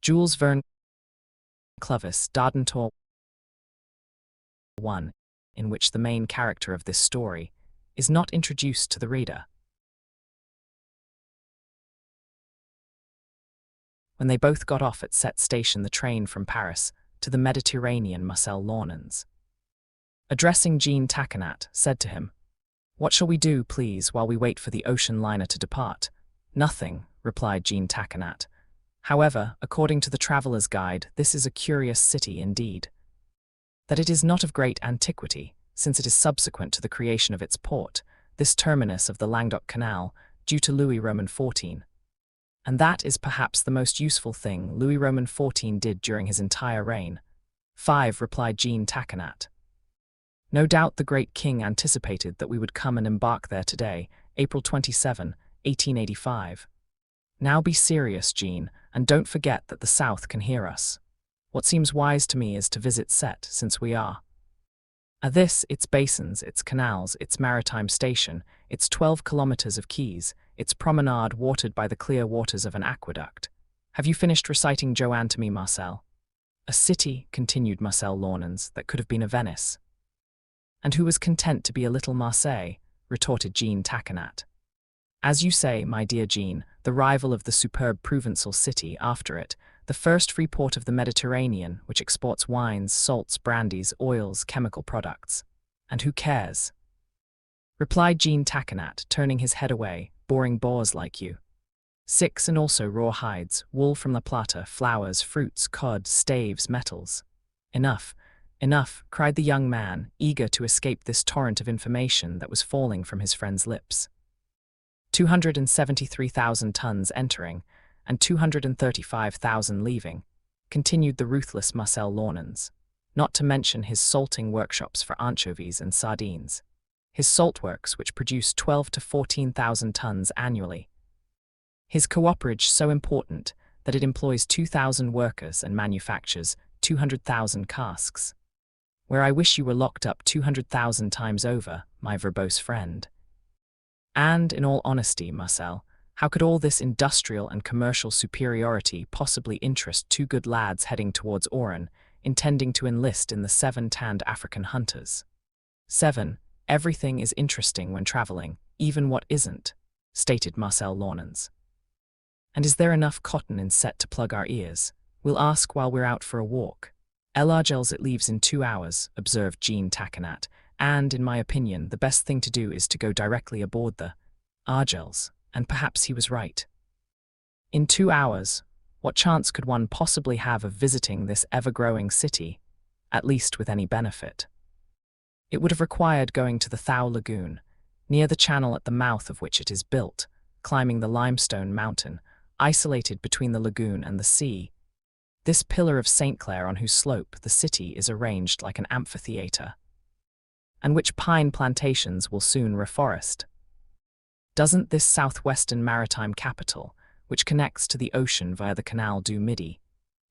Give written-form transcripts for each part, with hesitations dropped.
Jules Verne, Clovis Dardentor 1, in which the main character of this story is not introduced to the reader. When they both got off at set station the train from Paris to the Mediterranean, Marcel Launens, addressing Jean Taquinat, said to him, "What shall we do, please, while we wait for the ocean liner to depart?" "Nothing," replied Jean Taquinat. "However, according to the traveller's guide, this is a curious city indeed. That it is not of great antiquity, since it is subsequent to the creation of its port, this terminus of the Languedoc Canal, due to Louis Roman XIV. And that is perhaps the most useful thing Louis Roman XIV did during his entire reign." "5," replied Jean Taquinat. "No doubt the great king anticipated that we would come and embark there today, April 27, 1885. Now be serious, Jean, and don't forget that the South can hear us. What seems wise to me is to visit Set, since we are at this, its basins, its canals, its maritime station, its 12 kilometers of quays, its promenade watered by the clear waters of an aqueduct. Have you finished reciting Joanne to me, Marcel?" "A city," continued Marcel Launens, "that could have been a Venice." "And who was content to be a little Marseille?" retorted Jean Taquinat. "As you say, my dear Jean, the rival of the superb Provençal city after it, the first free port of the Mediterranean, which exports wines, salts, brandies, oils, chemical products. And who cares?" replied Jean Taquinat, turning his head away, "boring bores like you. 6, and also raw hides, wool from La Plata, flowers, fruits, cod, staves, metals." "Enough, enough," cried the young man, eager to escape this torrent of information that was falling from his friend's lips. 273,000 tons entering, and 235,000 leaving, continued the ruthless Marcel Launens, not to mention his salting workshops for anchovies and sardines. His salt works, which produce 12 to 14,000 tons annually. His cooperage so important that it employs 2,000 workers and manufactures 200,000 casks. Where I wish you were locked up 200,000 times over, my verbose friend. And, in all honesty, Marcel, how could all this industrial and commercial superiority possibly interest two good lads heading towards Oran, intending to enlist in the 7 tanned African hunters? 7. Everything is interesting when traveling, even what isn't, stated Marcel Launens. And is there enough cotton in Set to plug our ears? We'll ask while we're out for a walk. Argels it leaves in 2 hours, observed Jean Taquinat, and, in my opinion, the best thing to do is to go directly aboard the Argels. And perhaps he was right. In 2 hours, what chance could one possibly have of visiting this ever-growing city, at least with any benefit? It would have required going to the Thau Lagoon, near the channel at the mouth of which it is built, climbing the limestone mountain, isolated between the lagoon and the sea, this pillar of St. Clair on whose slope the city is arranged like an amphitheatre, and which pine plantations will soon reforest. Doesn't this southwestern maritime capital, which connects to the ocean via the Canal du Midi,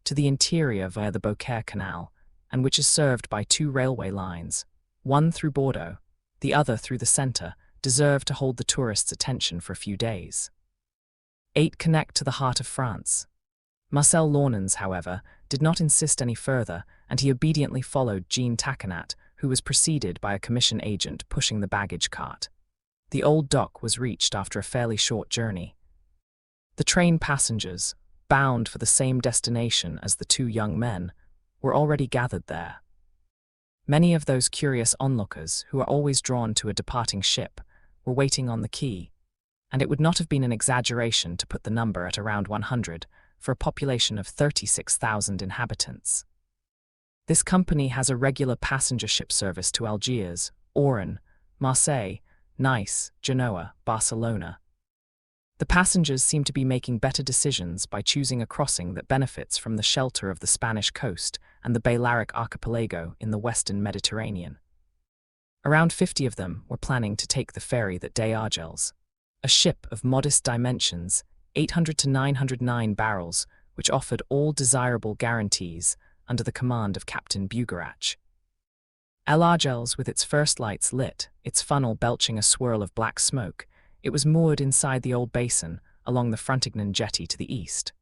to the interior via the Beaucaire Canal, and which is served by 2 railway lines, one through Bordeaux, the other through the centre, deserve to hold the tourist's attention for a few days? 8. Connect to the heart of France. Marcel Launens, however, did not insist any further, and he obediently followed Jean Taquinat, who was preceded by a commission agent pushing the baggage cart. The old dock was reached after a fairly short journey. The train passengers, bound for the same destination as the 2 young men, were already gathered there. Many of those curious onlookers who are always drawn to a departing ship were waiting on the quay, and it would not have been an exaggeration to put the number at around 100 for a population of 36,000 inhabitants. This company has a regular passenger ship service to Algiers, Oran, Marseille, Nice, Genoa, Barcelona. The passengers seem to be making better decisions by choosing a crossing that benefits from the shelter of the Spanish coast and the Balearic archipelago in the western Mediterranean. Around 50 of them were planning to take the ferry that day Argels, a ship of modest dimensions, 800 to 909 barrels, which offered all desirable guarantees under the command of Captain Bugarach. Argels, with its first lights lit, its funnel belching a swirl of black smoke, it was moored inside the old basin along the Frontignan jetty to the east.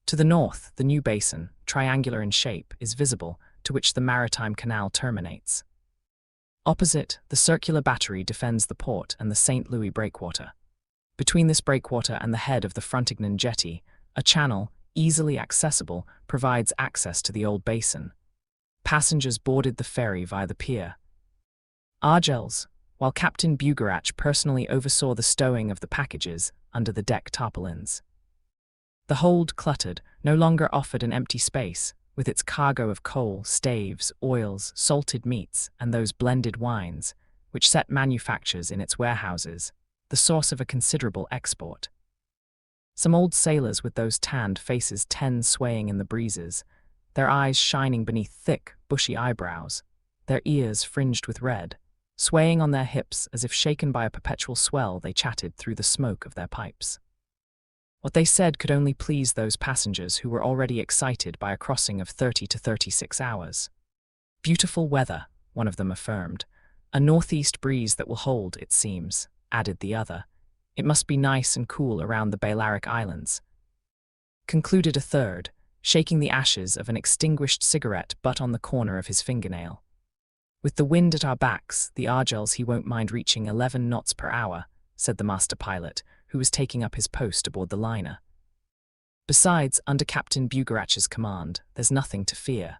To the north, the new basin, triangular in shape, is visible, to which the maritime canal terminates. Opposite, the circular battery defends the port and the St. Louis breakwater. Between this breakwater and the head of the Frontignan jetty, a channel, easily accessible, provides access to the old basin. Passengers boarded the ferry via the pier. Argels, while Captain Bugarach personally oversaw the stowing of the packages under the deck tarpaulins. The hold, cluttered, no longer offered an empty space, with its cargo of coal, staves, oils, salted meats, and those blended wines, which set manufactures in its warehouses, the source of a considerable export. Some old sailors with those tanned faces swaying in the breezes, their eyes shining beneath thick, bushy eyebrows, their ears fringed with red, swaying on their hips as if shaken by a perpetual swell, they chatted through the smoke of their pipes. What they said could only please those passengers who were already excited by a crossing of 30 to 36 hours. Beautiful weather, one of them affirmed. A northeast breeze that will hold, it seems, added the other. It must be nice and cool around the Balearic Islands, concluded a third, shaking the ashes of an extinguished cigarette butt on the corner of his fingernail. With the wind at our backs, the Argels he won't mind reaching 11 knots per hour, said the master pilot, who was taking up his post aboard the liner. Besides, under Captain Bugarach's command, there's nothing to fear.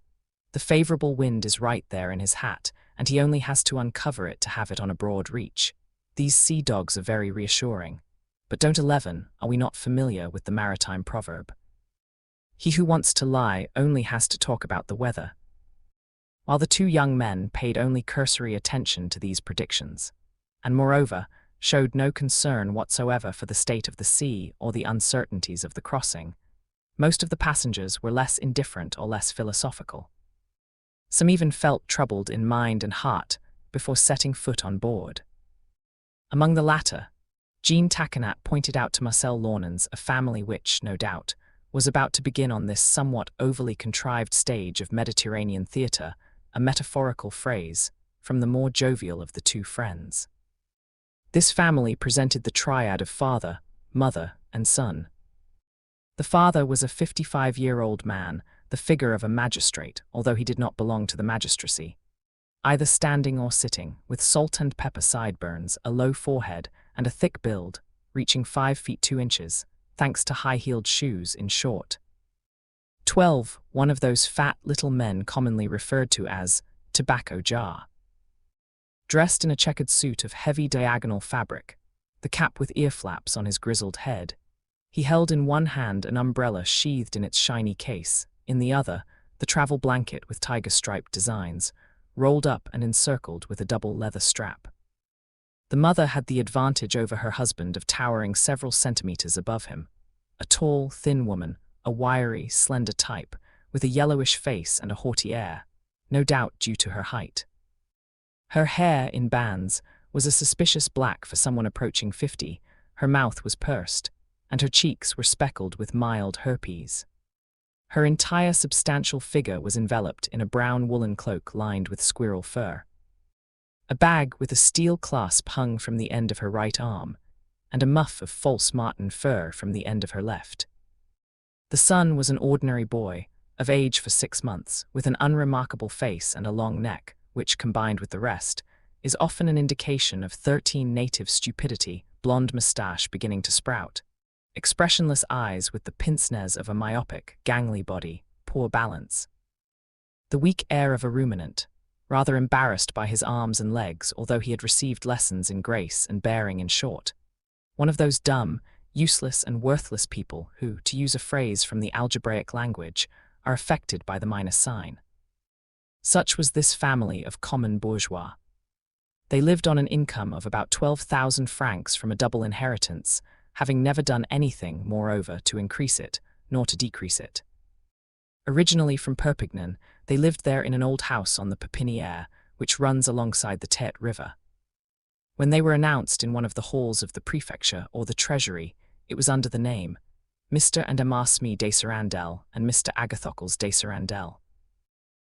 The favourable wind is right there in his hat, and he only has to uncover it to have it on a broad reach. These sea dogs are very reassuring. But don't 11, are we not familiar with the maritime proverb? He who wants to lie only has to talk about the weather. While the two young men paid only cursory attention to these predictions, and moreover, showed no concern whatsoever for the state of the sea or the uncertainties of the crossing, most of the passengers were less indifferent or less philosophical. Some even felt troubled in mind and heart before setting foot on board. Among the latter, Jean Taquinat pointed out to Marcel Launens a family which, no doubt, was about to begin on this somewhat overly contrived stage of Mediterranean theatre, a metaphorical phrase, from the more jovial of the two friends. This family presented the triad of father, mother, and son. The father was a 55-year-old man, the figure of a magistrate, although he did not belong to the magistracy. Either standing or sitting, with salt and pepper sideburns, a low forehead, and a thick build, reaching 5 feet 2 inches, thanks to high-heeled shoes, in short. 12, one of those fat little men commonly referred to as tobacco jar. Dressed in a checkered suit of heavy diagonal fabric, the cap with ear flaps on his grizzled head, he held in one hand an umbrella sheathed in its shiny case, in the other, the travel blanket with tiger-striped designs, rolled up and encircled with a double leather strap. The mother had the advantage over her husband of towering several centimeters above him, a tall, thin woman, a wiry, slender type, with a yellowish face and a haughty air, no doubt due to her height. Her hair, in bands, was a suspicious black for someone approaching 50, her mouth was pursed, and her cheeks were speckled with mild herpes. Her entire substantial figure was enveloped in a brown woolen cloak lined with squirrel fur. A bag with a steel clasp hung from the end of her right arm, and a muff of false marten fur from the end of her left. The son was an ordinary boy, of age for 6 months, with an unremarkable face and a long neck, which, combined with the rest, is often an indication of 13 native stupidity, blonde moustache beginning to sprout, expressionless eyes with the pince-nez of a myopic, gangly body, poor balance. The weak air of a ruminant, rather embarrassed by his arms and legs, although he had received lessons in grace and bearing, in short. One of those dumb, useless and worthless people who, to use a phrase from the algebraic language, are affected by the minus sign. Such was this family of common bourgeois. They lived on an income of about 12,000 francs from a double inheritance, having never done anything, moreover, to increase it, nor to decrease it. Originally from Perpignan, they lived there in an old house on the Pépinière, which runs alongside the Tête River. When they were announced in one of the halls of the prefecture or the treasury, it was under the name Mr. and Emma Smee de Sarandel and Mr. Agathocles de Sarandel.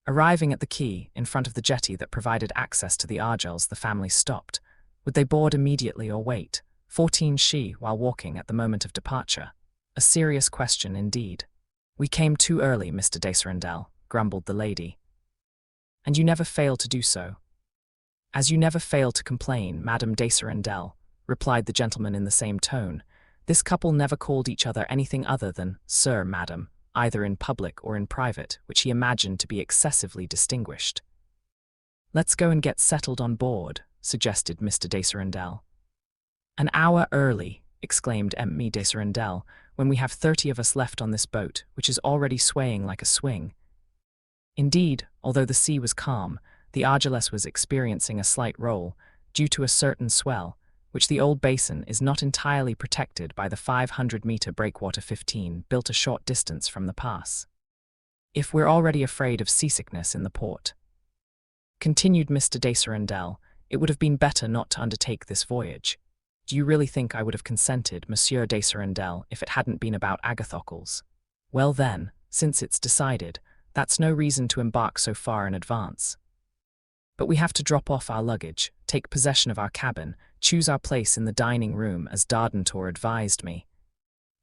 Arriving at the quay, in front of the jetty that provided access to the Argels, the family stopped. Would they board immediately or wait? 14 she, while walking at the moment of departure. A serious question indeed. "We came too early, Mr. de Serendel," grumbled the lady. "And you never fail to do so." "As you never fail to complain, Madame de Serendel," replied the gentleman in the same tone. This couple never called each other anything other than Sir, Madam, either in public or in private, which he imagined to be excessively distinguished. "Let's go and get settled on board," suggested Mr. de Serendel. "An hour early," exclaimed Mme. de Serendel, "when we have 30 of us left on this boat, which is already swaying like a swing." Indeed, although the sea was calm, the Argeless was experiencing a slight roll, due to a certain swell, which the old basin is not entirely protected by the 500-meter breakwater 15 built a short distance from the pass. "If we're already afraid of seasickness in the port," continued Mr. de Serendel, "it would have been better not to undertake this voyage. Do you really think I would have consented, Monsieur de Serendel, if it hadn't been about Agathocles? Well then, since it's decided, that's no reason to embark so far in advance. But we have to drop off our luggage, take possession of our cabin, choose our place in the dining room as Dardentor advised me."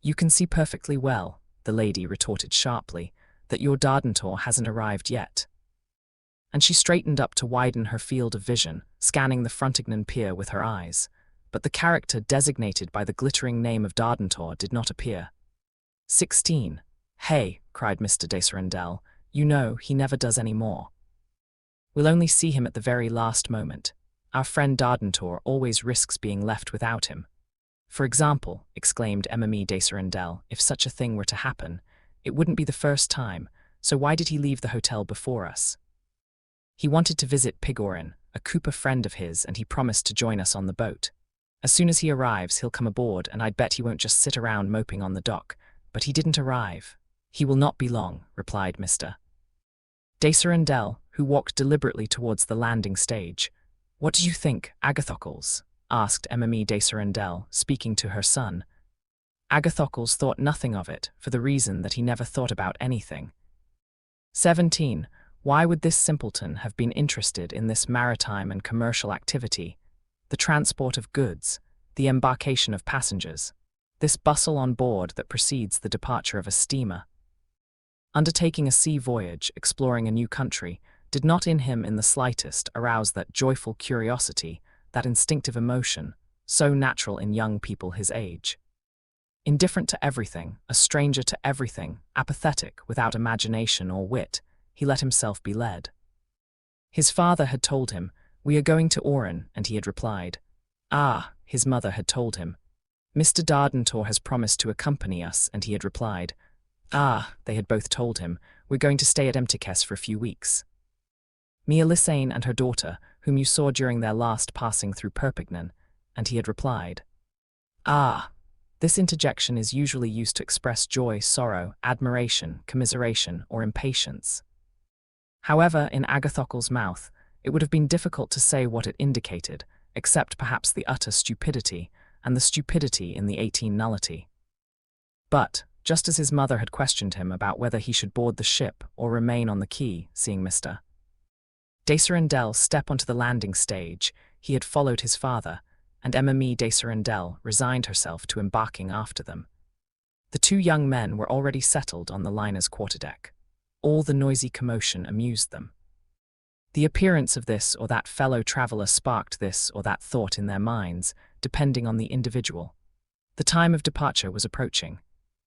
"You can see perfectly well," the lady retorted sharply, "that your Dardentor hasn't arrived yet." And she straightened up to widen her field of vision, scanning the Frontignan pier with her eyes. But the character designated by the glittering name of Dardentor did not appear. 16. "Hey," cried Mr. de Serendel, "you know, he never does any more. We'll only see him at the very last moment. Our friend Dardentor always risks being left without him." "For example," exclaimed Mme. de Serendel, "if such a thing were to happen, it wouldn't be the first time, so why did he leave the hotel before us?" "He wanted to visit Pigorin, a Cooper friend of his, and he promised to join us on the boat. As soon as he arrives, he'll come aboard, and I'd bet he won't just sit around moping on the dock. But he didn't arrive." "He will not be long," replied Mr. de Serendel, who walked deliberately towards the landing stage. "What do you think, Agathocles?" asked Mme. de Serendel, speaking to her son. Agathocles thought nothing of it, for the reason that he never thought about anything. 17. Why would this simpleton have been interested in this maritime and commercial activity? The transport of goods, the embarkation of passengers, this bustle on board that precedes the departure of a steamer. Undertaking a sea voyage, exploring a new country, did not in him in the slightest arouse that joyful curiosity, that instinctive emotion, so natural in young people his age. Indifferent to everything, a stranger to everything, apathetic, without imagination or wit, he let himself be led. His father had told him, "We are going to Oran," and he had replied. "Ah," his mother had told him. "Mr. Dardentor has promised to accompany us," and he had replied. "Ah," they had both told him, "we're going to stay at Emtikes for a few weeks." "Melisane and her daughter, whom you saw during their last passing through Perpignan," and he had replied. "Ah." This interjection is usually used to express joy, sorrow, admiration, commiseration, or impatience. However, in Agathocles' mouth, it would have been difficult to say what it indicated, except perhaps the utter stupidity, and the stupidity in the 18 nullity. But, just as his mother had questioned him about whether he should board the ship or remain on the quay, seeing Mr. de Serendel step onto the landing stage, he had followed his father, and Mme. de Serendel resigned herself to embarking after them. The two young men were already settled on the liner's quarterdeck. All the noisy commotion amused them. The appearance of this or that fellow traveller sparked this or that thought in their minds, depending on the individual. The time of departure was approaching.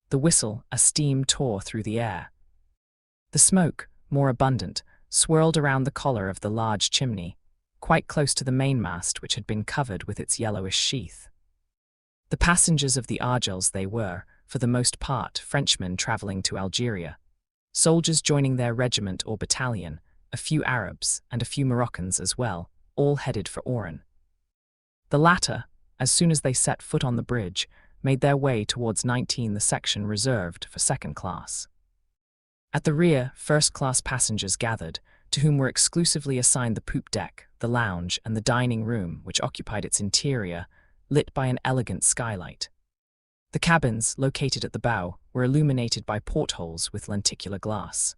The whistle, a steam, tore through the air. The smoke, more abundant, swirled around the collar of the large chimney, quite close to the mainmast which had been covered with its yellowish sheath. The passengers of the Argels they were, for the most part, Frenchmen travelling to Algeria, soldiers joining their regiment or battalion, a few Arabs, and a few Moroccans as well, all headed for Oran. The latter, as soon as they set foot on the bridge, made their way towards 19, the section reserved for second class. At the rear, first-class passengers gathered, to whom were exclusively assigned the poop deck, the lounge, and the dining room, which occupied its interior, lit by an elegant skylight. The cabins, located at the bow, were illuminated by portholes with lenticular glass.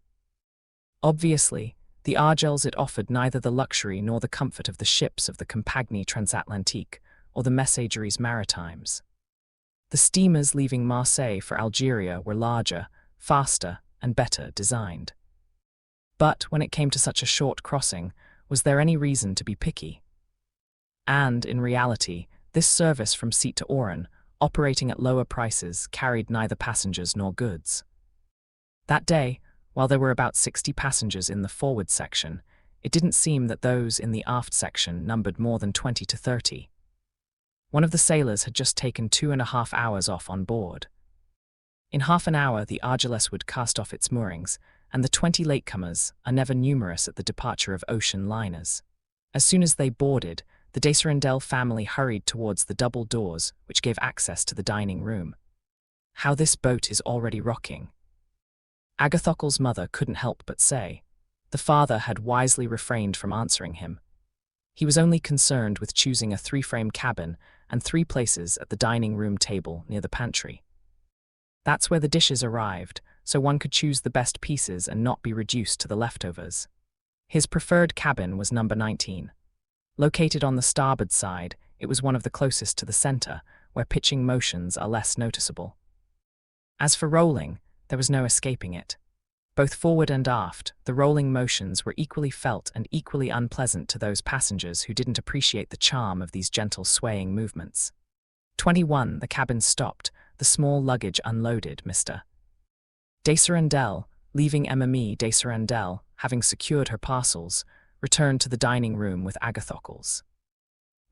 Obviously, the Argels it offered neither the luxury nor the comfort of the ships of the Compagnie Transatlantique or the Messageries Maritimes. The steamers leaving Marseille for Algeria were larger, faster, and better designed. But when it came to such a short crossing, was there any reason to be picky? And, in reality, this service from Seat to Oran, operating at lower prices, carried neither passengers nor goods. That day, while there were about 60 passengers in the forward section, it didn't seem that those in the aft section numbered more than 20 to 30. One of the sailors had just taken 2.5 hours off on board. In half an hour, the Argelès would cast off its moorings, and the 20 latecomers are never numerous at the departure of ocean liners. As soon as they boarded, the de Serendel family hurried towards the double doors which gave access to the dining room. "How this boat is already rocking," Agathocle's mother couldn't help but say. The father had wisely refrained from answering him. He was only concerned with choosing a 3-frame cabin and 3 places at the dining room table near the pantry. That's where the dishes arrived, so one could choose the best pieces and not be reduced to the leftovers. His preferred cabin was number 19. Located on the starboard side, it was one of the closest to the center, where pitching motions are less noticeable. As for rolling, there was no escaping it. Both forward and aft, the rolling motions were equally felt and equally unpleasant to those passengers who didn't appreciate the charm of these gentle swaying movements. 21. The cabin stopped, the small luggage unloaded, Mr. de Serendel, leaving Mme de Serendel, having secured her parcels, returned to the dining room with Agathocles.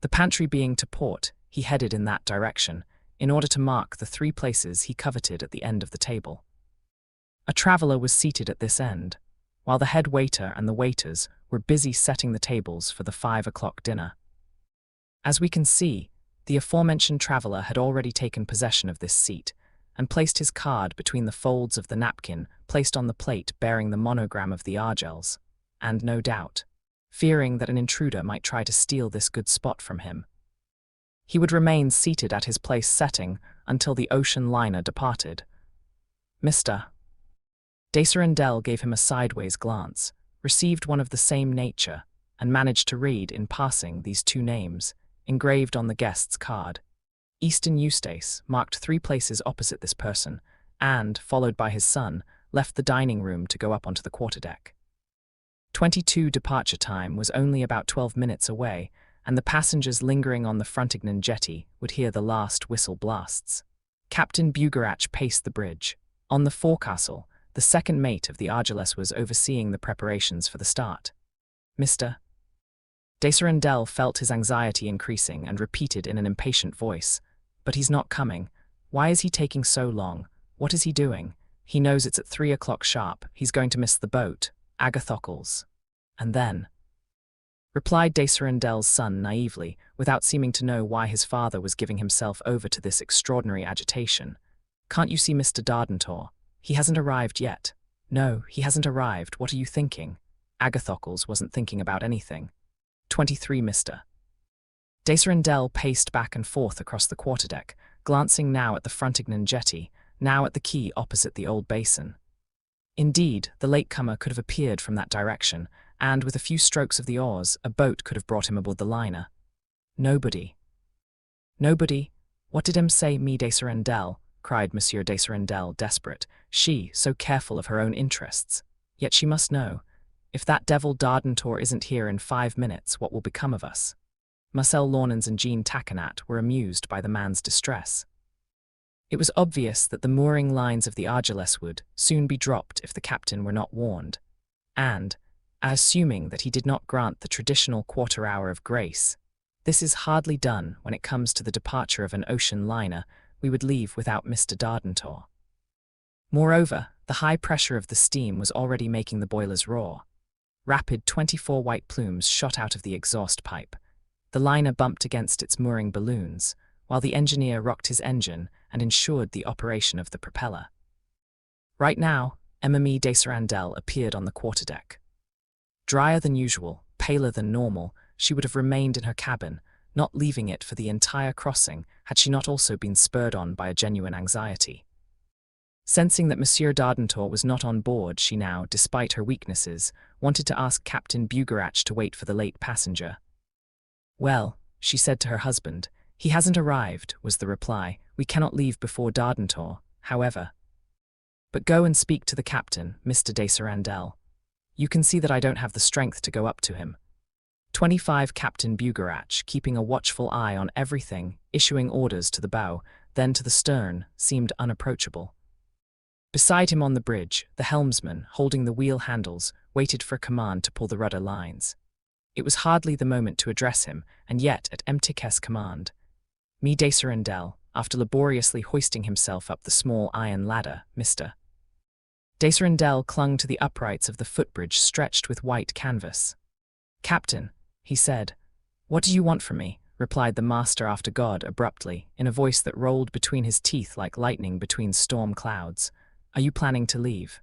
The pantry being to port, he headed in that direction, in order to mark the 3 places he coveted at the end of the table. A traveller was seated at this end, while the head waiter and the waiters were busy setting the tables for the 5 o'clock dinner. As we can see, the aforementioned traveller had already taken possession of this seat, and placed his card between the folds of the napkin placed on the plate bearing the monogram of the Argelès, and no doubt, fearing that an intruder might try to steal this good spot from him, he would remain seated at his place setting until the ocean liner departed. Mr. de Serendel gave him a sideways glance, received one of the same nature, and managed to read in passing these 2 names, engraved on the guest's card. Easton Eustace marked 3 places opposite this person, and, followed by his son, left the dining room to go up onto the quarterdeck. 22 departure time was only about 12 minutes away, and the passengers lingering on the Frontignan jetty would hear the last whistle blasts. Captain Bugarach paced the bridge. On the forecastle, the second mate of the Argelès was overseeing the preparations for the start. Mr. de Serendel felt his anxiety increasing and repeated in an impatient voice, "But he's not coming. Why is he taking so long? What is he doing? He knows it's at 3 o'clock sharp. He's going to miss the boat. Agathocles." "And then?" replied de Serendel's son naively, without seeming to know why his father was giving himself over to this extraordinary agitation. "Can't you see Mr. Dardentor? He hasn't arrived yet." "No, he hasn't arrived. What are you thinking?" Agathocles wasn't thinking about anything. 23. Mr. de Serendel paced back and forth across the quarterdeck, glancing now at the Frontignan jetty, now at the quay opposite the old basin. Indeed, the latecomer could have appeared from that direction, and with a few strokes of the oars, a boat could have brought him aboard the liner. Nobody. Nobody? What did say me de Serendel? Cried Monsieur de Serendel, desperate. She, so careful of her own interests. Yet she must know. If that devil Dardentor isn't here in 5 minutes, what will become of us? Marcel Launens and Jean Taconat were amused by the man's distress. It was obvious that the mooring lines of the Argelès would soon be dropped if the captain were not warned, and, assuming that he did not grant the traditional quarter-hour of grace, this is hardly done when it comes to the departure of an ocean liner, we would leave without Mr. Dardentor. Moreover, the high pressure of the steam was already making the boilers roar. Rapid 24 white plumes shot out of the exhaust pipe. The liner bumped against its mooring balloons, while the engineer rocked his engine and ensured the operation of the propeller. Right now, Mme de Serendel appeared on the quarterdeck. Drier than usual, paler than normal, she would have remained in her cabin, not leaving it for the entire crossing had she not also been spurred on by a genuine anxiety. Sensing that Monsieur Dardentor was not on board, she now, despite her weaknesses, wanted to ask Captain Bugarach to wait for the late passenger. "Well," she said to her husband, "he hasn't arrived," was the reply. "We cannot leave before Dardentor, however." But go and speak to the captain, Mr. de Serendel. You can see that I don't have the strength to go up to him. 25 Captain Bugarach, keeping a watchful eye on everything, issuing orders to the bow, then to the stern, seemed unapproachable. Beside him on the bridge, the helmsman, holding the wheel handles, waited for command to pull the rudder lines. It was hardly the moment to address him, and yet, at Mtik's command, me de Serendel, after laboriously hoisting himself up the small iron ladder, Mr. de Serendel clung to the uprights of the footbridge stretched with white canvas. "Captain," he said. "What do you want from me?" replied the master after God abruptly, in a voice that rolled between his teeth like lightning between storm clouds. "Are you planning to leave?"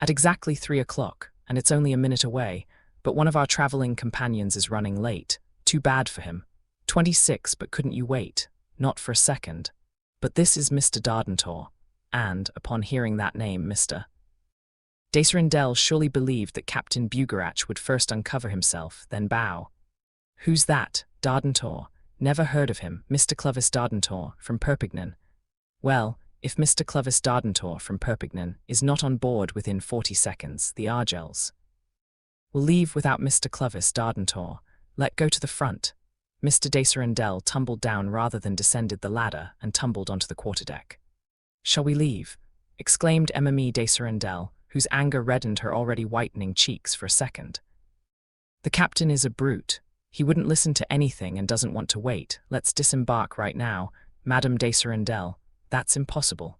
"At exactly 3 o'clock, and it's only a minute away, but one of our traveling companions is running late. Too bad for him. 26, but couldn't you wait? Not for a second. But this is Mr. Dardentor." And, upon hearing that name, Mr. de Serendel surely believed that Captain Bugarach would first uncover himself, then bow. "Who's that? Dardentor? Never heard of him. Mr. Clovis Dardentor, from Perpignan." "Well, if Mr. Clovis Dardentor from Perpignan is not on board within 40 seconds, the Argels will leave without Mr. Clovis Dardentor. Let go to the front." Mr. de Serendel tumbled down rather than descended the ladder and tumbled onto the quarterdeck. "Shall we leave?" exclaimed Mme de Serendel, whose anger reddened her already whitening cheeks for a second. "The captain is a brute. He wouldn't listen to anything and doesn't want to wait. Let's disembark right now, Madame de Serendel. That's impossible.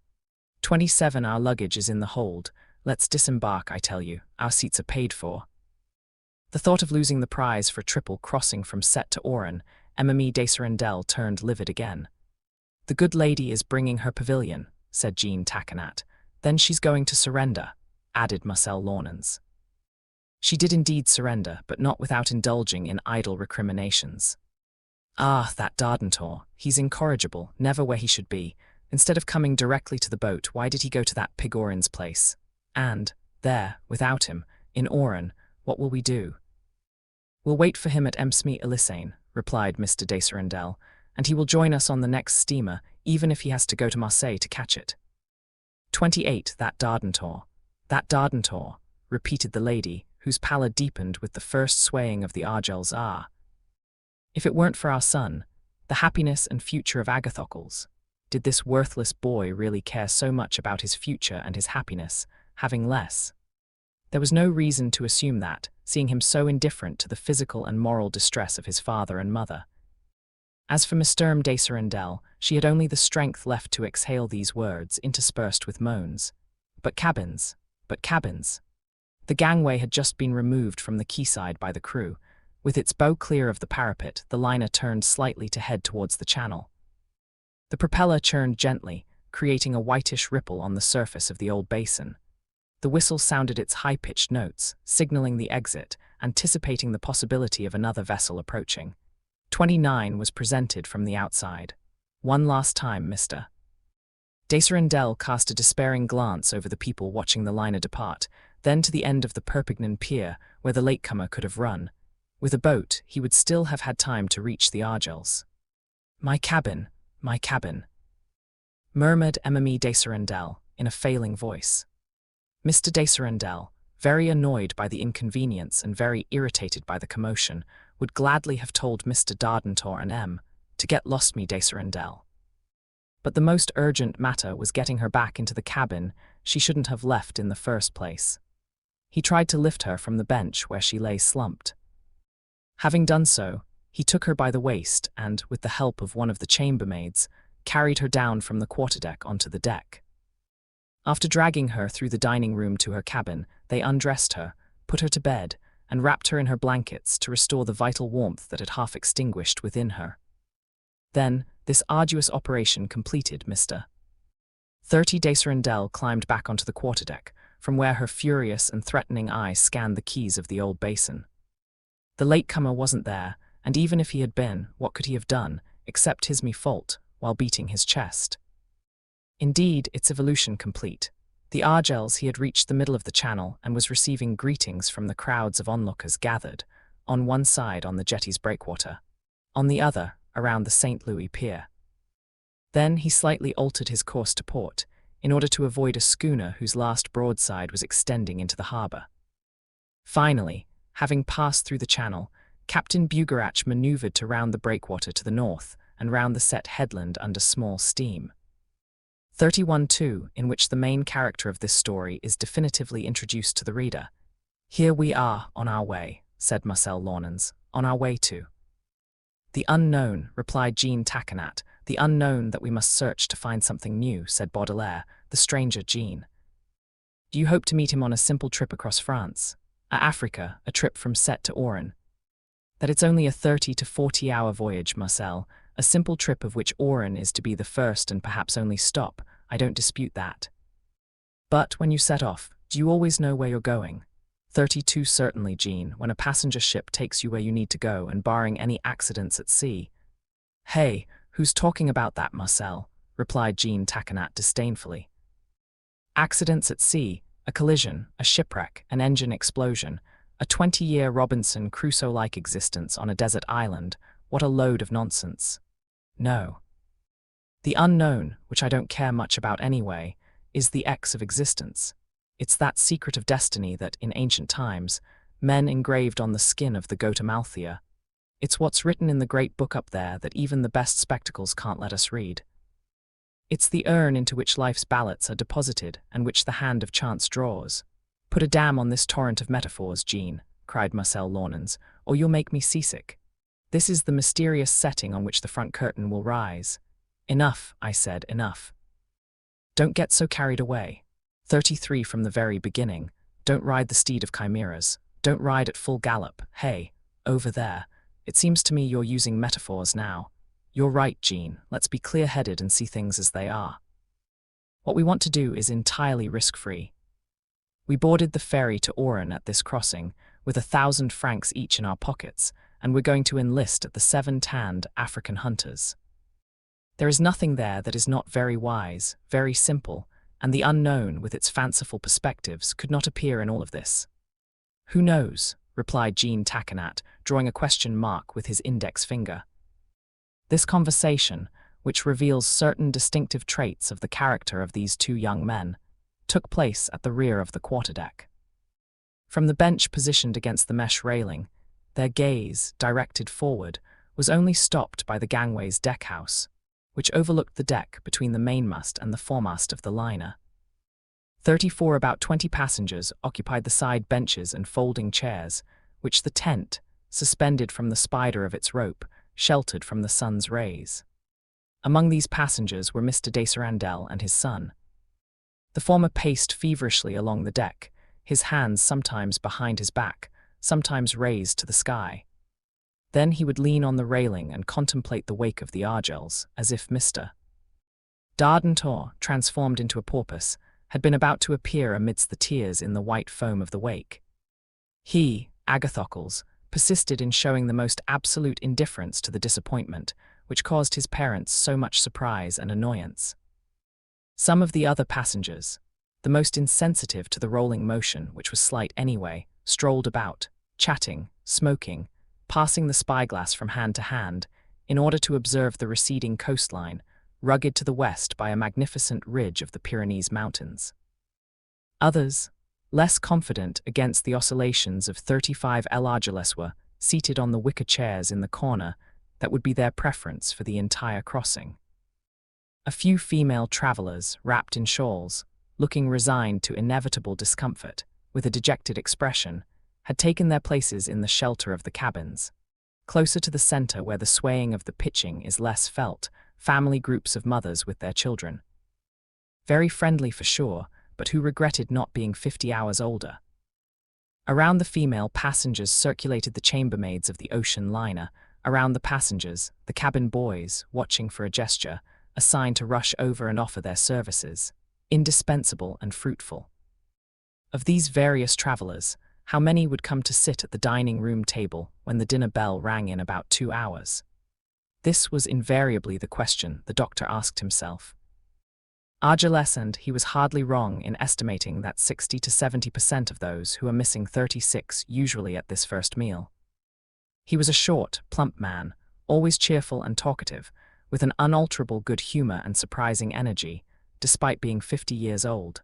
27, our luggage is in the hold. Let's disembark, I tell you. Our seats are paid for." The thought of losing the prize for triple crossing from Set to Oran, Mme de Serendel turned livid again. "The good lady is bringing her pavilion," said Jean Taconat. "Then she's going to surrender," added Marcel Launens. She did indeed surrender, but not without indulging in idle recriminations. "Ah, that Dardentor, he's incorrigible, never where he should be. Instead of coming directly to the boat, why did he go to that pig Oran's place? And, there, without him, in Oran, what will we do?" "We'll wait for him at Msme Elisane," replied Mr. de Serendel, "and he will join us on the next steamer, even if he has to go to Marseille to catch it." 28 That Dardentor, repeated the lady, whose pallor deepened with the first swaying of the Argels. "Ah, if it weren't for our son, the happiness and future of Agathocles, did this worthless boy really care so much about his future and his happiness, having less?" There was no reason to assume that, seeing him so indifferent to the physical and moral distress of his father and mother. As for Mr. de Serendel, she had only the strength left to exhale these words, interspersed with moans. But cabins. The gangway had just been removed from the quayside by the crew. With its bow clear of the parapet, the liner turned slightly to head towards the channel. The propeller churned gently, creating a whitish ripple on the surface of the old basin. The whistle sounded its high-pitched notes, signaling the exit, anticipating the possibility of another vessel approaching. 29 was presented from the outside. "One last time, Mr. de Serendel cast a despairing glance over the people watching the liner depart, then to the end of the Perpignan pier, where the latecomer could have run. With a boat, he would still have had time to reach the Argels. My cabin, murmured Mme de Serendel, in a failing voice. Mr. de Serendel, very annoyed by the inconvenience and very irritated by the commotion, would gladly have told Mr. Dardentor and to get lost me de Serendel. But the most urgent matter was getting her back into the cabin she shouldn't have left in the first place. He tried to lift her from the bench where she lay slumped. Having done so, he took her by the waist and, with the help of one of the chambermaids, carried her down from the quarterdeck onto the deck. After dragging her through the dining room to her cabin, they undressed her, put her to bed, and wrapped her in her blankets to restore the vital warmth that had half extinguished within her. Then, this arduous operation completed, Mr. 30 de Serendel climbed back onto the quarterdeck, from where her furious and threatening eye scanned the quays of the old basin. The latecomer wasn't there, and even if he had been, what could he have done, except his fault, while beating his chest? Indeed, its evolution complete. The Argels he had reached the middle of the channel and was receiving greetings from the crowds of onlookers gathered, on one side on the jetty's breakwater, on the other around the St. Louis pier. Then he slightly altered his course to port, in order to avoid a schooner whose last broadside was extending into the harbour. Finally, having passed through the channel, Captain Bugarach manoeuvred to round the breakwater to the north and round the set headland under small steam. 31.2, in which the main character of this story is definitively introduced to the reader. "Here we are, on our way," said Marcel Launens, "on our way to—" "The unknown," replied Jean Taquinat. "The unknown that we must search to find something new," said Baudelaire, "the stranger Jean." "Do you hope to meet him on a simple trip across France? Africa, a trip from Sète to Oran?" "That it's only a 30 to 40-hour voyage, Marcel, a simple trip of which Oran is to be the first and perhaps only stop, I don't dispute that. But when you set off, do you always know where you're going?" 32 Certainly, Jean, when a passenger ship takes you where you need to go and barring any accidents at sea." "Hey, who's talking about that, Marcel?" replied Jean Taquinat disdainfully. "Accidents at sea, a collision, a shipwreck, an engine explosion, a 20-year Robinson Crusoe-like existence on a desert island, what a load of nonsense. No. The unknown, which I don't care much about anyway, is the X of existence. It's that secret of destiny that, in ancient times, men engraved on the skin of the goat Amalthea. It's what's written in the great book up there that even the best spectacles can't let us read. It's the urn into which life's ballots are deposited and which the hand of chance draws. Put a dam on this torrent of metaphors, Jean," cried Marcel Launens, "or you'll make me seasick. This is the mysterious setting on which the front curtain will rise." "Enough," I said, "enough. Don't get so carried away. 33 from the very beginning. Don't ride the steed of chimeras. Don't ride at full gallop. Hey, over there. It seems to me you're using metaphors now. You're right, Jean. Let's be clear-headed and see things as they are. What we want to do is entirely risk-free. We boarded the ferry to Oran at this crossing, with 1,000 francs each in our pockets, and we're going to enlist at the 7 tanned African hunters. There is nothing there that is not very wise, very simple, and the unknown, with its fanciful perspectives, could not appear in all of this." "Who knows?" replied Jean Taquinat, drawing a question mark with his index finger. This conversation, which reveals certain distinctive traits of the character of these two young men, took place at the rear of the quarterdeck. From the bench positioned against the mesh railing, their gaze, directed forward, was only stopped by the gangway's deckhouse, which overlooked the deck between the mainmast and the foremast of the liner. 34 about 20 passengers occupied the side benches and folding chairs, which the tent, suspended from the spider of its rope, sheltered from the sun's rays. Among these passengers were Mr. de Sarandel and his son. The former paced feverishly along the deck, his hands sometimes behind his back, sometimes raised to the sky. Then he would lean on the railing and contemplate the wake of the Argels, as if Mr. Dardentor, transformed into a porpoise, had been about to appear amidst the tears in the white foam of the wake. He, Agathocles, persisted in showing the most absolute indifference to the disappointment, which caused his parents so much surprise and annoyance. Some of the other passengers, the most insensitive to the rolling motion, which was slight anyway, strolled about, chatting, smoking, passing the spyglass from hand to hand, in order to observe the receding coastline, rugged to the west by a magnificent ridge of the Pyrenees Mountains. Others, less confident against the oscillations of 35 Argelès, were seated on the wicker chairs in the corner that would be their preference for the entire crossing. A few female travellers, wrapped in shawls, looking resigned to inevitable discomfort, with a dejected expression, had taken their places in the shelter of the cabins. Closer to the centre, where the swaying of the pitching is less felt, family groups of mothers with their children. Very friendly for sure, but who regretted not being 50 hours older. Around the female passengers circulated the chambermaids of the ocean liner. Around the passengers, the cabin boys, watching for a gesture, assigned to rush over and offer their services, indispensable and fruitful. Of these various travellers, how many would come to sit at the dining room table when the dinner bell rang in about 2 hours? This was invariably the question the doctor asked himself. Argelès, and he was hardly wrong in estimating that 60 to 70% of those who are missing 36 usually at this first meal. He was a short, plump man, always cheerful and talkative, with an unalterable good humor and surprising energy, despite being 50 years old.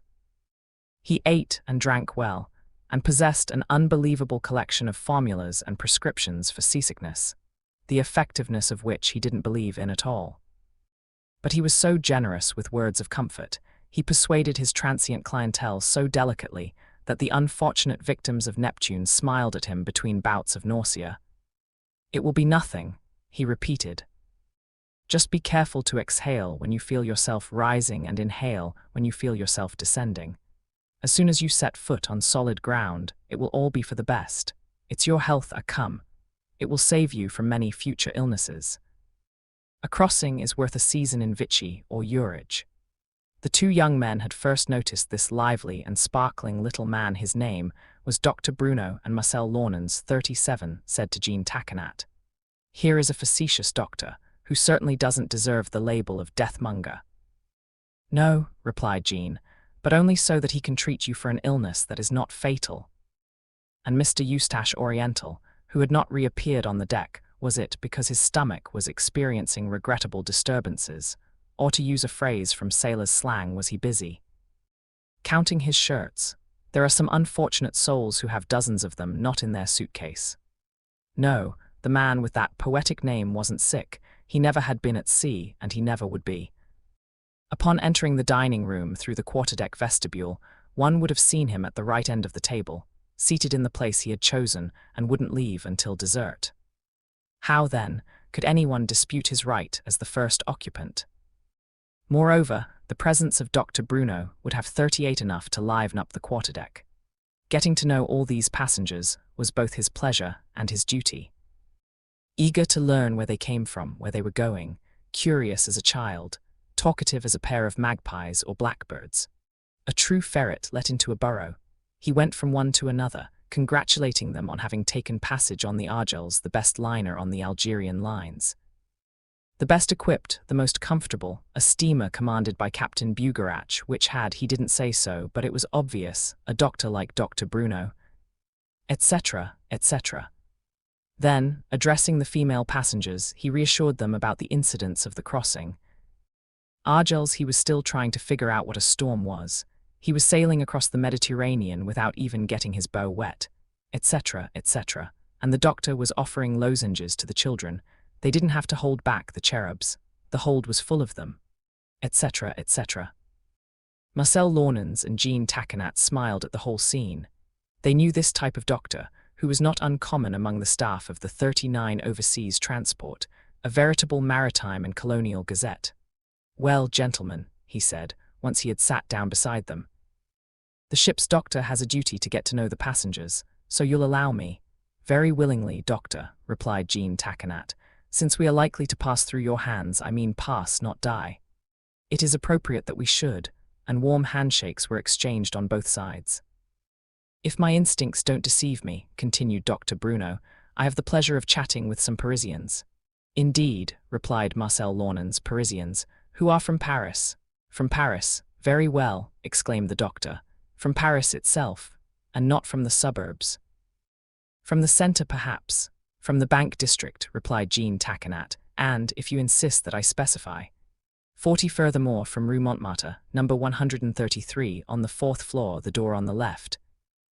He ate and drank well, and possessed an unbelievable collection of formulas and prescriptions for seasickness, the effectiveness of which he didn't believe in at all. But he was so generous with words of comfort, he persuaded his transient clientele so delicately that the unfortunate victims of Neptune smiled at him between bouts of nausea. "It will be nothing," he repeated. "Just be careful to exhale when you feel yourself rising and inhale when you feel yourself descending. As soon as you set foot on solid ground, it will all be for the best. It's your health a come. It will save you from many future illnesses. A crossing is worth a season in Vichy or Urage." The two young men had first noticed this lively and sparkling little man. His name was Dr. Bruno, and Marcel Launens, 37, said to Jean Taquinat, "Here is a facetious doctor, who certainly doesn't deserve the label of deathmonger." "No," replied Jean, "but only so that he can treat you for an illness that is not fatal." And Mr. Eustache Oriental, who had not reappeared on the deck, was it because his stomach was experiencing regrettable disturbances, or to use a phrase from sailors' slang, was he busy counting his shirts? There are some unfortunate souls who have dozens of them not in their suitcase. No, the man with that poetic name wasn't sick. He never had been at sea, and he never would be. Upon entering the dining room through the quarterdeck vestibule, one would have seen him at the right end of the table, seated in the place he had chosen and wouldn't leave until dessert. How, then, could anyone dispute his right as the first occupant? Moreover, the presence of Dr. Bruno would have 38 enough to liven up the quarterdeck. Getting to know all these passengers was both his pleasure and his duty. Eager to learn where they came from, where they were going, curious as a child, talkative as a pair of magpies or blackbirds, a true ferret let into a burrow, he went from one to another, congratulating them on having taken passage on the Argels, the best liner on the Algerian lines. The best equipped, the most comfortable, a steamer commanded by Captain Bugarach, which had, he didn't say so, but it was obvious, a doctor like Dr. Bruno, etc., etc. Then, addressing the female passengers, he reassured them about the incidents of the crossing. Argels, he was still trying to figure out what a storm was. He was sailing across the Mediterranean without even getting his bow wet, etc., etc. And the doctor was offering lozenges to the children. They didn't have to hold back the cherubs. The hold was full of them, etc., etc. Marcel Launens and Jean Taquinat smiled at the whole scene. They knew this type of doctor, who was not uncommon among the staff of the 39 overseas transport, a veritable maritime and colonial gazette. "Well, gentlemen," he said, once he had sat down beside them, "the ship's doctor has a duty to get to know the passengers, so you'll allow me." "Very willingly, doctor," replied Jean Taquinat. "Since we are likely to pass through your hands, I mean pass, not die. It is appropriate that we should," and warm handshakes were exchanged on both sides. "If my instincts don't deceive me," continued Dr. Bruno, "I have the pleasure of chatting with some Parisians." "Indeed," replied Marcel Launens, "Parisians, who are from Paris." "From Paris, very well," exclaimed the doctor. "From Paris itself, and not from the suburbs." "From the centre, perhaps." "From the Bank District," replied Jean Taquinat, "and, if you insist that I specify, 40 furthermore from Rue Montmartre, number 133, on the 4th floor, the door on the left."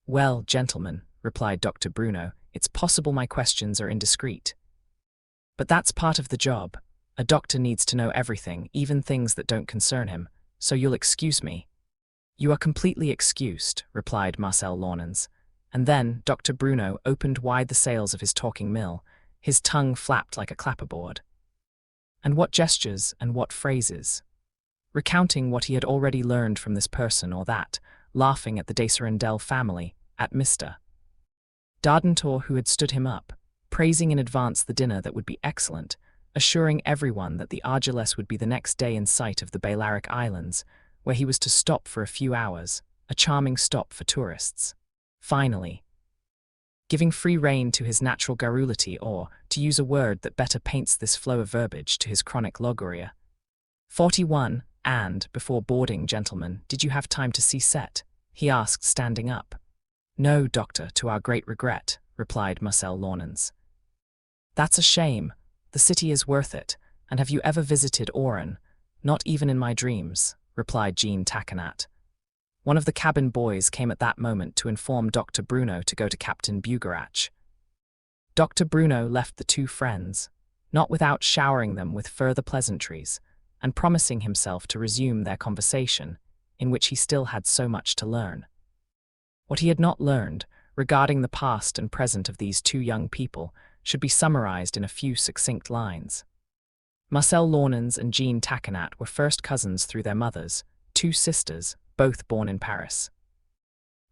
"Well, gentlemen," replied Dr. Bruno, "it's possible my questions are indiscreet. But that's part of the job. A doctor needs to know everything, even things that don't concern him, so you'll excuse me." "You are completely excused," replied Marcel Launens. And then Dr. Bruno opened wide the sails of his talking mill. His tongue flapped like a clapperboard. And what gestures and what phrases! Recounting what he had already learned from this person or that, laughing at the Desarendel family, at Mr. Dardentor who had stood him up, praising in advance the dinner that would be excellent, assuring everyone that the Argelès would be the next day in sight of the Balearic Islands, where he was to stop for a few hours, a charming stop for tourists. Finally, giving free rein to his natural garrulity, or, to use a word that better paints this flow of verbiage, to his chronic logorrhea. 41, and, before boarding, gentlemen, did you have time to see set? He asked, standing up. No, doctor, to our great regret, replied Marcel Launens. That's a shame. The city is worth it. And have you ever visited Oran? Not even in my dreams. replied Jean Taconat. One of the cabin boys came at that moment to inform Dr. Bruno to go to Captain Bugarach. Dr. Bruno left the two friends, not without showering them with further pleasantries, and promising himself to resume their conversation, in which he still had so much to learn. What he had not learned, regarding the past and present of these two young people, should be summarized in a few succinct lines. Marcel Launens and Jean Taconat were first cousins through their mothers, two sisters, both born in Paris.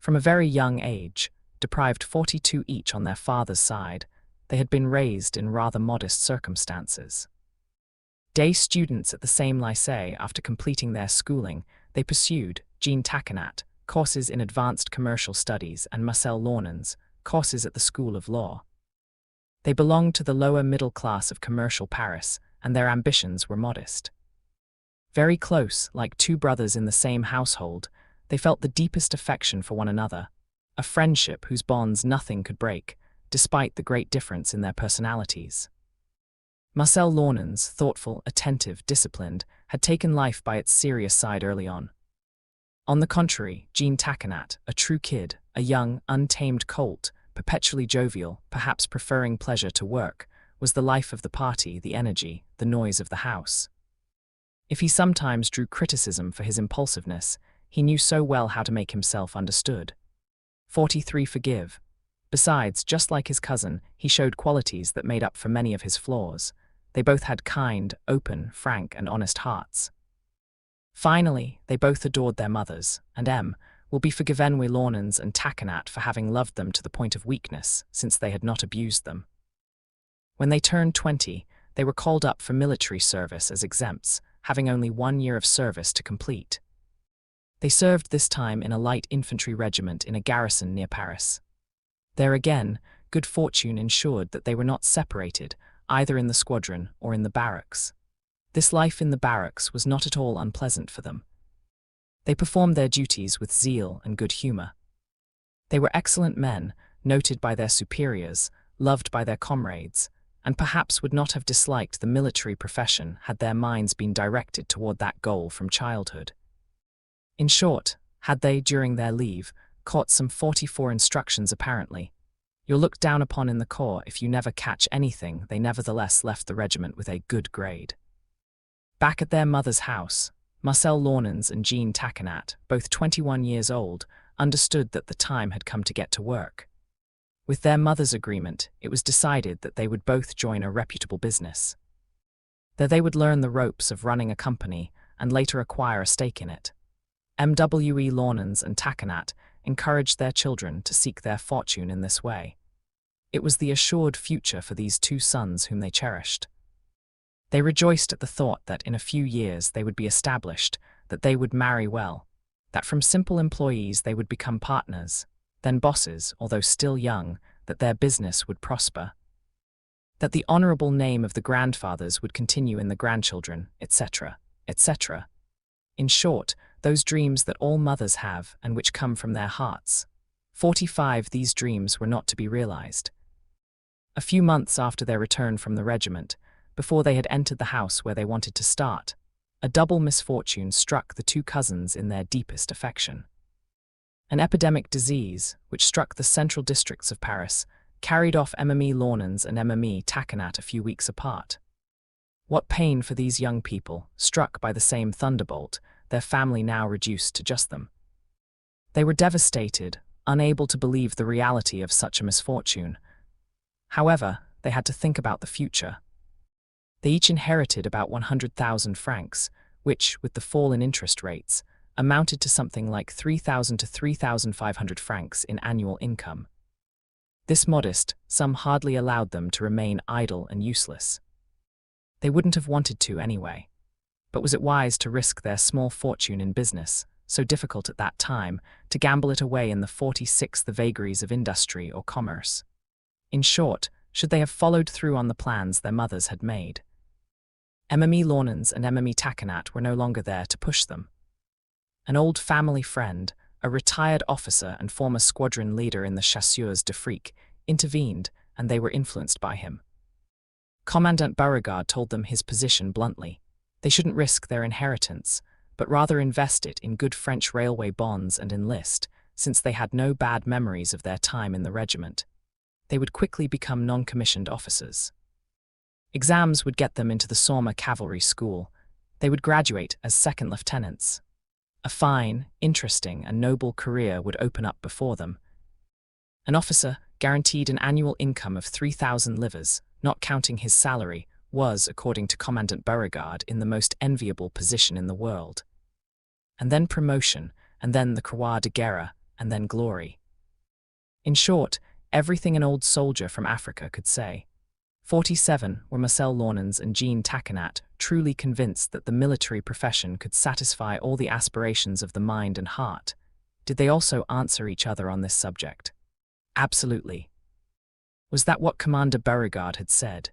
From a very young age, deprived 42 each on their father's side, they had been raised in rather modest circumstances. Day students at the same lycée, after completing their schooling, they pursued, Jean Taconat, courses in advanced commercial studies, and Marcel Launens, courses at the School of Law. They belonged to the lower middle class of commercial Paris, and their ambitions were modest. Very close, like two brothers in the same household, they felt the deepest affection for one another, a friendship whose bonds nothing could break, despite the great difference in their personalities. Marcel Launens, thoughtful, attentive, disciplined, had taken life by its serious side early on. On the contrary, Jean Taconat, a true kid, a young, untamed colt, perpetually jovial, perhaps preferring pleasure to work, was the life of the party, the energy, the noise of the house. If he sometimes drew criticism for his impulsiveness, he knew so well how to make himself understood. 43 Forgive. Besides, just like his cousin, he showed qualities that made up for many of his flaws. They both had kind, open, frank, and honest hearts. Finally, they both adored their mothers, and M. will be forgiven with Launens and Taconat for having loved them to the point of weakness, since they had not abused them. When they turned 20, they were called up for military service as exempts, having only 1 year of service to complete. They served this time in a light infantry regiment in a garrison near Paris. There again, good fortune ensured that they were not separated, either in the squadron or in the barracks. This life in the barracks was not at all unpleasant for them. They performed their duties with zeal and good humor. They were excellent men, noted by their superiors, loved by their comrades, and perhaps would not have disliked the military profession had their minds been directed toward that goal from childhood. In short, had they, during their leave, caught some 44 instructions apparently, you're looked down upon in the corps if you never catch anything, they nevertheless left the regiment with a good grade. Back at their mother's house, Marcel Launens and Jean Taconat, both 21 years old, understood that the time had come to get to work. With their mother's agreement, it was decided that they would both join a reputable business. There they would learn the ropes of running a company and later acquire a stake in it. MWE Launens and Taconat encouraged their children to seek their fortune in this way. It was the assured future for these two sons whom they cherished. They rejoiced at the thought that in a few years they would be established, that they would marry well, that from simple employees they would become partners, then bosses, although still young, that their business would prosper, that the honorable name of the grandfathers would continue in the grandchildren, etc., etc. In short, those dreams that all mothers have and which come from their hearts. 45 These dreams were not to be realized. A few months after their return from the regiment, before they had entered the house where they wanted to start, a double misfortune struck the two cousins in their deepest affection. An epidemic disease, which struck the central districts of Paris, carried off MME Launens and MME Taconat a few weeks apart. What pain for these young people, struck by the same thunderbolt, their family now reduced to just them. They were devastated, unable to believe the reality of such a misfortune. However, they had to think about the future. They each inherited about 100,000 francs, which, with the fall in interest rates, amounted to something like 3,000 to 3,500 francs in annual income. This modest sum hardly allowed them to remain idle and useless. They wouldn't have wanted to anyway. But was it wise to risk their small fortune in business, so difficult at that time, to gamble it away in the 46th the vagaries of industry or commerce? In short, should they have followed through on the plans their mothers had made? MME Launens and MME Taconat were no longer there to push them. An old family friend, a retired officer and former squadron leader in the Chasseurs d'Afrique, intervened, and they were influenced by him. Commandant Beauregard told them his position bluntly. They shouldn't risk their inheritance, but rather invest it in good French railway bonds and enlist, since they had no bad memories of their time in the regiment. They would quickly become non-commissioned officers. Exams would get them into the Somme Cavalry School. They would graduate as second lieutenants. A fine, interesting, and noble career would open up before them. An officer, guaranteed an annual income of 3,000 livres, not counting his salary, was, according to Commandant Beauregard, in the most enviable position in the world. And then promotion, and then the Croix de Guerre, and then glory. In short, everything an old soldier from Africa could say. 47 were Marcel Launens and Jean Taquinat, truly convinced that the military profession could satisfy all the aspirations of the mind and heart. Did they also answer each other on this subject? Absolutely. Was that what Commander Beauregard had said?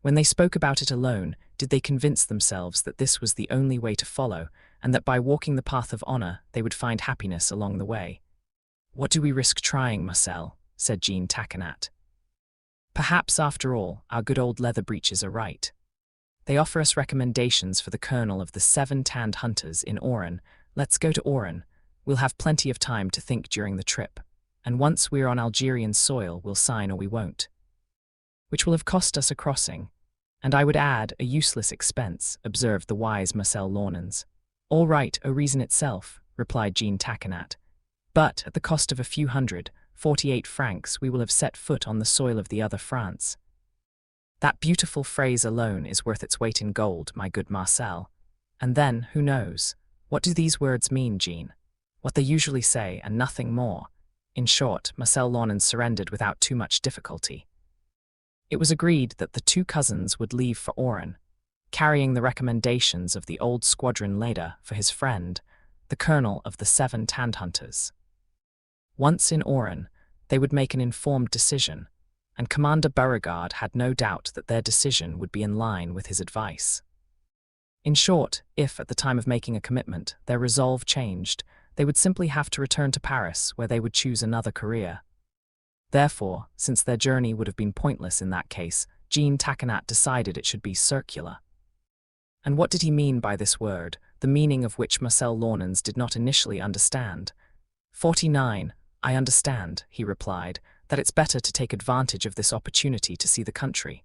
When they spoke about it alone, did they convince themselves that this was the only way to follow, and that by walking the path of honor they would find happiness along the way? "What do we risk trying, Marcel?" said Jean Taquinat. "Perhaps, after all, our good old leather breeches are right. They offer us recommendations for the colonel of the 7 tanned hunters in Oran. Let's go to Oran. We'll have plenty of time to think during the trip, and once we're on Algerian soil we'll sign or we won't. Which will have cost us a crossing, and I would add a useless expense," observed the wise Marcel Launens. "All right, O reason itself," replied Jean Taquinat. "But at the cost of a few hundred, 48 francs, we will have set foot on the soil of the other France. That beautiful phrase alone is worth its weight in gold, my good Marcel. And then, who knows? What do these words mean, Jean? What they usually say, and nothing more." In short, Marcel Launens surrendered without too much difficulty. It was agreed that the 2 cousins would leave for Oran, carrying the recommendations of the old squadron leader for his friend, the colonel of the 7 tanned hunters. Once in Oran, they would make an informed decision, and Commander Beauregard had no doubt that their decision would be in line with his advice. In short, if, at the time of making a commitment, their resolve changed, they would simply have to return to Paris, where they would choose another career. Therefore, since their journey would have been pointless in that case, Jean Taquinat decided it should be circular. And what did he mean by this word, the meaning of which Marcel Launens did not initially understand? 49, "I understand," he replied, "that it's better to take advantage of this opportunity to see the country."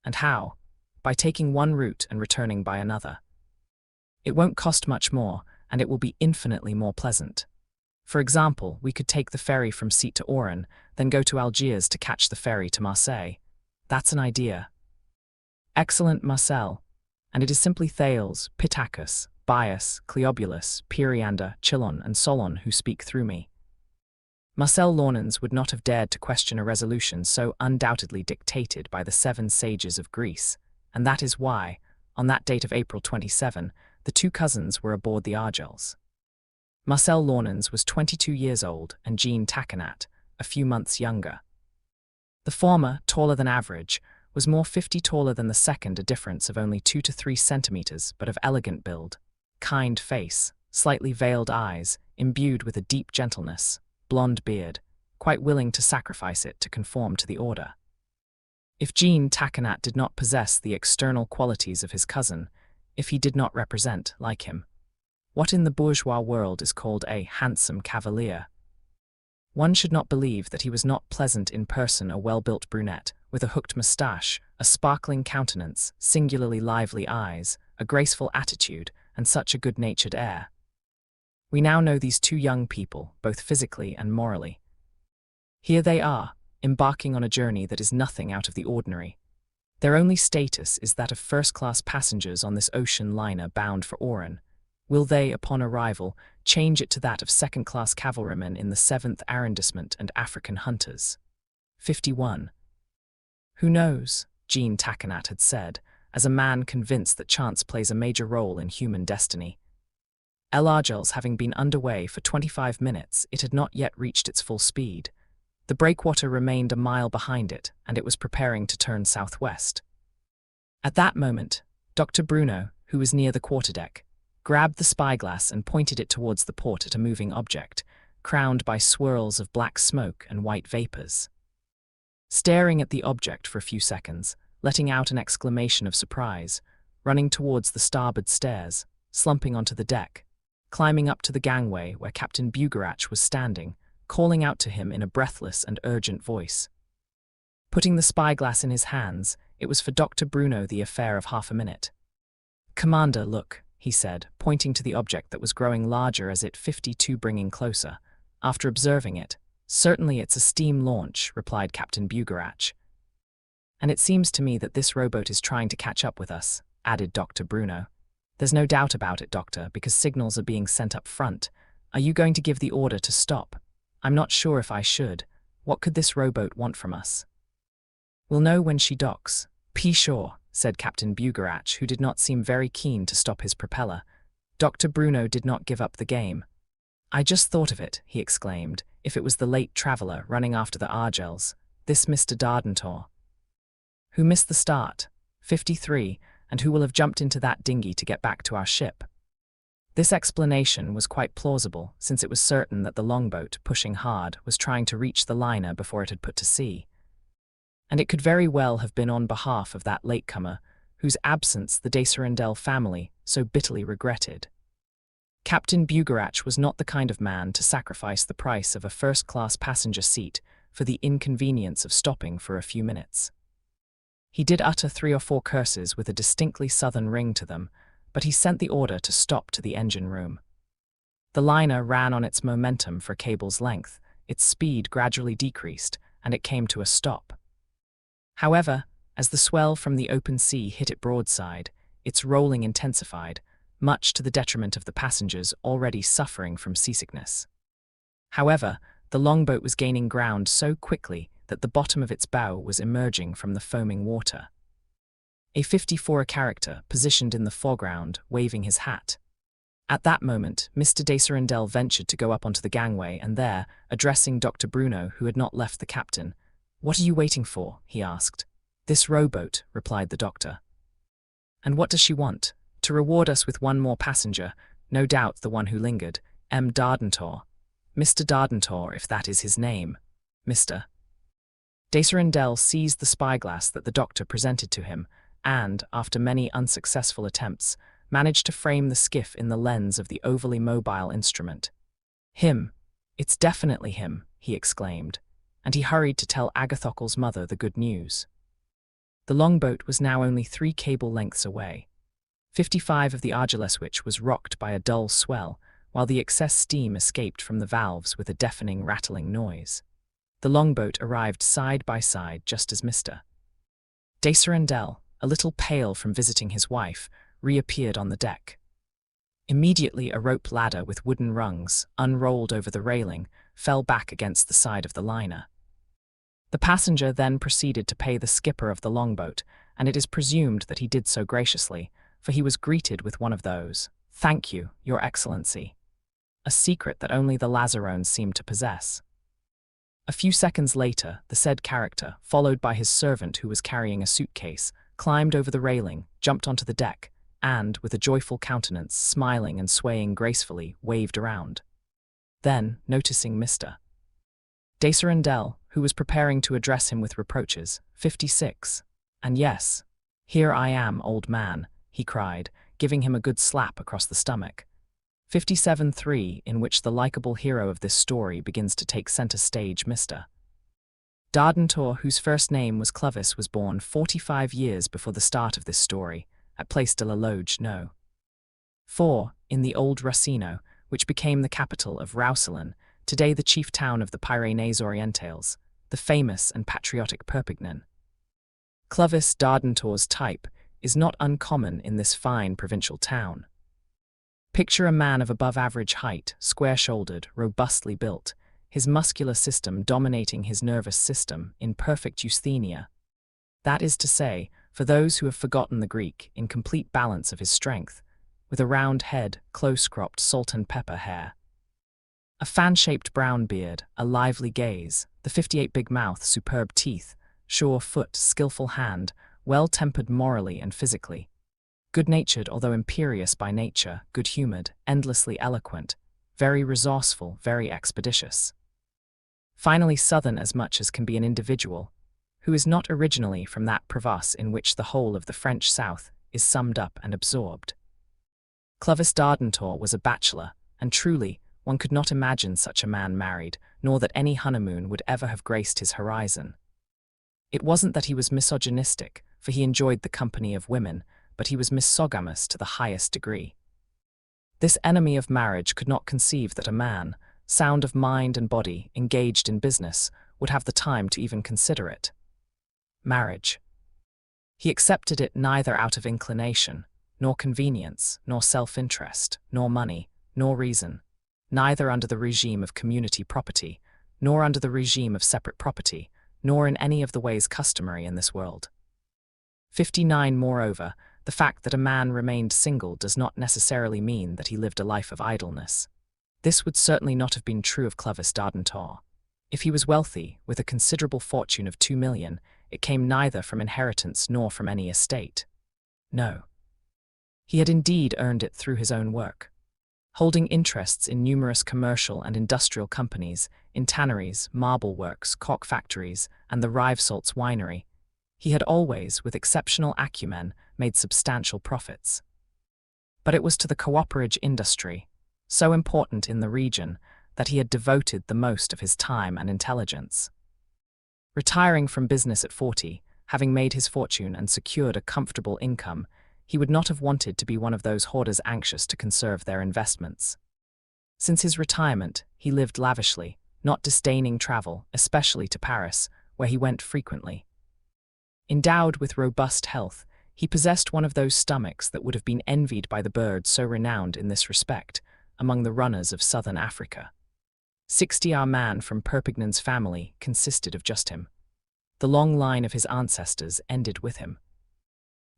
"And how?" "By taking one route and returning by another. It won't cost much more, and it will be infinitely more pleasant. For example, we could take the ferry from Sète to Oran, then go to Algiers to catch the ferry to Marseille. That's an idea." "Excellent, Marcel. And it is simply Thales, Pittacus, Bias, Cleobulus, Periander, Chilon, and Solon who speak through me." Marcel Launens would not have dared to question a resolution so undoubtedly dictated by the 7 sages of Greece, and that is why, on that date of April 27, the 2 cousins were aboard the Argels. Marcel Launens was 22 years old and Jean Taquinat a few months younger. The former, taller than average, was more 50 taller than the second, a difference of only 2 to 3 centimeters, but of elegant build, kind face, slightly veiled eyes, imbued with a deep gentleness, blonde beard, quite willing to sacrifice it to conform to the order. If Jean Taquinat did not possess the external qualities of his cousin, if he did not represent, like him, what in the bourgeois world is called a handsome cavalier, one should not believe that he was not pleasant in person, a well-built brunette, with a hooked moustache, a sparkling countenance, singularly lively eyes, a graceful attitude, and such a good-natured air. We now know these 2 young people, both physically and morally. Here they are, embarking on a journey that is nothing out of the ordinary. Their only status is that of first-class passengers on this ocean liner bound for Oran. Will they, upon arrival, change it to that of second-class cavalrymen in the 7th arrondissement and African hunters? 51. "Who knows?" Jean Taquinat had said, as a man convinced that chance plays a major role in human destiny. El Argels having been underway for 25 minutes, it had not yet reached its full speed. The breakwater remained a mile behind it, and it was preparing to turn southwest. At that moment, Dr. Bruno, who was near the quarterdeck, grabbed the spyglass and pointed it towards the port at a moving object, crowned by swirls of black smoke and white vapors. Staring at the object for a few seconds, letting out an exclamation of surprise, running towards the starboard stairs, slumping onto the deck, climbing up to the gangway where Captain Bugarach was standing, calling out to him in a breathless and urgent voice. Putting the spyglass in his hands, it was for Dr. Bruno the affair of half a minute. "Commander, look," he said, pointing to the object that was growing larger as it 52 bringing closer. After observing it, "Certainly it's a steam launch," replied Captain Bugarach. "And it seems to me that this rowboat is trying to catch up with us," added Dr. Bruno. "There's no doubt about it, Doctor, because signals are being sent up front. Are you going to give the order to stop? I'm not sure if I should. What could this rowboat want from us?" "We'll know when she docks. Be sure," said Captain Bugarach, who did not seem very keen to stop his propeller. Dr. Bruno did not give up the game. "I just thought of it," he exclaimed, "if it was the late traveller running after the Argels, this Mr. Dardentor, who missed the start, 53, and who will have jumped into that dinghy to get back to our ship." This explanation was quite plausible, since it was certain that the longboat, pushing hard, was trying to reach the liner before it had put to sea. And it could very well have been on behalf of that latecomer, whose absence the de Serendel family so bitterly regretted. Captain Bugarach was not the kind of man to sacrifice the price of a first-class passenger seat for the inconvenience of stopping for a few minutes. He did utter 3 or 4 curses with a distinctly southern ring to them, but he sent the order to stop to the engine room. The liner ran on its momentum for a cable's length, its speed gradually decreased, and it came to a stop. However, as the swell from the open sea hit it broadside, its rolling intensified, much to the detriment of the passengers already suffering from seasickness. However, the longboat was gaining ground so quickly that the bottom of its bow was emerging from the foaming water. A 54 character positioned in the foreground, waving his hat. At that moment, Mr. de Serendel ventured to go up onto the gangway and there, addressing Dr. Bruno, who had not left the captain, "What are you waiting for?" he asked. "This rowboat," replied the doctor. "And what does she want?" "To reward us with one more passenger, no doubt the one who lingered, M. Dardentor. Mr. Dardentor, if that is his name. Mr. De Serendel seized the spyglass that the doctor presented to him, and, after many unsuccessful attempts, managed to frame the skiff in the lens of the overly mobile instrument. "Him! It's definitely him," he exclaimed, and he hurried to tell Agathocle's mother the good news. The longboat was now only 3 cable lengths away. 55 of the Argeleswich was rocked by a dull swell, while the excess steam escaped from the valves with a deafening rattling noise. The longboat arrived side by side just as Mr. de Serendel, a little pale from visiting his wife, reappeared on the deck. Immediately a rope ladder with wooden rungs, unrolled over the railing, fell back against the side of the liner. The passenger then proceeded to pay the skipper of the longboat, and it is presumed that he did so graciously, for he was greeted with one of those, "Thank you, Your Excellency," a secret that only the Lazarones seemed to possess. A few seconds later, the said character, followed by his servant who was carrying a suitcase, climbed over the railing, jumped onto the deck, and, with a joyful countenance, smiling and swaying gracefully, waved around. Then, noticing Mr. de Serendel, who was preparing to address him with reproaches, 56, "And yes, here I am, old man," he cried, giving him a good slap across the stomach. 57-3, in which the likable hero of this story begins to take center stage, Mr. Dardentor, whose first name was Clovis, was born 45 years before the start of this story, at Place de la Loge No. 4, in the old Racino, which became the capital of Roussillon, today the chief town of the Pyrénées Orientales, the famous and patriotic Perpignan. Clovis Dardentor's type is not uncommon in this fine provincial town. Picture a man of above-average height, square-shouldered, robustly built, his muscular system dominating his nervous system in perfect euthenia. That is to say, for those who have forgotten the Greek, in complete balance of his strength, with a round head, close-cropped salt and pepper hair. A fan-shaped brown beard, a lively gaze, the 58 big mouth, superb teeth, sure foot, skillful hand, well-tempered morally and physically. Good-natured, although imperious by nature, good-humored, endlessly eloquent, very resourceful, very expeditious. Finally, southern as much as can be an individual, who is not originally from that crevasse in which the whole of the French South is summed up and absorbed. Clovis Dardentor was a bachelor, and truly, one could not imagine such a man married, nor that any honeymoon would ever have graced his horizon. It wasn't that he was misogynistic, for he enjoyed the company of women, but he was misogamous to the highest degree. This enemy of marriage could not conceive that a man, sound of mind and body, engaged in business, would have the time to even consider it. Marriage. He accepted it neither out of inclination, nor convenience, nor self-interest, nor money, nor reason, neither under the regime of community property, nor under the regime of separate property, nor in any of the ways customary in this world. 59. Moreover, the fact that a man remained single does not necessarily mean that he lived a life of idleness. This would certainly not have been true of Clovis Dardentor. If he was wealthy, with a considerable fortune of 2 million, it came neither from inheritance nor from any estate. No. He had indeed earned it through his own work. Holding interests in numerous commercial and industrial companies, in tanneries, marble works, cock factories, and the Rivesalts winery, he had always, with exceptional acumen, made substantial profits. But it was to the cooperage industry, so important in the region, that he had devoted the most of his time and intelligence. Retiring from business at 40, having made his fortune and secured a comfortable income, he would not have wanted to be one of those hoarders anxious to conserve their investments. Since his retirement, he lived lavishly, not disdaining travel, especially to Paris, where he went frequently. Endowed with robust health, he possessed one of those stomachs that would have been envied by the birds so renowned in this respect among the runners of southern Africa. 60. Our man from Perpignan's family consisted of just him. The long line of his ancestors ended with him.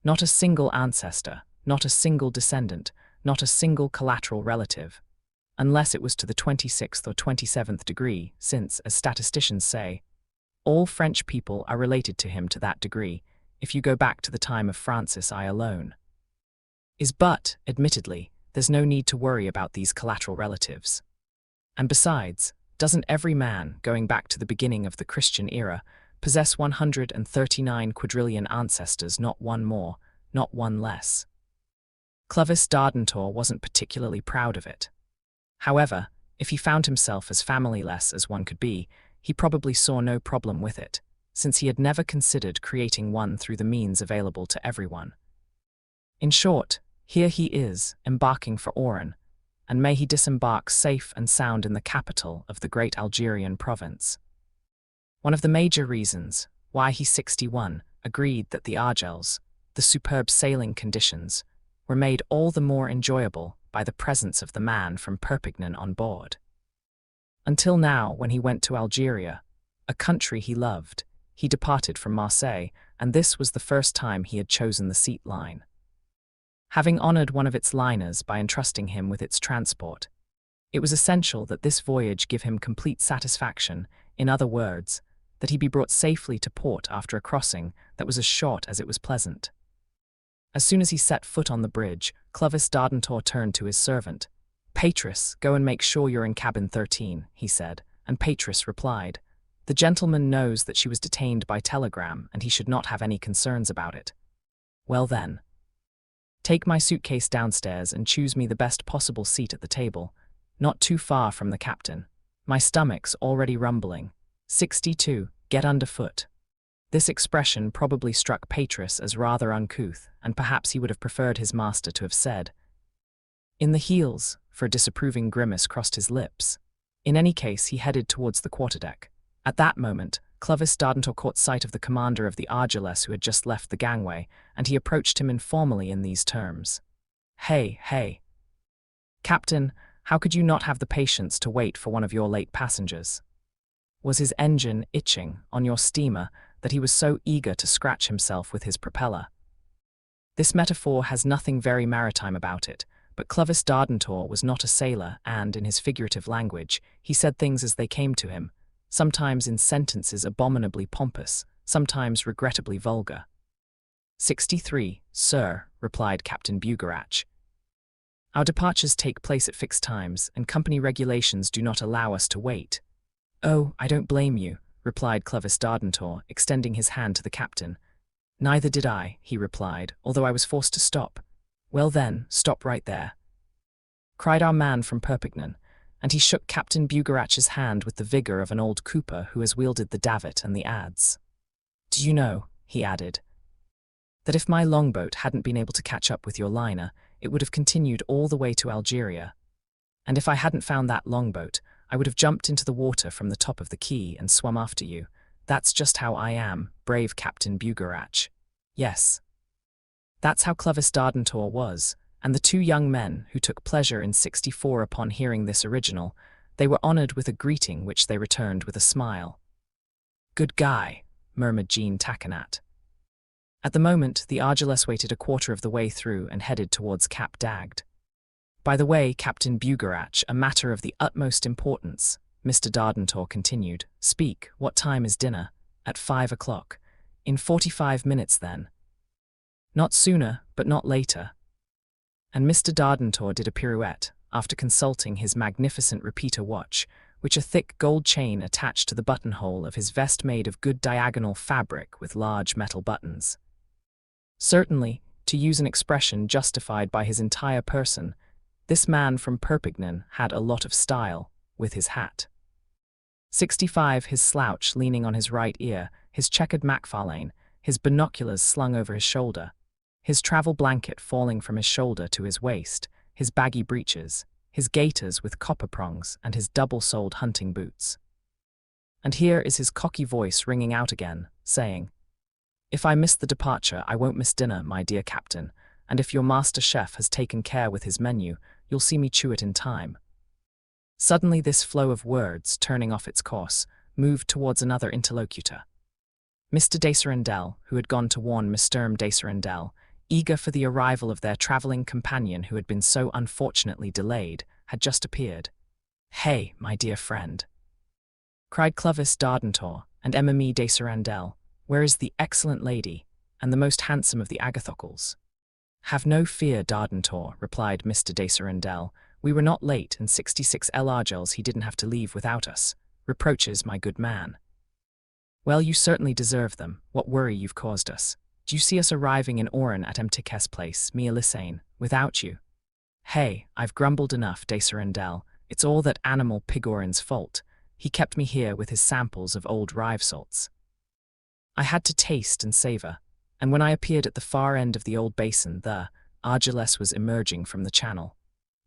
Not a single ancestor, not a single descendant, not a single collateral relative, unless it was to the 26th or 27th degree, since, as statisticians say, all French people are related to him to that degree, if you go back to the time of Francis I alone. But, admittedly, there's no need to worry about these collateral relatives. And besides, doesn't every man, going back to the beginning of the Christian era, possess 139 quadrillion ancestors, not one more, not one less? Clovis Dardentor wasn't particularly proud of it. However, if he found himself as familyless as one could be, he probably saw no problem with it, since he had never considered creating one through the means available to everyone. In short, here he is, embarking for Oran, and may he disembark safe and sound in the capital of the great Algerian province. One of the major reasons why he 61 agreed that the Argels, the superb sailing conditions, were made all the more enjoyable by the presence of the man from Perpignan on board. Until now, when he went to Algeria, a country he loved, he departed from Marseille, and this was the first time he had chosen the Seat line. Having honored one of its liners by entrusting him with its transport, it was essential that this voyage give him complete satisfaction, in other words, that he be brought safely to port after a crossing that was as short as it was pleasant. As soon as he set foot on the bridge, Clovis Dardentor turned to his servant. "Patris, go and make sure you're in cabin 13, he said, and Patris replied, "The gentleman knows that she was detained by telegram, and he should not have any concerns about it." "Well then, take my suitcase downstairs and choose me the best possible seat at the table, not too far from the captain. My stomach's already rumbling. 62, get underfoot." This expression probably struck Patris as rather uncouth, and perhaps he would have preferred his master to have said, "In the heels," for a disapproving grimace crossed his lips. In any case, he headed towards the quarterdeck. At that moment, Clovis Dardentor caught sight of the commander of the Argelès who had just left the gangway, and he approached him informally in these terms. Hey, Captain, how could you not have the patience to wait for one of your late passengers? Was his engine itching on your steamer that he was so eager to scratch himself with his propeller? This metaphor has nothing very maritime about it, but Clovis Dardentor was not a sailor, and, in his figurative language, he said things as they came to him, sometimes in sentences abominably pompous, sometimes regrettably vulgar. 63, sir, replied Captain Bugarach. Our departures take place at fixed times, and company regulations do not allow us to wait. Oh, I don't blame you, replied Clovis Dardentor, extending his hand to the captain. Neither did I, he replied, although I was forced to stop. Well then, stop right there. cried our man from Perpignan, and he shook Captain Bugarach's hand with the vigour of an old cooper who has wielded the davit and the adze. "Do you know," he added, "that if my longboat hadn't been able to catch up with your liner, it would have continued all the way to Algeria. And if I hadn't found that longboat, I would have jumped into the water from the top of the quay and swum after you. That's just how I am, brave Captain Bugarach. Yes. That's how Clovis Dardentor was, and the two young men who took pleasure in 64 upon hearing this original, they were honoured with a greeting which they returned with a smile. "Good guy," murmured Jean Takenat. At the moment, the Argeless waited a quarter of the way through and headed towards Cap d'Agde. "By the way, Captain Bugarach, a matter of the utmost importance," Mr. Dardentor continued. "Speak, what time is dinner?" "At 5 o'clock. In 45 minutes, then." "Not sooner, but not later." And Mr. Dardentor did a pirouette, after consulting his magnificent repeater watch, which a thick gold chain attached to the buttonhole of his vest made of good diagonal fabric with large metal buttons. Certainly, to use an expression justified by his entire person, this man from Perpignan had a lot of style, with his hat. 65, his slouch leaning on his right ear, his checkered macfarlane, his binoculars slung over his shoulder, his travel blanket falling from his shoulder to his waist, his baggy breeches, his gaiters with copper prongs, and his double-soled hunting boots. And here is his cocky voice ringing out again, saying, "If I miss the departure, I won't miss dinner, my dear captain, and if your master chef has taken care with his menu, you'll see me chew it in time." Suddenly this flow of words, turning off its course, moved towards another interlocutor. Mr. de Serendel, who had gone to warn Mr. de Serendel, eager for the arrival of their travelling companion who had been so unfortunately delayed, had just appeared. "Hey, my dear friend," cried Clovis Dardentor and Emmeline de Serendel, "where is the excellent lady, and the most handsome of the Agathocles?" "Have no fear, Dardentor," replied Mr. de Serendel. "We were not late, and 66 Argels he didn't have to leave without us. Reproaches, my good man." "Well, you certainly deserve them. What worry you've caused us. Do you see us arriving in Oran at Mtikes place, me Elysane, without you? Hey, I've grumbled enough, de Serendel. It's all that animal Pigorin's fault. He kept me here with his samples of old rivesalts. I had to taste and savour, and when I appeared at the far end of the old basin, the Argeless was emerging from the channel.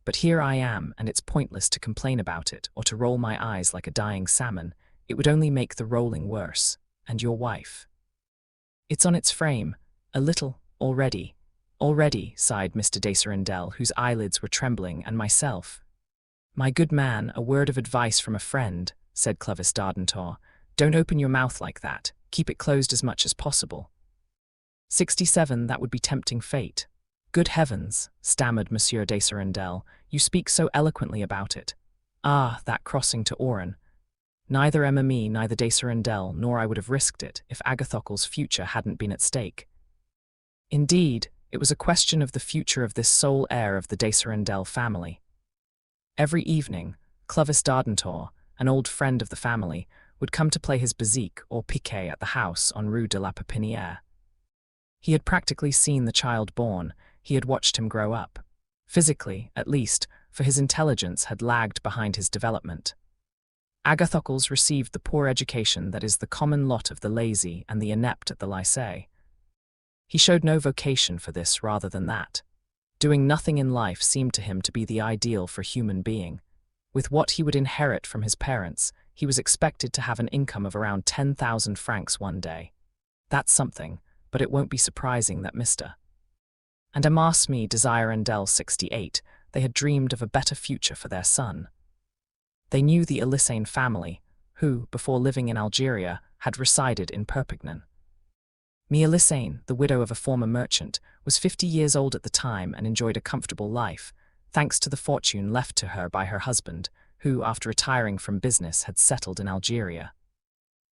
But here I am, and it's pointless to complain about it or to roll my eyes like a dying salmon. It would only make the rolling worse. And your wife? It's on its frame, a little, already. Already, sighed Mr. de Serendel, whose eyelids were trembling, and myself. "My good man, a word of advice from a friend," said Clovis Dardentor. "Don't open your mouth like that. Keep it closed as much as possible." 67, that would be tempting fate. "Good heavens," stammered Monsieur de Serendel, "you speak so eloquently about it. Ah, that crossing to Oran. Neither Emmeline, neither de Serendel, nor I would have risked it if Agathocle's future hadn't been at stake. Indeed, it was a question of the future of this sole heir of the de Serendel family. Every evening, Clovis Dardentor, an old friend of the family, would come to play his bezique or piquet at the house on Rue de la Pépinière. He had practically seen the child born, he had watched him grow up. Physically, at least, for his intelligence had lagged behind his development. Agathocles received the poor education that is the common lot of the lazy and the inept at the lycée. He showed no vocation for this rather than that. Doing nothing in life seemed to him to be the ideal for human being. With what he would inherit from his parents, he was expected to have an income of around 10,000 francs one day. That's something, but it won't be surprising that Mr. and Amasmi Desirendel 68, they had dreamed of a better future for their son. They knew the Elysane family, who, before living in Algeria, had resided in Perpignan. Me Elysane, the widow of a former merchant, was 50 years old at the time and enjoyed a comfortable life, thanks to the fortune left to her by her husband, who, after retiring from business, had settled in Algeria.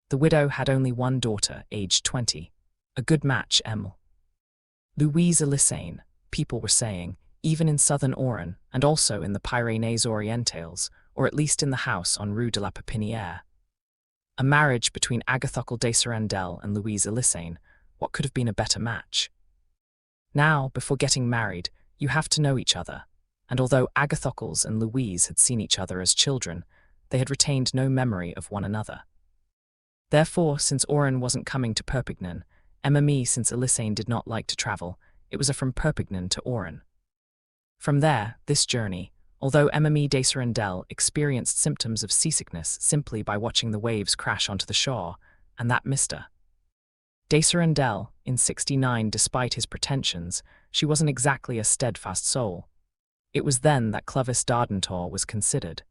The widow had only one daughter, aged 20. A good match, Louise Elysane, people were saying, even in southern Oran, and also in the Pyrénées Orientales, or at least in the house on Rue de la Pépinière. A marriage between Agathocle de Serendel and Louise Elysane, what could have been a better match? Now, before getting married, you have to know each other, and although Agathocles and Louise had seen each other as children, they had retained no memory of one another. Therefore, since Oren wasn't coming to Perpignan, Emma since Elisane did not like to travel, it was from Perpignan to Oren. From there, this journey, although Emma de Serendel experienced symptoms of seasickness simply by watching the waves crash onto the shore, and that Mr. de Serendel, in 69, despite his pretensions, she wasn't exactly a steadfast soul. It was then that Clovis Dardentor was considered.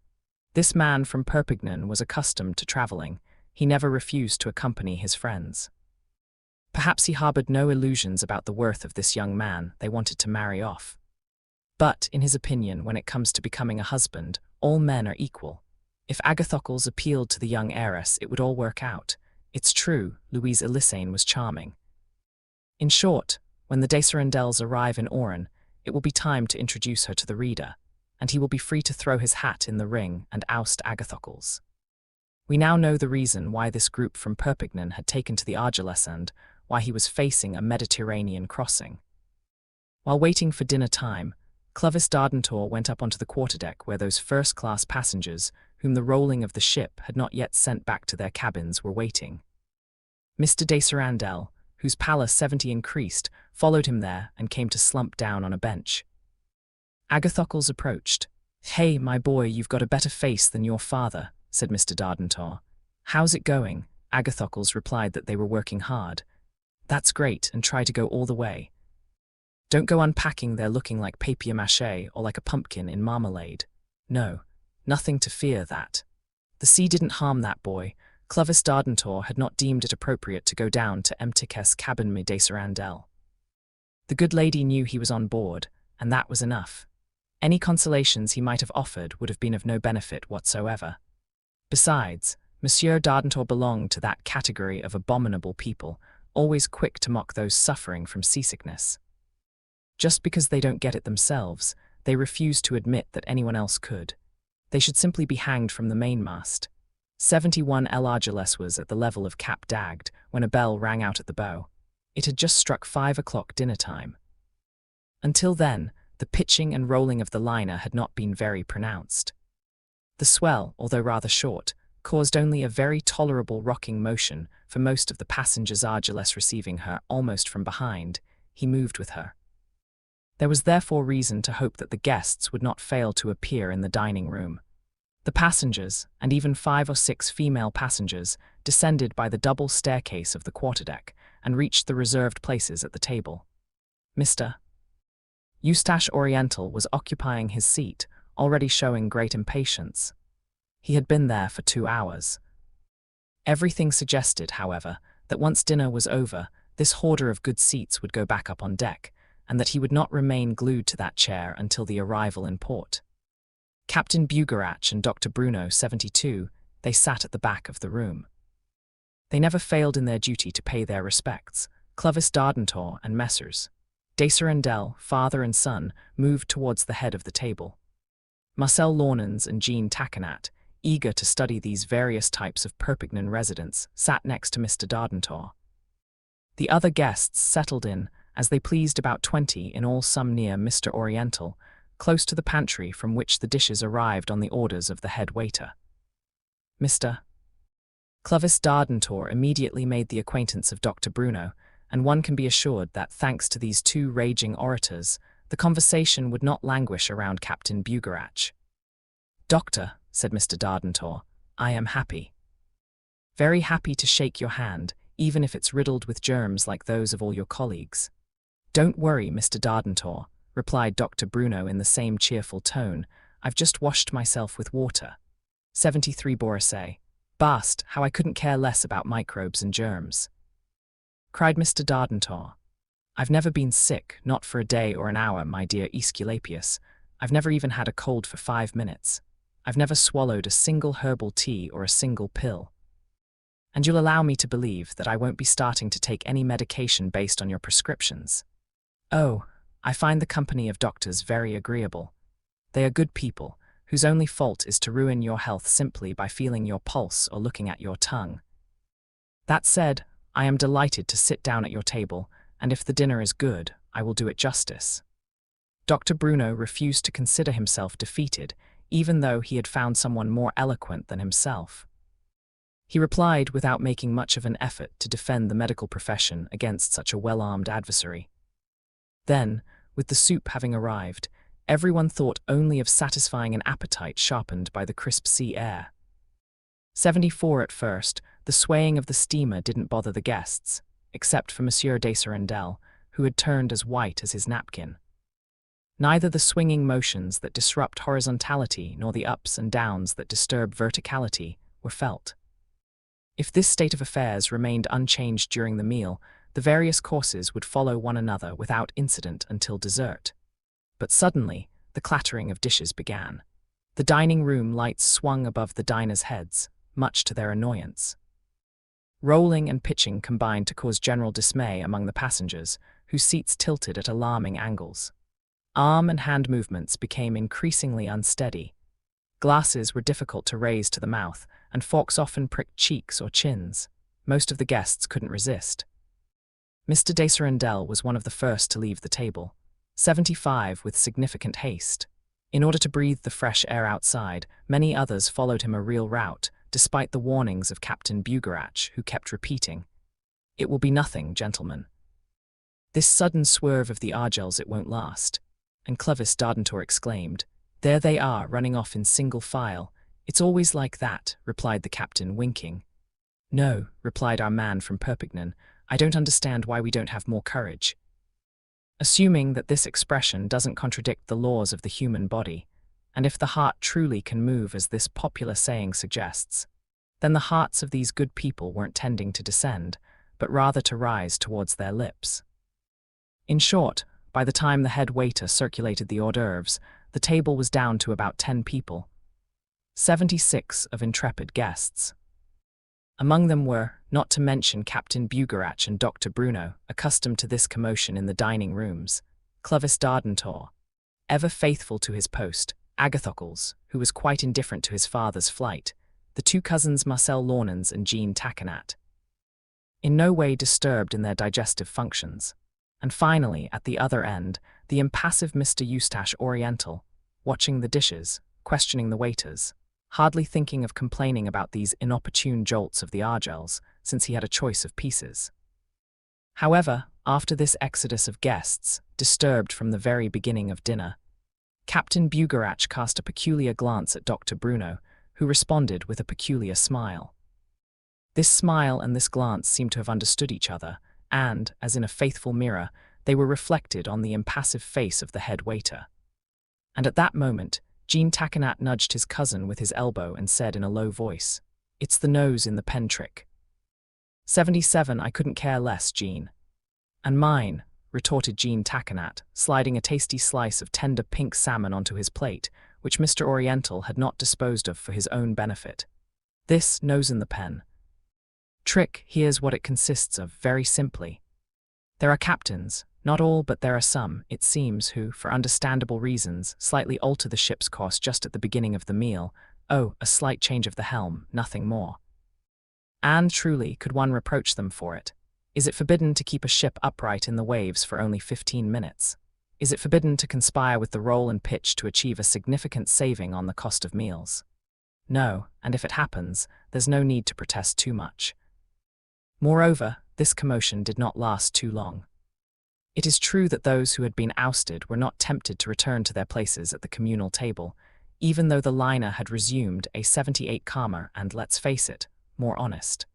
This man from Perpignan was accustomed to travelling. He never refused to accompany his friends. Perhaps he harbored no illusions about the worth of this young man they wanted to marry off. But, in his opinion, when it comes to becoming a husband, all men are equal. If Agathocles appealed to the young heiress, it would all work out. It's true, Louise Elisane was charming. In short, when the de Serendels arrive in Oren, it will be time to introduce her to the reader, and he will be free to throw his hat in the ring and oust Agathocles. We now know the reason why this group from Perpignan had taken to the Argelès and why he was facing a Mediterranean crossing. While waiting for dinner time, Clovis Dardentor went up onto the quarterdeck where those first-class passengers, whom the rolling of the ship had not yet sent back to their cabins, were waiting. Mr. de Serendel, whose pallor 70 increased, followed him there and came to slump down on a bench. Agathocles approached. "Hey, my boy, you've got a better face than your father," said Mr. Dardentor. "How's it going?" Agathocles replied that they were working hard. "That's great, and try to go all the way. Don't go unpacking there looking like papier-mâché or like a pumpkin in marmalade. No, nothing to fear that. The sea didn't harm that boy." Clovis Dardentor had not deemed it appropriate to go down to Mtks cabin de Serendel. The good lady knew he was on board, and that was enough. Any consolations he might have offered would have been of no benefit whatsoever. Besides, Monsieur Dardentor belonged to that category of abominable people, always quick to mock those suffering from seasickness. Just because they don't get it themselves, they refuse to admit that anyone else could. They should simply be hanged from the mainmast. 71 L'Argelès was at the level of Cap d'Agde when a bell rang out at the bow. It had just struck 5 o'clock dinner time. Until then, the pitching and rolling of the liner had not been very pronounced. The swell, although rather short, caused only a very tolerable rocking motion for most of the passengers. Argelès receiving her almost from behind, he moved with her. There was therefore reason to hope that the guests would not fail to appear in the dining room. The passengers, and even 5 or 6 female passengers, descended by the double staircase of the quarterdeck and reached the reserved places at the table. Mr. Eustache Oriental was occupying his seat, already showing great impatience. He had been there for 2 hours. Everything suggested, however, that once dinner was over, this hoarder of good seats would go back up on deck, and that he would not remain glued to that chair until the arrival in port. Captain Bugarach and Dr. Bruno, 72, they sat at the back of the room. They never failed in their duty to pay their respects. Clovis Dardentor and Messrs. de Serendel, father and son, moved towards the head of the table. Marcel Launens and Jean Taquinat, eager to study these various types of Perpignan residents, sat next to Mr. Dardentor. The other guests settled in, as they pleased, about 20 in all, some near Mr. Oriental, close to the pantry from which the dishes arrived on the orders of the head waiter. Mr. Clovis Dardentor immediately made the acquaintance of Dr. Bruno, and one can be assured that, thanks to these 2 raging orators, the conversation would not languish around Captain Bugarach. "Doctor," said Mr. Dardentor, "I am happy. Very happy to shake your hand, even if it's riddled with germs like those of all your colleagues." "Don't worry, Mr. Dardentor," replied Dr. Bruno in the same cheerful tone. "I've just washed myself with water." 73 Borisset. "Bast, how I couldn't care less about microbes and germs," cried Mr. Dardentor. "I've never been sick, not for a day or an hour, my dear Aesculapius. I've never even had a cold for 5 minutes. I've never swallowed a single herbal tea or a single pill. And you'll allow me to believe that I won't be starting to take any medication based on your prescriptions. Oh, I find the company of doctors very agreeable. They are good people, whose only fault is to ruin your health simply by feeling your pulse or looking at your tongue. That said, I am delighted to sit down at your table, and if the dinner is good, I will do it justice." Dr. Bruno refused to consider himself defeated, even though he had found someone more eloquent than himself. He replied without making much of an effort to defend the medical profession against such a well-armed adversary. Then, with the soup having arrived, everyone thought only of satisfying an appetite sharpened by the crisp sea air. 74 at first, the swaying of the steamer didn't bother the guests, except for Monsieur de Serendel, who had turned as white as his napkin. Neither the swinging motions that disrupt horizontality nor the ups and downs that disturb verticality were felt. If this state of affairs remained unchanged during the meal, the various courses would follow one another without incident until dessert. But suddenly, the clattering of dishes began. The dining room lights swung above the diners' heads, much to their annoyance. Rolling and pitching combined to cause general dismay among the passengers, whose seats tilted at alarming angles. Arm and hand movements became increasingly unsteady. Glasses were difficult to raise to the mouth, and forks often pricked cheeks or chins. Most of the guests couldn't resist. Mr. de Serendel was one of the first to leave the table, 75 with significant haste. In order to breathe the fresh air outside, many others followed him a real route, despite the warnings of Captain Bugarach, who kept repeating, "It will be nothing, gentlemen." This sudden swerve of the Argels it won't last, and Clovis Dardentor exclaimed, "There they are, running off in single file. It's always like that," replied the captain, winking. "No," replied our man from Perpignan, "I don't understand why we don't have more courage." Assuming that this expression doesn't contradict the laws of the human body, and if the heart truly can move as this popular saying suggests, then the hearts of these good people weren't tending to descend, but rather to rise towards their lips. In short, by the time the head waiter circulated the hors d'oeuvres, the table was down to about 10 people, 76 of intrepid guests. Among them were, not to mention Captain Bugarach and Dr. Bruno, accustomed to this commotion in the dining rooms, Clovis Dardentor, ever faithful to his post, Agathocles, who was quite indifferent to his father's flight, the two cousins Marcel Launens and Jean Taquinat, in no way disturbed in their digestive functions, and finally, at the other end, the impassive Mr. Eustache Oriental, watching the dishes, questioning the waiters, hardly thinking of complaining about these inopportune jolts of the Argels, since he had a choice of pieces. However, after this exodus of guests, disturbed from the very beginning of dinner, Captain Bugarach cast a peculiar glance at Dr. Bruno, who responded with a peculiar smile. This smile and this glance seemed to have understood each other, and, as in a faithful mirror, they were reflected on the impassive face of the head waiter. And at that moment, Jean Taquinat nudged his cousin with his elbow and said in a low voice, "It's the nose in the pen trick." 77, I couldn't care less, Jean. And mine, retorted Jean Taquinat, sliding a tasty slice of tender pink salmon onto his plate, which Mr. Oriental had not disposed of for his own benefit. This nose in the pen trick, here's what it consists of, very simply. There are captains, not all, but there are some, it seems, who, for understandable reasons, slightly alter the ship's course just at the beginning of the meal. Oh, a slight change of the helm, nothing more. And truly, could one reproach them for it? Is it forbidden to keep a ship upright in the waves for only 15 minutes? Is it forbidden to conspire with the roll and pitch to achieve a significant saving on the cost of meals? No, and if it happens, there's no need to protest too much. Moreover, this commotion did not last too long. It is true that those who had been ousted were not tempted to return to their places at the communal table, even though the liner had resumed a 78 calmer and, let's face it, more honest.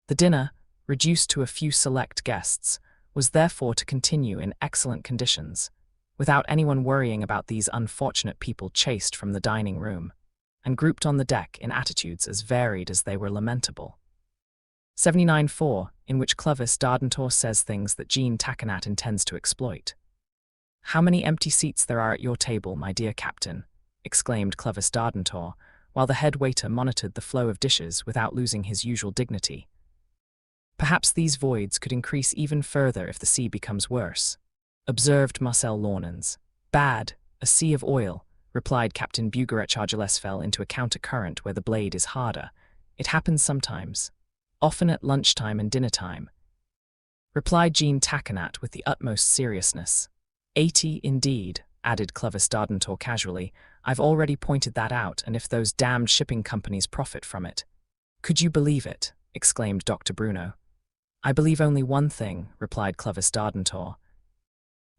The dinner, reduced to a few select guests, was therefore to continue in excellent conditions, without anyone worrying about these unfortunate people chased from the dining room, and grouped on the deck in attitudes as varied as they were lamentable. 79-4, in which Clovis Dardentor says things that Jean Taquinat intends to exploit. "How many empty seats there are at your table, my dear captain," exclaimed Clovis Dardentor, while the head waiter monitored the flow of dishes without losing his usual dignity. "Perhaps these voids could increase even further if the sea becomes worse," observed Marcel Launens. "Bad, a sea of oil," replied Captain Bugarach. Argelès fell into a counter-current where the blade is harder. "It happens sometimes. Often at lunchtime and dinner time," replied Jean Taquinat with the utmost seriousness. 80 indeed, added Clovis Dardentor casually. "I've already pointed that out, and if those damned shipping companies profit from it." "Could you believe it?" exclaimed Dr. Bruno. "I believe only one thing," replied Clovis Dardentor.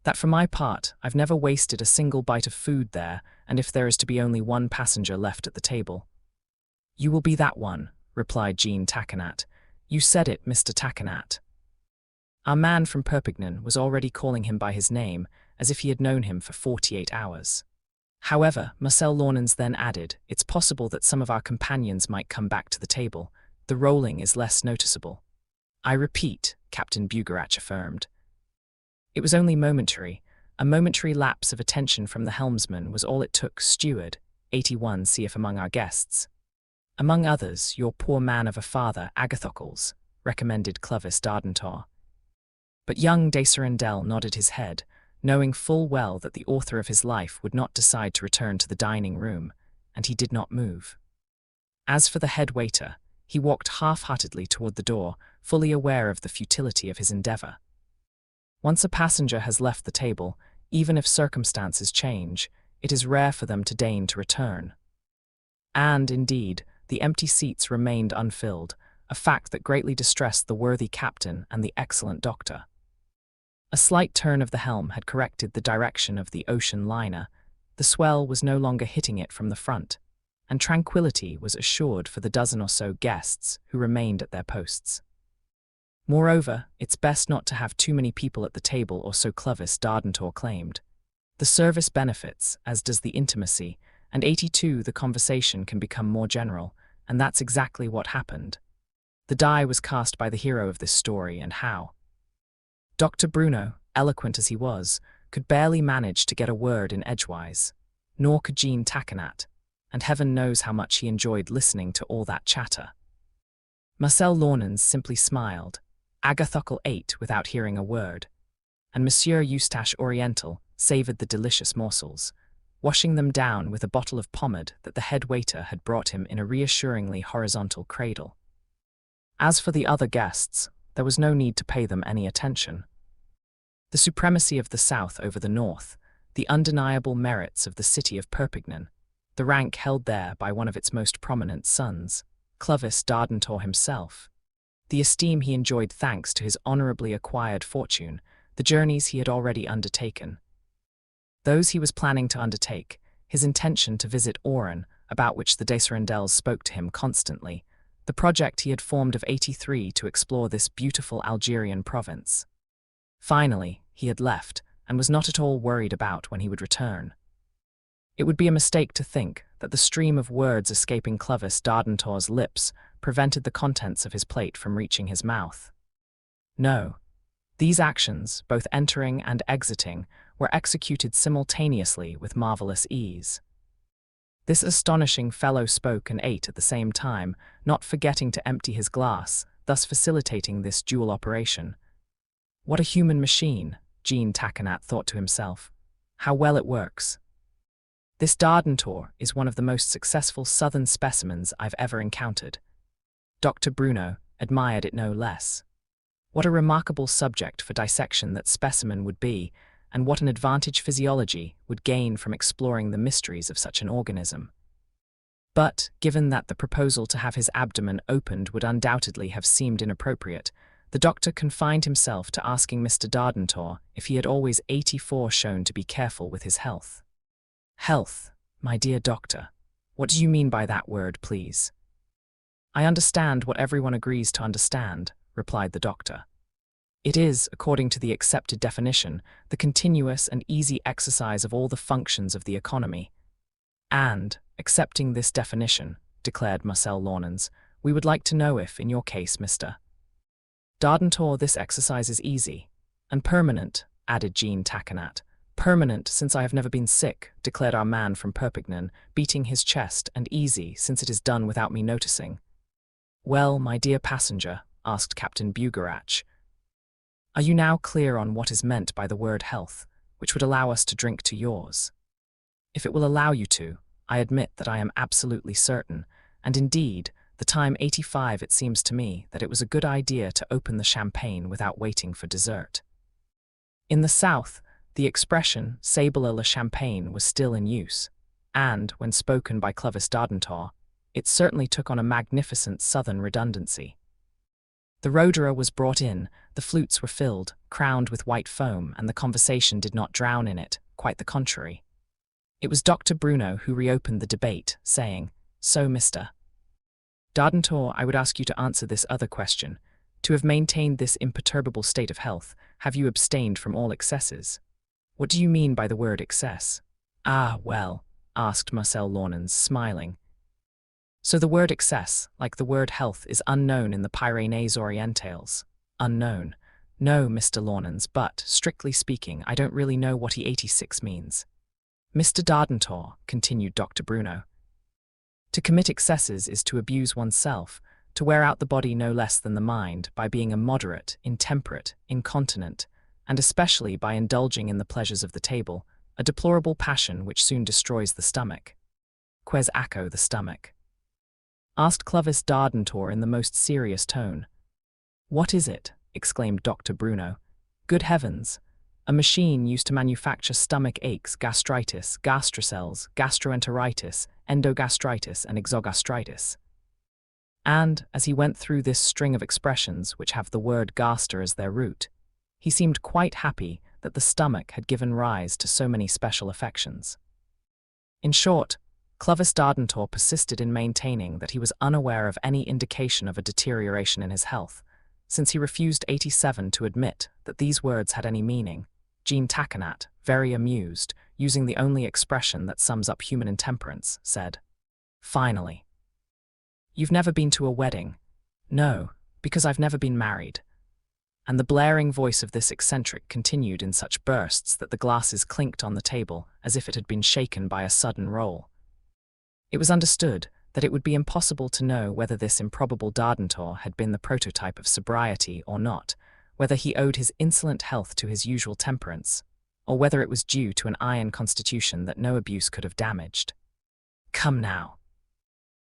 "That for my part, I've never wasted a single bite of food there, and if there is to be only one passenger left at the table—" "You will be that one," replied Jean Taconat. "You said it, Mr. Taconat." Our man from Perpignan was already calling him by his name, as if he had known him for 48 hours. However, Marcel Launens then added, "It's possible that some of our companions might come back to the table. The rolling is less noticeable." "I repeat," Captain Bugarach affirmed. It was only momentary. A momentary lapse of attention from the helmsman was all it took. "Steward, 81, see if among our guests." "Among others, your poor man of a father, Agathocles," recommended Clovis Dardentor. But young de Serendel nodded his head, knowing full well that the author of his life would not decide to return to the dining room, and he did not move. As for the head waiter, he walked half-heartedly toward the door, fully aware of the futility of his endeavor. Once a passenger has left the table, even if circumstances change, it is rare for them to deign to return. And, indeed, the empty seats remained unfilled, a fact that greatly distressed the worthy captain and the excellent doctor. A slight turn of the helm had corrected the direction of the ocean liner. The swell was no longer hitting it from the front, and tranquility was assured for the dozen or so guests who remained at their posts. Moreover, it's best not to have too many people at the table, or so Clovis Dardentor claimed. The service benefits, as does the intimacy, and 82 the conversation can become more general, and that's exactly what happened. The die was cast by the hero of this story, and how. Dr. Bruno, eloquent as he was, could barely manage to get a word in edgewise, nor could Jean Taconat, and heaven knows how much he enjoyed listening to all that chatter. Marcel Launens simply smiled. Agathocle ate without hearing a word, and Monsieur Eustache Oriental savoured the delicious morsels, washing them down with a bottle of pomade that the head waiter had brought him in a reassuringly horizontal cradle. As for the other guests, there was no need to pay them any attention. The supremacy of the South over the North, the undeniable merits of the city of Perpignan, the rank held there by one of its most prominent sons, Clovis Dardentor himself, the esteem he enjoyed thanks to his honourably acquired fortune, the journeys he had already undertaken, those he was planning to undertake, his intention to visit Oran, about which the de Serendels spoke to him constantly, the project he had formed of 83 to explore this beautiful Algerian province. Finally, he had left, and was not at all worried about when he would return. It would be a mistake to think that the stream of words escaping Clovis Dardentor's lips prevented the contents of his plate from reaching his mouth. No. These actions, both entering and exiting, were executed simultaneously with marvelous ease. This astonishing fellow spoke and ate at the same time, not forgetting to empty his glass, thus facilitating this dual operation. What a human machine, Jean Taconat thought to himself. How well it works. This Dardentor is one of the most successful southern specimens I've ever encountered. Dr. Bruno admired it no less. What a remarkable subject for dissection that specimen would be, and what an advantage physiology would gain from exploring the mysteries of such an organism. But, given that the proposal to have his abdomen opened would undoubtedly have seemed inappropriate, the doctor confined himself to asking Mr. Dardentor if he had always 84 shown to be careful with his health. Health, my dear doctor. What do you mean by that word, please? I understand what everyone agrees to understand, replied the doctor. It is, according to the accepted definition, the continuous and easy exercise of all the functions of the economy. And, accepting this definition, declared Marcel Launens, we would like to know if, in your case, Mr. Dardentor, this exercise is easy. And permanent, added Jean Taconat. Permanent, since I have never been sick, declared our man from Perpignan, beating his chest, and easy, since it is done without me noticing. Well, my dear passenger, asked Captain Bugarach, are you now clear on what is meant by the word health, which would allow us to drink to yours? If it will allow you to, I admit that I am absolutely certain, and indeed, the time 85 it seems to me that it was a good idea to open the champagne without waiting for dessert. In the South, the The expression "sable le champagne" was still in use, and, when spoken by Clovis Dardentor, it certainly took on a magnificent southern redundancy. The roderer was brought in, the flutes were filled, crowned with white foam, and the conversation did not drown in it, quite the contrary. It was Dr. Bruno who reopened the debate, saying, "So, Mr. Dardentor, I would ask you to answer this other question. To have maintained this imperturbable state of health, have you abstained from all excesses?" "What do you mean by the word excess?" "Ah, well," asked Marcel Launens, smiling. "So the word excess, like the word health, is unknown in the Pyrénées Orientales?" "Unknown? No, Mr. Launens, but, strictly speaking, I don't really know what E86 means." "Mr. Dardentor," continued Dr. Bruno, "to commit excesses is to abuse oneself, to wear out the body no less than the mind, by being immoderate, intemperate, incontinent, and especially by indulging in the pleasures of the table, a deplorable passion which soon destroys the stomach." "Ques acco the stomach?" asked Clovis Dardentor in the most serious tone. "What is it?" exclaimed Dr. Bruno. "Good heavens! A machine used to manufacture stomach aches, gastritis, gastrocels, gastroenteritis, endogastritis, and exogastritis." And, as he went through this string of expressions which have the word gaster as their root, he seemed quite happy that the stomach had given rise to so many special affections. In short, Clovis Dardentor persisted in maintaining that he was unaware of any indication of a deterioration in his health, since he refused 87 to admit that these words had any meaning. Jean Taquinat, very amused, using the only expression that sums up human intemperance, said, "Finally. You've never been to a wedding?" "No, because I've never been married." And the blaring voice of this eccentric continued in such bursts that the glasses clinked on the table as if it had been shaken by a sudden roll. It was understood that it would be impossible to know whether this improbable Dardentor had been the prototype of sobriety or not, whether he owed his insolent health to his usual temperance, or whether it was due to an iron constitution that no abuse could have damaged. "Come now,"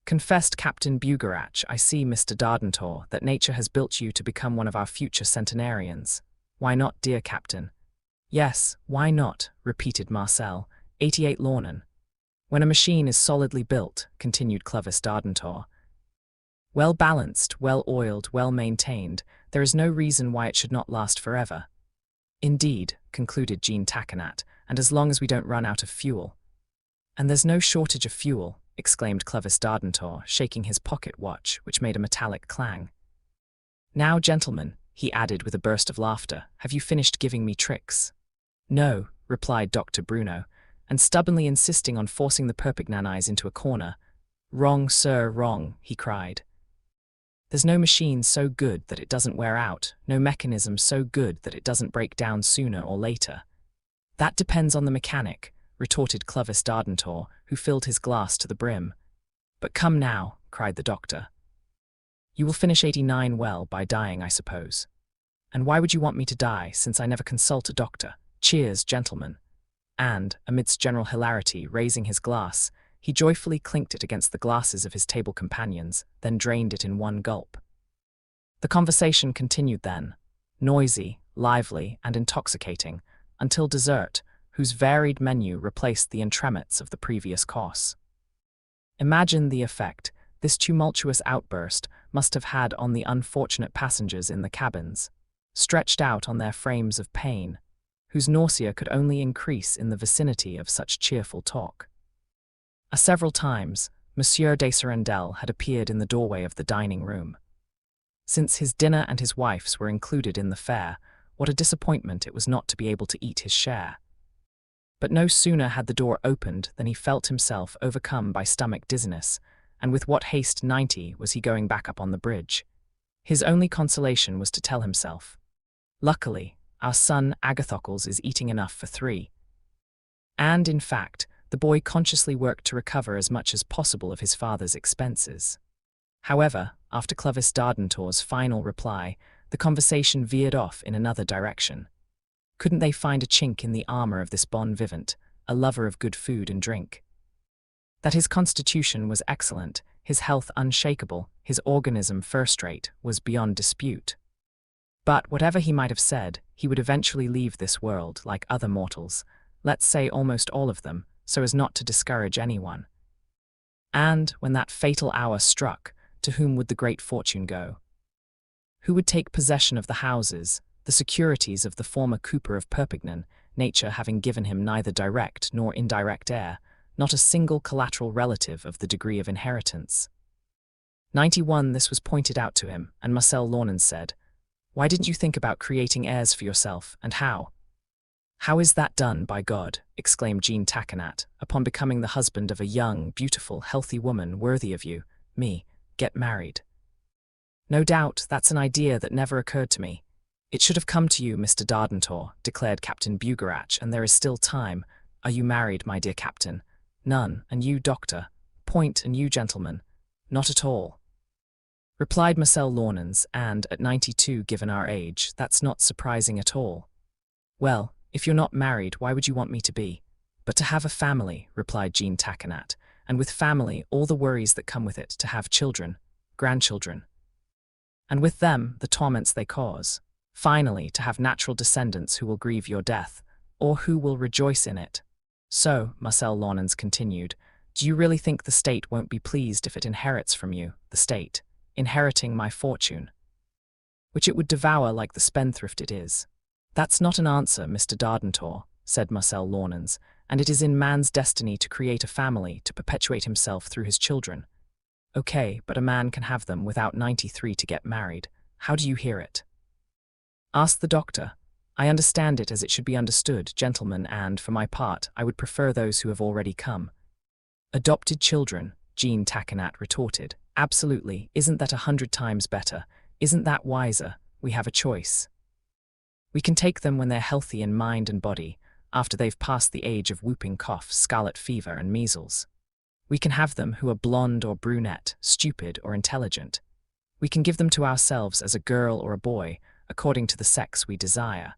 confessed Captain Bugarach, "I see, Mr. Dardentor, that nature has built you to become one of our future centenarians. Why not, dear Captain?" "Yes, why not?" repeated Marcel. 88 Lornan. "When a machine is solidly built," continued Clovis Dardentor, "well balanced, well oiled, well maintained, there is no reason why it should not last forever." "Indeed," concluded Jean Taquinat, "and as long as we don't run out of fuel." "And there's no shortage of fuel," exclaimed Clovis Dardentor, shaking his pocket watch, which made a metallic clang. "Now, gentlemen," he added with a burst of laughter, "have you finished giving me tricks?" "No," replied Dr. Bruno, and stubbornly insisting on forcing the Perpignanese into a corner. "Wrong, sir, wrong," he cried. "There's no machine so good that it doesn't wear out, no mechanism so good that it doesn't break down sooner or later." "That depends on the mechanic," retorted Clovis Dardentor, who filled his glass to the brim. "But come now," cried the doctor. "You will finish 89 well by dying, I suppose. And why would you want me to die, since I never consult a doctor? Cheers, gentlemen." And, amidst general hilarity, raising his glass, he joyfully clinked it against the glasses of his table companions, then drained it in one gulp. The conversation continued then, noisy, lively, and intoxicating, until dessert, whose varied menu replaced the entremets of the previous course. Imagine the effect this tumultuous outburst must have had on the unfortunate passengers in the cabins, stretched out on their frames of pain, whose nausea could only increase in the vicinity of such cheerful talk. Several times, Monsieur de Serendel had appeared in the doorway of the dining room. Since his dinner and his wife's were included in the fare, what a disappointment it was not to be able to eat his share. But no sooner had the door opened than he felt himself overcome by stomach dizziness, and with what haste 90 was he going back up on the bridge. His only consolation was to tell himself, "Luckily, our son Agathocles is eating enough for 3. And, in fact, the boy consciously worked to recover as much as possible of his father's expenses. However, after Clovis Dardentor's final reply, the conversation veered off in another direction. Couldn't they find a chink in the armor of this bon vivant, a lover of good food and drink? That his constitution was excellent, his health unshakable, his organism first-rate, was beyond dispute. But whatever he might have said, he would eventually leave this world like other mortals, let's say almost all of them, so as not to discourage anyone. And, when that fatal hour struck, to whom would the great fortune go? Who would take possession of the houses, the securities of the former Cooper of Perpignan, nature having given him neither direct nor indirect heir, not a single collateral relative of the degree of inheritance? 91. This was pointed out to him, and Marcel Launens said, "Why didn't you think about creating heirs for yourself, and how?" "How is that done, by God?" exclaimed Jean Taquinat, "upon becoming the husband of a young, beautiful, healthy woman worthy of you, me, get married." "No doubt, that's an idea that never occurred to me." "It should have come to you, Mr. Dardentor," declared Captain Bugarach, "and there is still time. Are you married, my dear Captain?" "None. And you, Doctor? Point, and you, gentlemen?" "Not at all," replied Marcel Launens, "and, at 92, given our age, that's not surprising at all." "Well, if you're not married, why would you want me to be?" "But to have a family," replied Jean Taquinat, "and with family, all the worries that come with it, to have children, grandchildren, and with them, the torments they cause. Finally, to have natural descendants who will grieve your death, or who will rejoice in it." "So," Marcel Launens continued, "do you really think the state won't be pleased if it inherits from you, the state, inheriting my fortune, which it would devour like the spendthrift it is?" "That's not an answer, Mr. Dardentor," said Marcel Launens, "and it is in man's destiny to create a family, to perpetuate himself through his children." "Okay, but a man can have them without 93 to get married. How do you hear it?" "Ask the doctor. I understand it as it should be understood, gentlemen, and, for my part, I would prefer those who have already come." "Adopted children," Jean Taquinat retorted. "Absolutely. Isn't that 100 times better? Isn't that wiser? We have a choice. We can take them when they're healthy in mind and body, after they've passed the age of whooping cough, scarlet fever, and measles. We can have them who are blonde or brunette, stupid or intelligent. We can give them to ourselves as a girl or a boy, according to the sex we desire.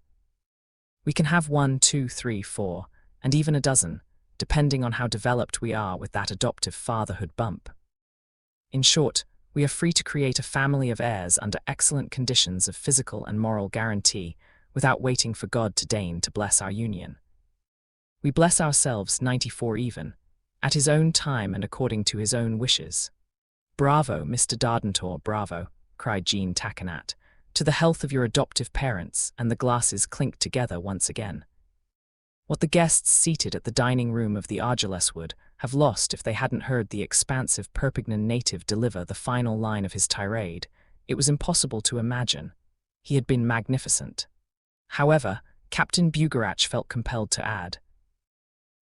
We can have 1, 2, 3, 4, and even a dozen, depending on how developed we are with that adoptive fatherhood bump. In short, we are free to create a family of heirs under excellent conditions of physical and moral guarantee, without waiting for God to deign to bless our union. We bless ourselves, 94 even, at his own time and according to his own wishes." "Bravo, Mr. Dardentor, bravo," cried Jean Taquinat. "To the health of your adoptive parents," and the glasses clinked together once again. What the guests seated at the dining room of the Argelès would have lost if they hadn't heard the expansive Perpignan native deliver the final line of his tirade, it was impossible to imagine. He had been magnificent. However, Captain Bugarach felt compelled to add,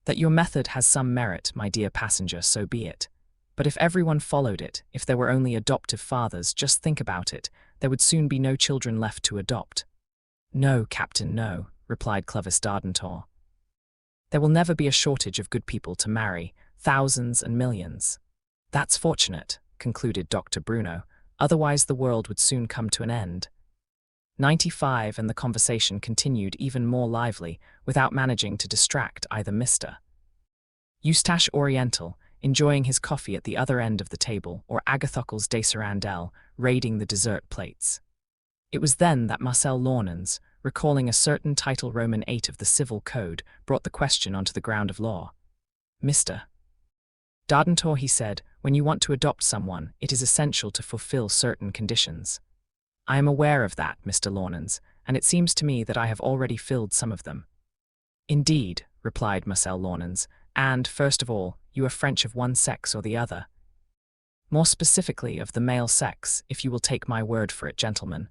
"That your method has some merit, my dear passenger, so be it. But if everyone followed it, if there were only adoptive fathers, just think about it, there would soon be no children left to adopt." "No, Captain, no," replied Clovis Dardentor. "There will never be a shortage of good people to marry, thousands and millions." "That's fortunate," concluded Dr. Bruno, "otherwise the world would soon come to an end." 95, and the conversation continued even more lively, without managing to distract either Mr. Eustache Oriental, enjoying his coffee at the other end of the table, or Agathocles de Sarandel, raiding the dessert plates. It was then that Marcel Launens, recalling a certain title Roman 8 of the Civil Code, brought the question onto the ground of law. "Mr. Dardentor," he said, "when you want to adopt someone, it is essential to fulfill certain conditions." "I am aware of that, Mr. Launens, and it seems to me that I have already filled some of them." "Indeed," replied Marcel Launens, "and, first of all, you are French of one sex or the other." "More specifically of the male sex, if you will take my word for it, gentlemen."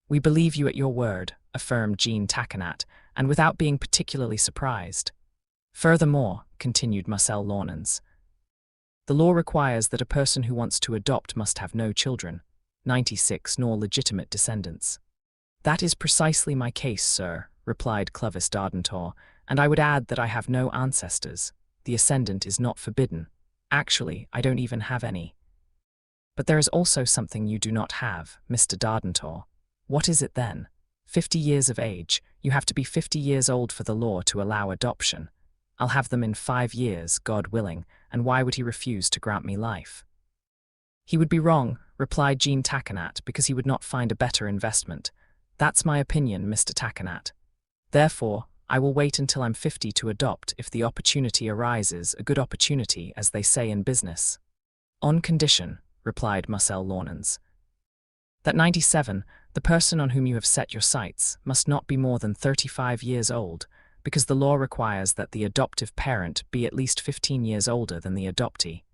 "We believe you at your word," affirmed Jean Taquinat, and without being particularly surprised. "Furthermore," continued Marcel Launens, "the law requires that a person who wants to adopt must have no children, 96, nor legitimate descendants." "That is precisely my case, sir," replied Clovis Dardentor, "and I would add that I have no ancestors. The ascendant is not forbidden. Actually, I don't even have any." "But there is also something you do not have, Mr. Dardentor." "What is it then?" 50 years of age. You have to be 50 years old for the law to allow adoption. I'll have them in 5 years, God willing, and why would he refuse to grant me life?" "He would be wrong," replied Jean Taquinat, "because he would not find a better investment. That's my opinion, Mr. Takenat. Therefore, I will wait until I'm 50 to adopt if the opportunity arises, a good opportunity, as they say in business. On condition, replied Marcel Launens, that 97, the person on whom you have set your sights, must not be more than 35 years old, because the law requires that the adoptive parent be at least 15 years older than the adoptee.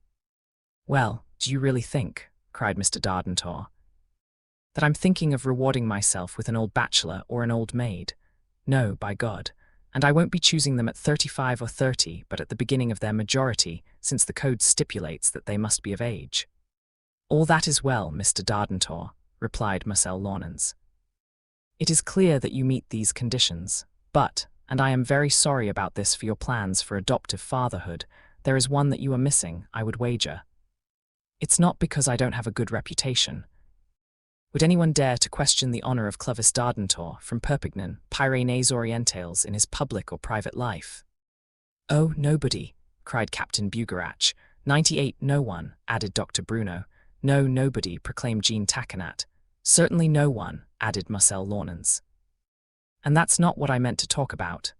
Well, do you really think, cried Mr. Dardentor, that I'm thinking of rewarding myself with an old bachelor or an old maid? No, by God. And I won't be choosing them at 35 or 30, but at the beginning of their majority, since the code stipulates that they must be of age. All that is well, Mr. Dardentor, replied Marcel Launens. It is clear that you meet these conditions, but, and I am very sorry about this for your plans for adoptive fatherhood, there is one that you are missing, I would wager. It's not because I don't have a good reputation. Would anyone dare to question the honor of Clovis Dardentor from Perpignan, Pyrénées Orientales, in his public or private life? Oh, nobody, cried Captain Bugarach. 98, no one, added Dr. Bruno. No, nobody, proclaimed Jean Takenat. Certainly no one, added Marcel Launens. And that's not what I meant to talk about.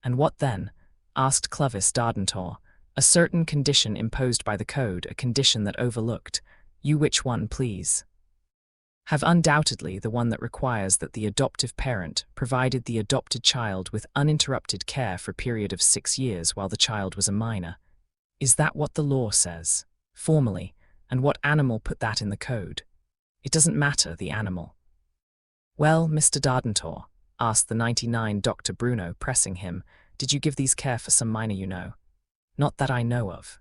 And what then? Asked Clovis Dardentor. A certain condition imposed by the code, a condition that overlooked. You which one, please? Have undoubtedly the one that requires that the adoptive parent provided the adopted child with uninterrupted care for a period of 6 years while the child was a minor. Is that what the law says? Formally, and what animal put that in the code? It doesn't matter, the animal. Well, Mr. Dardentor, asked the 99 Dr. Bruno, pressing him, did you give these care for some minor you know? Not that I know of.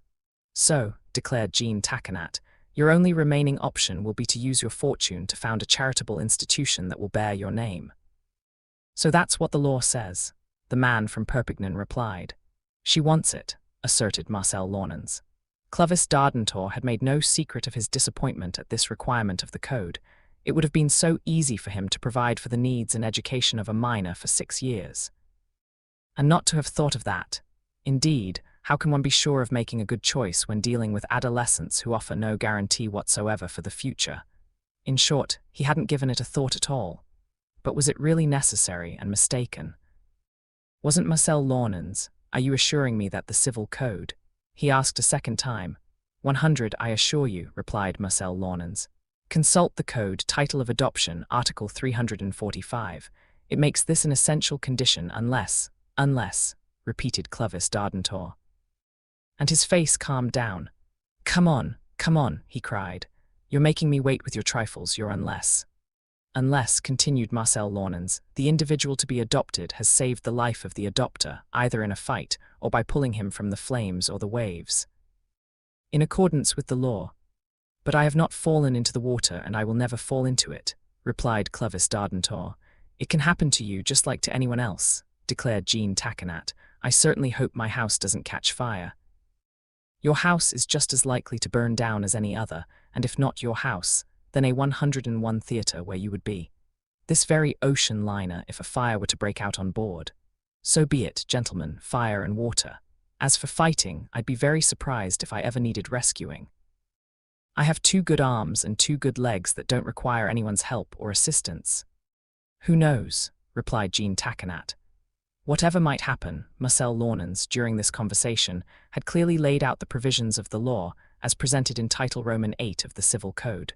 So, declared Jean Takenat, your only remaining option will be to use your fortune to found a charitable institution that will bear your name. So that's what the law says, the man from Perpignan replied. She wants it, asserted Marcel Launens. Clovis Dardentor had made no secret of his disappointment at this requirement of the code. It would have been so easy for him to provide for the needs and education of a minor for 6 years. And not to have thought of that. Indeed, how can one be sure of making a good choice when dealing with adolescents who offer no guarantee whatsoever for the future? In short, he hadn't given it a thought at all. But was it really necessary and mistaken? Wasn't Marcel Launens, are you assuring me that the civil code? He asked a second time. 100, I assure you, replied Marcel Launens. Consult the code, title of adoption, article 345. It makes this an essential condition unless, repeated Clovis Dardentor. And his face calmed down. Come on, he cried. You're making me wait with your trifles, your unless. Unless, continued Marcel Launens, the individual to be adopted has saved the life of the adopter, either in a fight or by pulling him from the flames or the waves. In accordance with the law. But I have not fallen into the water and I will never fall into it, replied Clovis Dardentor. It can happen to you just like to anyone else, declared Jean Takenat. I certainly hope my house doesn't catch fire. Your house is just as likely to burn down as any other, and if not your house, then a 101 theatre where you would be. This very ocean liner if a fire were to break out on board. So be it, gentlemen, fire and water. As for fighting, I'd be very surprised if I ever needed rescuing. I have 2 good arms and 2 good legs that don't require anyone's help or assistance. Who knows, replied Jean Takenat. Whatever might happen, Marcel Launens, during this conversation, had clearly laid out the provisions of the law as presented in Title Roman 8 of the Civil Code.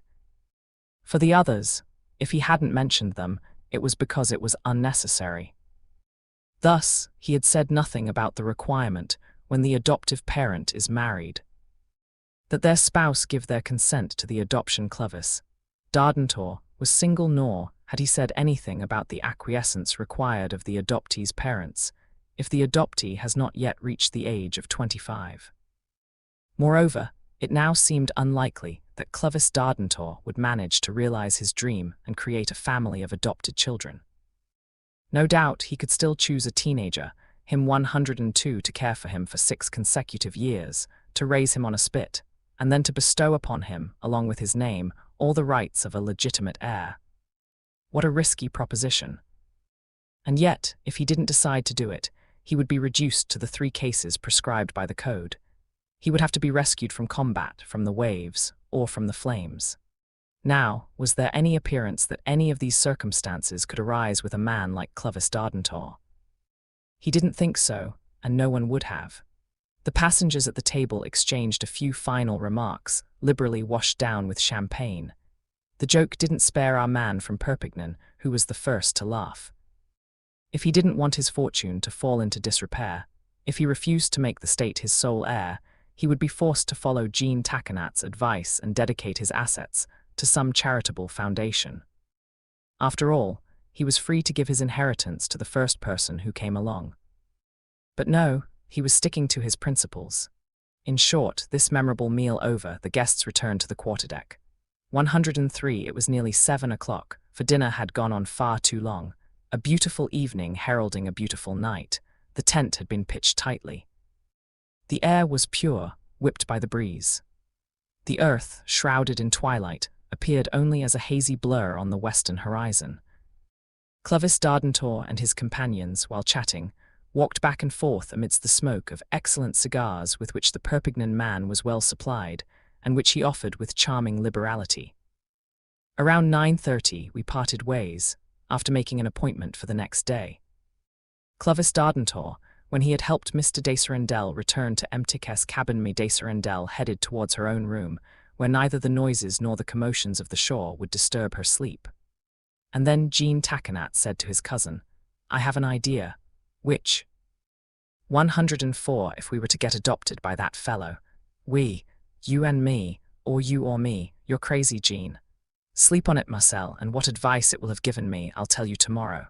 For the others, if he hadn't mentioned them, it was because it was unnecessary. Thus, he had said nothing about the requirement, when the adoptive parent is married, that their spouse give their consent to the adoption. Clovis Dardentor was single, nor had he said anything about the acquiescence required of the adoptee's parents, if the adoptee has not yet reached the age of 25. Moreover, it now seemed unlikely that Clovis Dardentor would manage to realize his dream and create a family of adopted children. No doubt he could still choose a teenager, him 102, to care for him for 6 consecutive years, to raise him on a spit, and then to bestow upon him, along with his name, all the rights of a legitimate heir. What a risky proposition. And yet, if he didn't decide to do it, he would be reduced to the 3 cases prescribed by the code. He would have to be rescued from combat, from the waves, or from the flames. Now, was there any appearance that any of these circumstances could arise with a man like Clovis Dardentor? He didn't think so, and no one would have. The passengers at the table exchanged a few final remarks, liberally washed down with champagne. The joke didn't spare our man from Perpignan, who was the first to laugh. If he didn't want his fortune to fall into disrepair, if he refused to make the state his sole heir, he would be forced to follow Jean Taquinat's advice and dedicate his assets to some charitable foundation. After all, he was free to give his inheritance to the first person who came along. But no, he was sticking to his principles. In short, this memorable meal over, the guests returned to the quarterdeck. 103, it was nearly 7 o'clock, for dinner had gone on far too long. A beautiful evening heralding a beautiful night. The tent had been pitched tightly. The air was pure, whipped by the breeze. The earth, shrouded in twilight, appeared only as a hazy blur on the western horizon. Clovis Dardentor and his companions, while chatting, walked back and forth amidst the smoke of excellent cigars with which the Perpignan man was well supplied, and which he offered with charming liberality. Around 9:30 we parted ways, after making an appointment for the next day. Clovis Dardentor, when he had helped Mr. de Serendel return to Mtks cabin, Mme. de Serendel headed towards her own room, where neither the noises nor the commotions of the shore would disturb her sleep. And then Jean Taquinat said to his cousin, "I have an idea." "Which?" 104, if we were to get adopted by that fellow. "We, you and me, or you or me, you're crazy, Jean. Sleep on it, Marcel, and what advice it will have given me, I'll tell you tomorrow."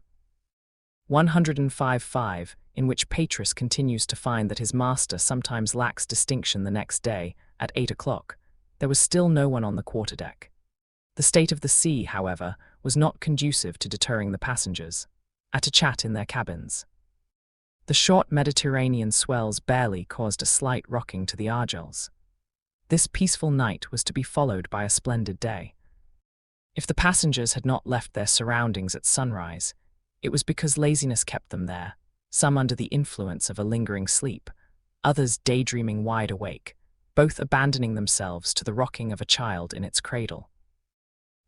105.5, in which Patris continues to find that his master sometimes lacks distinction the next day, at 8 o'clock, there was still no one on the quarterdeck. The state of the sea, however, was not conducive to deterring the passengers, at a chat in their cabins. The short Mediterranean swells barely caused a slight rocking to the Argels. This peaceful night was to be followed by a splendid day. If the passengers had not left their surroundings at sunrise, it was because laziness kept them there, some under the influence of a lingering sleep, others daydreaming wide awake, both abandoning themselves to the rocking of a child in its cradle.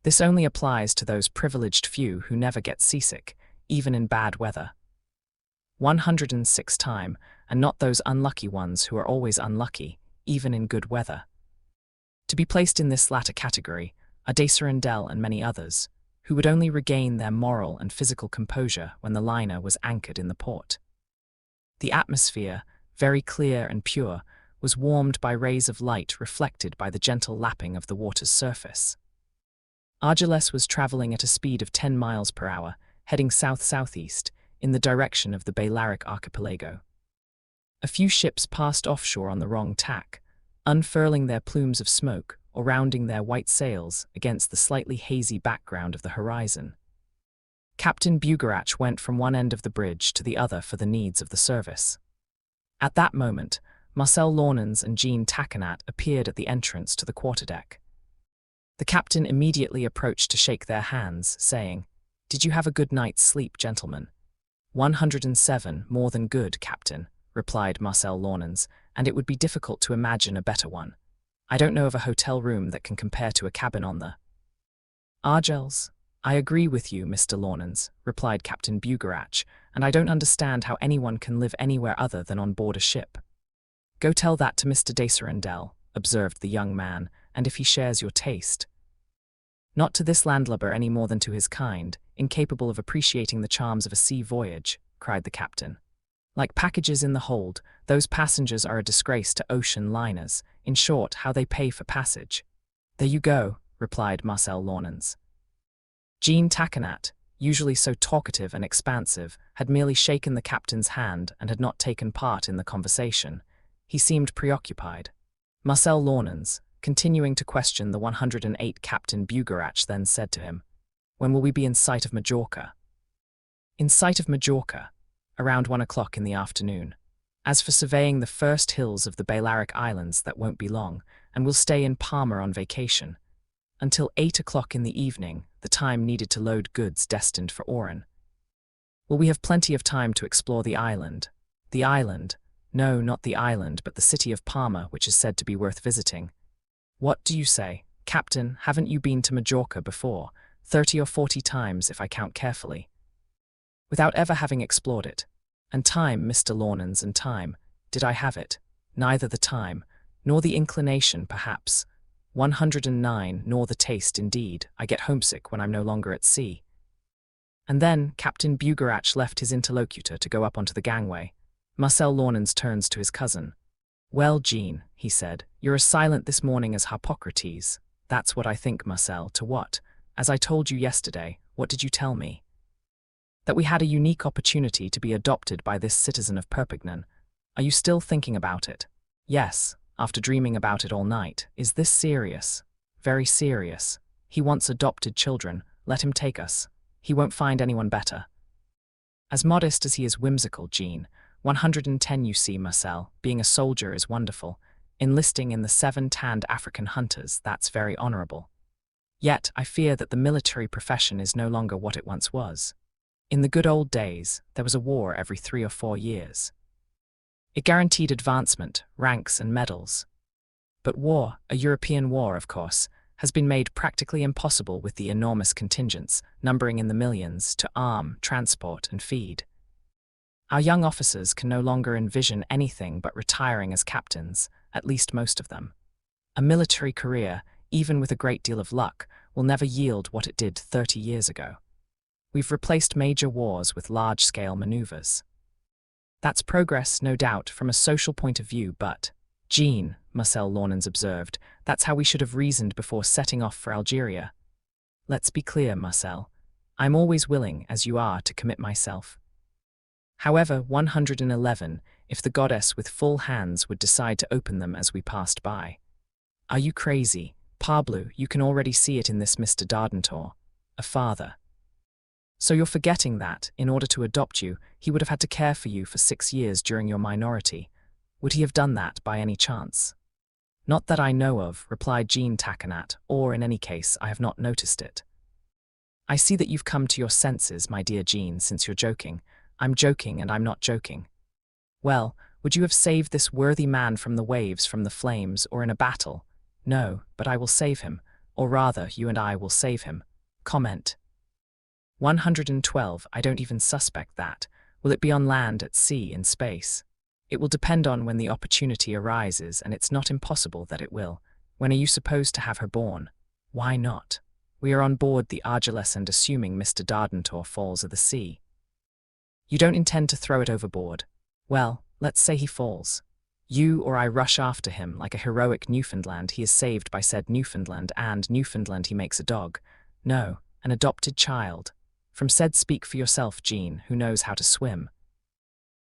This only applies to those privileged few who never get seasick, even in bad weather. 106 time, and not those unlucky ones who are always unlucky, even in good weather. To be placed in this latter category are de Serendel and many others, who would only regain their moral and physical composure when the liner was anchored in the port. The atmosphere, very clear and pure, was warmed by rays of light reflected by the gentle lapping of the water's surface. Argelès was traveling at a speed of 10 miles per hour, heading south-southeast, in the direction of the Balearic archipelago. A few ships passed offshore on the wrong tack, unfurling their plumes of smoke or rounding their white sails against the slightly hazy background of the horizon. Captain Bugarach went from one end of the bridge to the other for the needs of the service. At that moment, Marcel Launens and Jean Taquinat appeared at the entrance to the quarterdeck. The captain immediately approached to shake their hands, saying, "Did you have a good night's sleep, gentlemen?" 107, more than good, Captain, replied Marcel Launens, and it would be difficult to imagine a better one. I don't know of a hotel room that can compare to a cabin on the Argels. I agree with you, Mr. Launens, replied Captain Bugarach, and I don't understand how anyone can live anywhere other than on board a ship. Go tell that to Mr. de Serendel, observed the young man, and if he shares your taste. Not to this landlubber any more than to his kind, incapable of appreciating the charms of a sea voyage, cried the captain. Like packages in the hold, those passengers are a disgrace to ocean liners, in short, how they pay for passage. There you go, replied Marcel Launens. Jean Taquinat, usually so talkative and expansive, had merely shaken the captain's hand and had not taken part in the conversation. He seemed preoccupied. Marcel Launens, continuing to question the 108 Captain Bugarach, then said to him, "When will we be in sight of Majorca?" In sight of Majorca, around 1 o'clock in the afternoon. As for surveying the first hills of the Balearic Islands, that won't be long, and we'll stay in Palma on vacation. Until 8 o'clock in the evening, the time needed to load goods destined for Oran. Will we have plenty of time to explore the island? The island? No, not the island, but the city of Palma, which is said to be worth visiting. What do you say? Captain, haven't you been to Majorca before? 30 or 40 times, if I count carefully. Without ever having explored it. And time, Mr. Lawnans, and time. Did I have it? Neither the time, nor the inclination, perhaps. 109, nor the taste, indeed. I get homesick when I'm no longer at sea. And then Captain Bugarach left his interlocutor to go up onto the gangway. Marcel Lawnans turns to his cousin. Well, Jean, he said, you're as silent this morning as Harpocrates. That's what I think, Marcel. To what? As I told you yesterday, what did you tell me? That we had a unique opportunity to be adopted by this citizen of Perpignan. Are you still thinking about it? Yes, after dreaming about it all night. Is this serious? Very serious. He wants adopted children. Let him take us. He won't find anyone better. As modest as he is whimsical, Jean. 110, you see, Marcel. Being a soldier is wonderful. Enlisting in the 7 tanned African hunters, that's very honorable. Yet, I fear that the military profession is no longer what it once was. In the good old days, there was a war every 3 or 4 years. It guaranteed advancement, ranks, and medals. But war, a European war, of course, has been made practically impossible with the enormous contingents, numbering in the millions, to arm, transport, and feed. Our young officers can no longer envision anything but retiring as captains, at least most of them. A military career, even with a great deal of luck, will never yield what it did 30 years ago. We've replaced major wars with large-scale maneuvers. That's progress, no doubt, from a social point of view, but, Jean, Marcel Lawnans observed, that's how we should have reasoned before setting off for Algeria. Let's be clear, Marcel. I'm always willing, as you are, to commit myself. However, 111, if the goddess with full hands would decide to open them as we passed by. Are you crazy? Parbleu, you can already see it in this Mr. Dardentor, a father. So you're forgetting that, in order to adopt you, he would have had to care for you for 6 years during your minority. Would he have done that by any chance? Not that I know of, replied Jean Taconat, or in any case, I have not noticed it. I see that you've come to your senses, my dear Jean, since you're joking. I'm joking and I'm not joking. Well, would you have saved this worthy man from the waves, from the flames, or in a battle? No, but I will save him, or rather, you and I will save him. Comment. 112, I don't even suspect that. Will it be on land, at sea, in space? It will depend on when the opportunity arises, and it's not impossible that it will. When are you supposed to have her born? Why not? We are on board the Heirless, and assuming Mr. Dardentor falls of the sea. You don't intend to throw it overboard. Well, let's say he falls. You or I rush after him like a heroic Newfoundland. He is saved by said Newfoundland, and Newfoundland he makes a dog. No, an adopted child. From said speak for yourself, Jean, who knows how to swim.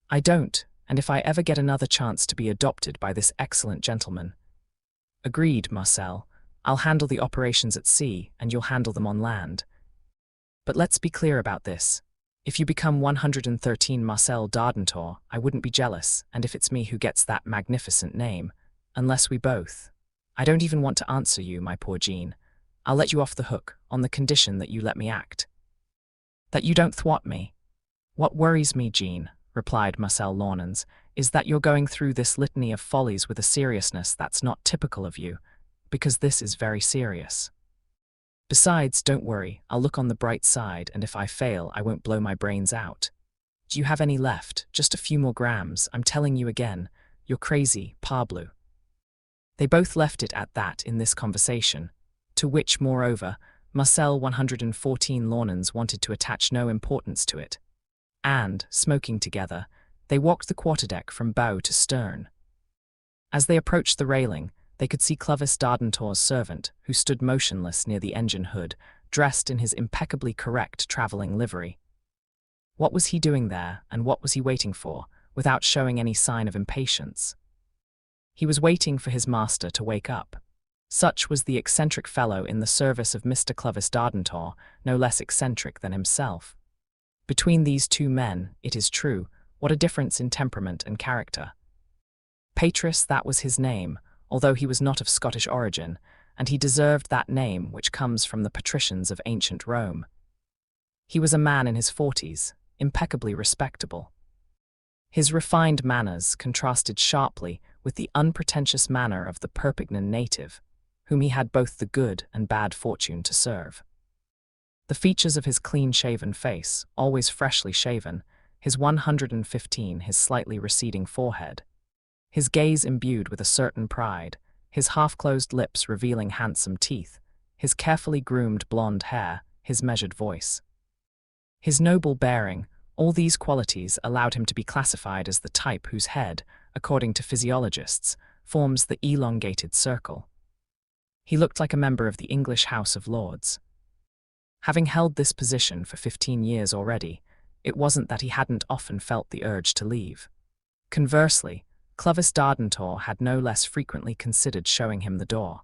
I don't, and if I ever get another chance to be adopted by this excellent gentleman. Agreed, Marcel. I'll handle the operations at sea, and you'll handle them on land. But let's be clear about this. If you become 113 Marcel Dardentor, I wouldn't be jealous, and if it's me who gets that magnificent name, unless we both. I don't even want to answer you, my poor Jean. I'll let you off the hook, on the condition that you let me act. That you don't thwart me. What worries me, Jean, replied Marcel Lawnans, is that you're going through this litany of follies with a seriousness that's not typical of you, because this is very serious. Besides, don't worry, I'll look on the bright side, and if I fail, I won't blow my brains out. Do you have any left? Just a few more grams, I'm telling you again. You're crazy, parbleu. They both left it at that in this conversation, to which, moreover, Marcel 114 Lawnans wanted to attach no importance to it. And, smoking together, they walked the quarterdeck from bow to stern. As they approached the railing, they could see Clovis Dardentor's servant, who stood motionless near the engine hood, dressed in his impeccably correct travelling livery. What was he doing there, and what was he waiting for, without showing any sign of impatience? He was waiting for his master to wake up. Such was the eccentric fellow in the service of Mr. Clovis Dardentor, no less eccentric than himself. Between these two men, it is true, what a difference in temperament and character. Patris, that was his name, although he was not of Scottish origin, and he deserved that name which comes from the patricians of ancient Rome. He was a man in his 40s, impeccably respectable. His refined manners contrasted sharply with the unpretentious manner of the Perpignan native, whom he had both the good and bad fortune to serve. The features of his clean-shaven face, always freshly shaven, his 115, his slightly receding forehead, his gaze imbued with a certain pride, his half-closed lips revealing handsome teeth, his carefully groomed blonde hair, his measured voice, his noble bearing, all these qualities allowed him to be classified as the type whose head, according to physiologists, forms the elongated circle. He looked like a member of the English House of Lords. Having held this position for 15 years already, it wasn't that he hadn't often felt the urge to leave. Conversely, Clovis Dardentor had no less frequently considered showing him the door.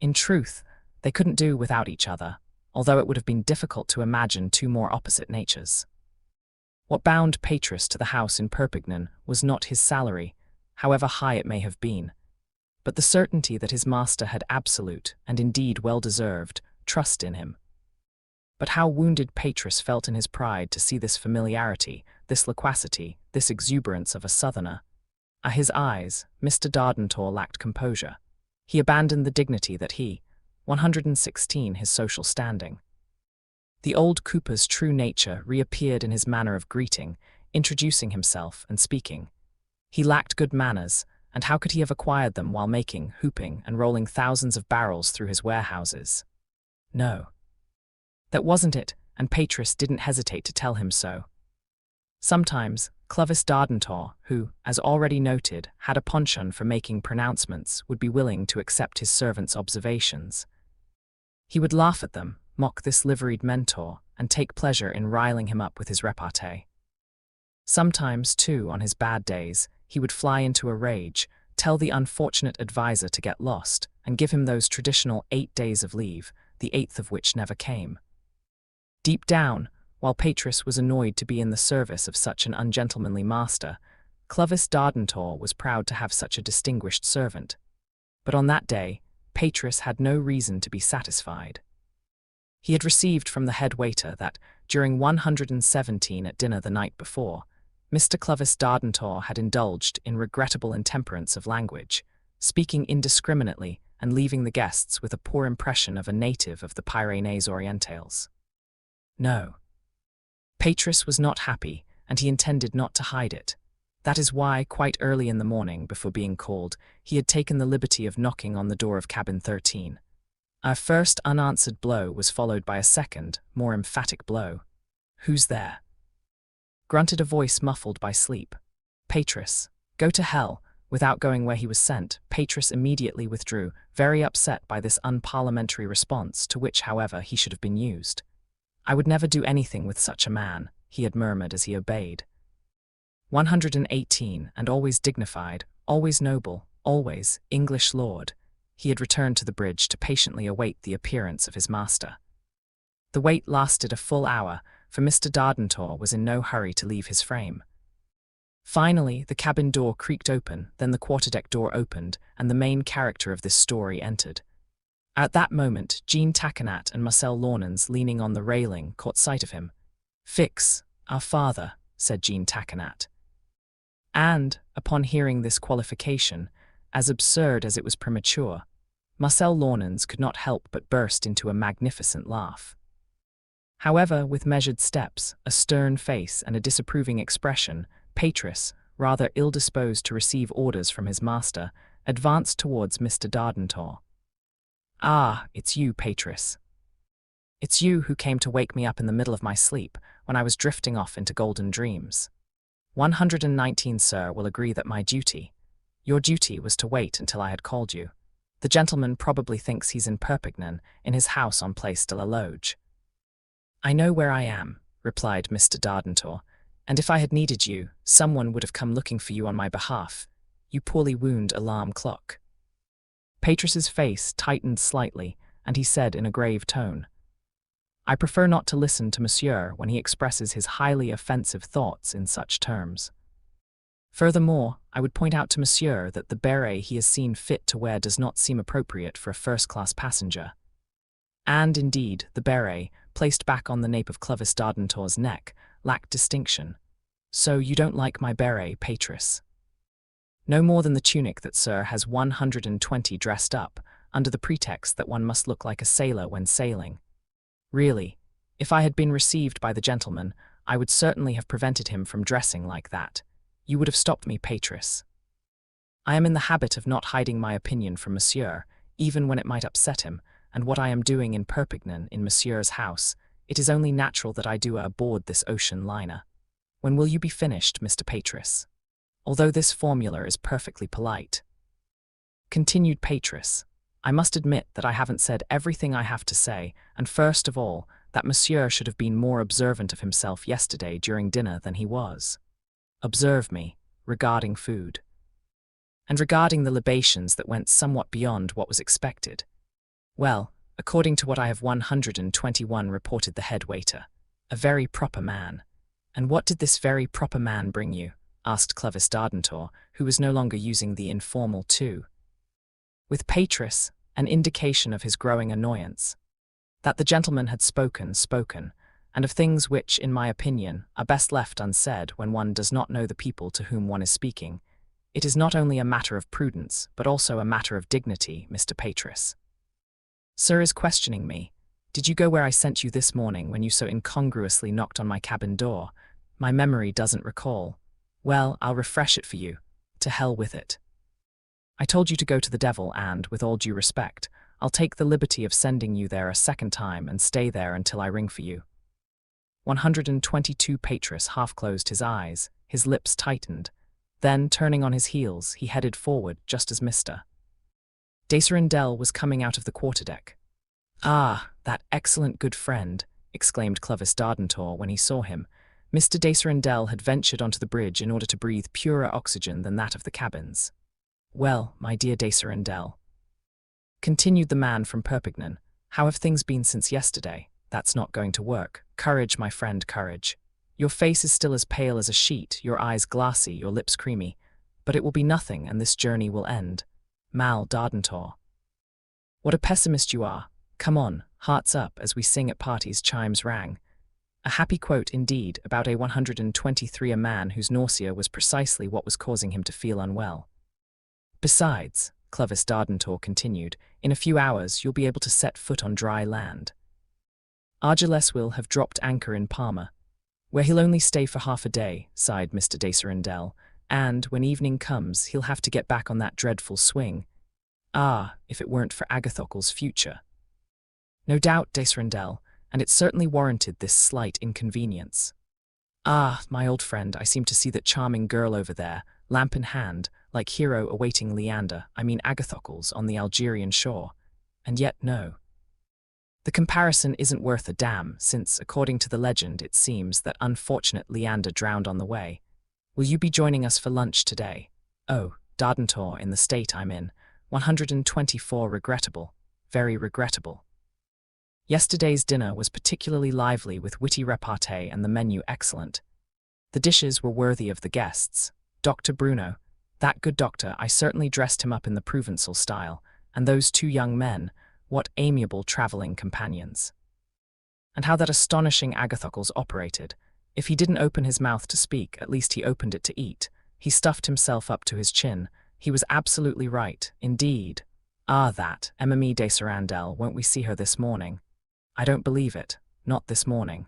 In truth, they couldn't do without each other, although it would have been difficult to imagine two more opposite natures. What bound Petrus to the house in Perpignan was not his salary, however high it may have been, but the certainty that his master had absolute, and indeed well-deserved, trust in him. But how wounded Petrus felt in his pride to see this familiarity, this loquacity, this exuberance of a southerner. At his eyes, Mr. Dardentor lacked composure. He abandoned the dignity that he, 116 his social standing. The old cooper's true nature reappeared in his manner of greeting, introducing himself and speaking. He lacked good manners, and how could he have acquired them while making, hooping, and rolling thousands of barrels through his warehouses? No. That wasn't it, and Petrus didn't hesitate to tell him so. Sometimes, Clovis Dardentor, who, as already noted, had a penchant for making pronouncements, would be willing to accept his servant's observations. He would laugh at them, mock this liveried mentor, and take pleasure in riling him up with his repartee. Sometimes, too, on his bad days, he would fly into a rage, tell the unfortunate adviser to get lost, and give him those traditional 8 days of leave, the 8th of which never came. Deep down, while Petrus was annoyed to be in the service of such an ungentlemanly master, Clovis Dardentor was proud to have such a distinguished servant. But on that day, Petrus had no reason to be satisfied. He had received from the head waiter that, during 117 at dinner the night before, Mr. Clovis Dardentor had indulged in regrettable intemperance of language, speaking indiscriminately and leaving the guests with a poor impression of a native of the Pyrenees Orientales. No. Petrus was not happy, and he intended not to hide it. That is why, quite early in the morning, before being called, he had taken the liberty of knocking on the door of cabin 13. Our first unanswered blow was followed by a second, more emphatic blow. "Who's there?" grunted a voice muffled by sleep. "Petrus. Go to hell." Without going where he was sent, Petrus immediately withdrew, very upset by this unparliamentary response, to which, however, he should have been used. "I would never do anything with such a man," he had murmured as he obeyed. 118, and always dignified, always noble, always English lord, he had returned to the bridge to patiently await the appearance of his master. The wait lasted a full hour, for Mr. Dardentor was in no hurry to leave his frame. Finally, the cabin door creaked open, then the quarterdeck door opened, and the main character of this story entered. At that moment, Jean Taquinat and Marcel Launens, leaning on the railing, caught sight of him. "Fix, our father," said Jean Taquinat. And, upon hearing this qualification, as absurd as it was premature, Marcel Launens could not help but burst into a magnificent laugh. However, with measured steps, a stern face, and a disapproving expression, Petrus, rather ill-disposed to receive orders from his master, advanced towards Mr. Dardentor. "Ah, it's you, Petrus. It's you who came to wake me up in the middle of my sleep, when I was drifting off into golden dreams. 119, sir, will agree that your duty was to wait until I had called you. The gentleman probably thinks he's in Perpignan, in his house on Place de la Loge." "I know where I am," replied Mr. Dardentor, "and if I had needed you, someone would have come looking for you on my behalf. You poorly wound alarm clock." Petrus's face tightened slightly, and he said in a grave tone, "I prefer not to listen to Monsieur when he expresses his highly offensive thoughts in such terms. Furthermore, I would point out to Monsieur that the beret he has seen fit to wear does not seem appropriate for a first-class passenger." And, indeed, the beret, placed back on the nape of Clovis Dardentor's neck, lacked distinction. "So you don't like my beret, Petrus?" "No more than the tunic that, sir, has 120 dressed up. under the pretext that one must look like a sailor when sailing. Really, if I had been received by the gentleman, I would certainly have prevented him from dressing like that. You would have stopped me, Patris. I am in the habit of not hiding my opinion from Monsieur, even when it might upset him, and what I am doing in Perpignan in Monsieur's house, it is only natural that I do aboard this ocean liner. When will you be finished, Mr. Patris? Although this formula is perfectly polite. Continued Patris, I must admit that I haven't said everything I have to say, and first of all, that Monsieur should have been more observant of himself yesterday during dinner than he was. Observe me, regarding food. And regarding the libations that went somewhat beyond what was expected. Well, according to what I have 121 reported the head waiter, a very proper man. And what did this very proper man bring you? Asked Clovis Dardentor, who was no longer using the informal tu. With Patris, an indication of his growing annoyance. That the gentleman had spoken, and of things which, in my opinion, are best left unsaid when one does not know the people to whom one is speaking. It is not only a matter of prudence, but also a matter of dignity, Mr. Patris. Sir is questioning me. Did you go where I sent you this morning when you so incongruously knocked on my cabin door? My memory doesn't recall. Well, I'll refresh it for you. To hell with it. I told you to go to the devil and, with all due respect, I'll take the liberty of sending you there a second time and stay there until I ring for you. 122 Patris half closed his eyes, his lips tightened. Then, turning on his heels, he headed forward just as Mr. de Serendel was coming out of the quarterdeck. Ah, that excellent good friend, exclaimed Clovis Dardentor when he saw him. Mr. de Serendel had ventured onto the bridge in order to breathe purer oxygen than that of the cabins. Well, my dear de Serendel, continued the man from Perpignan, how have things been since yesterday? That's not going to work. Courage, my friend, courage. Your face is still as pale as a sheet, your eyes glassy, your lips creamy. But it will be nothing, and this journey will end. Mal Dardentor. What a pessimist you are. Come on, hearts up, as we sing at parties chimes rang. A happy quote, indeed, about a 123 a man whose nausea was precisely what was causing him to feel unwell. Besides, Clovis Dardentor continued, in a few hours you'll be able to set foot on dry land. Argelès will have dropped anchor in Parma, where he'll only stay for half a day, sighed Mr. de Serendel, and, when evening comes, he'll have to get back on that dreadful swing. Ah, if it weren't for Agathocle's future. No doubt, de Serendel, and it certainly warranted this slight inconvenience. Ah, my old friend, I seem to see that charming girl over there, lamp in hand, like Hero awaiting Leander, Agathocles, on the Algerian shore. And yet no. The comparison isn't worth a damn, since, according to the legend, it seems that unfortunate Leander drowned on the way. Will you be joining us for lunch today? Oh, Dardentor, in the state I'm in, 124 regrettable, very regrettable. Yesterday's dinner was particularly lively with witty repartee and the menu excellent. The dishes were worthy of the guests. Dr. Bruno, that good doctor, I certainly dressed him up in the Provençal style, and those two young men, what amiable travelling companions. And how that astonishing Agathocles operated. If he didn't open his mouth to speak, at least he opened it to eat. He stuffed himself up to his chin. He was absolutely right, indeed. Ah, that, Mmme de Serendel, won't we see her this morning? I don't believe it, not this morning.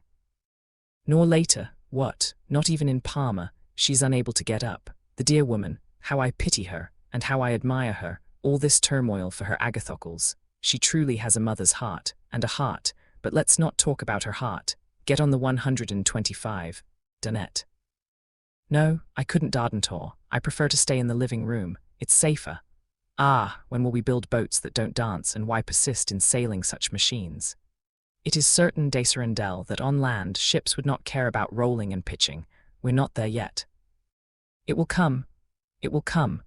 Nor later, what, not even in Parma, she's unable to get up. The dear woman, how I pity her, and how I admire her, all this turmoil for her Agathocles. She truly has a mother's heart, and a heart, but let's not talk about her heart. Get on the 125, Donette. No, I couldn't, Dardentor. I prefer to stay in the living room. It's safer. Ah, when will we build boats that don't dance, and why persist in sailing such machines? It is certain, de Serendel, that on land ships would not care about rolling and pitching. We're not there yet. It will come. It will come.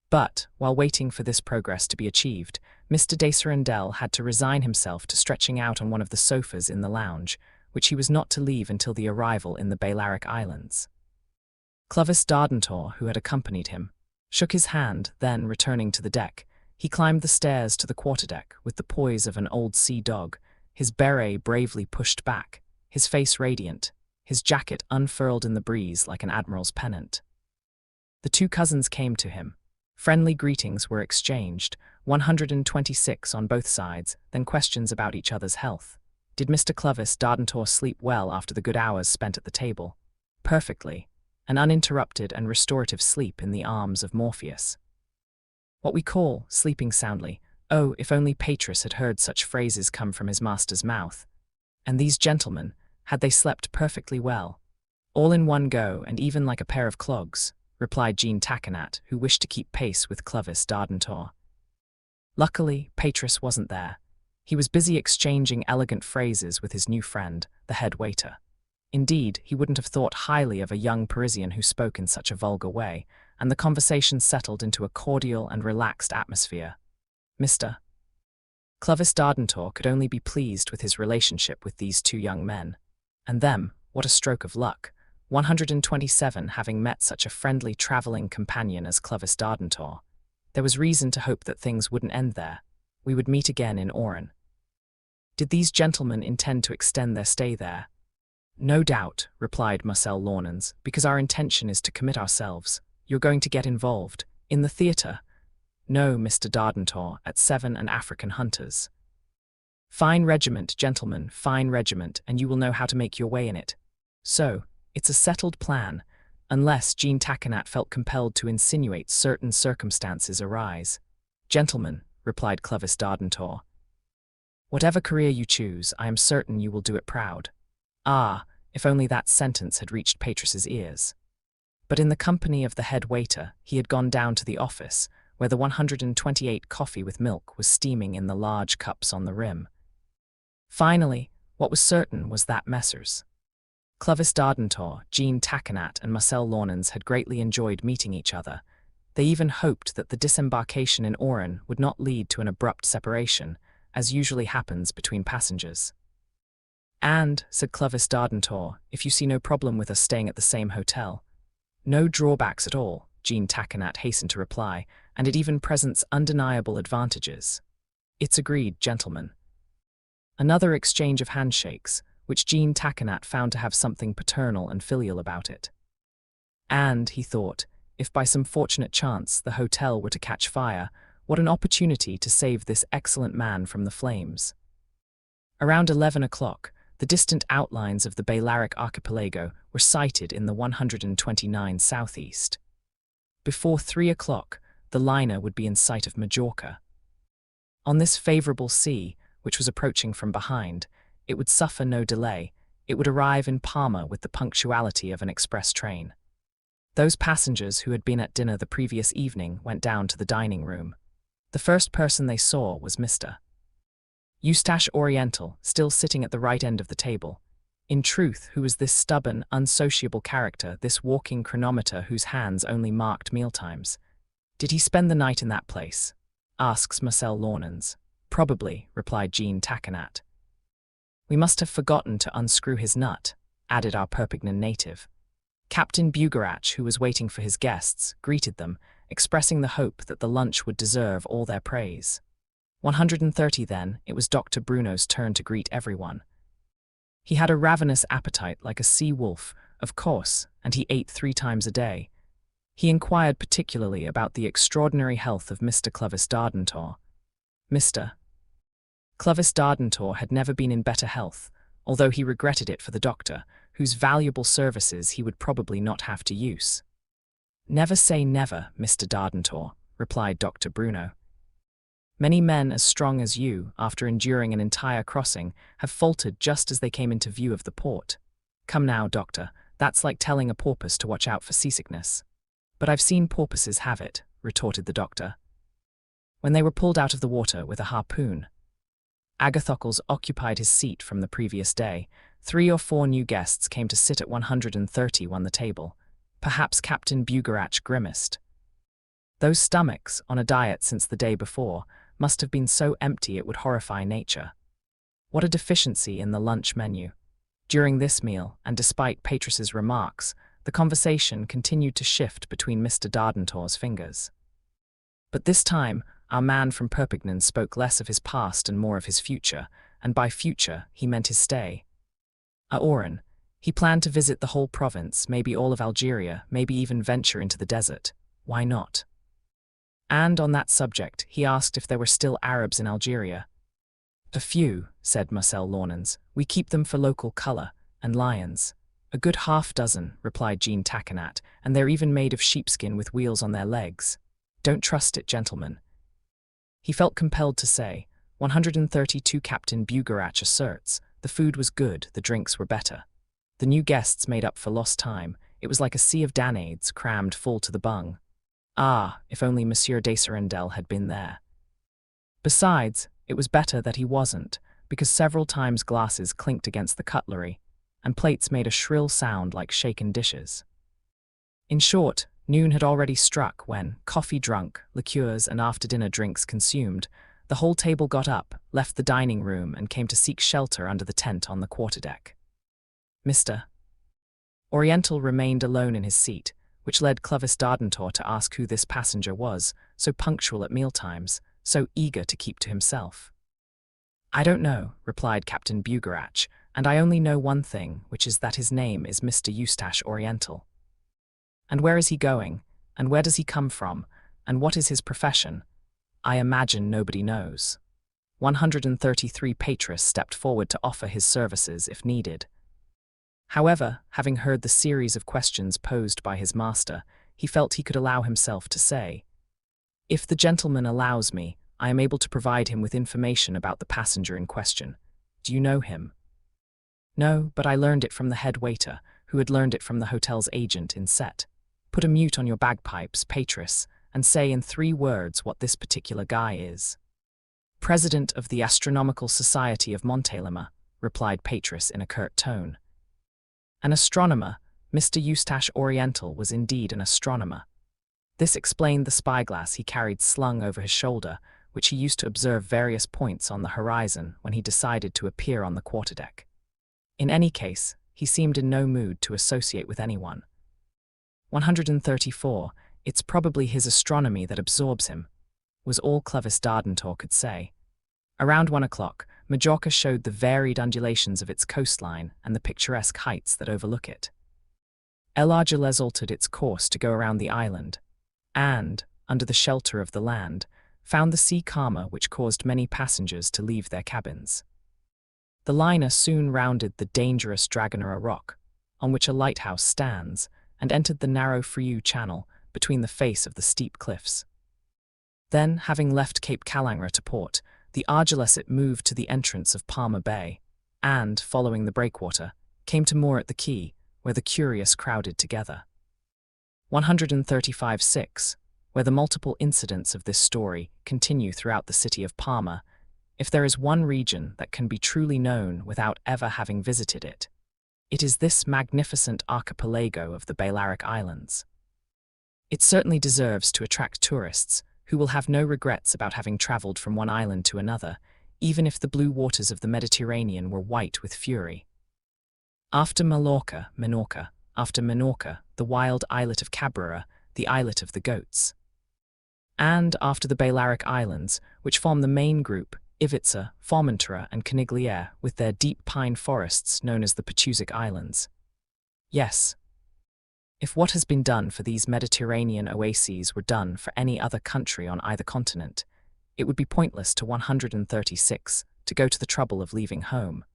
But, while waiting for this progress to be achieved, Mr. de Serendel had to resign himself to stretching out on one of the sofas in the lounge, which he was not to leave until the arrival in the Balearic Islands. Clovis Dardentor, who had accompanied him, shook his hand, then, returning to the deck, he climbed the stairs to the quarterdeck with the poise of an old sea dog, his beret bravely pushed back, his face radiant, his jacket unfurled in the breeze like an admiral's pennant. The two cousins came to him. Friendly greetings were exchanged, 126 on both sides, then questions about each other's health. Did Mr. Clovis Dardentor sleep well after the good hours spent at the table? Perfectly. An uninterrupted and restorative sleep in the arms of Morpheus. What we call sleeping soundly. Oh, if only Patris had heard such phrases come from his master's mouth. And these gentlemen, had they slept perfectly well? All in one go, and even like a pair of clogs, replied Jean Taquinat, who wished to keep pace with Clovis Dardentor. Luckily, Patris wasn't there. He was busy exchanging elegant phrases with his new friend, the head waiter. Indeed, he wouldn't have thought highly of a young Parisian who spoke in such a vulgar way, and the conversation settled into a cordial and relaxed atmosphere. Mr. Clovis Dardentor could only be pleased with his relationship with these two young men. And them, what a stroke of luck, 127 having met such a friendly travelling companion as Clovis Dardentor. There was reason to hope that things wouldn't end there. We would meet again in Oran. Did these gentlemen intend to extend their stay there? No doubt, replied Marcel Launens, because our intention is to commit ourselves. You're going to get involved. In the theatre? No, Mr. Dardentor, at 7 and African Hunters. Fine regiment, gentlemen, fine regiment, and you will know how to make your way in it. So, it's a settled plan, unless Jean Taquinat felt compelled to insinuate certain circumstances arise. Gentlemen, replied Clovis Dardentor, whatever career you choose, I am certain you will do it proud. Ah, if only that sentence had reached Patris's ears. But in the company of the head waiter, he had gone down to the office, where the 128 coffee with milk was steaming in the large cups on the rim. Finally, what was certain was that Messrs. Clovis Dardentor, Jean Taquinat, and Marcel Launens had greatly enjoyed meeting each other. They even hoped that the disembarkation in Oran would not lead to an abrupt separation, as usually happens between passengers. And, said Clovis Dardentor, if you see no problem with us staying at the same hotel. No drawbacks at all, Jean Taquinat hastened to reply, and it even presents undeniable advantages. It's agreed, gentlemen. Another exchange of handshakes, which Jean Taquinat found to have something paternal and filial about it. And, he thought, if by some fortunate chance the hotel were to catch fire, what an opportunity to save this excellent man from the flames. Around 11 o'clock, the distant outlines of the Balearic archipelago were sighted in the 129 southeast. Before 3 o'clock, the liner would be in sight of Majorca. On this favourable sea, which was approaching from behind, it would suffer no delay. It would arrive in Palma with the punctuality of an express train. Those passengers who had been at dinner the previous evening went down to the dining room. The first person they saw was Mr. Eustache Oriental, still sitting at the right end of the table. In truth, who was this stubborn, unsociable character, this walking chronometer whose hands only marked mealtimes? Did he spend the night in that place? Asks Marcel Launens. Probably, replied Jean Taquinat. We must have forgotten to unscrew his nut, added our Perpignan native. Captain Bugarach, who was waiting for his guests, greeted them, expressing the hope that the lunch would deserve all their praise. 130 then, it was Dr. Bruno's turn to greet everyone. He had a ravenous appetite like a sea wolf, of course, and he ate 3 times a day. He inquired particularly about the extraordinary health of Mr. Clovis Dardentor. Mr. Clovis Dardentor had never been in better health, although he regretted it for the doctor, whose valuable services he would probably not have to use. Never say never, Mr. Dardentor, replied Dr. Bruno. Many men as strong as you, after enduring an entire crossing, have faltered just as they came into view of the port. Come now, doctor, that's like telling a porpoise to watch out for seasickness. But I've seen porpoises have it, retorted the doctor. When they were pulled out of the water with a harpoon. Agathocles occupied his seat from the previous day. 3 or 4 new guests came to sit at 130 on the table. Perhaps Captain Bugarach grimaced. Those stomachs, on a diet since the day before, must have been so empty it would horrify nature. What a deficiency in the lunch menu. During this meal, and despite Patris's remarks, the conversation continued to shift between Mr. Dardentor's fingers. But this time, our man from Perpignan spoke less of his past and more of his future, and by future he meant his stay. At Oran, he planned to visit the whole province, maybe all of Algeria, maybe even venture into the desert. Why not? And on that subject, he asked if there were still Arabs in Algeria. "A few," said Marcel Launens. "We keep them for local colour, and lions." "A good half-dozen," replied Jean Takenat, "and they're even made of sheepskin with wheels on their legs. Don't trust it, gentlemen." He felt compelled to say, 132 Captain Bugarach asserts, the food was good, the drinks were better. The new guests made up for lost time. It was like a sea of Danaids crammed full to the bung. Ah, if only Monsieur de Serendel had been there. Besides, it was better that he wasn't, because several times glasses clinked against the cutlery, and plates made a shrill sound like shaken dishes. In short, noon had already struck when, coffee drunk, liqueurs and after-dinner drinks consumed, the whole table got up, left the dining room and came to seek shelter under the tent on the quarterdeck. Mr. Oriental remained alone in his seat, which led Clovis Dardentor to ask who this passenger was, so punctual at mealtimes, so eager to keep to himself. "I don't know," replied Captain Bugarach, "and I only know one thing, which is that his name is Mr. Eustache Oriental." "And where is he going? And where does he come from? And what is his profession?" "I imagine nobody knows." 133 Patris stepped forward to offer his services if needed. However, having heard the series of questions posed by his master, he felt he could allow himself to say, "If the gentleman allows me, I am able to provide him with information about the passenger in question. Do you know him?" "No, but I learned it from the head waiter, who had learned it from the hotel's agent in Set. Put a mute on your bagpipes, Patris, and say in 3 words what this particular guy is." "President of the Astronomical Society of Montélimar," replied Patris in a curt tone. An astronomer, Mr. Eustache Oriental was indeed an astronomer. This explained the spyglass he carried slung over his shoulder, which he used to observe various points on the horizon when he decided to appear on the quarterdeck. In any case, he seemed in no mood to associate with anyone. 134, "It's probably his astronomy that absorbs him," was all Clovis Dardentor could say. Around 1 o'clock, Majorca showed the varied undulations of its coastline and the picturesque heights that overlook it. El Argelès altered its course to go around the island, and, under the shelter of the land, found the sea calmer, which caused many passengers to leave their cabins. The liner soon rounded the dangerous Dragonera Rock, on which a lighthouse stands, and entered the narrow Frieux Channel between the face of the steep cliffs. Then, having left Cape Calangre to port, the Argelès moved to the entrance of Palma Bay, and, following the breakwater, came to moor at the quay, where the curious crowded together. 135-6, where the multiple incidents of this story continue throughout the city of Palma. If there is one region that can be truly known without ever having visited it, it is this magnificent archipelago of the Balearic Islands. It certainly deserves to attract tourists, who will have no regrets about having travelled from one island to another, even if the blue waters of the Mediterranean were white with fury. After Minorca, after Minorca, the wild islet of Cabrera, the islet of the goats. And after the Balearic Islands, which form the main group, Ivica, Formentera and Canigliere, with their deep pine forests known as the Petusic Islands. Yes. If what has been done for these Mediterranean oases were done for any other country on either continent, it would be pointless to 136 to go to the trouble of leaving home,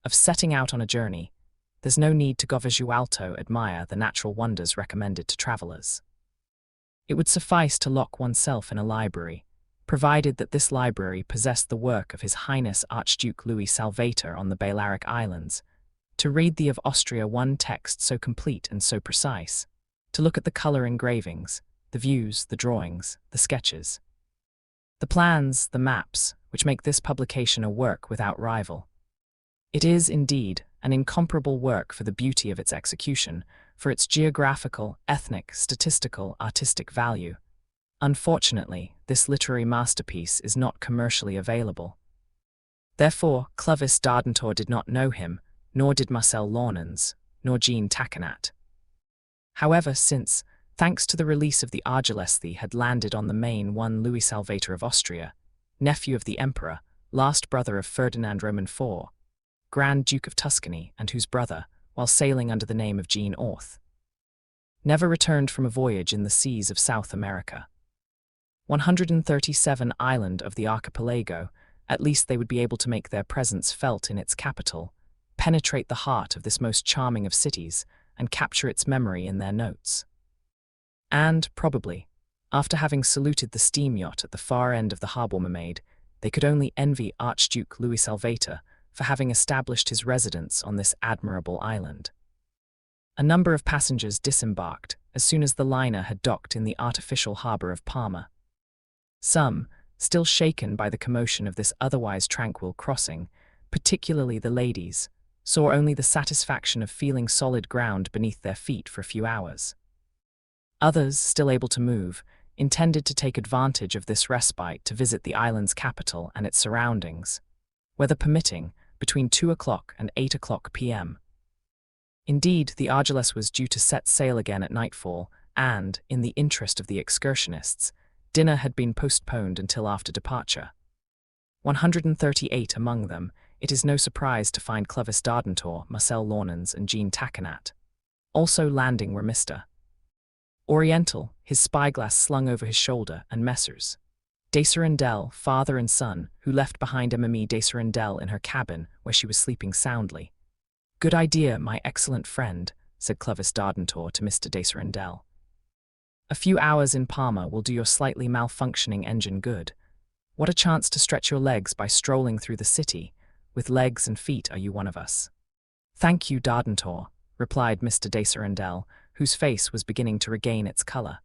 of setting out on a journey. There's no need to go visualto admire the natural wonders recommended to travellers. It would suffice to lock oneself in a library, provided that this library possessed the work of His Highness Archduke Louis Salvator on the Balearic Islands, to read the of Austria one text so complete and so precise, to look at the colour engravings, the views, the drawings, the sketches, the plans, the maps, which make this publication a work without rival. It is, indeed, an incomparable work for the beauty of its execution, for its geographical, ethnic, statistical, artistic value. Unfortunately, this literary masterpiece is not commercially available. Therefore, Clovis Dardentor did not know him, nor did Marcel Launens, nor Jean Takenat. However, since, thanks to the release of the Argelès had landed on the main one Louis Salvator of Austria, nephew of the Emperor, last brother of Ferdinand Roman IV, Grand Duke of Tuscany, and whose brother, while sailing under the name of Jean Orth, never returned from a voyage in the seas of South America. 137 island of the archipelago, at least they would be able to make their presence felt in its capital, penetrate the heart of this most charming of cities, and capture its memory in their notes. And, probably, after having saluted the steam yacht at the far end of the harbour mermaid, they could only envy Archduke Louis Salvator for having established his residence on this admirable island. A number of passengers disembarked as soon as the liner had docked in the artificial harbour of Parma. Some, still shaken by the commotion of this otherwise tranquil crossing, particularly the ladies, saw only the satisfaction of feeling solid ground beneath their feet for a few hours. Others, still able to move, intended to take advantage of this respite to visit the island's capital and its surroundings, weather permitting, between 2 o'clock and 8 o'clock p.m. Indeed, the Argeless was due to set sail again at nightfall, and, in the interest of the excursionists, dinner had been postponed until after departure. 138 among them, it is no surprise to find Clovis Dardentor, Marcel Launens, and Jean Taquinat. Also landing were Mr. Oriental, his spyglass slung over his shoulder, and Messrs. Desirandel, father and son, who left behind Mmme Desirandel in her cabin where she was sleeping soundly. "Good idea, my excellent friend," said Clovis Dardentor to Mr. Desirandel. "A few hours in Parma will do your slightly malfunctioning engine good. What a chance to stretch your legs by strolling through the city. With legs and feet are you one of us." "Thank you, Dardentor," replied Mr. Desirandel, whose face was beginning to regain its colour.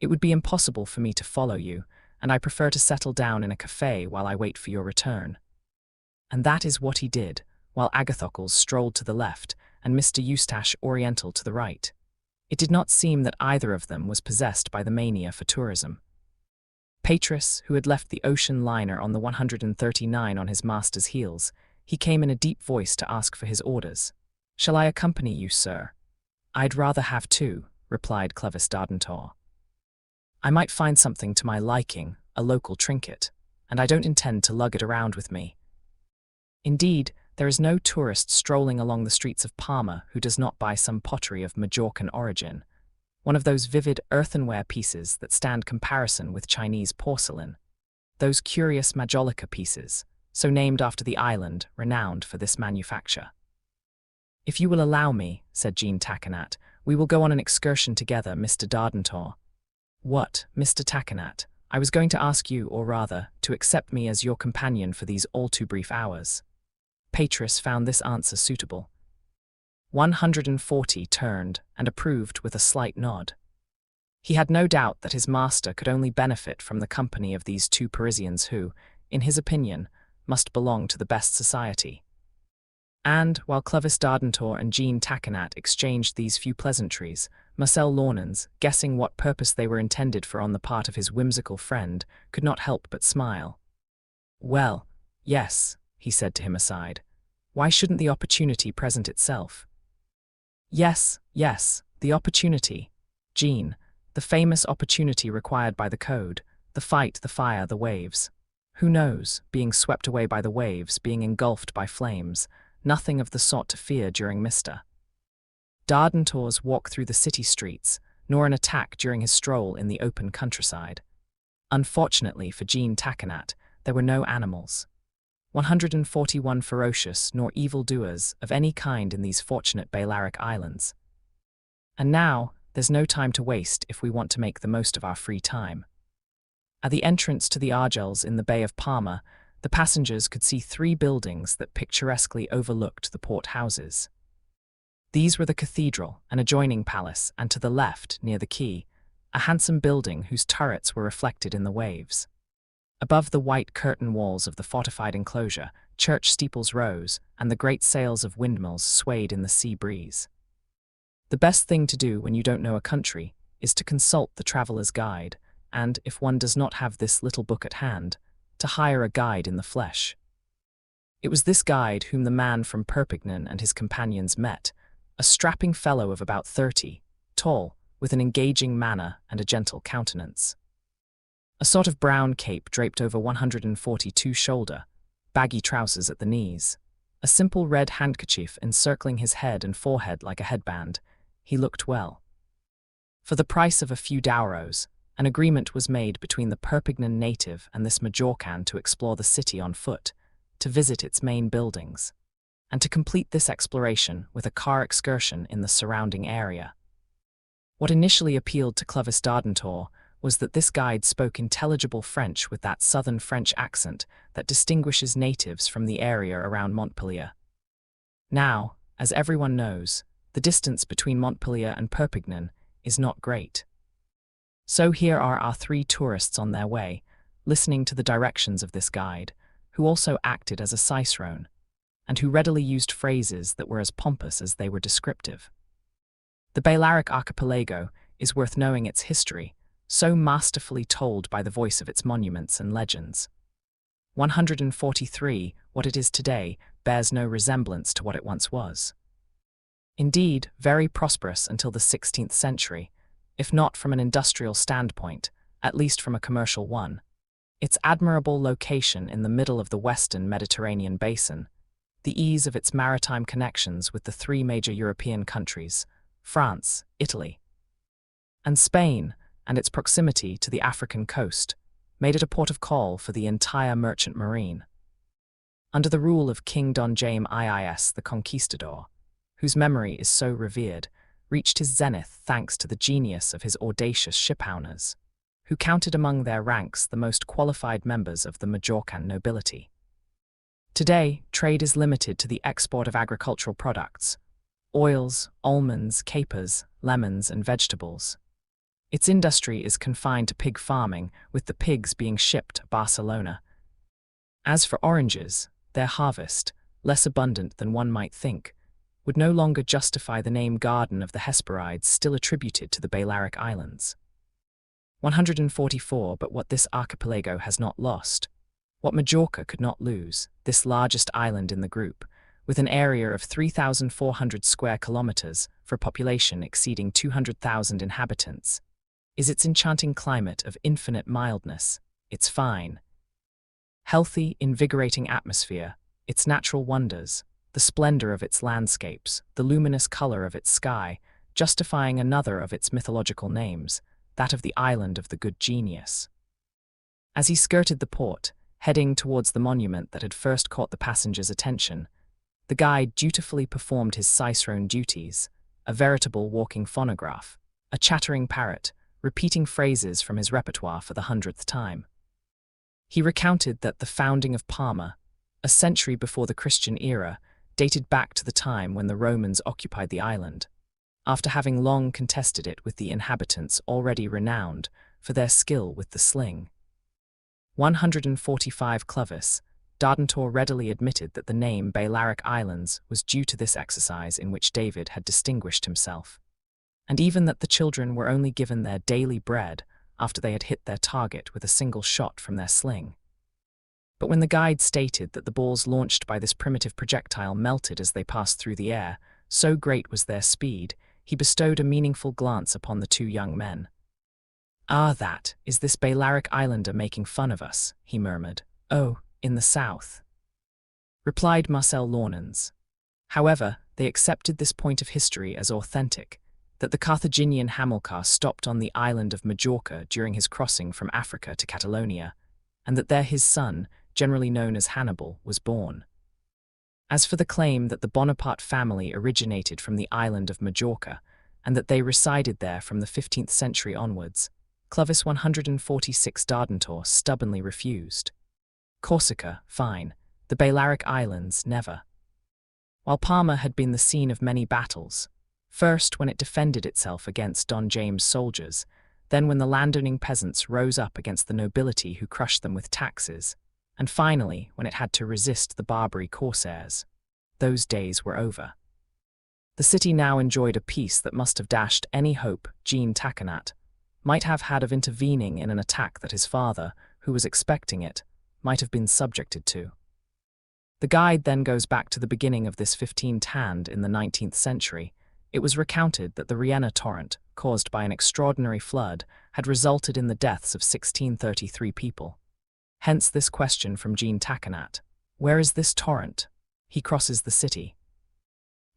"It would be impossible for me to follow you, and I prefer to settle down in a café while I wait for your return." And that is what he did, while Agathocles strolled to the left and Mr. Eustache Oriental to the right. It did not seem that either of them was possessed by the mania for tourism. Patris, who had left the ocean liner on the 139 on his master's heels, he came in a deep voice to ask for his orders. "Shall I accompany you, sir?" "I'd rather have two," replied Clovis Dardentor. "I might find something to my liking, a local trinket, and I don't intend to lug it around with me." Indeed, there is no tourist strolling along the streets of Parma who does not buy some pottery of Majorcan origin, one of those vivid earthenware pieces that stand comparison with Chinese porcelain, those curious majolica pieces, so named after the island renowned for this manufacture. "If you will allow me," said Jean Taquinat, "we will go on an excursion together, Mr. Dardentor." "What, Mr. Taquinat? I was going to ask you, or rather, to accept me as your companion for these all-too-brief hours." Patris found this answer suitable. 140 turned and approved with a slight nod. He had no doubt that his master could only benefit from the company of these two Parisians who, in his opinion, must belong to the best society. And, while Clovis Dardentor and Jean Taquinat exchanged these few pleasantries, Marcel Launens, guessing what purpose they were intended for on the part of his whimsical friend, could not help but smile. "Well, yes," he said to him aside. "Why shouldn't the opportunity present itself?" Yes, the opportunity. Jean, the famous opportunity required by the code, the fight, the fire, the waves. Who knows, being swept away by the waves, being engulfed by flames, nothing of the sort to fear during Mr. Dardentor's walk through the city streets, nor an attack during his stroll in the open countryside. Unfortunately for Jean Taquinat, there were no animals. 141 ferocious nor evil-doers of any kind in these fortunate Balearic Islands. And now, there's no time to waste if we want to make the most of our free time. At the entrance to the Argels in the Bay of Parma, the passengers could see 3 buildings that picturesquely overlooked the port houses. These were the cathedral, an adjoining palace, and to the left, near the quay, a handsome building whose turrets were reflected in the waves. Above the white curtain walls of the fortified enclosure, church steeples rose, and the great sails of windmills swayed in the sea breeze. The best thing to do when you don't know a country is to consult the traveller's guide, and, if one does not have this little book at hand, to hire a guide in the flesh. It was this guide whom the man from Perpignan and his companions met, a strapping fellow of about 30, tall, with an engaging manner and a gentle countenance. A sort of brown cape draped over 142 shoulder, baggy trousers at the knees, a simple red handkerchief encircling his head and forehead like a headband. He looked well. For the price of a few douros, An agreement was made between the Perpignan native and this Majorcan to explore the city on foot, to visit its main buildings, and to complete this exploration with a car excursion in the surrounding area. What initially appealed to Clovis Dardentor was that this guide spoke intelligible French with that southern French accent that distinguishes natives from the area around Montpellier. Now, as everyone knows, the distance between Montpellier and Perpignan is not great. So here are our three tourists on their way, listening to the directions of this guide, who also acted as a cicerone, and who readily used phrases that were as pompous as they were descriptive. The Balearic Archipelago is worth knowing its history, so masterfully told by the voice of its monuments and legends. 143, what it is today, bears no resemblance to what it once was. Indeed, very prosperous until the 16th century, if not from an industrial standpoint, at least from a commercial one. Its admirable location in the middle of the western Mediterranean basin, the ease of its maritime connections with the three major European countries, France, Italy, and Spain, and its proximity to the African coast, made it a port of call for the entire merchant marine. Under the rule of King Don Jaime Iis the Conquistador, whose memory is so revered, reached his zenith thanks to the genius of his audacious shipowners, who counted among their ranks the most qualified members of the Majorcan nobility. Today, trade is limited to the export of agricultural products, oils, almonds, capers, lemons, and vegetables. Its industry is confined to pig farming, with the pigs being shipped to Barcelona. As for oranges, their harvest, less abundant than one might think, would no longer justify the name Garden of the Hesperides still attributed to the Balearic Islands. 144, but what this archipelago has not lost, what Majorca could not lose, this largest island in the group, with an area of 3,400 square kilometers for a population exceeding 200,000 inhabitants, is its enchanting climate of infinite mildness, its fine, healthy, invigorating atmosphere, its natural wonders, the splendor of its landscapes, the luminous color of its sky, justifying another of its mythological names, that of the Island of the Good Genius. As he skirted the port, heading towards the monument that had first caught the passengers' attention, the guide dutifully performed his cicerone duties, a veritable walking phonograph, a chattering parrot, repeating phrases from his repertoire for the 100th time. He recounted that the founding of Parma, a century before the Christian era, dated back to the time when the Romans occupied the island, after having long contested it with the inhabitants already renowned for their skill with the sling. 145 Clovis Dardentor readily admitted that the name Balearic Islands was due to this exercise in which David had distinguished himself, and even that the children were only given their daily bread after they had hit their target with a single shot from their sling. But when the guide stated that the balls launched by this primitive projectile melted as they passed through the air, so great was their speed, he bestowed a meaningful glance upon the two young men. "Ah, that is this Balearic Islander making fun of us," he murmured. "Oh, in the south," replied Marcel Launens. However, they accepted this point of history as authentic, that the Carthaginian Hamilcar stopped on the island of Majorca during his crossing from Africa to Catalonia, and that there his son, generally known as Hannibal, was born. As for the claim that the Bonaparte family originated from the island of Majorca, and that they resided there from the 15th century onwards, Clovis 146 Dardentor stubbornly refused. Corsica, fine. The Balearic Islands, never. While Parma had been the scene of many battles, first when it defended itself against Don James' soldiers, then when the landowning peasants rose up against the nobility who crushed them with taxes, and finally when it had to resist the Barbary corsairs, those days were over. The city now enjoyed a peace that must have dashed any hope Jean Takenat might have had of intervening in an attack that his father, who was expecting it, might have been subjected to. The guide then goes back to the beginning of this 15th hand in the 19th century. It was recounted that the Riena torrent, caused by an extraordinary flood, had resulted in the deaths of 1633 people. Hence this question from Jean Takenat: "Where is this torrent? He crosses the city.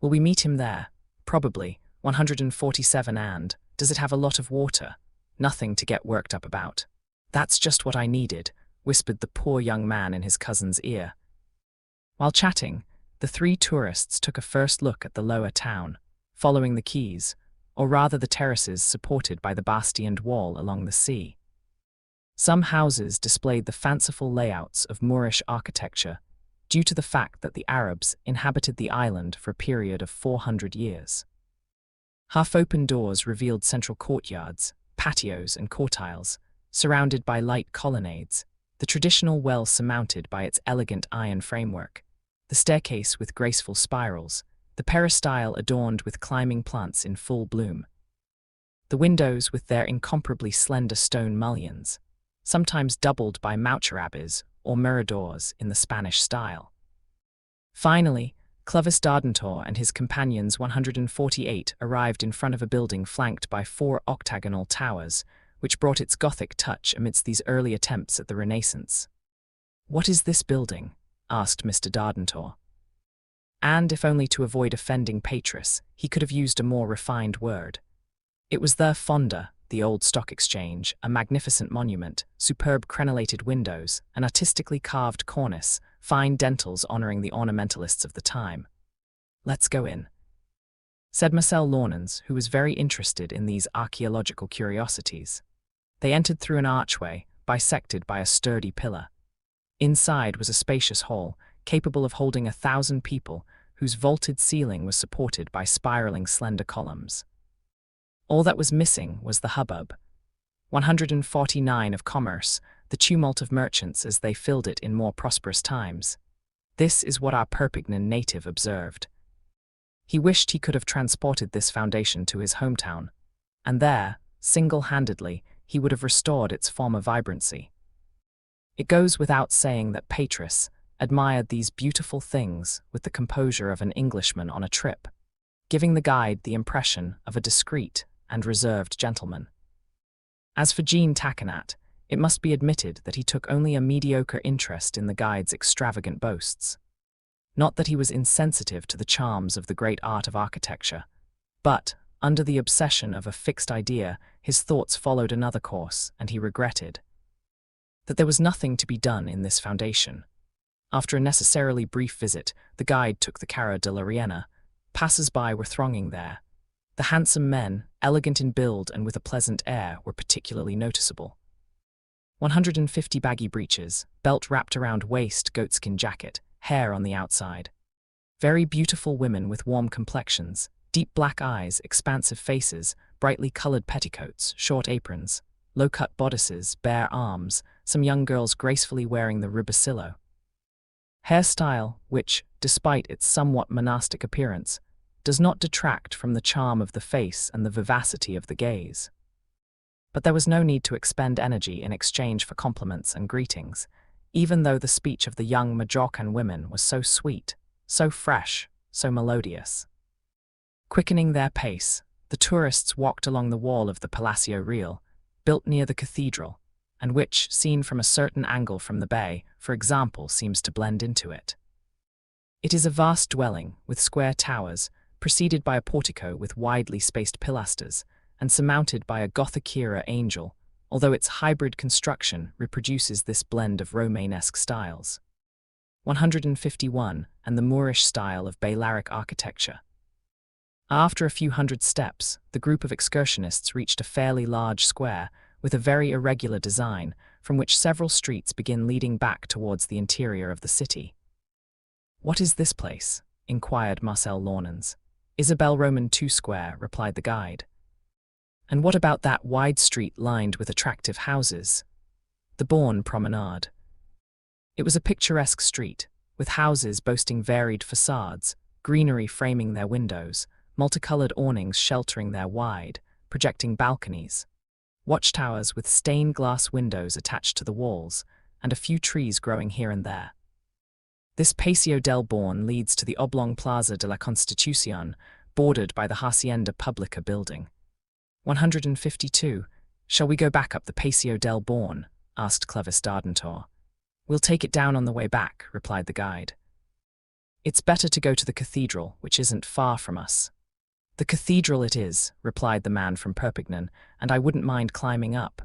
Will we meet him there? Probably. 147 And, does it have a lot of water? Nothing to get worked up about. That's just what I needed, whispered the poor young man in his cousin's ear. While chatting, the three tourists took a first look at the lower town, following the quays, or rather the terraces supported by the bastioned wall along the sea. Some houses displayed the fanciful layouts of Moorish architecture, due to the fact that the Arabs inhabited the island for a period of 400 years. Half-open doors revealed central courtyards, patios and courtiles, surrounded by light colonnades, the traditional well surmounted by its elegant iron framework, the staircase with graceful spirals, the peristyle adorned with climbing plants in full bloom, the windows with their incomparably slender stone mullions, sometimes doubled by moucherabes or miradors in the Spanish style. Finally, Clovis Dardentor and his companions 148 arrived in front of a building flanked by 4 octagonal towers, which brought its Gothic touch amidst these early attempts at the Renaissance. "What is this building?" asked Mr. Dardentor. And, if only to avoid offending Patris, he could have used a more refined word. It was the Fonda, the old stock exchange, a magnificent monument, superb crenellated windows, an artistically carved cornice, fine dentils honoring the ornamentalists of the time. "Let's go in," said Marcel Launens, who was very interested in these archaeological curiosities. They entered through an archway, bisected by a sturdy pillar. Inside was a spacious hall, capable of holding 1,000 people, whose vaulted ceiling was supported by spiraling slender columns. All that was missing was the hubbub. 149 of commerce, the tumult of merchants as they filled it in more prosperous times. This is what our Perpignan native observed. He wished he could have transported this foundation to his hometown, and there, single-handedly, he would have restored its former vibrancy. It goes without saying that Patris admired these beautiful things with the composure of an Englishman on a trip, giving the guide the impression of a discreet and reserved gentleman. As for Jean Takenat, it must be admitted that he took only a mediocre interest in the guide's extravagant boasts. Not that he was insensitive to the charms of the great art of architecture, but, under the obsession of a fixed idea, his thoughts followed another course, and he regretted that there was nothing to be done in this foundation. After a necessarily brief visit, the guide took the Carra de la Reina. Passers-by were thronging there. The handsome men, elegant in build and with a pleasant air, were particularly noticeable. 150 baggy breeches, belt wrapped around waist, goatskin jacket, hair on the outside. Very beautiful women with warm complexions, deep black eyes, expansive faces, brightly colored petticoats, short aprons, low-cut bodices, bare arms, some young girls gracefully wearing the rubicillo. Hairstyle which, despite its somewhat monastic appearance, does not detract from the charm of the face and the vivacity of the gaze. But there was no need to expend energy in exchange for compliments and greetings, even though the speech of the young Majorcan women was so sweet, so fresh, so melodious. Quickening their pace, the tourists walked along the wall of the Palacio Real, built near the cathedral, and which, seen from a certain angle from the bay, for example, seems to blend into it. It is a vast dwelling, with square towers, preceded by a portico with widely spaced pilasters, and surmounted by a Gothic-era angel, although its hybrid construction reproduces this blend of Romanesque styles. 151, and the Moorish style of Balearic architecture. After a few hundred steps, the group of excursionists reached a fairly large square, with a very irregular design, from which several streets begin leading back towards the interior of the city. "What is this place?" inquired Marcel Launens. "Isabel Roman II Square," replied the guide. "And what about that wide street lined with attractive houses?" "The Bourne Promenade." It was a picturesque street, with houses boasting varied facades, greenery framing their windows, multicolored awnings sheltering their wide, projecting balconies, watchtowers with stained glass windows attached to the walls, and a few trees growing here and there. This Paseo del Bourne leads to the oblong Plaza de la Constitución, bordered by the Hacienda Publica building. 152. "Shall we go back up the Paseo del Bourne?" asked Clovis Dardentor. "We'll take it down on the way back," replied the guide. "It's better to go to the cathedral, which isn't far from us." "The cathedral it is," replied the man from Perpignan, "and I wouldn't mind climbing up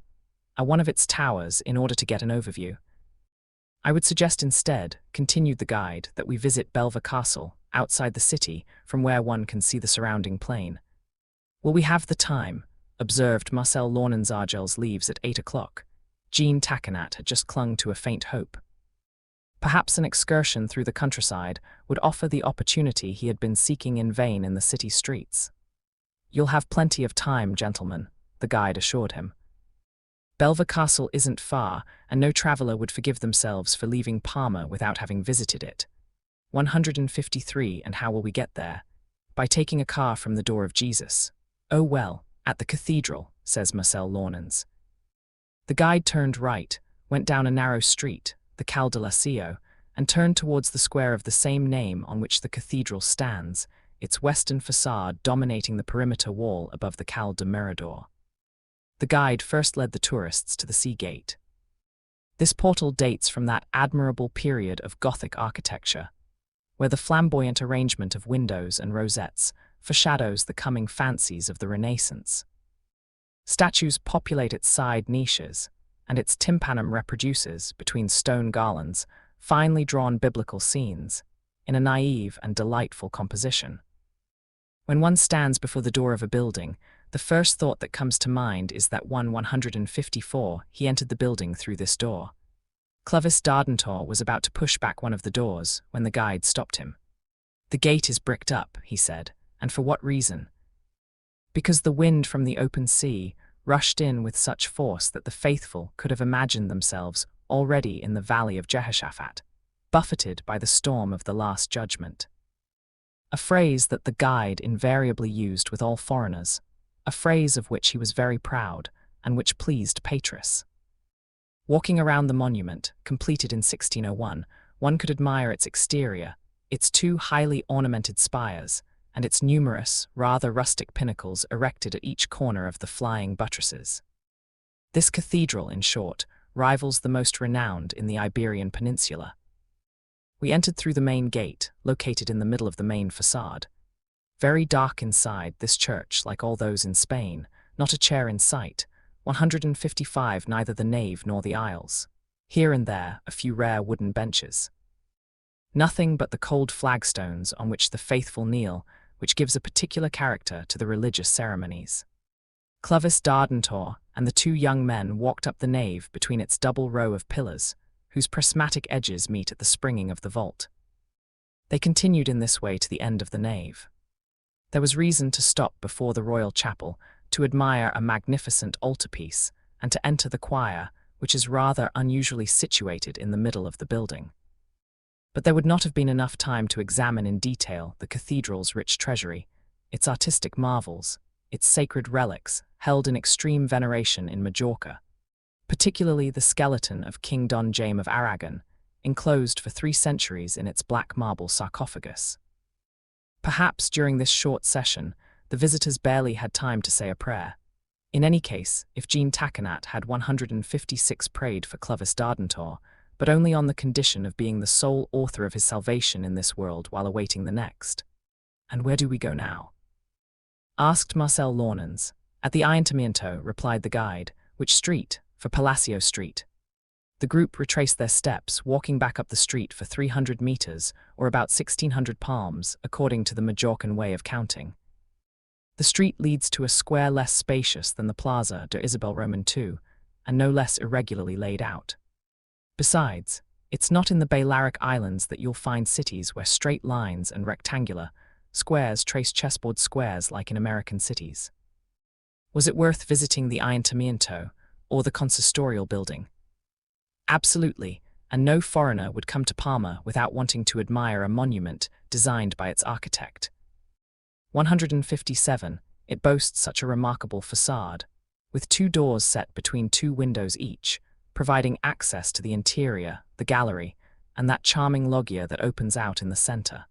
one of its towers in order to get an overview." "I would suggest instead," continued the guide, "that we visit Belver Castle, outside the city, from where one can see the surrounding plain." "Will we have the time?" observed Marcel Launens-Argel's leaves at 8 o'clock. Jean Taquinat had just clung to a faint hope. Perhaps an excursion through the countryside would offer the opportunity he had been seeking in vain in the city streets. "You'll have plenty of time, gentlemen," the guide assured him. Belver Castle isn't far, and no traveller would forgive themselves for leaving Parma without having visited it. 153, and how will we get there? By taking a car from the Door of Jesus. "Oh well, at the cathedral," says Marcel Launens. The guide turned right, went down a narrow street, the Cal de la Sio, and turned towards the square of the same name on which the cathedral stands, its western facade dominating the perimeter wall above the Cal de Mirador. The guide first led the tourists to the sea gate. This portal dates from that admirable period of Gothic architecture, where the flamboyant arrangement of windows and rosettes foreshadows the coming fancies of the Renaissance. Statues populate its side niches, and its tympanum reproduces, between stone garlands, finely drawn biblical scenes, in a naive and delightful composition. When one stands before the door of a building, the first thought that comes to mind is that 154 he entered the building through this door. Clovis Dardentor was about to push back one of the doors when the guide stopped him. "The gate is bricked up," he said, "and for what reason?" "Because the wind from the open sea rushed in with such force that the faithful could have imagined themselves already in the valley of Jehoshaphat, buffeted by the storm of the Last Judgment." A phrase that the guide invariably used with all foreigners, a phrase of which he was very proud, and which pleased Patris. Walking around the monument, completed in 1601, one could admire its exterior, its 2 highly ornamented spires, and its numerous, rather rustic pinnacles erected at each corner of the flying buttresses. This cathedral, in short, rivals the most renowned in the Iberian Peninsula. We entered through the main gate, located in the middle of the main facade. Very dark inside, this church, like all those in Spain, not a chair in sight, 155 neither the nave nor the aisles. Here and there, a few rare wooden benches. Nothing but the cold flagstones on which the faithful kneel, which gives a particular character to the religious ceremonies. Clovis Dardentor and the 2 young men walked up the nave between its double row of pillars, whose prismatic edges meet at the springing of the vault. They continued in this way to the end of the nave. There was reason to stop before the royal chapel, to admire a magnificent altarpiece, and to enter the choir, which is rather unusually situated in the middle of the building. But there would not have been enough time to examine in detail the cathedral's rich treasury, its artistic marvels, its sacred relics held in extreme veneration in Majorca, particularly the skeleton of King Don Jaime of Aragon, enclosed for 3 centuries in its black marble sarcophagus. Perhaps during this short session, the visitors barely had time to say a prayer. In any case, if Jean Taquinat had 156 prayed for Clovis Dardentor, but only on the condition of being the sole author of his salvation in this world while awaiting the next. "And where do we go now?" asked Marcel Launens. "At the Ayuntamiento," replied the guide. "Which street?" "For Palacio Street." The group retraced their steps, walking back up the street for 300 meters, or about 1,600 palms, according to the Majorcan way of counting. The street leads to a square less spacious than the Plaza de Isabel Roman II, and no less irregularly laid out. Besides, it's not in the Balearic Islands that you'll find cities where straight lines and rectangular squares trace chessboard squares like in American cities. Was it worth visiting the Ayuntamiento or the consistorial building? Absolutely, and no foreigner would come to Parma without wanting to admire a monument designed by its architect. 157, it boasts such a remarkable facade, with 2 doors set between 2 windows each, providing access to the interior, the gallery, and that charming loggia that opens out in the center.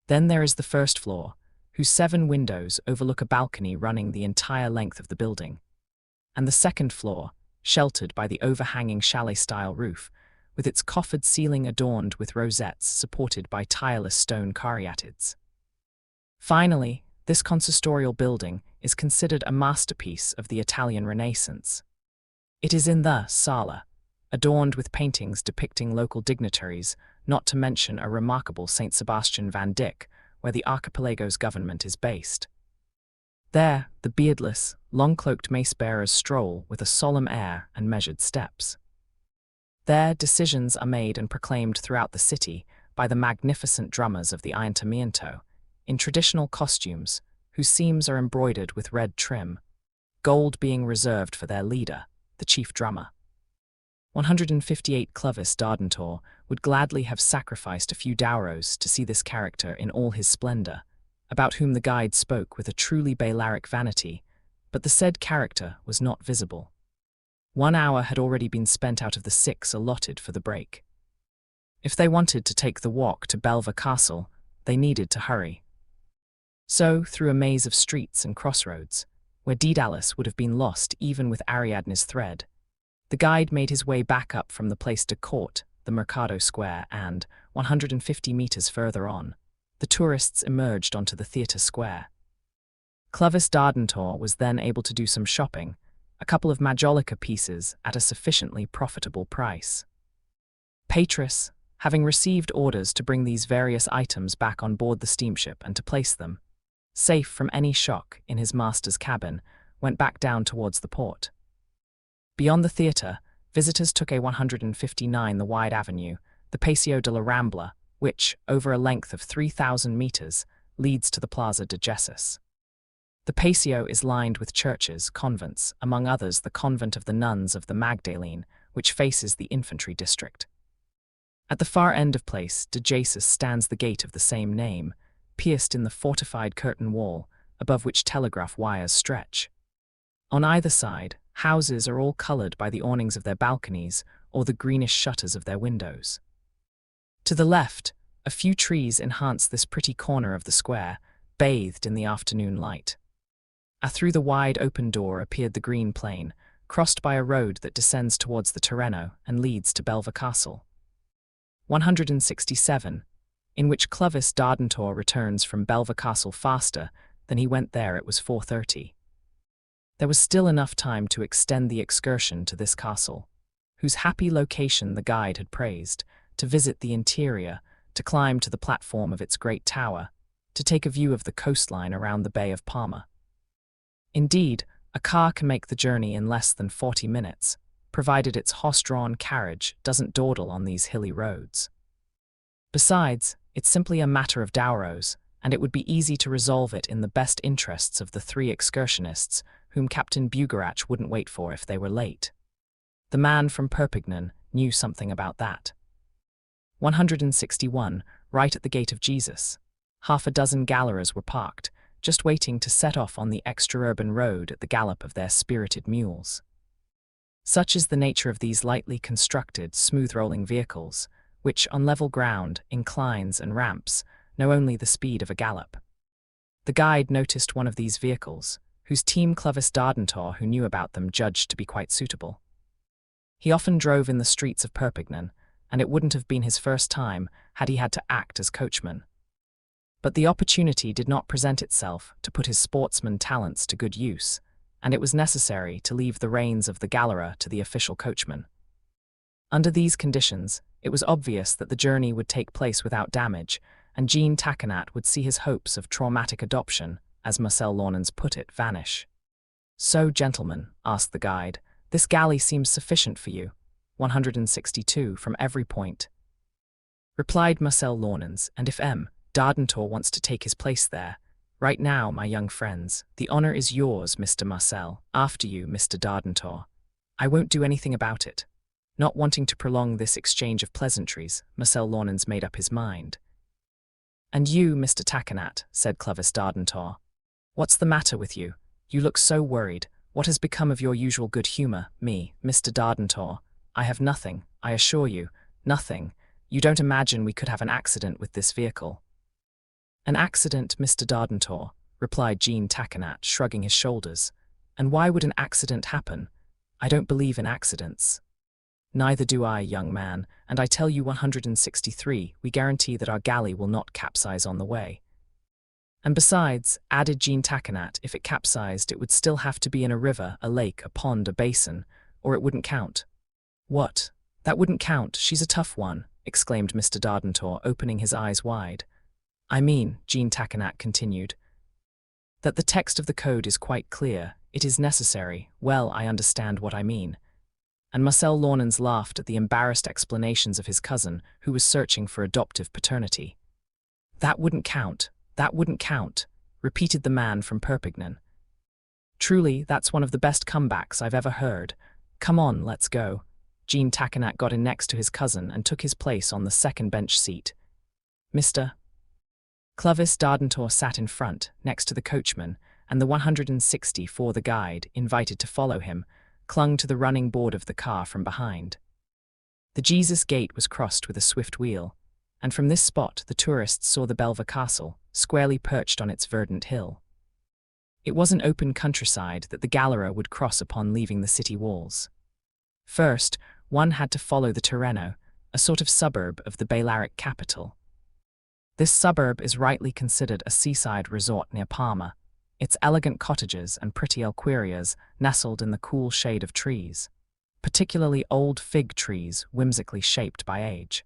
Then there is the first floor, whose 7 windows overlook a balcony running the entire length of the building, and the second floor, sheltered by the overhanging chalet-style roof, with its coffered ceiling adorned with rosettes supported by tireless stone caryatids. Finally, This consistorial building is considered a masterpiece of the Italian Renaissance. It is in the Sala, adorned with paintings depicting local dignitaries, not to mention a remarkable St. Sebastian van Dyck, where the archipelago's government is based. There, the beardless, long-cloaked mace-bearers stroll with a solemn air and measured steps. There, decisions are made and proclaimed throughout the city by the magnificent drummers of the Ayuntamiento, in traditional costumes, whose seams are embroidered with red trim, gold being reserved for their leader, the chief drummer. 158 Clovis Dardentor would gladly have sacrificed a few douros to see this character in all his splendor, about whom the guide spoke with a truly Balearic vanity, but the said character was not visible. 1 hour had already been spent out of the 6 allotted for the break. If they wanted to take the walk to Belver Castle, they needed to hurry. So, through a maze of streets and crossroads, where Daedalus would have been lost even with Ariadne's thread, the guide made his way back up from the Place de Court, the Mercado Square, and, 150 meters further on, the tourists emerged onto the theatre square. Clovis Dardentor was then able to do some shopping, a couple of majolica pieces at a sufficiently profitable price. Patris, having received orders to bring these various items back on board the steamship and to place them, safe from any shock, in his master's cabin, went back down towards the port. Beyond the theatre, visitors took a 159 the wide avenue, the Paseo de la Rambla, which, over a length of 3,000 meters, leads to the Plaza de Jesus. The Paseo is lined with churches, convents, among others the convent of the nuns of the Magdalene, which faces the infantry district. At the far end of Place de Jesus stands the gate of the same name, pierced in the fortified curtain wall, above which telegraph wires stretch. On either side, houses are all coloured by the awnings of their balconies or the greenish shutters of their windows. To the left, a few trees enhance this pretty corner of the square, bathed in the afternoon light. Through the wide open door appeared the green plain, crossed by a road that descends towards the Terreno and leads to Belver Castle. 167, in which Clovis Dardentor returns from Belver Castle faster than he went there. It was 4:30. There was still enough time to extend the excursion to this castle, whose happy location the guide had praised, to visit the interior, to climb to the platform of its great tower, to take a view of the coastline around the Bay of Palma. Indeed, a car can make the journey in less than 40 minutes, provided its horse-drawn carriage doesn't dawdle on these hilly roads. Besides, it's simply a matter of douros, and it would be easy to resolve it in the best interests of the 3 excursionists, whom Captain Bugarach wouldn't wait for if they were late. The man from Perpignan knew something about that. 161, right at the gate of Jesus. Half a dozen galeras were parked, just waiting to set off on the extra-urban road at the gallop of their spirited mules. Such is the nature of these lightly constructed, smooth-rolling vehicles, which, on level ground, inclines and ramps, know only the speed of a gallop. The guide noticed one of these vehicles, whose team Clovis Dardentor, who knew about them, judged to be quite suitable. He often drove in the streets of Perpignan, and it wouldn't have been his first time had he had to act as coachman. But the opportunity did not present itself to put his sportsman talents to good use, and it was necessary to leave the reins of the galera to the official coachman. Under these conditions, it was obvious that the journey would take place without damage, and Jean Takenat would see his hopes of traumatic adoption, as Marcel Launens put it, vanish. "So, gentlemen," asked the guide, "this galley seems sufficient for you?" 162 from every point, replied Marcel Launens, "and if M. Dardentor wants to take his place there, right now, my young friends, the honor is yours, Mr. Marcel. After you, Mr. Dardentor. I won't do anything about it." Not wanting to prolong this exchange of pleasantries, Marcel Launens made up his mind. "And you, Mr. Takenat," said Clovis Dardentor. "What's the matter with you? You look so worried. What has become of your usual good humor? Me, Mr. Dardentor. I have nothing, I assure you, nothing. You don't imagine we could have an accident with this vehicle." "An accident, Mr. Dardentor," replied Jean Takenat, shrugging his shoulders. "And why would an accident happen? I don't believe in accidents." "Neither do I, young man, and I tell you 163, we guarantee that our galley will not capsize on the way." And besides, added Jean Taconat, if it capsized, it would still have to be in a river, a lake, a pond, a basin, or it wouldn't count. What? That wouldn't count, she's a tough one, exclaimed Mr. Dardentor, opening his eyes wide. I mean, Jean Taconat continued, that the text of the code is quite clear. It is necessary. Well, I understand what I mean. And Marcel Launens laughed at the embarrassed explanations of his cousin, who was searching for adoptive paternity. That wouldn't count. That wouldn't count, repeated the man from Perpignan. Truly, that's one of the best comebacks I've ever heard. Come on, let's go. Jean Taconat got in next to his cousin and took his place on the second bench seat. Mr. Clovis Dardentor sat in front, next to the coachman, and the 164 the guide, invited to follow him, clung to the running board of the car from behind. The Jesus Gate was crossed with a swift wheel, and from this spot the tourists saw the Belver Castle, squarely perched on its verdant hill. It was an open countryside that the Galera would cross upon leaving the city walls. First, one had to follow the Tirreno, a sort of suburb of the Balearic capital. This suburb is rightly considered a seaside resort near Palma, its elegant cottages and pretty alquerias nestled in the cool shade of trees, particularly old fig trees whimsically shaped by age.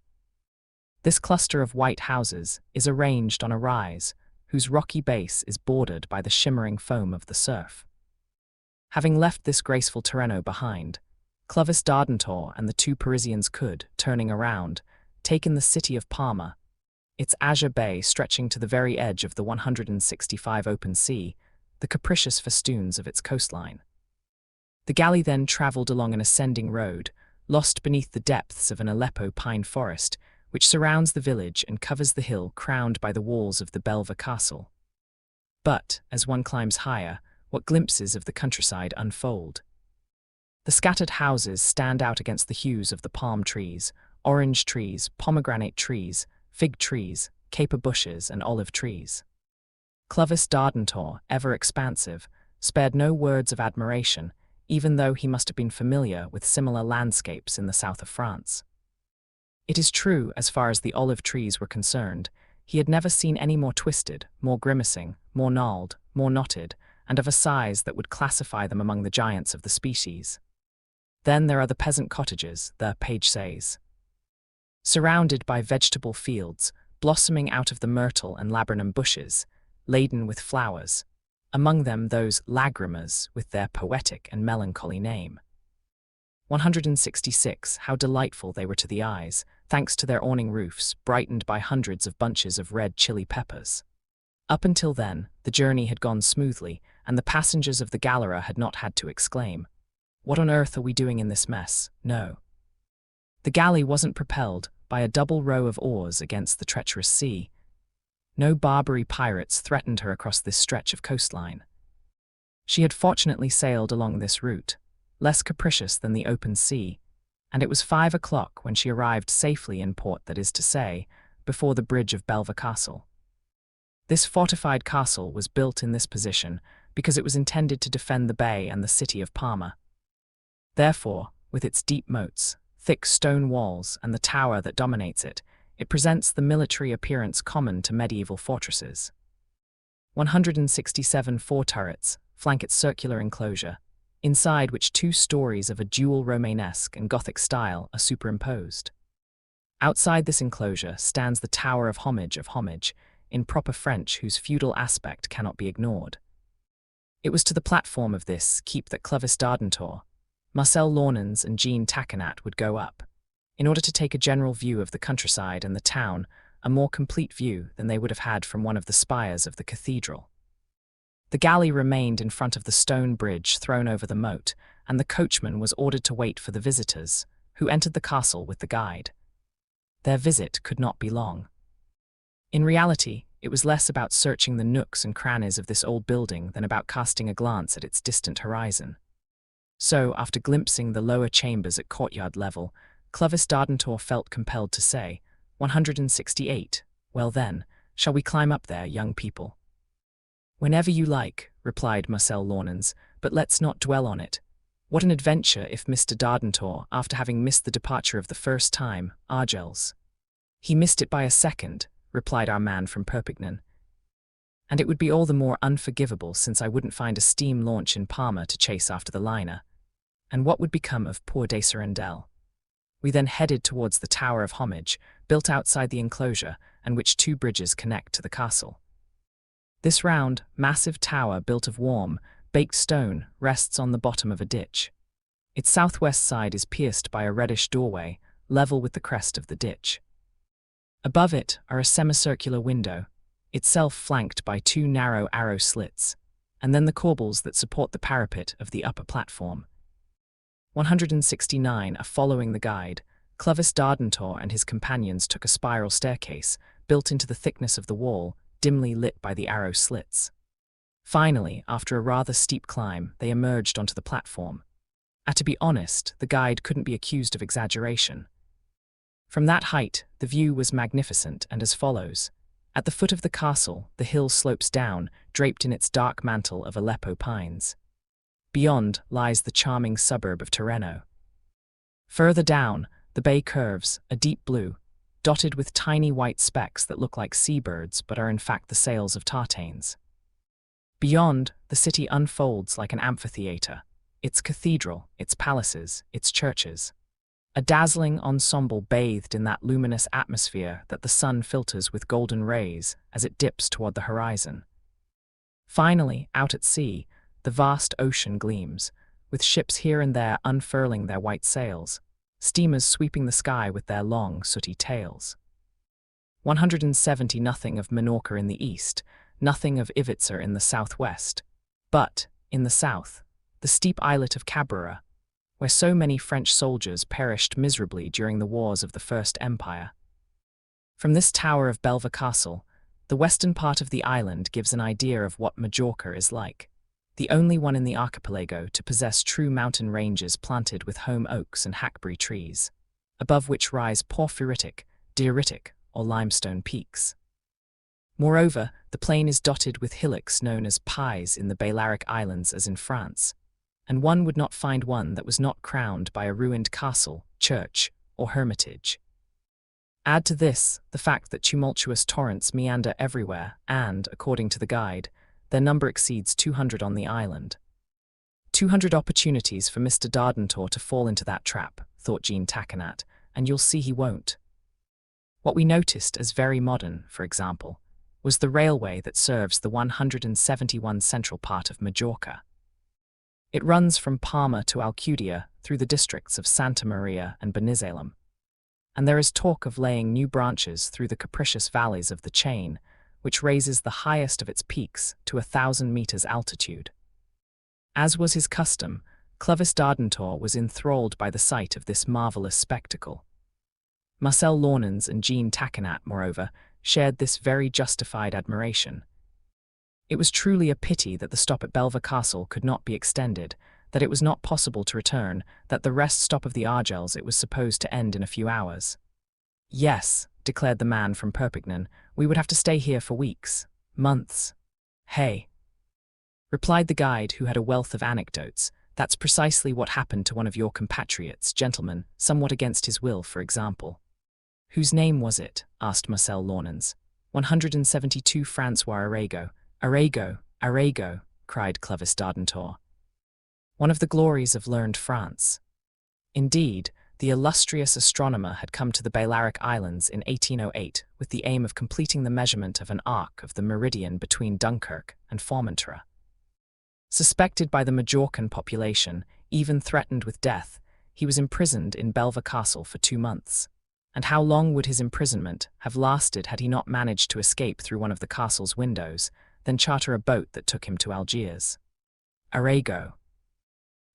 This cluster of white houses is arranged on a rise, whose rocky base is bordered by the shimmering foam of the surf. Having left this graceful Tirreno behind, Clovis Dardentor and the two Parisians could, turning around, take in the city of Palma, its azure bay stretching to the very edge of the 165 open sea, the capricious festoons of its coastline. The galley then travelled along an ascending road, lost beneath the depths of an Aleppo pine forest, which surrounds the village and covers the hill crowned by the walls of the Belver Castle. But, as one climbs higher, what glimpses of the countryside unfold. The scattered houses stand out against the hues of the palm trees, orange trees, pomegranate trees, fig trees, caper bushes, and olive trees. Clovis Dardentor, ever expansive, spared no words of admiration, even though he must have been familiar with similar landscapes in the south of France. It is true, as far as the olive trees were concerned, he had never seen any more twisted, more grimacing, more gnarled, more knotted, and of a size that would classify them among the giants of the species. Then there are the peasant cottages, the page says, surrounded by vegetable fields, blossoming out of the myrtle and laburnum bushes, laden with flowers, among them those lagrimas with their poetic and melancholy name. 166, how delightful they were to the eyes, thanks to their awning roofs, brightened by hundreds of bunches of red chili peppers. Up until then, the journey had gone smoothly, and the passengers of the Galera had not had to exclaim, "What on earth are we doing in this mess?" No. The galley wasn't propelled by a double row of oars against the treacherous sea. No Barbary pirates threatened her across this stretch of coastline. She had fortunately sailed along this route, less capricious than the open sea, and it was 5 o'clock when she arrived safely in port, that is to say, before the bridge of Belver Castle. This fortified castle was built in this position because it was intended to defend the bay and the city of Palma. Therefore, with its deep moats, thick stone walls, and the tower that dominates it, it presents the military appearance common to medieval fortresses. 167 fore-turrets flank its circular enclosure, inside which 2 stories of a dual Romanesque and Gothic style are superimposed. Outside this enclosure stands the Tower of Homage, in proper French, whose feudal aspect cannot be ignored. It was to the platform of this keep that Clovis Dardentor, Marcel Launens, and Jean Taconat would go up, in order to take a general view of the countryside and the town, a more complete view than they would have had from one of the spires of the cathedral. The galley remained in front of the stone bridge thrown over the moat, and the coachman was ordered to wait for the visitors, who entered the castle with the guide. Their visit could not be long. In reality, it was less about searching the nooks and crannies of this old building than about casting a glance at its distant horizon. So, after glimpsing the lower chambers at courtyard level, Clovis Dardentor felt compelled to say, 168, "Well then, shall we climb up there, young people?" "Whenever you like," replied Marcel Launens, "but let's not dwell on it. What an adventure if Mr. Dardentor, after having missed the departure of the first time, Argels." "He missed it by a second," replied our man from Perpignan. And it would be all the more unforgivable since I wouldn't find a steam launch in Parma to chase after the liner. And what would become of poor de Serendel? We then headed towards the Tower of Homage, built outside the enclosure, and which 2 bridges connect to the castle. This round, massive tower built of warm, baked stone rests on the bottom of a ditch. Its southwest side is pierced by a reddish doorway, level with the crest of the ditch. Above it are a semicircular window, itself flanked by 2 narrow arrow slits, and then the corbels that support the parapet of the upper platform. 169 are following the guide. Clovis Dardentor and his companions took a spiral staircase, built into the thickness of the wall, dimly lit by the arrow slits. Finally, after a rather steep climb, they emerged onto the platform. And to be honest, the guide couldn't be accused of exaggeration. From that height, the view was magnificent and as follows. At the foot of the castle, the hill slopes down, draped in its dark mantle of Aleppo pines. Beyond lies the charming suburb of Tirreno. Further down, the bay curves, a deep blue, dotted with tiny white specks that look like seabirds but are in fact the sails of tartanes. Beyond, the city unfolds like an amphitheater, its cathedral, its palaces, its churches. A dazzling ensemble bathed in that luminous atmosphere that the sun filters with golden rays as it dips toward the horizon. Finally, out at sea, the vast ocean gleams, with ships here and there unfurling their white sails, steamers sweeping the sky with their long, sooty tails. 170 nothing of Minorca in the east, nothing of Ivica in the southwest, but, in the south, the steep islet of Cabrera, where so many French soldiers perished miserably during the wars of the First Empire. From this tower of Belva Castle, the western part of the island gives an idea of what Majorca is like, the only one in the archipelago to possess true mountain ranges planted with holm oaks and hackberry trees, above which rise porphyritic, dioritic, or limestone peaks. Moreover, the plain is dotted with hillocks known as pies in the Balearic Islands as in France, and one would not find one that was not crowned by a ruined castle, church, or hermitage. Add to this the fact that tumultuous torrents meander everywhere and, according to the guide, their number exceeds 200 on the island. 200 opportunities for Mr. Dardentor to fall into that trap, thought Jean Takenat, and you'll see he won't. What we noticed as very modern, for example, was the railway that serves the 171 central part of Majorca. It runs from Palma to Alcudia through the districts of Santa Maria and Benizalem, and there is talk of laying new branches through the capricious valleys of the chain, which raises the highest of its peaks to 1,000 meters altitude. As was his custom, Clovis Dardentor was enthralled by the sight of this marvelous spectacle. Marcel Launens and Jean Takenat, moreover, shared this very justified admiration. It was truly a pity that the stop at Belva Castle could not be extended, that it was not possible to return, that the rest stop of the Argels it was supposed to end in a few hours. Yes, declared the man from Perpignan, we would have to stay here for weeks, months. Hey, replied the guide, who had a wealth of anecdotes, that's precisely what happened to one of your compatriots, gentlemen, somewhat against his will, for example. Whose name was it? Asked Marcel Launens. 172 Francois Arago. Arago, Arago, cried Clovis Dardentor. One of the glories of learned France. Indeed, the illustrious astronomer had come to the Balearic Islands in 1808 with the aim of completing the measurement of an arc of the meridian between Dunkirk and Formentera. Suspected by the Majorcan population, even threatened with death, he was imprisoned in Belva Castle for 2 months. And how long would his imprisonment have lasted had he not managed to escape through one of the castle's windows, then charter a boat that took him to Algiers? Arago.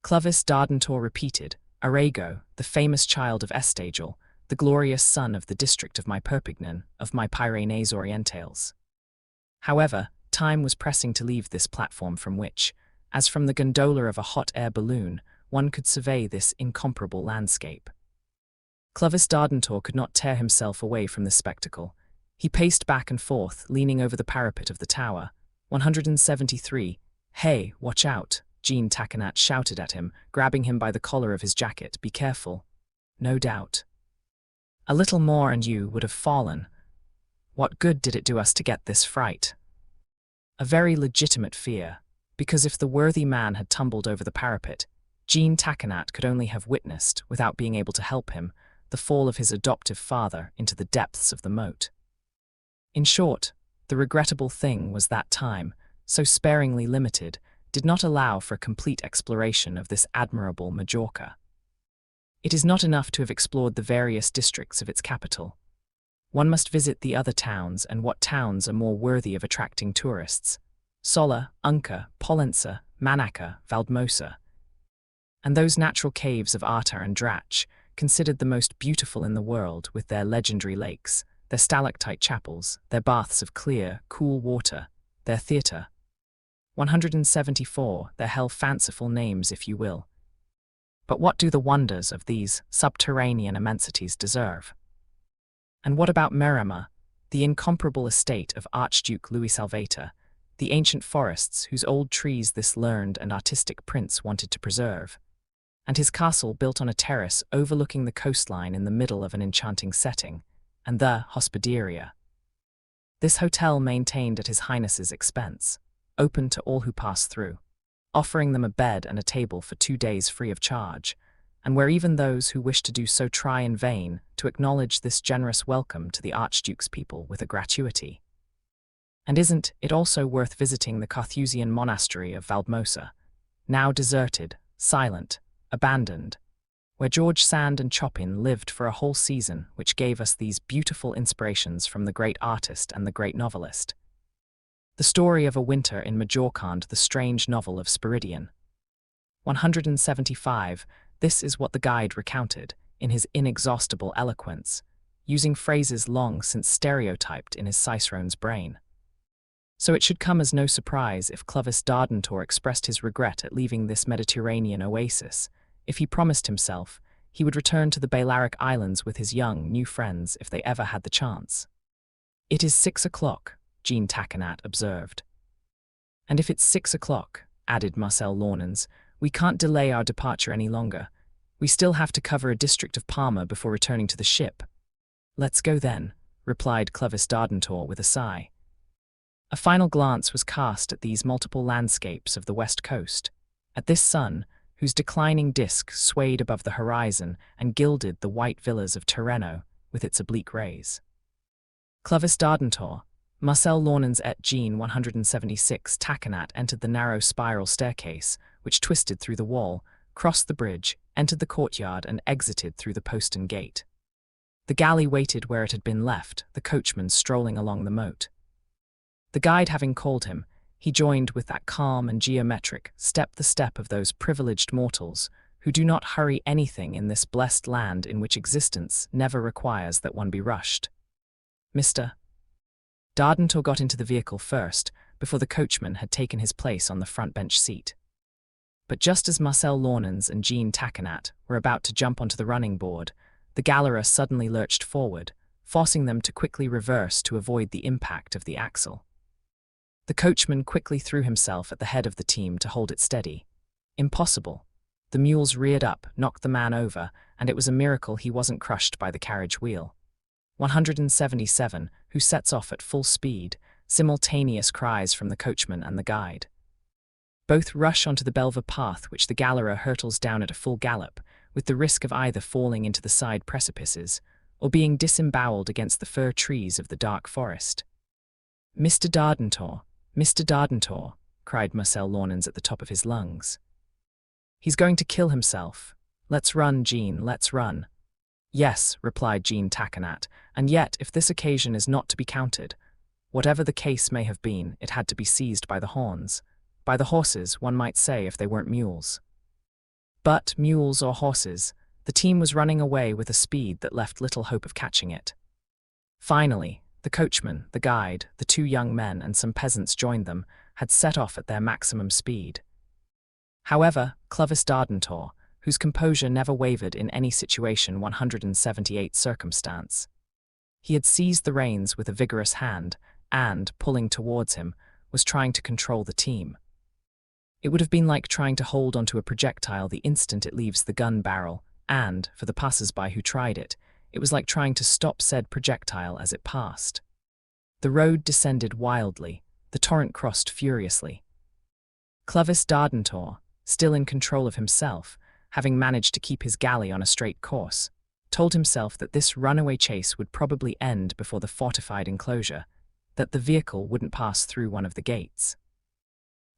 Clovis Dardentor repeated, Arago, the famous child of Estagel, the glorious son of the district of my Perpignan, of my Pyrénées Orientales. However, time was pressing to leave this platform from which, as from the gondola of a hot air balloon, one could survey this incomparable landscape. Clovis Dardentor could not tear himself away from this spectacle. He paced back and forth, leaning over the parapet of the tower. 173. Hey, watch out, Jean Takenat shouted at him, grabbing him by the collar of his jacket. Be careful. No doubt. A little more and you would have fallen. What good did it do us to get this fright? A very legitimate fear, because if the worthy man had tumbled over the parapet, Jean Takenat could only have witnessed, without being able to help him, the fall of his adoptive father into the depths of the moat. In short, the regrettable thing was that time, so sparingly limited, did not allow for a complete exploration of this admirable Majorca. It is not enough to have explored the various districts of its capital. One must visit the other towns, and what towns are more worthy of attracting tourists? Sola, Unca, Pollença, Manacor, Valdmosa. And those natural caves of Arta and Drach, considered the most beautiful in the world, with their legendary lakes, their stalactite chapels, their baths of clear, cool water, their theatre. 174, their hell fanciful names, if you will. But what do the wonders of these subterranean immensities deserve? And what about Merima, the incomparable estate of Archduke Louis Salvator, the ancient forests whose old trees this learned and artistic prince wanted to preserve, and his castle built on a terrace overlooking the coastline in the middle of an enchanting setting, and the Hospederia. This hotel maintained at His Highness's expense, open to all who pass through, offering them a bed and a table for 2 days free of charge, and where even those who wish to do so try in vain to acknowledge this generous welcome to the Archduke's people with a gratuity. And isn't it also worth visiting the Carthusian monastery of Valdmosa, now deserted, silent, abandoned, where George Sand and Chopin lived for a whole season, which gave us these beautiful inspirations from the great artist and the great novelist? The story of a winter in Majorcan, the strange novel of Spiridion. 175, this is what the guide recounted, in his inexhaustible eloquence, using phrases long since stereotyped in his cicerone's brain. So it should come as no surprise if Clovis Dardentor expressed his regret at leaving this Mediterranean oasis, if he promised himself he would return to the Balearic Islands with his young, new friends if they ever had the chance. "It is 6 o'clock, Jean Takenat observed. "And if it's 6 o'clock, added Marcel Launens, we can't delay our departure any longer. We still have to cover a district of Palma before returning to the ship." "Let's go then," replied Clovis Dardentor with a sigh. A final glance was cast at these multiple landscapes of the west coast, at this sun, whose declining disk swayed above the horizon and gilded the white villas of Terreno with its oblique rays. Clovis Dardentor, Marcel Launens et Jean 176 Takenat entered the narrow spiral staircase, which twisted through the wall, crossed the bridge, entered the courtyard, and exited through the postern gate. The galley waited where it had been left, the coachman strolling along the moat. The guide having called him, he joined with that calm and geometric step the step of those privileged mortals who do not hurry anything in this blessed land in which existence never requires that one be rushed. "Mr. Dardentor got into the vehicle first, before the coachman had taken his place on the front bench seat. But just as Marcel Launens and Jean Takenat were about to jump onto the running board, the Galera suddenly lurched forward, forcing them to quickly reverse to avoid the impact of the axle. The coachman quickly threw himself at the head of the team to hold it steady. Impossible. The mules reared up, knocked the man over, and it was a miracle he wasn't crushed by the carriage wheel. 177, who sets off at full speed, simultaneous cries from the coachman and the guide. Both rush onto the Belva path, which the Galera hurtles down at a full gallop, with the risk of either falling into the side precipices or being disemboweled against the fir trees of the dark forest. "Mr. Dardentor, Mr. Dardentor," cried Marcel Launens at the top of his lungs. "He's going to kill himself. Let's run, Jean, let's run." "Yes," replied Jean Takenat, "and yet, if this occasion is not to be counted, whatever the case may have been, it had to be seized by the horns. By the horses, one might say, if they weren't mules." But, mules or horses, the team was running away with a speed that left little hope of catching it. Finally, the coachman, the guide, the 2 young men, and some peasants joined them, had set off at their maximum speed. However, Clovis Dardentor, whose composure never wavered in any situation 178 circumstance. He had seized the reins with a vigorous hand and, pulling towards him, was trying to control the team. It would have been like trying to hold onto a projectile the instant it leaves the gun barrel, and, for the passers-by who tried it, it was like trying to stop said projectile as it passed. The road descended wildly, The torrent crossed furiously. Clovis Dardentor, still in control of himself, having managed to keep his galley on a straight course, told himself that this runaway chase would probably end before the fortified enclosure, that the vehicle wouldn't pass through one of the gates.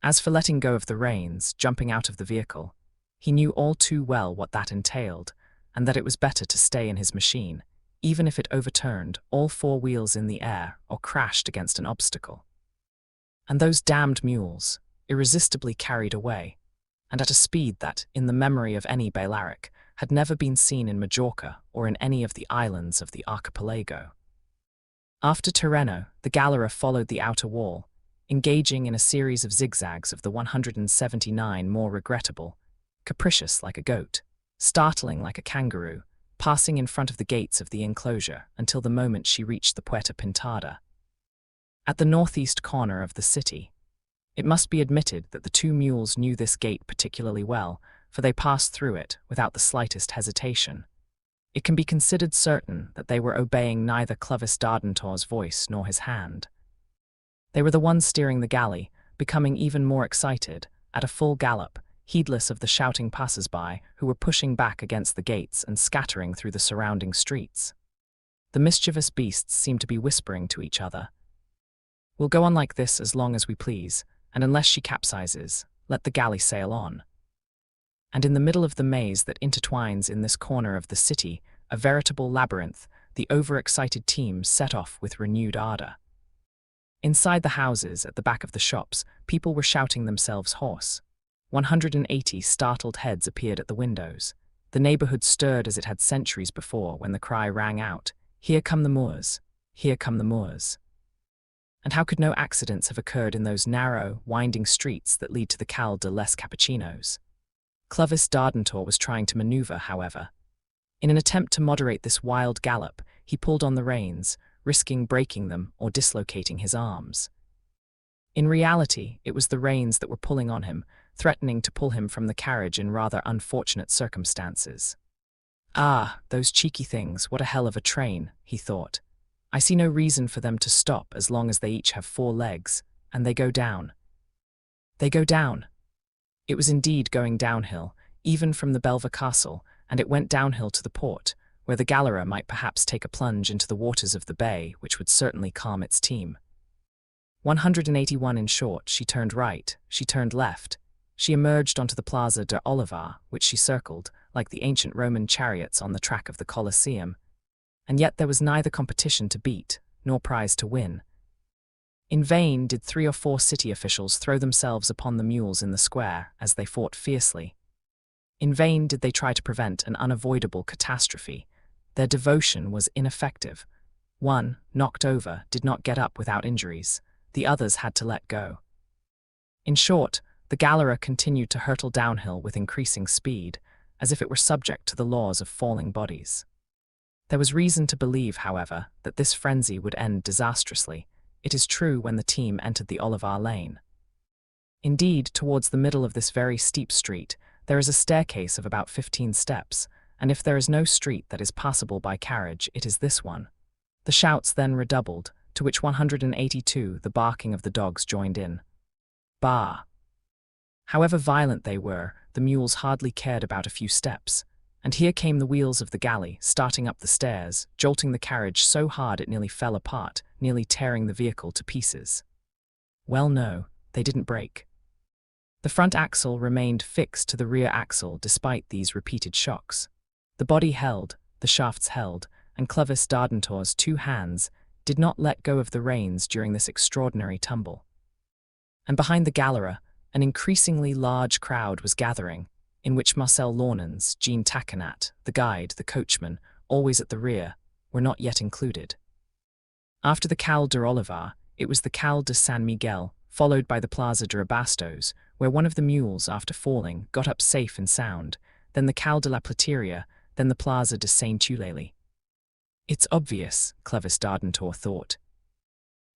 As for letting go of the reins, jumping out of the vehicle, he knew all too well what that entailed, and that it was better to stay in his machine, even if it overturned all four wheels in the air or crashed against an obstacle. And those damned mules, irresistibly carried away, and at a speed that, in the memory of any Balearic, had never been seen in Majorca or in any of the islands of the archipelago. After Tirreno, the Galera followed the outer wall, engaging in a series of zigzags of the 179 more regrettable, capricious like a goat, startling like a kangaroo, passing in front of the gates of the enclosure until the moment she reached the Puerta Pintada. At the northeast corner of the city, it must be admitted that the two mules knew this gate particularly well, for they passed through it without the slightest hesitation. It can be considered certain that they were obeying neither Clovis Dardentor's voice nor his hand. They were the ones steering the galley, becoming even more excited, at a full gallop, heedless of the shouting passers-by who were pushing back against the gates and scattering through the surrounding streets. The mischievous beasts seemed to be whispering to each other. "We'll go on like this as long as we please, and unless she capsizes, let the galley sail on." And in the middle of the maze that intertwines in this corner of the city, a veritable labyrinth, the overexcited team set off with renewed ardor. Inside the houses, at the back of the shops, people were shouting themselves hoarse. 180 startled heads appeared at the windows. The neighborhood stirred as it had centuries before when the cry rang out, "Here come the Moors! Here come the Moors!" And how could no accidents have occurred in those narrow, winding streets that lead to the Cal de les Capuchinos? Clovis Dardentor was trying to maneuver, however. In an attempt to moderate this wild gallop, he pulled on the reins, risking breaking them or dislocating his arms. In reality, it was the reins that were pulling on him, threatening to pull him from the carriage in rather unfortunate circumstances. "Ah, those cheeky things, what a hell of a train," he thought. "I see no reason for them to stop as long as they each have 4 legs, and they go down. They go down." It was indeed going downhill, even from the Belver Castle, and it went downhill to the port, where the Galera might perhaps take a plunge into the waters of the bay, which would certainly calm its team. 181 in short, she turned right, she turned left. She emerged onto the Plaza de Olivar, which she circled, like the ancient Roman chariots on the track of the Colosseum. And yet there was neither competition to beat, nor prize to win. In vain did 3 or 4 city officials throw themselves upon the mules in the square as they fought fiercely. In vain did they try to prevent an unavoidable catastrophe. Their devotion was ineffective. One, knocked over, did not get up without injuries. The others had to let go. In short, the Galera continued to hurtle downhill with increasing speed, as if it were subject to the laws of falling bodies. There was reason to believe, however, that this frenzy would end disastrously. It is true when the team entered the Olivar Lane. Indeed, towards the middle of this very steep street, there is a staircase of about 15 steps, and if there is no street that is passable by carriage, it is this one. The shouts then redoubled, to which 182 the barking of the dogs joined in. Bah! However violent they were, the mules hardly cared about a few steps, and here came the wheels of the galley, starting up the stairs, jolting the carriage so hard it nearly fell apart, nearly tearing the vehicle to pieces. Well, no, they didn't break. The front axle remained fixed to the rear axle despite these repeated shocks. The body held, the shafts held, and Clovis Dardentor's 2 hands did not let go of the reins during this extraordinary tumble. And behind the Galera, an increasingly large crowd was gathering, in which Marcel Launens, Jean Taconat, the guide, the coachman, always at the rear, were not yet included. After the Cal de Olivar, it was the Cal de San Miguel, followed by the Plaza de Rabastos, where one of the mules, after falling, got up safe and sound, then the Cal de la Plateria, then the Plaza de Saint Eulalie. It's obvious, Clovis Dardentor thought,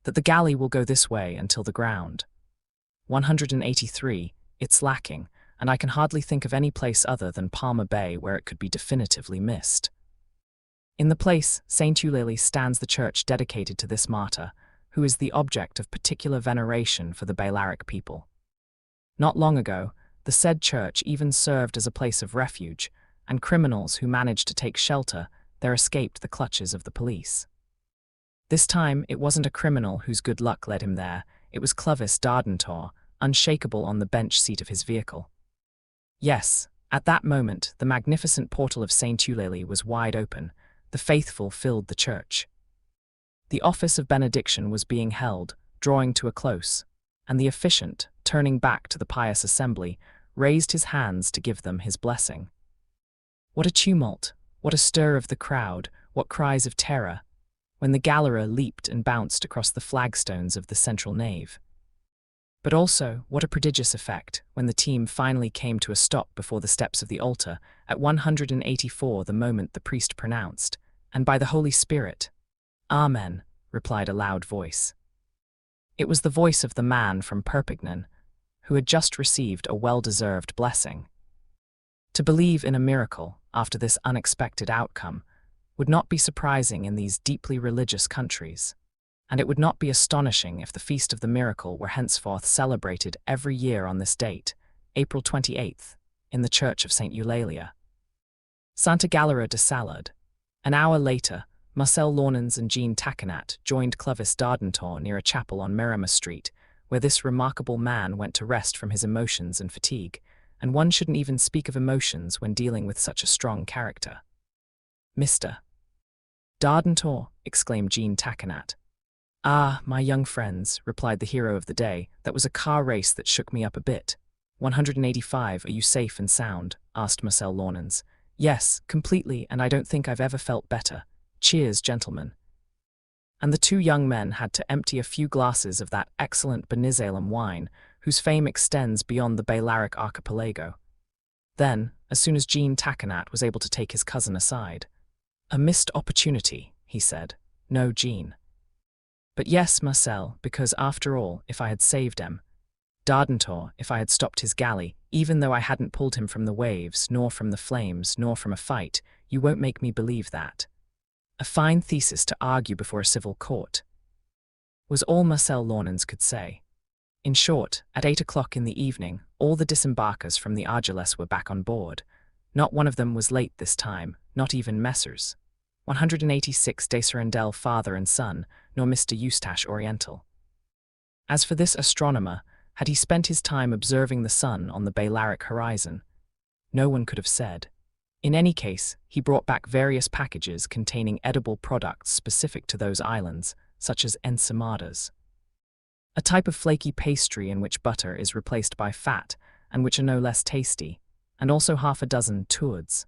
that the galley will go this way until the ground. 183, it's lacking, and I can hardly think of any place other than Palmer Bay where it could be definitively missed. In the place, Saint Eulalie, stands the church dedicated to this martyr, who is the object of particular veneration for the Balearic people. Not long ago, the said church even served as a place of refuge, and criminals who managed to take shelter there escaped the clutches of the police. This time, it wasn't a criminal whose good luck led him there, it was Clovis Dardentor, unshakable on the bench seat of his vehicle. Yes, at that moment, the magnificent portal of St. Eulalie was wide open, the faithful filled the church. The office of benediction was being held, drawing to a close, and the officiant, turning back to the pious assembly, raised his hands to give them his blessing. What a tumult, what a stir of the crowd, what cries of terror, when the galera leaped and bounced across the flagstones of the central nave. But also, what a prodigious effect, when the team finally came to a stop before the steps of the altar, at 184 the moment the priest pronounced, "And by the Holy Spirit." "Amen," replied a loud voice. It was the voice of the man from Perpignan, who had just received a well-deserved blessing. To believe in a miracle, after this unexpected outcome, would not be surprising in these deeply religious countries, and it would not be astonishing if the Feast of the Miracle were henceforth celebrated every year on this date, April 28th, in the Church of St. Eulalia. Santa Galera de Salud. An hour later, Marcel Launens and Jean Taquinat joined Clovis Dardentor near a chapel on Merrimer Street, where this remarkable man went to rest from his emotions and fatigue, and one shouldn't even speak of emotions when dealing with such a strong character. "Mr. Dardentor," exclaimed Jean Taquinat. "Ah, my young friends," replied the hero of the day, "that was a car race that shook me up a bit." 185, "Are you safe and sound?" asked Marcel Launens. "Yes, completely, and I don't think I've ever felt better. Cheers, gentlemen." And the two young men had to empty a few glasses of that excellent Benisalem wine, whose fame extends beyond the Balearic archipelago. Then, as soon as Jean Taquinat was able to take his cousin aside, "A missed opportunity," he said. "No, Jean." "But yes, Marcel, because after all, if I had saved Dardentor, if I had stopped his galley, even though I hadn't pulled him from the waves, nor from the flames, nor from a fight, you won't make me believe that." A fine thesis to argue before a civil court, was all Marcel Launens could say. In short, at 8 o'clock in the evening, all the disembarkers from the Argelès were back on board. Not one of them was late this time, not even Messrs. 186 de Serendel father and son, nor Mr. Eustache Oriental. As for this astronomer, had he spent his time observing the sun on the Balearic horizon? No one could have said. In any case, he brought back various packages containing edible products specific to those islands, such as ensamadas, a type of flaky pastry in which butter is replaced by fat and which are no less tasty, and also half a dozen tourds,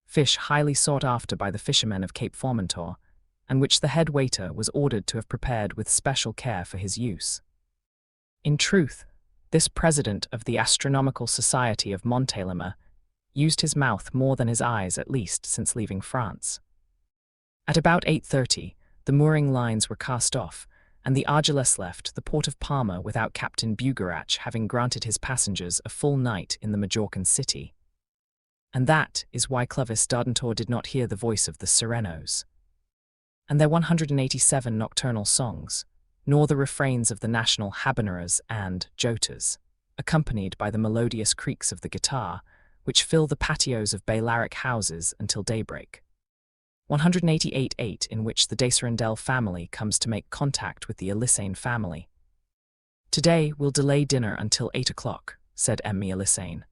fish highly sought after by the fishermen of Cape Formentor, and which the head waiter was ordered to have prepared with special care for his use. In truth, this president of the Astronomical Society of Montélimar used his mouth more than his eyes at least since leaving France. At about 8:30, the mooring lines were cast off, and the Argelès left the port of Palma without Captain Bugarach having granted his passengers a full night in the Majorcan city. And that is why Clovis Dardentor did not hear the voice of the Serenos, and their 187 nocturnal songs, nor the refrains of the national habaneras and jotas, accompanied by the melodious creaks of the guitar, which fill the patios of Balearic houses until daybreak. 188-8, in which the de Serendel family comes to make contact with the Elisane family. "Today we'll delay dinner until 8 o'clock, said Emmy Elisane.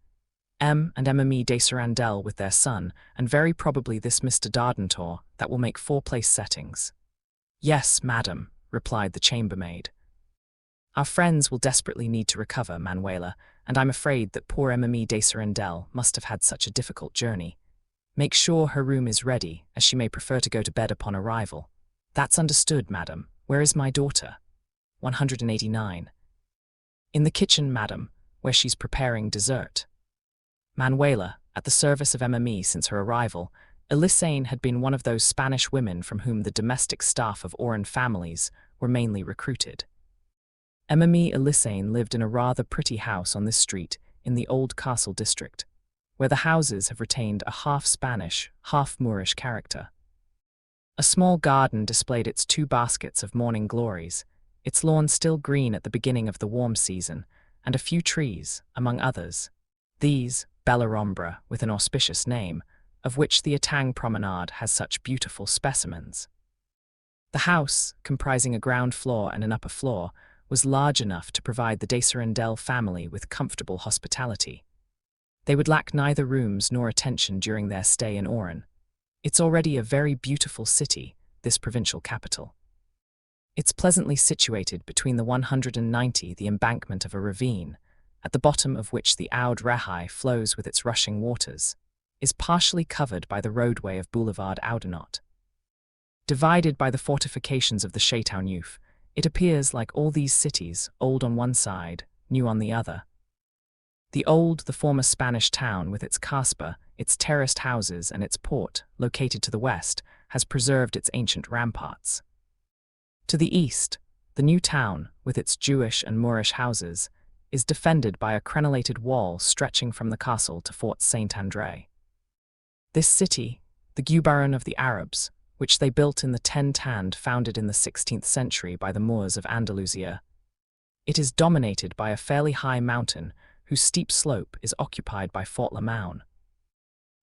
M and Emmy de Serendel with their son, and very probably this Mr. Dardentor, that will make 4 place settings. "Yes, madam," replied the chambermaid. "Our friends will desperately need to recover, Manuela, and I'm afraid that poor Emmy de Serendel must have had such a difficult journey. Make sure her room is ready, as she may prefer to go to bed upon arrival." "That's understood, madam. Where is my daughter?" 189. "In the kitchen, madam, where she's preparing dessert." Manuela, at the service of Emmy since her arrival, Elisane had been one of those Spanish women from whom the domestic staff of Oran families were mainly recruited. Emmy Elisane lived in a rather pretty house on this street in the Old Castle district, where the houses have retained a half-Spanish, half-Moorish character. A small garden displayed its 2 baskets of morning glories, its lawn still green at the beginning of the warm season, and a few trees, among others. These, Bellerombra, with an auspicious name, of which the Etang promenade has such beautiful specimens. The house, comprising a ground floor and an upper floor, was large enough to provide the de Serendel family with comfortable hospitality. They would lack neither rooms nor attention during their stay in Oran. It's already a very beautiful city, this provincial capital. It's pleasantly situated between the 190 the embankment of a ravine, at the bottom of which the Oude Rehai flows with its rushing waters, is partially covered by the roadway of Boulevard Oudenot. Divided by the fortifications of the Chateauneuf, it appears like all these cities, old on one side, new on the other. The former Spanish town with its kasbah, its terraced houses and its port, located to the west, has preserved its ancient ramparts. To the east, the new town, with its Jewish and Moorish houses, is defended by a crenellated wall stretching from the castle to Fort Saint-André. This city, the Gubaran of the Arabs, which they built in the Tend founded in the 16th century by the Moors of Andalusia. It is dominated by a fairly high mountain whose steep slope is occupied by Fort La Maun.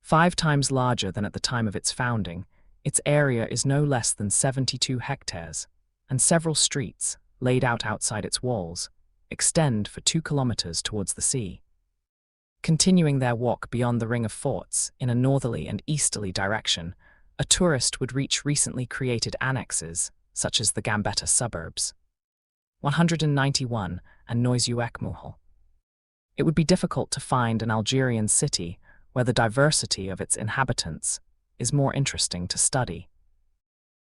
5 times larger than at the time of its founding, its area is no less than 72 hectares, and several streets, laid out outside its walls, extend for 2 kilometers towards the sea. Continuing their walk beyond the ring of forts in a northerly and easterly direction, a tourist would reach recently created annexes, such as the Gambetta suburbs. 191 and Noisy-Muhol. It would be difficult to find an Algerian city where the diversity of its inhabitants is more interesting to study.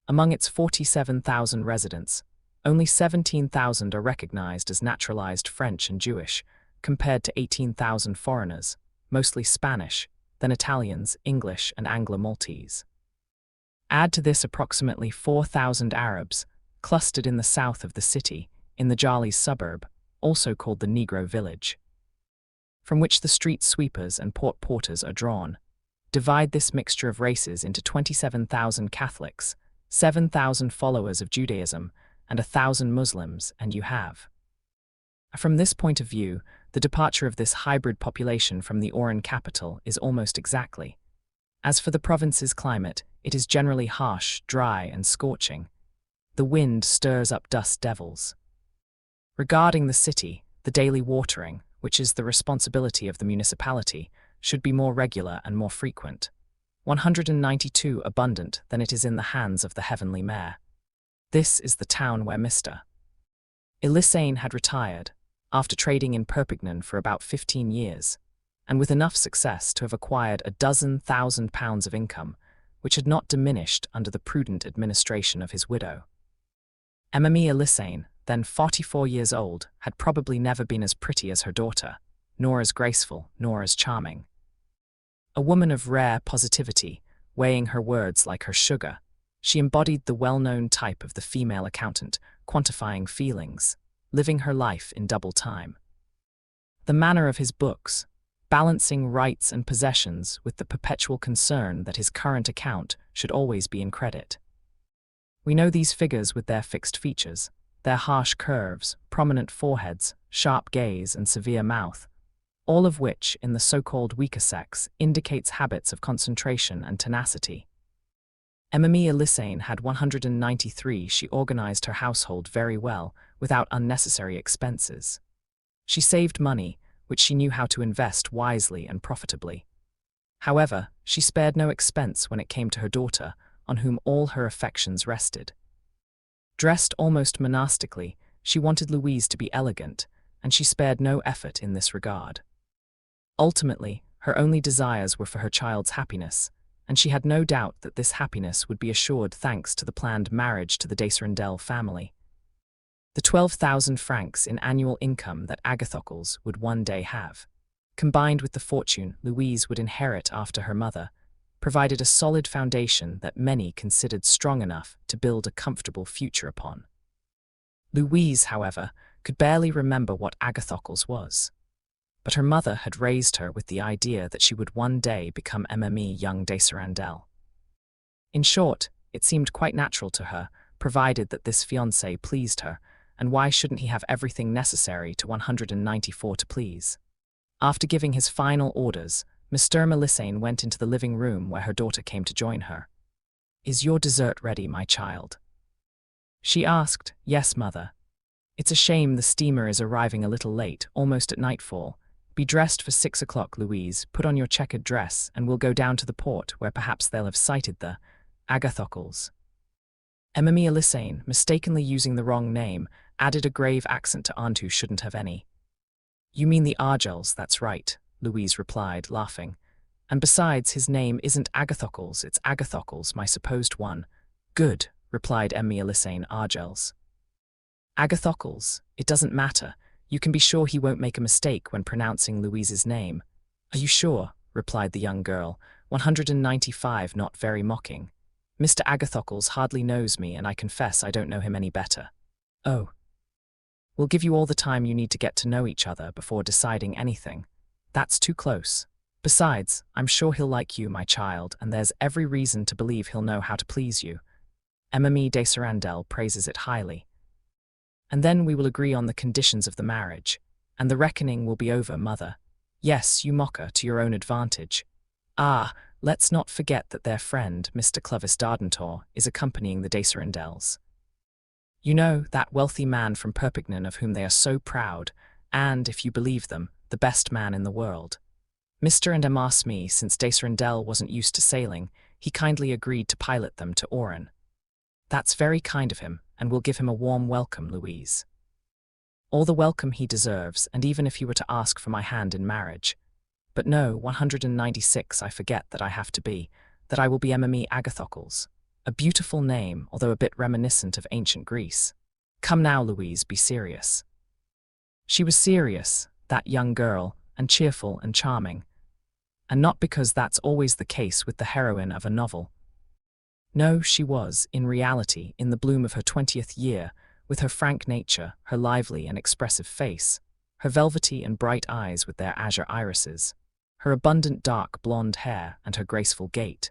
Among its 47,000 residents, only 17,000 are recognized as naturalized French and Jewish, compared to 18,000 foreigners, mostly Spanish, then Italians, English, and Anglo-Maltese. Add to this approximately 4,000 Arabs, clustered in the south of the city, in the Jali's suburb, also called the Negro Village, from which the street sweepers and port porters are drawn. Divide this mixture of races into 27,000 Catholics, 7,000 followers of Judaism, and 1,000 Muslims, and you have. From this point of view, the departure of this hybrid population from the Oran capital is almost exactly. As for the province's climate, it is generally harsh, dry, and scorching. The wind stirs up dust devils. Regarding the city, the daily watering, which is the responsibility of the municipality, should be more regular and more frequent. 192 abundant than it is in the hands of the heavenly mayor. This is the town where Mr. Elisane had retired, after trading in Perpignan for about 15 years, and with enough success to have acquired a dozen £1,000 of income, which had not diminished under the prudent administration of his widow. Emmeline Elisane, then 44 years old, had probably never been as pretty as her daughter, nor as graceful, nor as charming. A woman of rare positivity, weighing her words like her sugar, she embodied the well-known type of the female accountant, quantifying feelings, living her life in double time. The manner of his books, balancing rights and possessions with the perpetual concern that his current account should always be in credit. We know these figures with their fixed features, their harsh curves, prominent foreheads, sharp gaze, and severe mouth, all of which, in the so-called weaker sex, indicates habits of concentration and tenacity. Emmeline Elisane had 193. She organized her household very well, without unnecessary expenses. She saved money, which she knew how to invest wisely and profitably. However, she spared no expense when it came to her daughter, on whom all her affections rested. Dressed almost monastically, she wanted Louise to be elegant, and she spared no effort in this regard. Ultimately, her only desires were for her child's happiness, and she had no doubt that this happiness would be assured thanks to the planned marriage to the de Serendel family. The 12,000 francs in annual income that Agathocles would one day have, combined with the fortune Louise would inherit after her mother, provided a solid foundation that many considered strong enough to build a comfortable future upon. Louise, however, could barely remember what Agathocles was. But her mother had raised her with the idea that she would one day become Emmeline young de Serendel. In short, it seemed quite natural to her, provided that this fiancé pleased her, and why shouldn't he have everything necessary to 194 to please? After giving his final orders, Mr. Melisane went into the living room where her daughter came to join her. "Is your dessert ready, my child?" She asked. "Yes, mother." "It's a shame the steamer is arriving a little late, almost at nightfall. Be dressed for 6 o'clock, Louise. Put on your checkered dress, and we'll go down to the port, where perhaps they'll have sighted the Agathocles." Emma Melisane, mistakenly using the wrong name, added a grave accent to Aunt who shouldn't have any. "You mean the Argels, that's right," Louise replied, laughing. "And besides, his name isn't Agathocles, it's Agathocles, my supposed one." "Good," replied Emma Melisane. "Argels." "Agathocles, it doesn't matter. You can be sure he won't make a mistake when pronouncing Louise's name." "Are you sure?" replied the young girl, 195 not very mocking. "Mr. Agathocles hardly knows me, and I confess I don't know him any better." "Oh. We'll give you all the time you need to get to know each other before deciding anything. That's too close. Besides, I'm sure he'll like you, my child, and there's every reason to believe he'll know how to please you. Emma de Sarandel praises it highly. And then we will agree on the conditions of the marriage, and the reckoning will be over, mother. Yes, you mocker to your own advantage. Ah, let's not forget that their friend, Mr. Clovis Dardentor, is accompanying the de Sarandels. You know, that wealthy man from Perpignan of whom they are so proud, and, if you believe them, the best man in the world. Mr. and Emma Smee, since de Sarandel wasn't used to sailing, he kindly agreed to pilot them to Oran. That's very kind of him, and we'll give him a warm welcome, Louise. All the welcome he deserves, and even if he were to ask for my hand in marriage. But no, 196 I forget that I have to be, that I will be Emma Agathocles. A beautiful name, although a bit reminiscent of ancient Greece. Come now, Louise, be serious. She was serious, that young girl, and cheerful and charming. And not because that's always the case with the heroine of a novel. No, she was, in reality, in the bloom of her 20th year, with her frank nature, her lively and expressive face, her velvety and bright eyes with their azure irises, her abundant dark blonde hair and her graceful gait.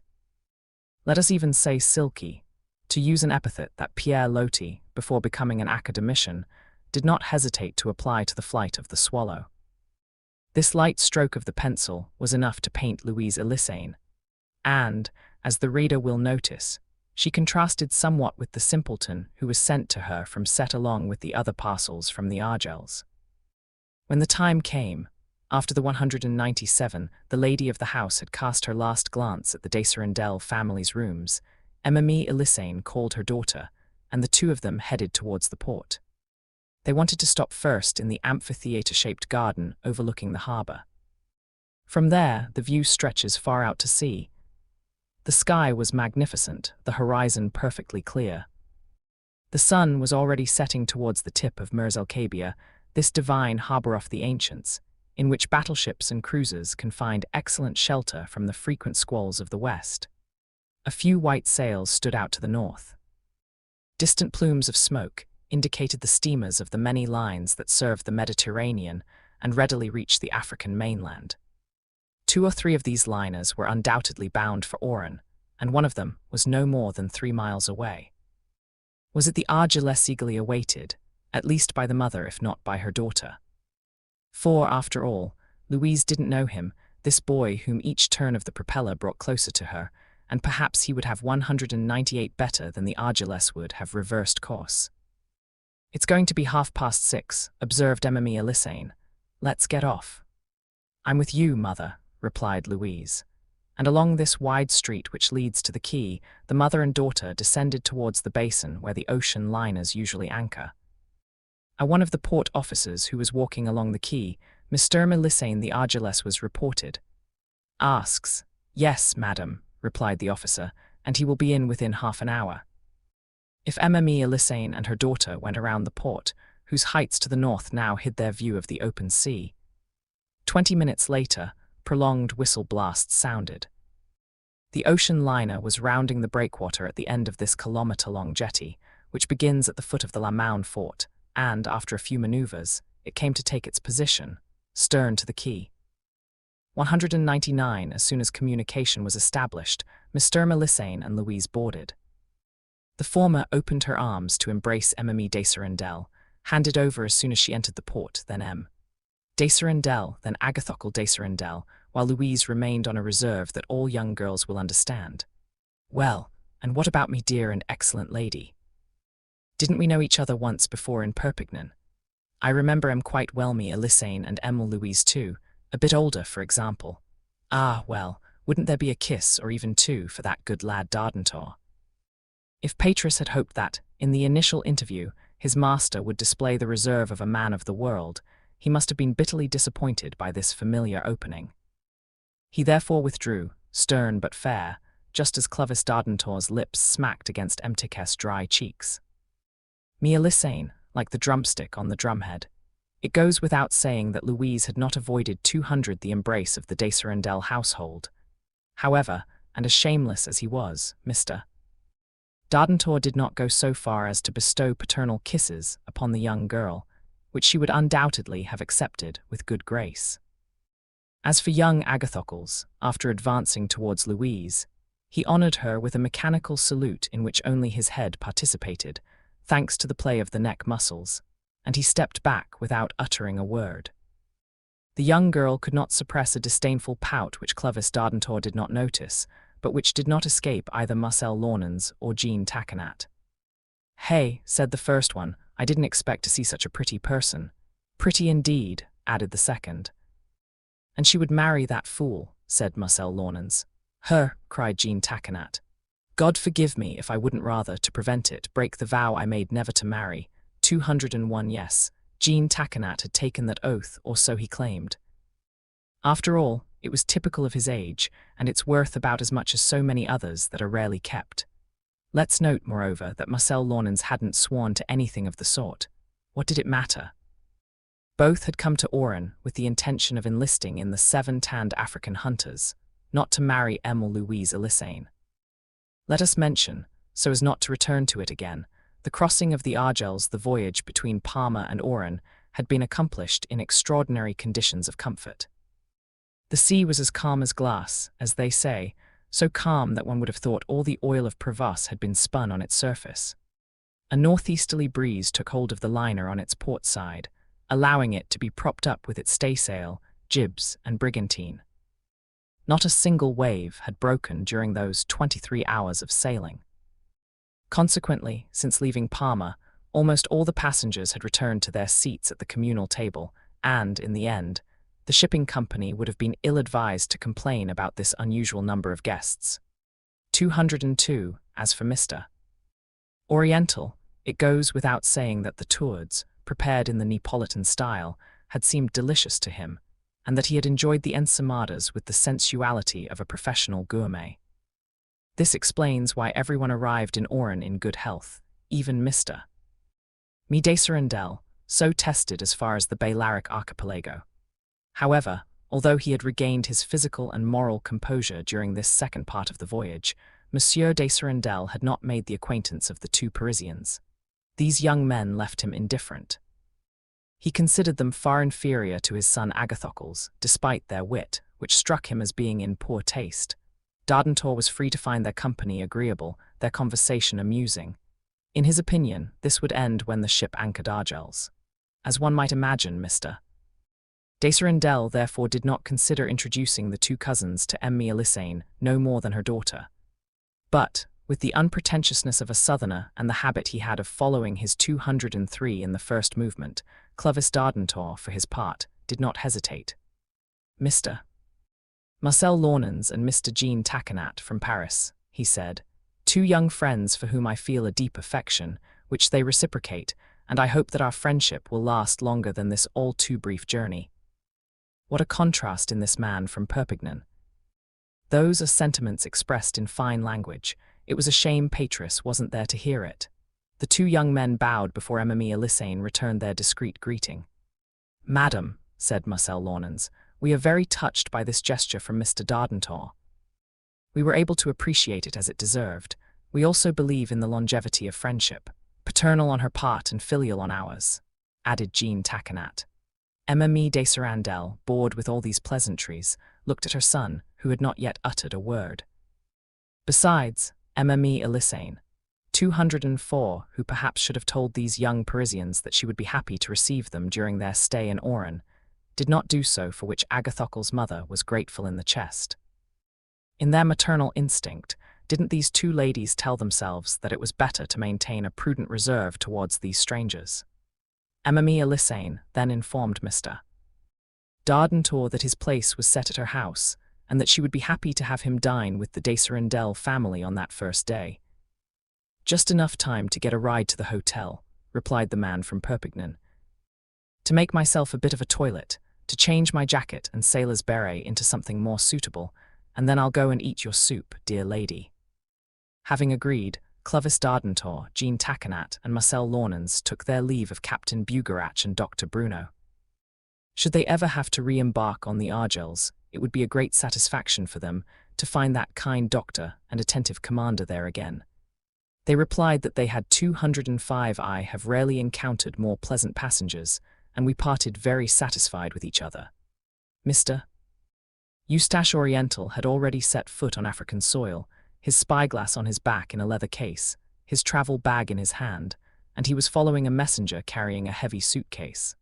Let us even say silky, to use an epithet that Pierre Loti, before becoming an academician, did not hesitate to apply to the flight of the swallow. This light stroke of the pencil was enough to paint Louise Melisane, and, as the reader will notice, she contrasted somewhat with the simpleton who was sent to her from set along with the other parcels from the Argels. When the time came, after the 197, the lady of the house had cast her last glance at the de Sarandel family's rooms, Emma Melisane called her daughter, and the two of them headed towards the port. They wanted to stop first in the amphitheatre-shaped garden overlooking the harbour. From there, the view stretches far out to sea. The sky was magnificent, the horizon perfectly clear. The sun was already setting towards the tip of Mers-el-Kabia, this divine harbour of the ancients, in which battleships and cruisers can find excellent shelter from the frequent squalls of the west. A few white sails stood out to the north. Distant plumes of smoke indicated the steamers of the many lines that served the Mediterranean and readily reached the African mainland. 2 or 3 of these liners were undoubtedly bound for Oran, and one of them was no more than 3 miles away. Was it the Argelès eagerly awaited, at least by the mother if not by her daughter? For, after all, Louise didn't know him, this boy whom each turn of the propeller brought closer to her, and perhaps he would have 198 better than the Argelès would have reversed course. "It's going to be 6:30, observed Emma Melisane. "Let's get off." "I'm with you, mother," replied Louise. And along this wide street which leads to the quay, the mother and daughter descended towards the basin where the ocean liners usually anchor. One of the port officers who was walking along the quay, Mr. Melisane the Argelès was reported. Asks, "Yes, madam," replied the officer, "and he will be in within half an hour." If Emma Melisane and her daughter went around the port, whose heights to the north now hid their view of the open sea. 20 minutes later, prolonged whistle blasts sounded. The ocean liner was rounding the breakwater at the end of this kilometre-long jetty, which begins at the foot of the La Maune fort, and, after a few manoeuvres, it came to take its position, stern to the quay. 199, as soon as communication was established, Mr. Melisane and Louise boarded. The former opened her arms to embrace Emma de Sarandel, handed over as soon as she entered the port, then M. de Serendel, then Agathocle de Serendel, while Louise remained on a reserve that all young girls will understand. Well, and what about me dear and excellent lady? Didn't we know each other once before in Perpignan? I remember quite well me Elysane and Emile Louise too, a bit older, for example. Ah, well, wouldn't there be a kiss, or even two, for that good lad Dardentor? If Patris had hoped that, in the initial interview, his master would display the reserve of a man of the world, he must have been bitterly disappointed by this familiar opening. He therefore withdrew, stern but fair, just as Clovis Dardentor's lips smacked against Emtique's dry cheeks. Me Elysane, like the drumstick on the drumhead. It goes without saying that Louise had not avoided 200 the embrace of the de Serendel household. However, and as shameless as he was, Mr. Dardentor did not go so far as to bestow paternal kisses upon the young girl, which she would undoubtedly have accepted with good grace. As for young Agathocles, after advancing towards Louise, he honoured her with a mechanical salute in which only his head participated, thanks to the play of the neck muscles, and he stepped back without uttering a word. The young girl could not suppress a disdainful pout which Clovis Dardentor did not notice, but which did not escape either Marcel Launens or Jean Taquinat. "Hey," said the first one, "I didn't expect to see such a pretty person." "Pretty indeed," added the second. "And she would marry that fool," said Marcel Launens. "Her," cried Jean Taquinat. "God forgive me if I wouldn't rather, to prevent it, break the vow I made never to marry." 201 yes, Jean Taquinat had taken that oath, or so he claimed. After all, it was typical of his age, and it's worth about as much as so many others that are rarely kept. Let's note, moreover, that Marcel Launens hadn't sworn to anything of the sort. What did it matter? Both had come to Oran with the intention of enlisting in the 7 tanned African hunters, not to marry Emile Louise Elysane. Let us mention, so as not to return to it again, the crossing of the Argels. The voyage between Parma and Oran had been accomplished in extraordinary conditions of comfort. The sea was as calm as glass, as they say, so calm that one would have thought all the oil of Provence had been spun on its surface. A northeasterly breeze took hold of the liner on its port side, allowing it to be propped up with its staysail, jibs, and brigantine. Not a single wave had broken during those 23 hours of sailing. Consequently, since leaving Parma, almost all the passengers had returned to their seats at the communal table, and, in the end, the shipping company would have been ill-advised to complain about this unusual number of guests. 202, as for Mr. Oriental, it goes without saying that the tourds, prepared in the Neapolitan style, had seemed delicious to him, and that he had enjoyed the ensamadas with the sensuality of a professional gourmet. This explains why everyone arrived in Oran in good health, even Mr. de Serendel, so tested as far as the Balearic archipelago. However, although he had regained his physical and moral composure during this second part of the voyage, Monsieur de Serendel had not made the acquaintance of the 2 Parisians. These young men left him indifferent. He considered them far inferior to his son Agathocles, despite their wit, which struck him as being in poor taste. Dardentor was free to find their company agreeable, their conversation amusing. In his opinion, this would end when the ship anchored Argels. As one might imagine, Mr. de Serendel therefore did not consider introducing the 2 cousins to Emile Elysane no more than her daughter. But, with the unpretentiousness of a southerner and the habit he had of following his 203 in the first movement, Clovis Dardentor, for his part, did not hesitate. "Mr. Marcel Launens and Mr. Jean Taquinat from Paris," he said, "2 young friends for whom I feel a deep affection, which they reciprocate, and I hope that our friendship will last longer than this all too brief journey." What a contrast in this man from Perpignan! Those are sentiments expressed in fine language. It was a shame Patris wasn't there to hear it. The 2 young men bowed before Emile Elysane returned their discreet greeting. "Madam," said Marcel Launens, "we are very touched by this gesture from Mr. Dardentor. We were able to appreciate it as it deserved. We also believe in the longevity of friendship, paternal on her part and filial on ours," added Jean Taquinat. Emma de Serendel, bored with all these pleasantries, looked at her son, who had not yet uttered a word. Besides, Emma Elysane, 204, who perhaps should have told these young Parisians that she would be happy to receive them during their stay in Oran, did not do so, for which Agathocle's mother was grateful in the chest. In their maternal instinct, didn't these two ladies tell themselves that it was better to maintain a prudent reserve towards these strangers? Emmeline Elisane then informed Mr. Dardentor that his place was set at her house, and that she would be happy to have him dine with the Desarendel family on that first day. "Just enough time to get a ride to the hotel," replied the man from Perpignan. "To make myself a bit of a toilet, to change my jacket and sailor's beret into something more suitable, and then I'll go and eat your soup, dear lady." Having agreed, Clovis Dardentor, Jean Taquinat, and Marcel Launens took their leave of Captain Bugarach and Dr. Bruno. Should they ever have to re-embark on the Argels, it would be a great satisfaction for them to find that kind doctor and attentive commander there again. They replied that they had 205. "I have rarely encountered more pleasant passengers, and we parted very satisfied with each other." Mr. Eustache Oriental had already set foot on African soil, his spyglass on his back in a leather case, his travel bag in his hand, and he was following a messenger carrying a heavy suitcase.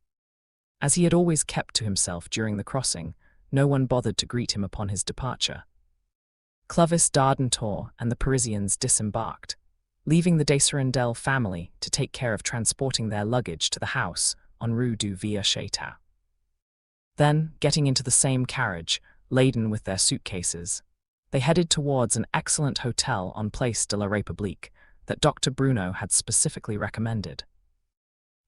As he had always kept to himself during the crossing, no one bothered to greet him upon his departure. Clovis Dardentor and the Parisians disembarked, leaving the Desarendel family to take care of transporting their luggage to the house on Rue du Vieux-Château. Then, getting into the same carriage, laden with their suitcases, they headed towards an excellent hotel on Place de la République that Dr. Bruno had specifically recommended.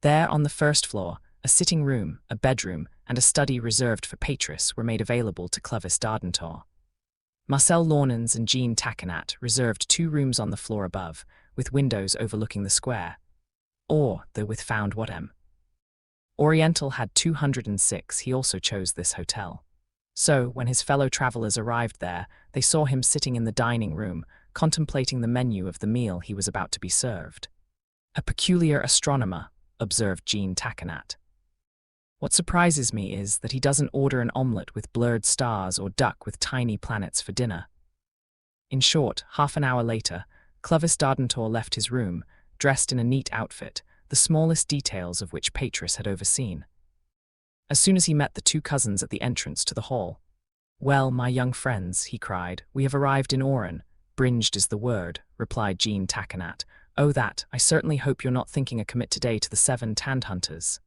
There, on the first floor, a sitting room, a bedroom, and a study reserved for Patrice were made available to Clovis Dardentor. Marcel Launens and Jean Taquinat reserved 2 rooms on the floor above, with windows overlooking the square, or the with found what M. Oriental had 206. He also chose this hotel. So, when his fellow travelers arrived there, they saw him sitting in the dining room, contemplating the menu of the meal he was about to be served. "A peculiar astronomer," observed Jean Taquinat. "What surprises me is that he doesn't order an omelette with blurred stars or duck with tiny planets for dinner." In short, half an hour later, Clovis Dardentor left his room, dressed in a neat outfit, the smallest details of which Patrice had overseen. As soon as he met the 2 cousins at the entrance to the hall, "Well, my young friends," he cried, "we have arrived in Oran." "Bringed is the word," replied Jean Taquinat. "Oh, that, I certainly hope you're not thinking a commit today to the 7 Tandhunters."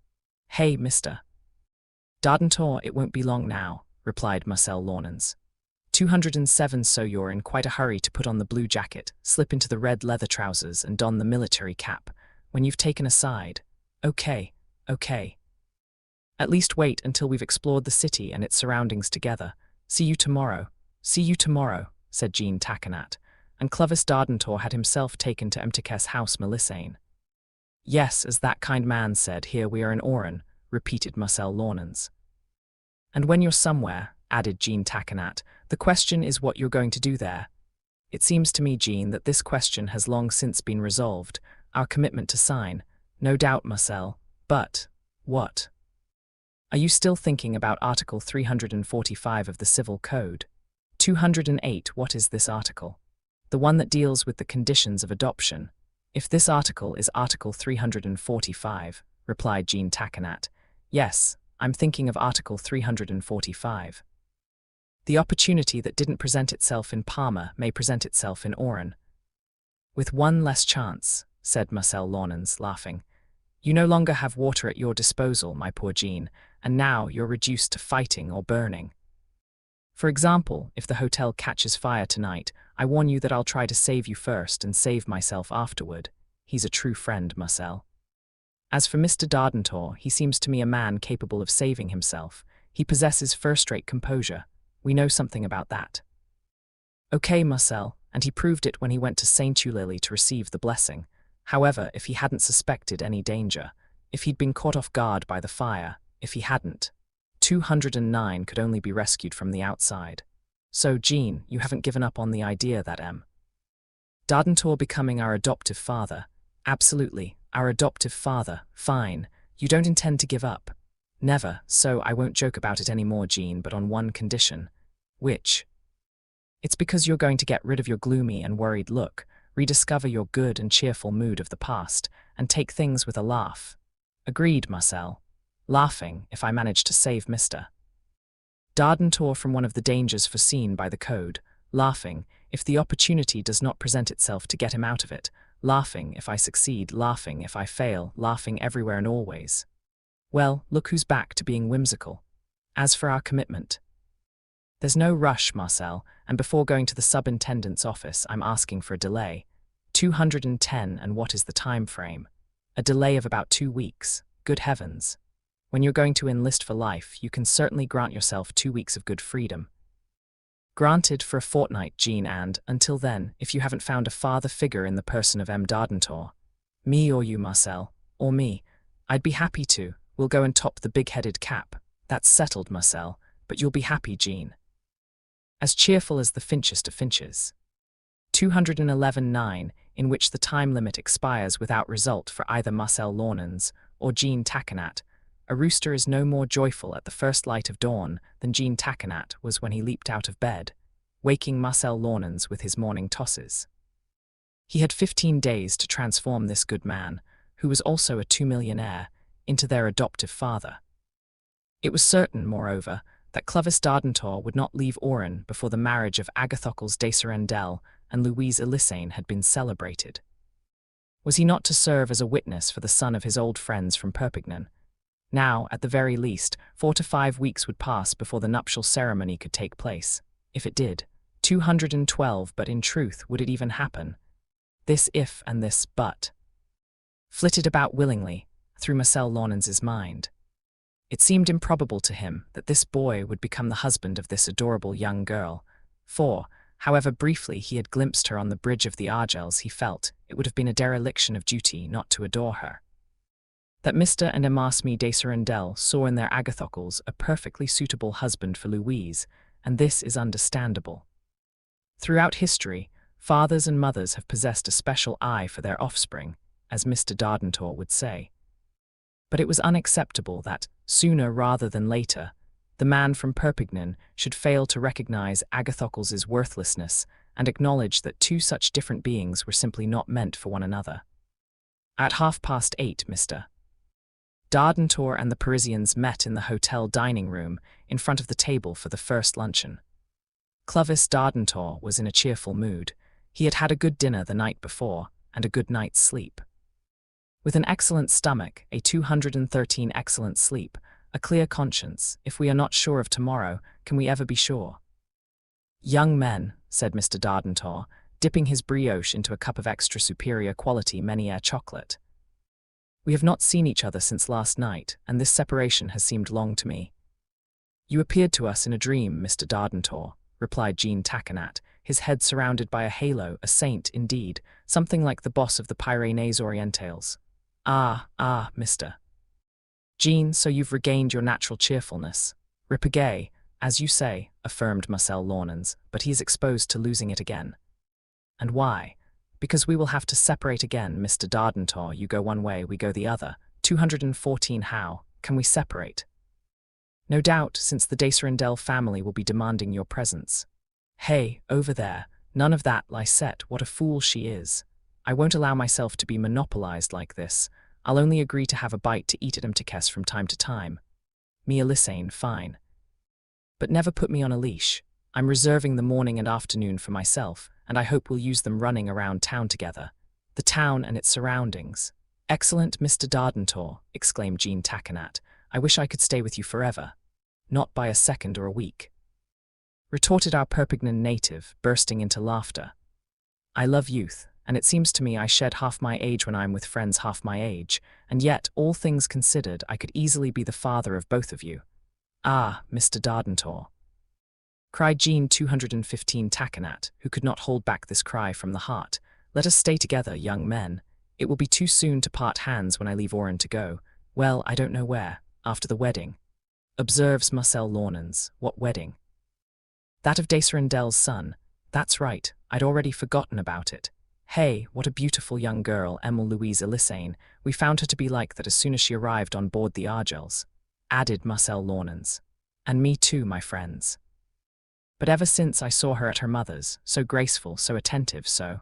"Hey, Mr. Dardentor, it won't be long now," replied Marcel Launens. 207. "So you're in quite a hurry to put on the blue jacket, slip into the red leather trousers, and don the military cap, when you've taken a side. Okay. At least wait until we've explored the city and its surroundings together. See you tomorrow," said Jean Taquinat, and Clovis Dardentor had himself taken to Mtks house Melisane. "Yes, as that kind man said, here we are in Oran," repeated Marcel Launens. "And when you're somewhere," added Jean Taquinat, "the question is what you're going to do there. It seems to me, Jean, that this question has long since been resolved, our commitment to sign. No doubt, Marcel, but what? Are you still thinking about Article 345 of the Civil Code? 208, what is this article? The one that deals with the conditions of adoption. If this article is Article 345, replied Jean Taquinat. Yes, I'm thinking of Article 345. The opportunity that didn't present itself in Parma may present itself in Oran. With one less chance, said Marcel Launens, laughing. You no longer have water at your disposal, my poor Jean, and now you're reduced to fighting or burning. For example, if the hotel catches fire tonight, I warn you that I'll try to save you first and save myself afterward. He's a true friend, Marcel. As for Mr. Dardentor, he seems to me a man capable of saving himself. He possesses first-rate composure. We know something about that. Okay, Marcel, and he proved it when he went to Saint Eulalie to receive the blessing. However, if he hadn't suspected any danger, if he'd been caught off guard by the fire, if he hadn't, 209 could only be rescued from the outside. So, Jean, you haven't given up on the idea that M. Dardentor becoming our adoptive father. Absolutely, our adoptive father. Fine. You don't intend to give up. Never, so I won't joke about it anymore, Jean, but on one condition. Which? It's because you're going to get rid of your gloomy and worried look, rediscover your good and cheerful mood of the past, and take things with a laugh. Agreed, Marcel. Laughing, if I manage to save Mr. Dardentor from one of the dangers foreseen by the code. Laughing, if the opportunity does not present itself to get him out of it. Laughing if I succeed, laughing if I fail, laughing everywhere and always. Well, look who's back to being whimsical. As for our commitment, there's no rush, Marcel, and before going to the superintendent's office, I'm asking for a delay. 210, and what is the time frame? A delay of about 2 weeks. Good heavens. When you're going to enlist for life, you can certainly grant yourself 2 weeks of good freedom. Granted for a fortnight, Jean, and, until then, if you haven't found a father figure in the person of M. Dardentor. Me or you, Marcel, or me. I'd be happy to. We'll go and top the big-headed cap. That's settled, Marcel, but you'll be happy, Jean. As cheerful as the finchest of finches. 211-9, in which the time limit expires without result for either Marcel Launens or Jean Taquinat. A rooster is no more joyful at the first light of dawn than Jean Taquinat was when he leaped out of bed, waking Marcel Launens with his morning tosses. He had 15 days to transform this good man, who was also a 2-millionaire, into their adoptive father. It was certain, moreover, that Clovis Dardentor would not leave Oran before the marriage of Agathocles de Serendel and Louise Elissane had been celebrated. Was he not to serve as a witness for the son of his old friends from Perpignan? Now, at the very least, 4 to 5 weeks would pass before the nuptial ceremony could take place. If it did, 212, but in truth, would it even happen? This if and this but flitted about willingly through Marcel Launens's mind. It seemed improbable to him that this boy would become the husband of this adorable young girl, for, however briefly he had glimpsed her on the bridge of the Argels, he felt it would have been a dereliction of duty not to adore her. That Mr. and Emasme de Serendel saw in their Agathocles a perfectly suitable husband for Louise, and this is understandable. Throughout history, fathers and mothers have possessed a special eye for their offspring, as Mr. Dardentor would say. But it was unacceptable that, sooner rather than later, the man from Perpignan should fail to recognize Agathocles' worthlessness and acknowledge that two such different beings were simply not meant for one another. At 8:30, Mr. Dardentor and the Parisians met in the hotel dining room in front of the table for the first luncheon. Clovis Dardentor was in a cheerful mood. He had had a good dinner the night before and a good night's sleep. With an excellent stomach, a 213 excellent sleep, a clear conscience, if we are not sure of tomorrow, can we ever be sure? Young men, said Mr. Dardentor, dipping his brioche into a cup of extra superior quality Meniere chocolate. We have not seen each other since last night, and this separation has seemed long to me. You appeared to us in a dream, Mr. Dardentor, replied Jean Taquinat, his head surrounded by a halo, a saint, indeed, something like the boss of the Pyrénées Orientales. Ah, Mr. Jean, so you've regained your natural cheerfulness. Ripagay, as you say, affirmed Marcel Launens, but he is exposed to losing it again. And why? Because we will have to separate again, Mr. Dardentor. You go one way, we go the other. 214. How can we separate? No doubt, since the de Serendel family will be demanding your presence. Hey, over there, none of that, Lisette, what a fool she is. I won't allow myself to be monopolized like this. I'll only agree to have a bite to eat at Mtekes from time to time. Me Elissane, fine. But never put me on a leash. I'm reserving the morning and afternoon for myself, and I hope we'll use them running around town together. The town and its surroundings. Excellent, Mr. Dardentor, exclaimed Jean Taquinat. I wish I could stay with you forever. Not by a second or a week. Retorted our Perpignan native, bursting into laughter. I love youth, and it seems to me I shed half my age when I'm with friends half my age, and yet, all things considered, I could easily be the father of both of you. Ah, Mr. Dardentor, cried Jean 215 Taquinat, who could not hold back this cry from the heart. Let us stay together, young men. It will be too soon to part hands when I leave Oran to go. Well, I don't know where, after the wedding. Observes Marcel Launens. What wedding? That of de Serendel's son. That's right, I'd already forgotten about it. Hey, what a beautiful young girl, Emile Louise Elissane. We found her to be like that as soon as she arrived on board the Argels. Added Marcel Launens. And me too, my friends. But ever since I saw her at her mother's, so graceful, so attentive, so...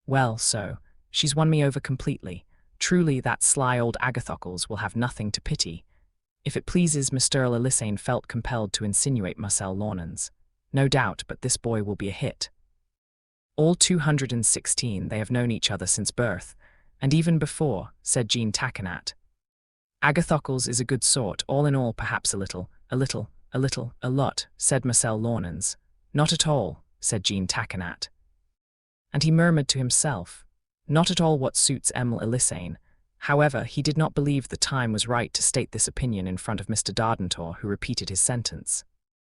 Well, so, she's won me over completely. Truly that sly old Agathocles will have nothing to pity. If it pleases Mr. Lillisane felt compelled to insinuate Marcel Launens. No doubt, but this boy will be a hit. All 216 they have known each other since birth, and even before, said Jean Takenat. Agathocles is a good sort, all in all perhaps a lot, said Marcel Launens. Not at all, said Jean Takenat. And he murmured to himself, not at all what suits Emile Elissane. However, he did not believe the time was right to state this opinion in front of Mr. Dardentor, who repeated his sentence.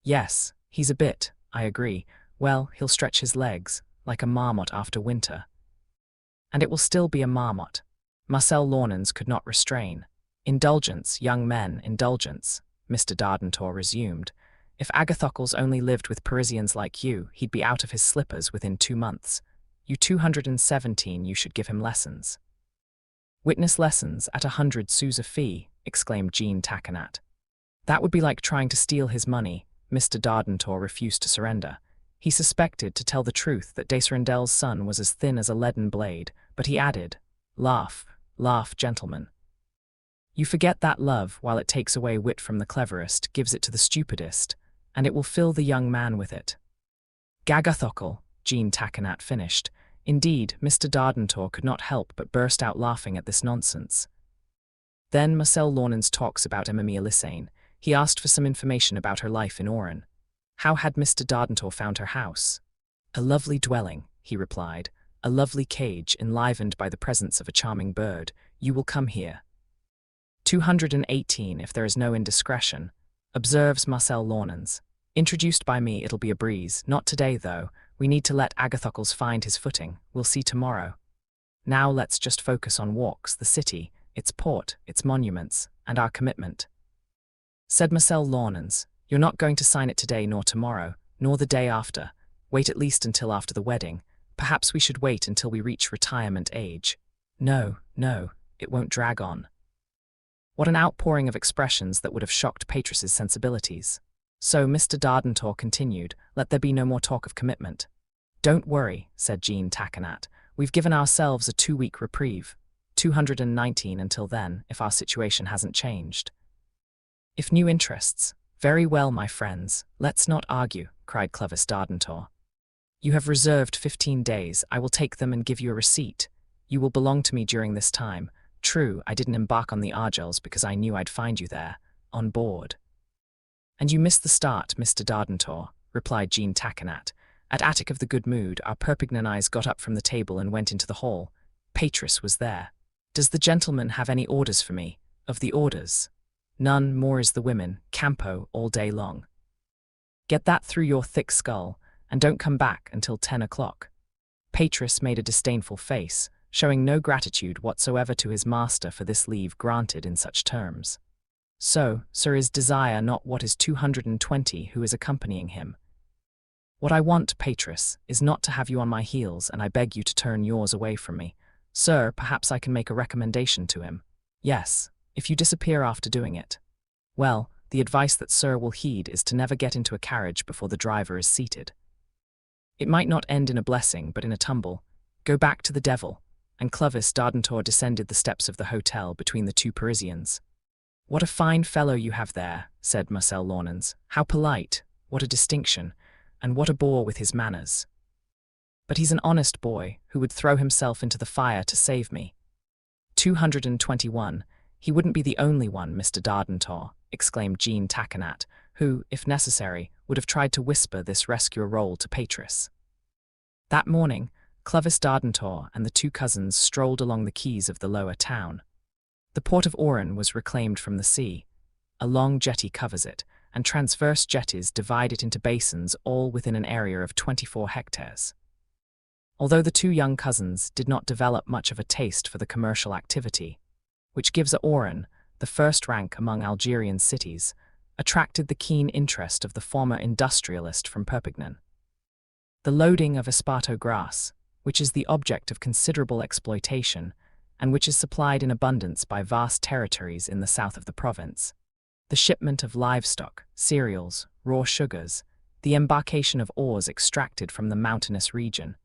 Yes, he's a bit, I agree. Well, he'll stretch his legs, like a marmot after winter. And it will still be a marmot. Marcel Launens could not restrain. Indulgence, young men, indulgence, Mr. Dardentor resumed. If Agathocles only lived with Parisians like you, he'd be out of his slippers within 2 months. You 217, you should give him lessons. Witness lessons at 100 sous a fee, exclaimed Jean Takenat. That would be like trying to steal his money. Mr. Dardentor refused to surrender. He suspected, to tell the truth, that Deserendel's son was as thin as a leaden blade, but he added, laugh, laugh, gentlemen. You forget that love, while it takes away wit from the cleverest, gives it to the stupidest, and it will fill the young man with it. Gagathocle, Jean Takenat finished. Indeed, Mr. Dardentor could not help but burst out laughing at this nonsense. Then Marcel Launens talks about Emile Elissane. He asked for some information about her life in Oran. How had Mr. Dardentor found her house? A lovely dwelling, he replied. A lovely cage enlivened by the presence of a charming bird. You will come here. 218 if there is no indiscretion, observes Marcel Launens. Introduced by me, it'll be a breeze. Not today, though. We need to let Agathocles find his footing. We'll see tomorrow. Now let's just focus on walks, the city, its port, its monuments, and our commitment. Said Marcel Launens, you're not going to sign it today nor tomorrow, nor the day after. Wait at least until after the wedding. Perhaps we should wait until we reach retirement age. No, it won't drag on. What an outpouring of expressions that would have shocked Patris's sensibilities. So Mr. Dardentor continued, let there be no more talk of commitment. Don't worry, said Jean Takenat. We've given ourselves a 2-week reprieve. 219 until then, if our situation hasn't changed. If new interests. Very well, my friends, let's not argue, cried Clovis Dardentor. You have reserved 15 days. I will take them and give you a receipt. You will belong to me during this time. True, I didn't embark on the Argels because I knew I'd find you there, on board. And you missed the start, Mr. Dardentor, replied Jean Takenat. At Attic of the Good Mood, our Perpignanese got up from the table and went into the hall. Patris was there. Does the gentleman have any orders for me? Of the orders? None, more is the women, campo, all day long. Get that through your thick skull, and don't come back until 10 o'clock. Patris made a disdainful face, showing no gratitude whatsoever to his master for this leave granted in such terms. So, sir, is desire not what is 220 who is accompanying him? What I want, Patris, is not to have you on my heels, and I beg you to turn yours away from me. Sir, perhaps I can make a recommendation to him. Yes, if you disappear after doing it. Well, the advice that sir will heed is to never get into a carriage before the driver is seated. It might not end in a blessing, but in a tumble. Go back to the devil. And Clovis Dardentor descended the steps of the hotel between the two Parisians. What a fine fellow you have there, said Marcel Launens. How polite, what a distinction, and what a bore with his manners. But he's an honest boy who would throw himself into the fire to save me. 221. He wouldn't be the only one, Mr. Dardentor, exclaimed Jean Takenat, who, if necessary, would have tried to whisper this rescuer role to Patris. That morning, Clovis Dardentor and the two cousins strolled along the quays of the lower town. The port of Oran was reclaimed from the sea. A long jetty covers it, and transverse jetties divide it into basins, all within an area of 24 hectares. Although the two young cousins did not develop much of a taste for the commercial activity, which gives Oran the first rank among Algerian cities, attracted the keen interest of the former industrialist from Perpignan. The loading of esparto grass, which is the object of considerable exploitation, and which is supplied in abundance by vast territories in the south of the province, the shipment of livestock, cereals, raw sugars, the embarkation of ores extracted from the mountainous region.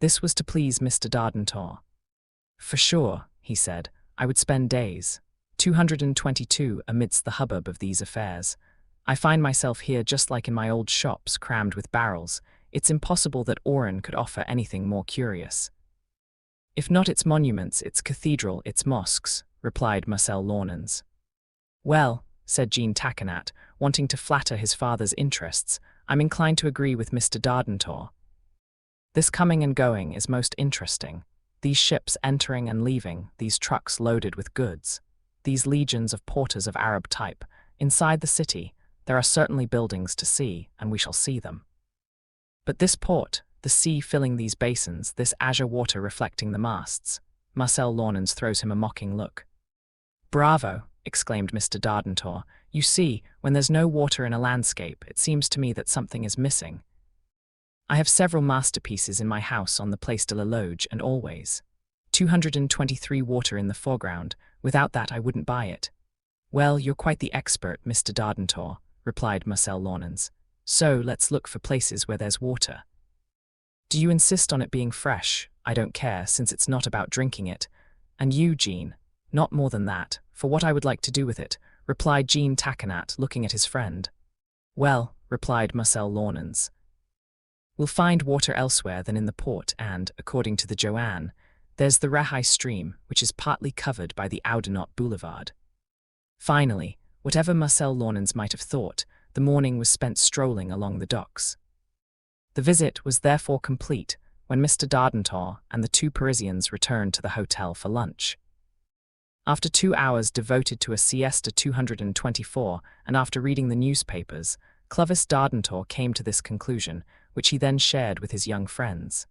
This was to please Mr. Dardentor. For sure, he said, I would spend days. 222 amidst the hubbub of these affairs. I find myself here just like in my old shops, crammed with barrels. It's impossible that Oran could offer anything more curious. If not its monuments, its cathedral, its mosques, replied Marcel Launens. Well, said Jean Taquinat, wanting to flatter his father's interests, I'm inclined to agree with Mr. Dardentor. This coming and going is most interesting. These ships entering and leaving, these trucks loaded with goods, these legions of porters of Arab type. Inside the city, there are certainly buildings to see, and we shall see them. But this port, the sea filling these basins, this azure water reflecting the masts, Marcel Launens throws him a mocking look. Bravo, exclaimed Mr. Dardentor. You see, when there's no water in a landscape, it seems to me that something is missing. I have several masterpieces in my house on the Place de la Loge, and always 223 water in the foreground. Without that I wouldn't buy it. Well, you're quite the expert, Mr. Dardentor, replied Marcel Launens. So let's look for places where there's water. Do you insist on it being fresh? I don't care, since it's not about drinking it. And you, Jean? Not more than that, for what I would like to do with it, replied Jean Taquinat, looking at his friend. Well, replied Marcel Launens, we'll find water elsewhere than in the port, and, according to the Joanne, there's the Rahai stream, which is partly covered by the Oudenot Boulevard. Finally, whatever Marcel Launens might have thought, the morning was spent strolling along the docks. The visit was therefore complete when Mr. Dardentor and the two Parisians returned to the hotel for lunch. After 2 hours devoted to a siesta 224, and after reading the newspapers, Clovis Dardentor came to this conclusion, which he then shared with his young friends.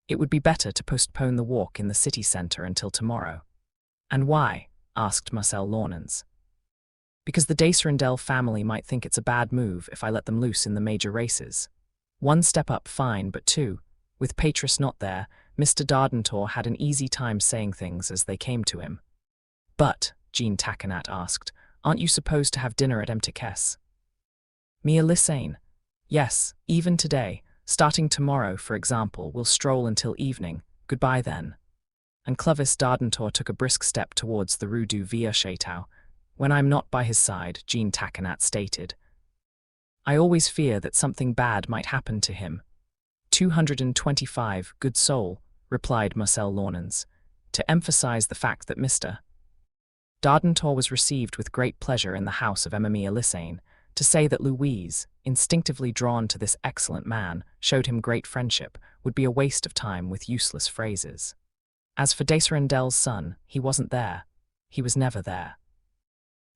It would be better to postpone the walk in the city centre until tomorrow. And why? Asked Marcel Launens. Because the Desrendel family might think it's a bad move if I let them loose in the major races. 1 step up, fine, but 2, with Patris not there, Mr. Dardentor had an easy time saying things as they came to him. But, Jean Taquinat asked, aren't you supposed to have dinner at Mtekes? Mia Lysane. Yes, even today. Starting tomorrow, for example, we'll stroll until evening. Goodbye then. And Clovis Dardentor took a brisk step towards the Rue du Vieux Château. When I'm not by his side, Jean Taquinat stated, I always fear that something bad might happen to him. 225, good soul, replied Marcel Launens, to emphasize the fact that Mr. Dardentor was received with great pleasure in the house of Mia Lysane, to say that Louise, instinctively drawn to this excellent man, showed him great friendship, would be a waste of time with useless phrases. As for Desrendel's son, he wasn't there. He was never there.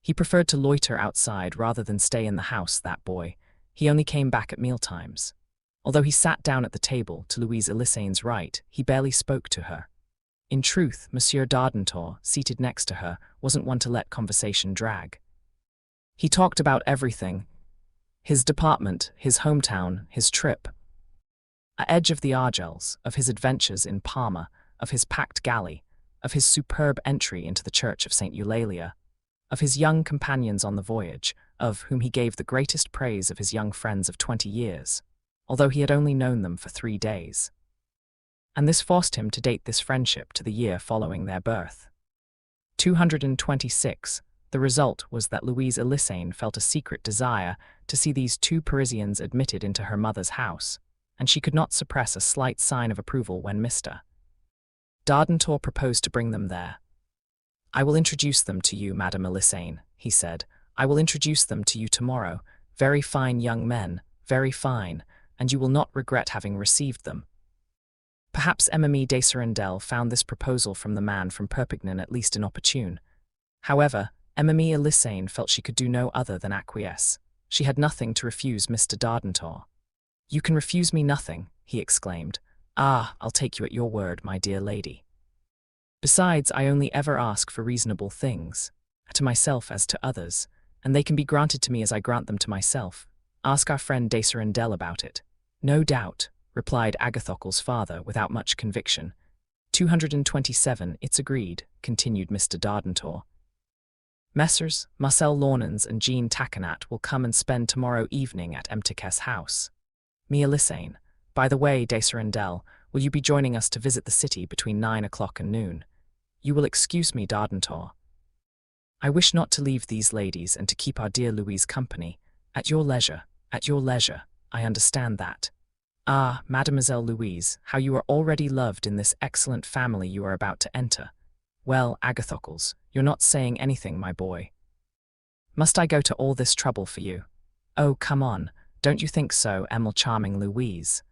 He preferred to loiter outside rather than stay in the house, that boy. He only came back at mealtimes. Although he sat down at the table, to Louise Lysane's right, he barely spoke to her. In truth, Monsieur Dardentor, seated next to her, wasn't one to let conversation drag. He talked about everything. His department, his hometown, his trip. A edge of the Argels, of his adventures in Parma, of his packed galley, of his superb entry into the church of St. Eulalia, of his young companions on the voyage, of whom he gave the greatest praise of his young friends of 20 years, although he had only known them for 3 days. And this forced him to date this friendship to the year following their birth. 226. The result was that Louise Lysane felt a secret desire to see these two Parisians admitted into her mother's house, and she could not suppress a slight sign of approval when Mr. Dardentor proposed to bring them there. I will introduce them to you, Madame Lysane, he said. I will introduce them to you tomorrow. Very fine young men, very fine, and you will not regret having received them. Perhaps Mimi Desrendel found this proposal from the man from Perpignan at least inopportune. However, Mimi Lysane felt she could do no other than acquiesce. She had nothing to refuse Mr. Dardentor. You can refuse me nothing, he exclaimed. Ah, I'll take you at your word, my dear lady. Besides, I only ever ask for reasonable things, to myself as to others, and they can be granted to me as I grant them to myself. Ask our friend Desrendel about it. No doubt, replied Agathocle's father without much conviction. 227, it's agreed, continued Mr. Dardentor. Messrs. Marcel Launens and Jean Taquinat will come and spend tomorrow evening at Mtekes house. Mia Lysane. By the way, Desrendel, will you be joining us to visit the city between 9 o'clock and noon? You will excuse me, Dardentor. I wish not to leave these ladies and to keep our dear Louise company. At your leisure, I understand that. Ah, Mademoiselle Louise, how you are already loved in this excellent family you are about to enter. Well, Agathocles, you're not saying anything, my boy. Must I go to all this trouble for you? Oh, come on, don't you think so, charming Louise?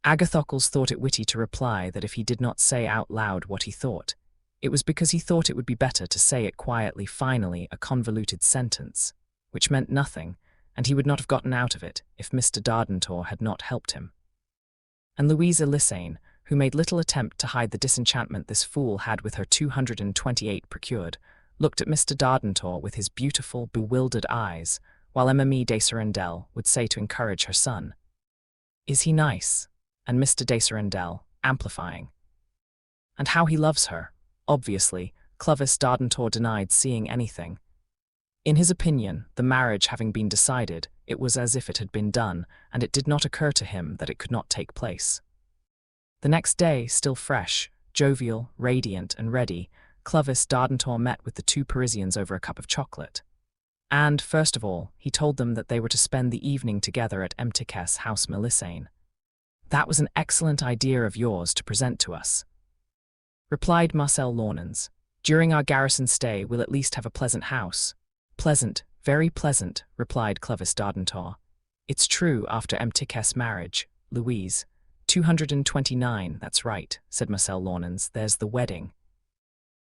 Agathocles thought it witty to reply that if he did not say out loud what he thought, it was because he thought it would be better to say it quietly, finally, a convoluted sentence, which meant nothing, and he would not have gotten out of it if Mr. Dardentor had not helped him. And Louisa Lysane, who made little attempt to hide the disenchantment this fool had with her 228 procured, looked at Mr. Dardentor with his beautiful, bewildered eyes, while Emma de Serendel would say to encourage her son, "Is he nice?" And Mr. de Serendel, amplifying, "And how he loves her." Obviously, Clovis Dardentor denied seeing anything. In his opinion, the marriage having been decided, it was as if it had been done, and it did not occur to him that it could not take place. The next day, still fresh, jovial, radiant, and ready, Clovis Dardentor met with the two Parisians over a cup of chocolate. And, first of all, he told them that they were to spend the evening together at Mtikes House Melissane. "That was an excellent idea of yours to present to us," replied Marcel Launens. "During our garrison stay, we'll at least have a pleasant house." "Pleasant, very pleasant," replied Clovis Dardentor. "It's true, after Mtikes' marriage, Louise. 229, that's right," said Marcel Launens. "There's the wedding,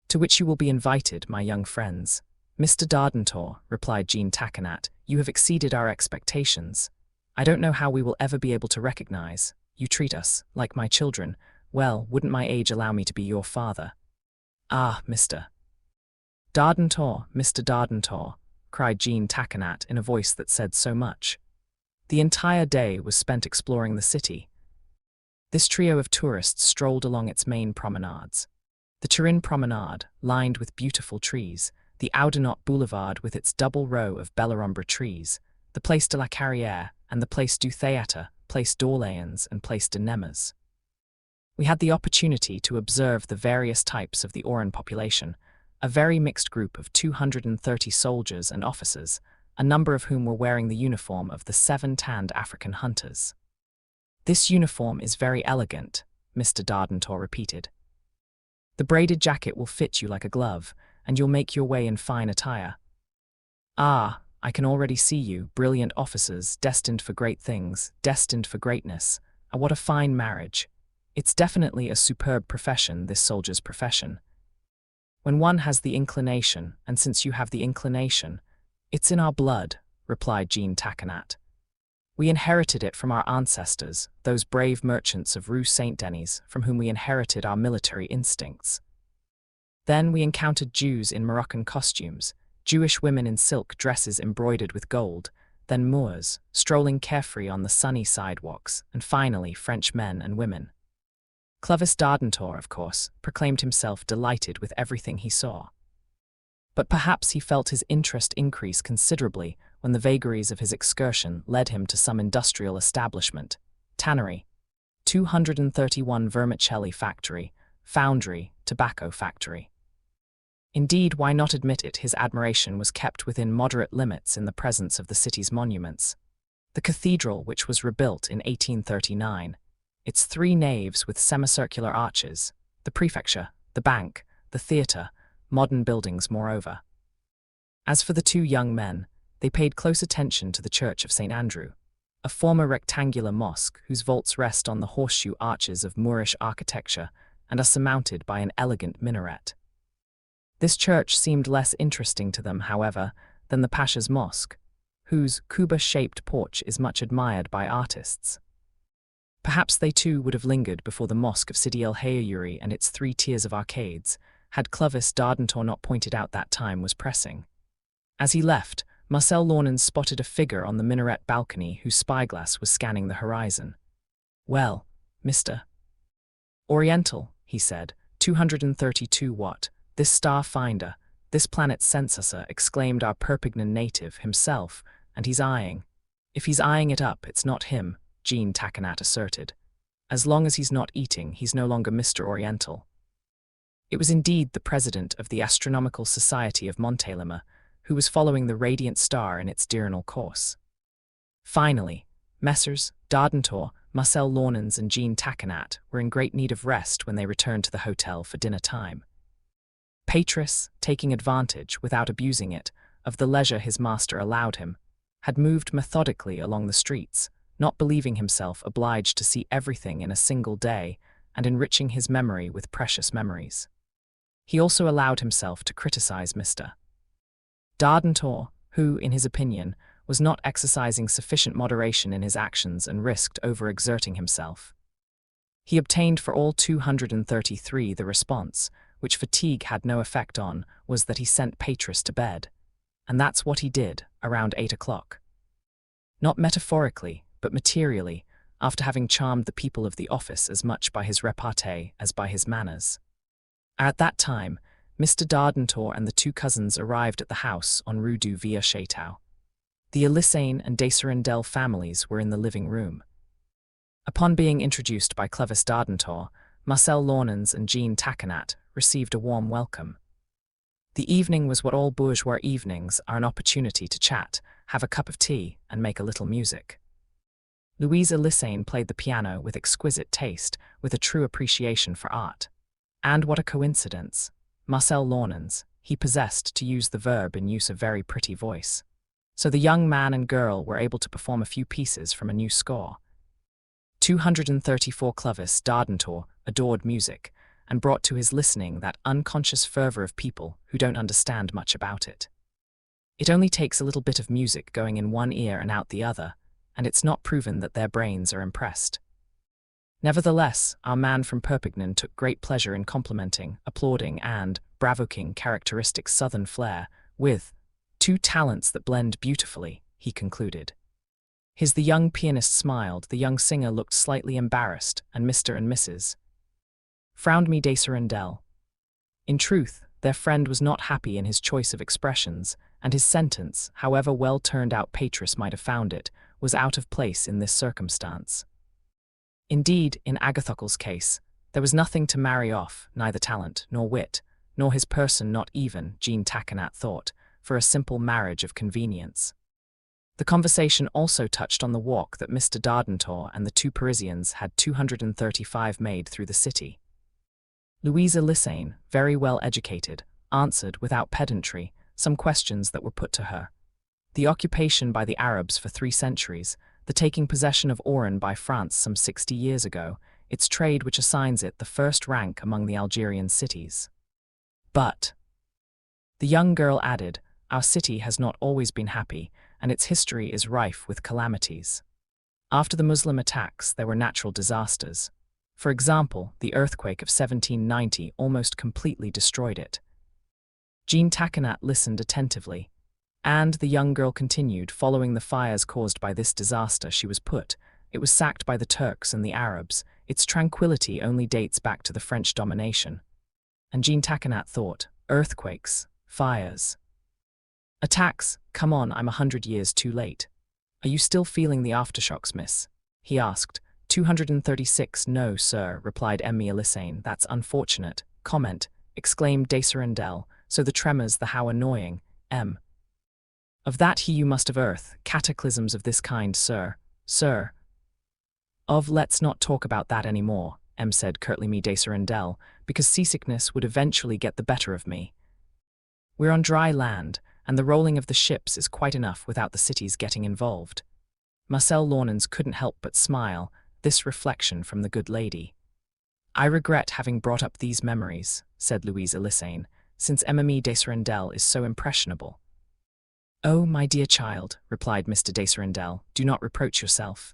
to which you will be invited, my young friends." "Mr. Dardentor," replied Jean Taquinat, "you have exceeded our expectations. I don't know how we will ever be able to recognize. You treat us like my children. Well, wouldn't my age allow me to be your father?" "Ah, Mr. Dardentor," cried Jean Taquinat in a voice that said so much. The entire day was spent exploring the city. This trio of tourists strolled along its main promenades. The Turin Promenade, lined with beautiful trees, the Oudenot Boulevard with its double row of Bellarombre trees, the Place de la Carrière, and the Place du Théâtre, Place d'Orléans, and Place de Nemours. We had the opportunity to observe the various types of the Oran population, a very mixed group of 230 soldiers and officers, a number of whom were wearing the uniform of the 7 tanned African hunters. "This uniform is very elegant," Mr. Dardentor repeated. "The braided jacket will fit you like a glove, and you'll make your way in fine attire. Ah, I can already see you, brilliant officers, destined for great things, destined for greatness. And what a fine marriage. It's definitely a superb profession, this soldier's profession. When one has the inclination, and since you have the inclination, it's in our blood," replied Jean Taquinat. "We inherited it from our ancestors, those brave merchants of Rue Saint-Denis, from whom we inherited our military instincts. Then we encountered Jews in Moroccan costumes, Jewish women in silk dresses embroidered with gold, then Moors, strolling carefree on the sunny sidewalks, and finally French men and women." Clovis Dardentor, of course, proclaimed himself delighted with everything he saw. But perhaps he felt his interest increase considerably when the vagaries of his excursion led him to some industrial establishment, tannery, 231 vermicelli factory, foundry, tobacco factory. Indeed, why not admit it, his admiration was kept within moderate limits in the presence of the city's monuments. The cathedral, which was rebuilt in 1839, its 3 naves with semicircular arches, the prefecture, the bank, the theatre, modern buildings moreover. As for the 2 young men, they paid close attention to the Church of St. Andrew, a former rectangular mosque whose vaults rest on the horseshoe arches of Moorish architecture and are surmounted by an elegant minaret. This church seemed less interesting to them, however, than the Pasha's mosque, whose Kuba-shaped porch is much admired by artists. Perhaps they too would have lingered before the mosque of Sidi El Hayayuri and its 3 tiers of arcades, had Clovis Dardentor not pointed out that time was pressing. As he left, Marcel Launens spotted a figure on the minaret balcony whose spyglass was scanning the horizon. "Well, Mr. Oriental," he said, 232 watt, "this star finder, this planet censusor," exclaimed our Perpignan native himself, "and he's eyeing." "If he's eyeing it up, it's not him," Jean Taquinat asserted. As long as he's not eating, he's no longer Mr. Oriental. It was indeed the president of the Astronomical Society of Montélimar who was following the radiant star in its diurnal course. Finally, Messrs. Dardentor, Marcel Launens and Jean Taquinat were in great need of rest when they returned to the hotel for dinner time. Patris, taking advantage, without abusing it, of the leisure his master allowed him, had moved methodically along the streets, not believing himself obliged to see everything in a single day and enriching his memory with precious memories. He also allowed himself to criticize Mr. Dardentor, who, in his opinion, was not exercising sufficient moderation in his actions and risked overexerting himself. He obtained for all 233 the response, which fatigue had no effect on, was that he sent Patris to bed. And that's what he did, around 8 o'clock. Not metaphorically, but materially, after having charmed the people of the office as much by his repartee as by his manners. At that time, Mr. Dardentor and the two cousins arrived at the house on Rue du Vieux Château. The Elissane and Desirandel families were in the living room. Upon being introduced by Clovis Dardentor, Marcel Launens and Jean Taquinat received a warm welcome. The evening was what all bourgeois evenings are, an opportunity to chat, have a cup of tea, and make a little music. Louise Elissane played the piano with exquisite taste, with a true appreciation for art. And what a coincidence! Marcel Launens, he possessed, to use the verb in use, a very pretty voice. So the young man and girl were able to perform a few pieces from a new score. 234 Clovis Dardentor adored music, and brought to his listening that unconscious fervor of people who don't understand much about it. It only takes a little bit of music going in one ear and out the other, and it's not proven that their brains are impressed. Nevertheless, our man from Perpignan took great pleasure in complimenting, applauding, and bravoking characteristic southern flair, with two talents that blend beautifully, he concluded. The young pianist smiled, the young singer looked slightly embarrassed, and Mr. and Mrs. frowned me Desirandel. In truth, their friend was not happy in his choice of expressions, and his sentence, however well turned out Patris might have found it, was out of place in this circumstance. Indeed, in Agathocle's case, there was nothing to marry off, neither talent, nor wit, nor his person, not even, Jean Taquinat thought, for a simple marriage of convenience. The conversation also touched on the walk that Mr. Dardentor and the two Parisians had 235 made through the city. Louise Elissane, very well educated, answered, without pedantry, some questions that were put to her. The occupation by the Arabs for 3 centuries, the taking possession of Oran by France some 60 years ago, its trade which assigns it the first rank among the Algerian cities. But, the young girl added, our city has not always been happy, and its history is rife with calamities. After the Muslim attacks, there were natural disasters. For example, the earthquake of 1790 almost completely destroyed it. Jean Taquinat listened attentively, and the young girl continued, following the fires caused by this disaster she was put. It was sacked by the Turks and the Arabs. Its tranquility only dates back to the French domination. And Jean Taquinat thought, earthquakes, fires, attacks, come on, I'm 100 years too late. Are you still feeling the aftershocks, miss? He asked. 236, no, sir, replied Emmy Elissane. That's unfortunate. Comment, exclaimed Desirandel. So the tremors, the how annoying, M. Of that you must have earth, cataclysms of this kind, sir. Let's not talk about that any more, M said curtly me Desirandel, because seasickness would eventually get the better of me. We're on dry land, and the rolling of the ships is quite enough without the cities getting involved. Marcel Launens couldn't help but smile, this reflection from the good lady. I regret having brought up these memories, said Louise Elissane, since Emmy Desirandel is so impressionable. Oh, my dear child, replied Mr. Desirandel, do not reproach yourself.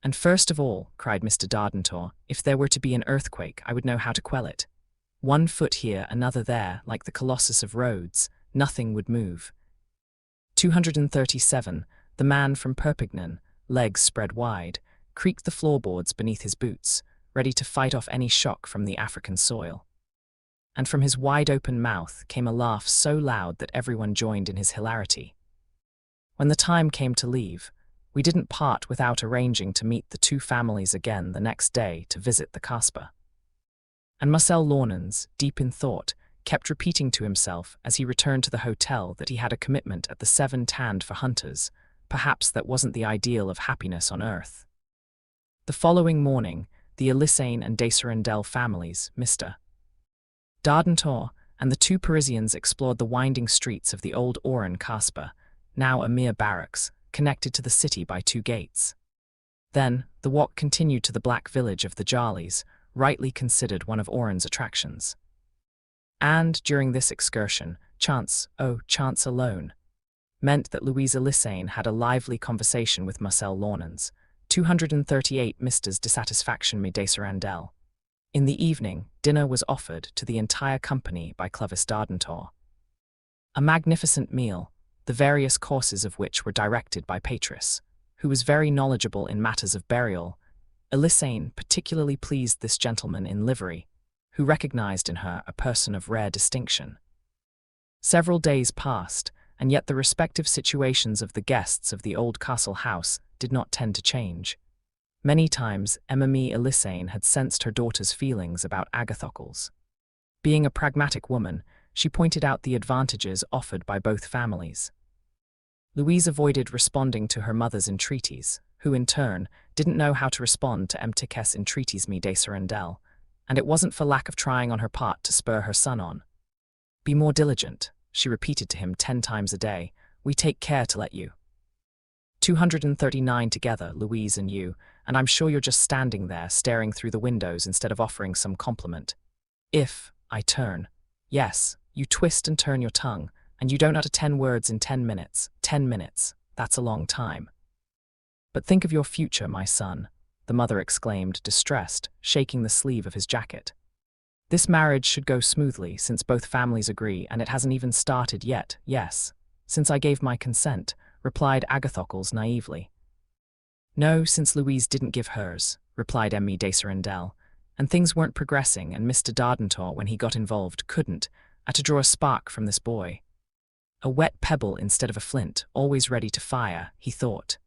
And first of all, cried Mr. Dardentor, if there were to be an earthquake, I would know how to quell it. 1 foot here, another there, like the Colossus of Rhodes, nothing would move. 237, the man from Perpignan, legs spread wide, creaked the floorboards beneath his boots, ready to fight off any shock from the African soil. And from his wide-open mouth came a laugh so loud that everyone joined in his hilarity. When the time came to leave, We didn't part without arranging to meet the two families again the next day to visit the Casbah. And Marcel Launens, deep in thought, kept repeating to himself as he returned to the hotel that he had a commitment at the Seven Tanned for Hunters. Perhaps that wasn't the ideal of happiness on earth. The following morning, the Elisane and Desarendel families, Mr. Dardentor, and the two Parisians explored the winding streets of the old Oran Casbah, now a mere barracks, connected to the city by two gates. Then, the walk continued to the black village of the Jarleys, rightly considered one of Oran's attractions. And, during this excursion, chance alone, meant that Louise Elisane had a lively conversation with Marcel Launens, 238 Mr.'s dissatisfaction me Desarendel. In the evening, dinner was offered to the entire company by Clovis Dardentor. A magnificent meal, the various courses of which were directed by Patris, who was very knowledgeable in matters of burial. Elisane particularly pleased this gentleman in livery, who recognized in her a person of rare distinction. Several days passed, and yet the respective situations of the guests of the old castle house did not tend to change. Many times Emmeline Elisane had sensed her daughter's feelings about Agathocles. Being a pragmatic woman, she pointed out the advantages offered by both families. Louise avoided responding to her mother's entreaties, who in turn didn't know how to respond to Mtikes entreaties me Desarendel, and it wasn't for lack of trying on her part to spur her son on. "Be more diligent," she repeated to him 10 times a day. "We take care to let you. 239 together, Louise and you, and I'm sure you're just standing there staring through the windows instead of offering some compliment. If I turn, yes, you twist and turn your tongue, and you don't utter 10 words in 10 minutes. 10 minutes, that's a long time. But think of your future, my son," the mother exclaimed, distressed, shaking the sleeve of his jacket. "This marriage should go smoothly since both families agree, and it hasn't even started yet." "Yes, since I gave my consent," replied Agathocles naively. "No, since Louise didn't give hers," replied Emmeline Desarendel, "and things weren't progressing, and Mr. Dardentor, when he got involved, couldn't, to draw a spark from this boy. A wet pebble instead of a flint, always ready to fire, he thought.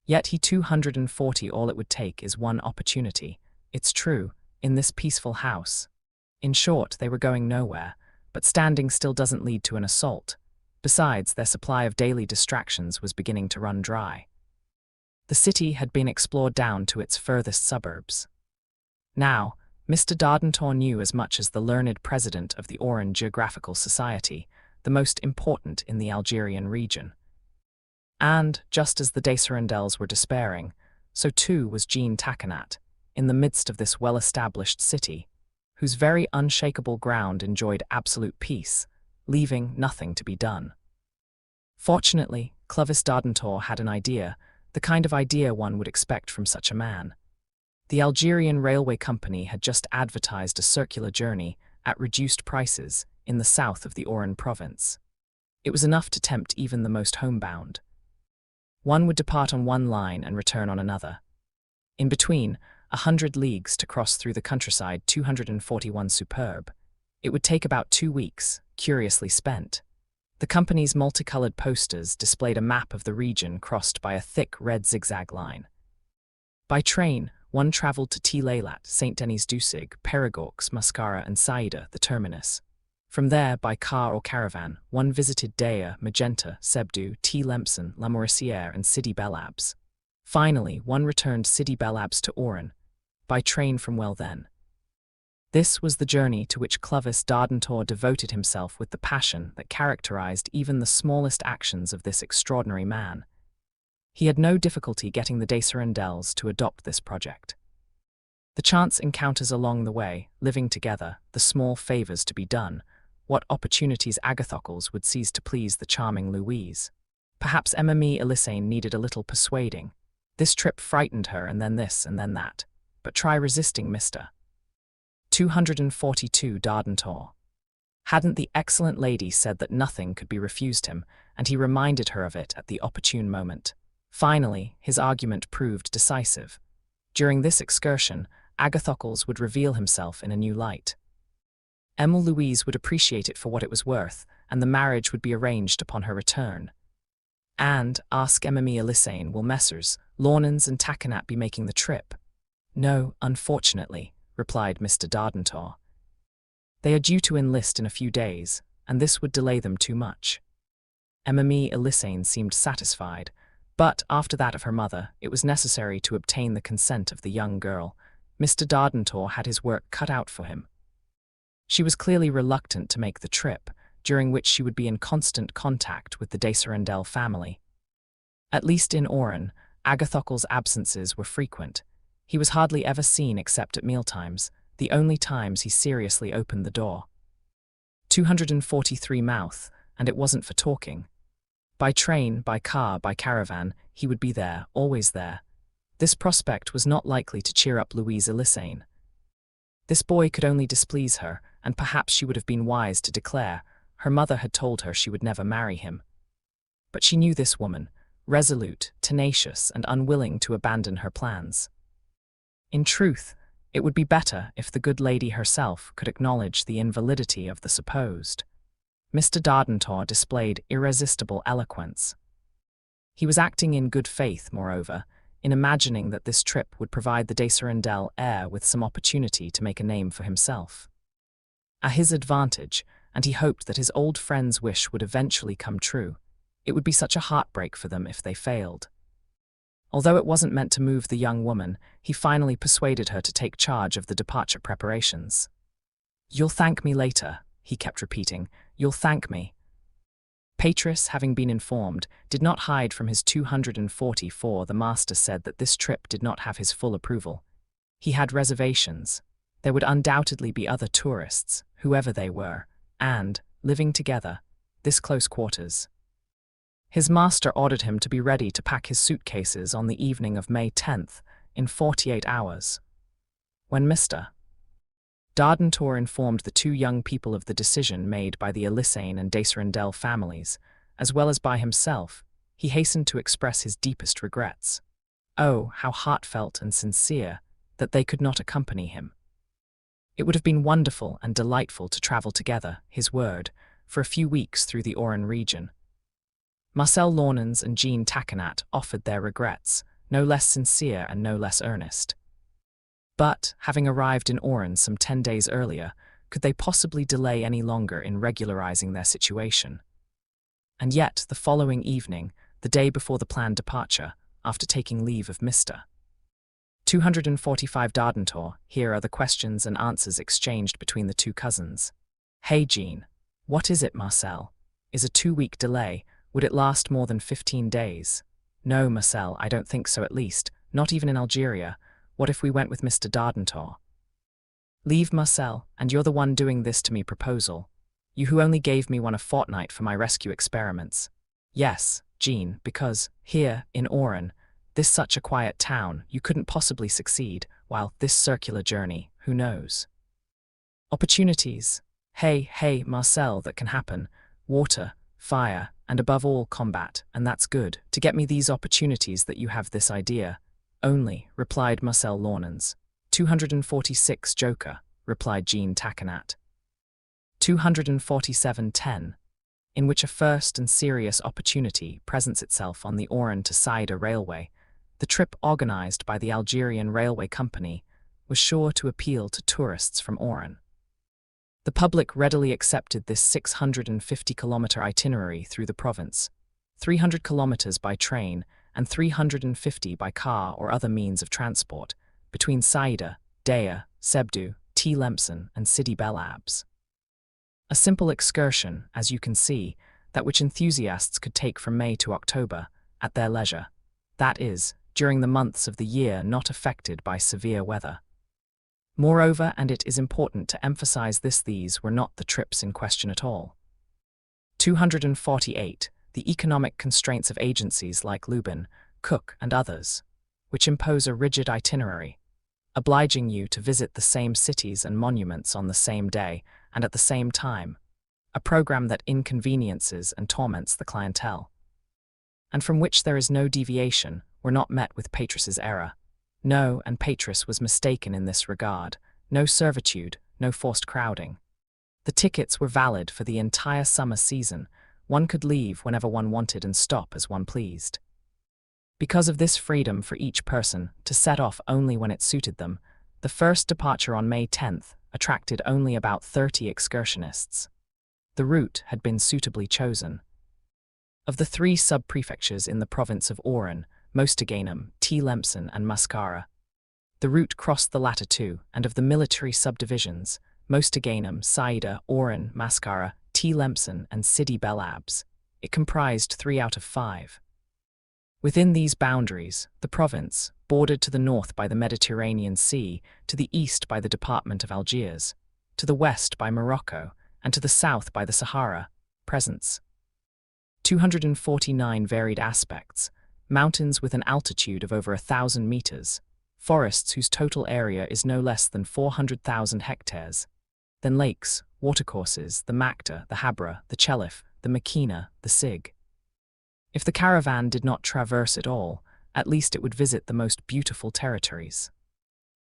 Yet he 240 all it would take is one opportunity, it's true, in this peaceful house. In short, they were going nowhere, but standing still doesn't lead to an assault. Besides, their supply of daily distractions was beginning to run dry. The city had been explored down to its furthest suburbs. Now, Mr. Dardentor knew as much as the learned president of the Oran Geographical Society, the most important in the Algerian region. And, just as the Desarendels were despairing, so too was Jean Takenat, in the midst of this well-established city, whose very unshakable ground enjoyed absolute peace, leaving nothing to be done. Fortunately, Clovis Dardentor had an idea, the kind of idea one would expect from such a man. The Algerian Railway Company had just advertised a circular journey at reduced prices in the south of the Oran province. It was enough to tempt even the most homebound. One would depart on one line and return on another. In between, 100 leagues to cross through the countryside, 241 superb. It would take about 2 weeks, curiously spent. The company's multicolored posters displayed a map of the region crossed by a thick red zigzag line. By train, one traveled to Tleilat, St. Denis-du-Sig, Périgord, Mascara and Saïda, the terminus. From there, by car or caravan, one visited Daya, Magenta, Sebdu, Tlemcen, La Mauricière and Sidi Bel Abs. Finally, one returned Sidi Bel Abs to Oran, by train from Well-then. This was the journey to which Clovis Dardentor devoted himself with the passion that characterized even the smallest actions of this extraordinary man. He had no difficulty getting the Desarendels to adopt this project. The chance encounters along the way, living together, the small favors to be done, what opportunities Agathocles would seize to please the charming Louise. Perhaps Emmeline Elisane needed a little persuading. This trip frightened her, and then this, and then that. But try resisting Mr. 242 Dardentor. Hadn't the excellent lady said that nothing could be refused him, and he reminded her of it at the opportune moment. Finally, his argument proved decisive. During this excursion, Agathocles would reveal himself in a new light. Emile Louise would appreciate it for what it was worth, and the marriage would be arranged upon her return. And ask Emily Elisane, will Messrs. Launans and Takenat be making the trip? No, unfortunately, replied Mr. Dardentor. They are due to enlist in a few days, and this would delay them too much. Emily Elisane seemed satisfied, but after that of her mother, it was necessary to obtain the consent of the young girl. Mr. Dardentor had his work cut out for him. She was clearly reluctant to make the trip, during which she would be in constant contact with the Desarendel family. At least in Oran, Agathocle's absences were frequent. He was hardly ever seen except at mealtimes, the only times he seriously opened the door. 243 mouth, and it wasn't for talking. By train, by car, by caravan, he would be there, always there. This prospect was not likely to cheer up Louise Elisane. This boy could only displease her, and perhaps she would have been wise to declare her mother had told her she would never marry him. But she knew this woman, resolute, tenacious, and unwilling to abandon her plans. In truth, it would be better if the good lady herself could acknowledge the invalidity of the supposed. Mr. Dardentor displayed irresistible eloquence. He was acting in good faith, moreover, in imagining that this trip would provide the Desarendel heir with some opportunity to make a name for himself. At his advantage, and he hoped that his old friend's wish would eventually come true. It would be such a heartbreak for them if they failed. Although it wasn't meant to move the young woman, he finally persuaded her to take charge of the departure preparations. "You'll thank me later," he kept repeating. "You'll thank me." Patris, having been informed, did not hide from his 244. The master said that this trip did not have his full approval. He had reservations. There would undoubtedly be other tourists, whoever they were, and, living together, this close quarters. His master ordered him to be ready to pack his suitcases on the evening of May 10th, in 48 hours. When Mr. Dardentor informed the two young people of the decision made by the Elisane and Desarendel families, as well as by himself, he hastened to express his deepest regrets. Oh, how heartfelt and sincere that they could not accompany him. It would have been wonderful and delightful to travel together, his word, for a few weeks through the Oran region. Marcel Launans and Jean Takenat offered their regrets, no less sincere and no less earnest. But, having arrived in Oran some 10 days earlier, could they possibly delay any longer in regularizing their situation? And yet, the following evening, the day before the planned departure, after taking leave of Mr. 245 Dardentor, here are the questions and answers exchanged between the two cousins. "Hey, Jean. What is it, Marcel? Is a 2-week delay? Would it last more than 15 days? No, Marcel, I don't think so, at least. Not even in Algeria. What if we went with Mr. Dardentor? Leave, Marcel, and you're the one doing this to me proposal. You who only gave me one a fortnight for my rescue experiments. Yes, Jean, because, here, in Oran, this such a quiet town, you couldn't possibly succeed, while this circular journey, who knows? Opportunities. Hey, Marcel, that can happen. Water, fire, and above all, combat, and that's good. To get me these opportunities that you have this idea. Only, replied Marcel Launans. 246 Joker, replied Jean Takenat. 247-10, in which a first and serious opportunity presents itself on the Oran to Saïda railway. The trip organized by the Algerian Railway Company was sure to appeal to tourists from Oran. The public readily accepted this 650-kilometer itinerary through the province, 300 kilometers by train and 350 by car or other means of transport, between Saïda, Daya, Sebdu, Tlemcen, and Sidi Bel Abs. A simple excursion, as you can see, that which enthusiasts could take from May to October, at their leisure. That is, during the months of the year not affected by severe weather. Moreover, and it is important to emphasize this, these were not the trips in question at all. 248. The economic constraints of agencies like Lubin, Cook, and others, which impose a rigid itinerary, obliging you to visit the same cities and monuments on the same day and at the same time, a program that inconveniences and torments the clientele, and from which there is no deviation, were not met with Patris's error. No, and Patris was mistaken in this regard. No servitude, no forced crowding. The tickets were valid for the entire summer season, One could leave whenever one wanted and stop as one pleased. Because of this freedom for each person to set off only when it suited them, the first departure on May 10th attracted only about 30 excursionists. The route had been suitably chosen. Of the 3 sub-prefectures in the province of Oran, Mostaganem, Tlemcen and Mascara, the route crossed the latter 2, and of the military subdivisions, Mostaganem, Saida, Oran, Mascara, Tlemcen and Sidi Bel Abs, it comprised 3 out of 5. Within these boundaries, the province, bordered to the north by the Mediterranean Sea, to the east by the department of Algiers, to the west by Morocco, and to the south by the Sahara, presents 249 varied aspects, mountains with an altitude of over 1,000 meters, forests whose total area is no less than 400,000 hectares, then lakes, watercourses, the Makta, the Habra, the Chelif, the Makina, the Sig. If the caravan did not traverse it all, at least it would visit the most beautiful territories.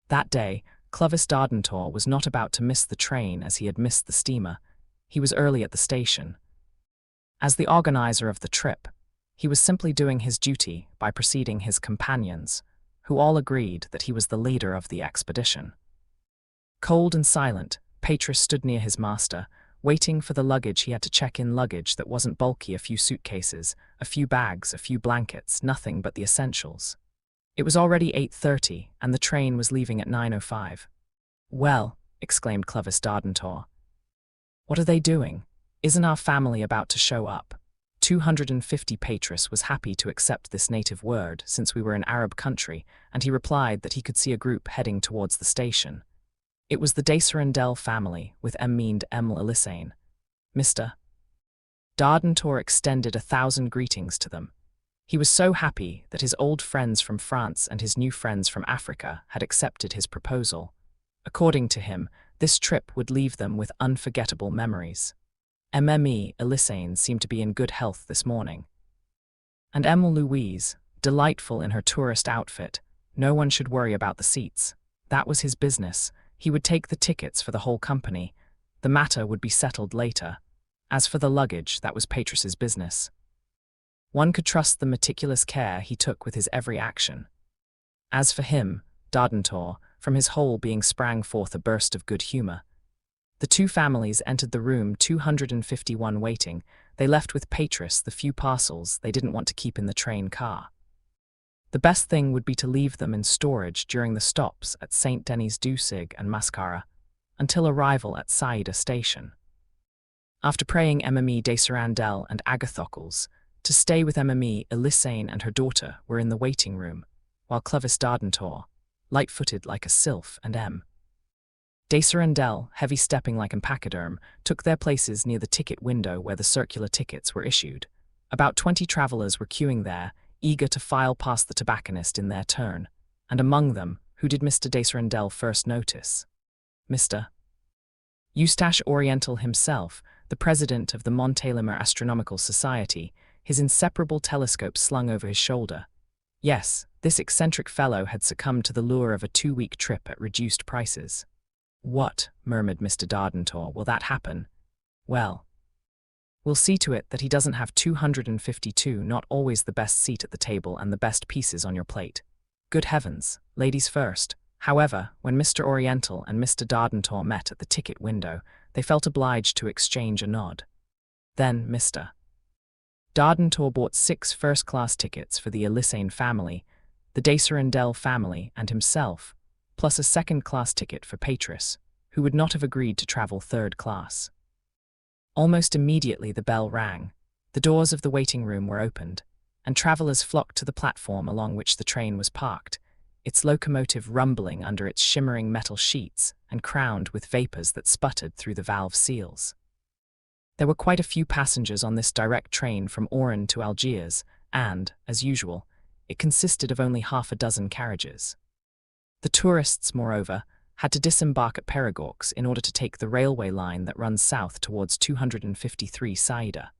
That day, Clovis Dardentor was not about to miss the train as he had missed the steamer. He was early at the station. As the organizer of the trip, he was simply doing his duty by preceding his companions, who all agreed that he was the leader of the expedition. Cold and silent, Petrus stood near his master, waiting for the luggage. He had to check in luggage that wasn't bulky, a few suitcases, a few bags, a few blankets, nothing but the essentials. It was already 8:30, and the train was leaving at 9:05. "Well," exclaimed Clovis Dardentor, "what are they doing? Isn't our family about to show up?" 250 Petrus was happy to accept this native word since we were in Arab country, and he replied that he could see a group heading towards the station. It was the Desarandel family, with Emmeend Emil Elisane. Mr. Dardentor extended 1,000 greetings to them. He was so happy that his old friends from France and his new friends from Africa had accepted his proposal. According to him, this trip would leave them with unforgettable memories. Mme Elisane seemed to be in good health this morning. And Emile Louise, delightful in her tourist outfit, no one should worry about the seats. That was his business. He would take the tickets for the whole company. The matter would be settled later. As for the luggage, that was Petrus's business. One could trust the meticulous care he took with his every action. As for him, Dardentor, from his whole being sprang forth a burst of good humor. The 2 families entered the room 251 waiting. They left with Petrus the few parcels they didn't want to keep in the train car. The best thing would be to leave them in storage during the stops at St. Denis du Sig and Mascara, until arrival at Saida station. After praying Mme Desarandel and Agathocles to stay with Mme Elisane and her daughter were in the waiting room, while Clovis Dardentor, light-footed like a sylph, and M. Desarandel, heavy-stepping like a pachyderm, took their places near the ticket window where the circular tickets were issued. About 20 travelers were queuing there, eager to file past the tobacconist in their turn, and among them, who did Mr. Desarandel first notice? Mr. Eustache Oriental himself, the president of the Montélimar Astronomical Society, his inseparable telescope slung over his shoulder. Yes, this eccentric fellow had succumbed to the lure of a 2-week trip at reduced prices. "What?" murmured Mr. Dardentor. "Will that happen?" "Well, we'll see to it that he doesn't have 252, not always the best seat at the table and the best pieces on your plate. Good heavens, ladies first." However, when Mr. Oriental and Mr. Dardentor met at the ticket window, they felt obliged to exchange a nod. Then Mr. Dardentor bought 6 first-class tickets for the Elisane family, the Desarandel family, and himself, plus a second-class ticket for Petrus, who would not have agreed to travel third class. Almost immediately the bell rang, the doors of the waiting room were opened, and travelers flocked to the platform along which the train was parked, its locomotive rumbling under its shimmering metal sheets and crowned with vapors that sputtered through the valve seals. There were quite a few passengers on this direct train from Oran to Algiers, and, as usual, it consisted of only half a dozen carriages. The tourists, moreover, had to disembark at Périgord in order to take the railway line that runs south towards 253 Saida.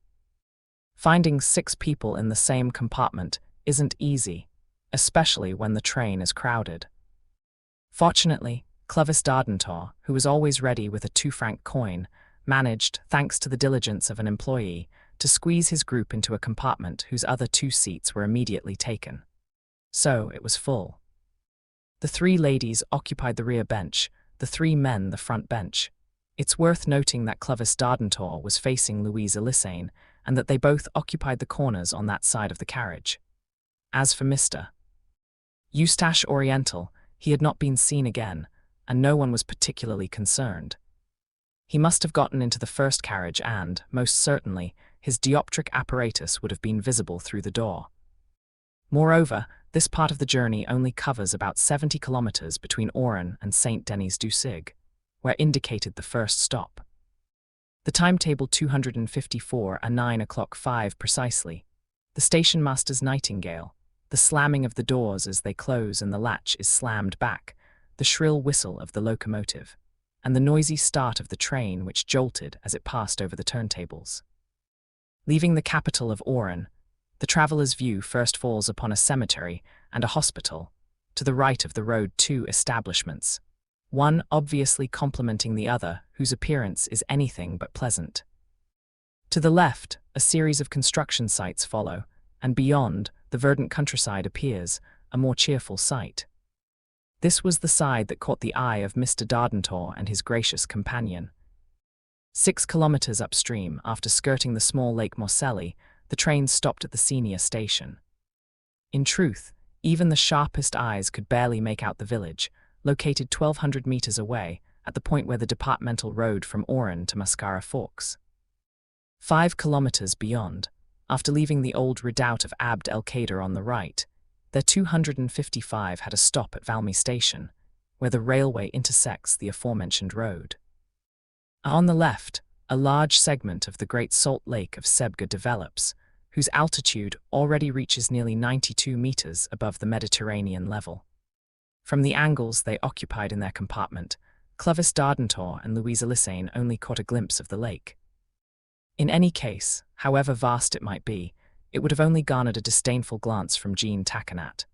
Finding 6 people in the same compartment isn't easy, especially when the train is crowded. Fortunately, Clovis Dardentor, who was always ready with a 2-franc coin, managed, thanks to the diligence of an employee, to squeeze his group into a compartment whose other 2 seats were immediately taken. So it was full. The 3 ladies occupied the rear bench, the 3 men the front bench. It's worth noting that Clovis Dardentor was facing Louise Elissane, and that they both occupied the corners on that side of the carriage. As for Mr. Eustache Oriental, he had not been seen again, and no one was particularly concerned. He must have gotten into the first carriage and, most certainly, his dioptric apparatus would have been visible through the door. Moreover, this part of the journey only covers about 70 kilometers between Oran and Saint-Denis-du-Sig, where indicated the first stop. The timetable 254 at 9:05 precisely. The station master's nightingale, the slamming of the doors as they close and the latch is slammed back, the shrill whistle of the locomotive, and the noisy start of the train which jolted as it passed over the turntables. Leaving the capital of Oran, the traveller's view first falls upon a cemetery and a hospital. To the right of the road 2 establishments, one obviously complementing the other, whose appearance is anything but pleasant. To the left, a series of construction sites follow, and beyond, the verdant countryside appears, a more cheerful sight. This was the side that caught the eye of Mr. Dardentor and his gracious companion. 6 kilometers upstream, after skirting the small Lake Morcelli, the train stopped at the senior station. In truth, even the sharpest eyes could barely make out the village, located 1,200 meters away, at the point where the departmental road from Oran to Mascara forks. 5 kilometers beyond, after leaving the old redoubt of Abd el-Kader on the right, their 255 had a stop at Valmy station, where the railway intersects the aforementioned road. On the left, a large segment of the Great Salt Lake of Sebga develops, whose altitude already reaches nearly 92 meters above the Mediterranean level. From the angles they occupied in their compartment, Clovis Dardentor and Louise Elissane only caught a glimpse of the lake. In any case, however vast it might be, it would have only garnered a disdainful glance from Jean Taconat,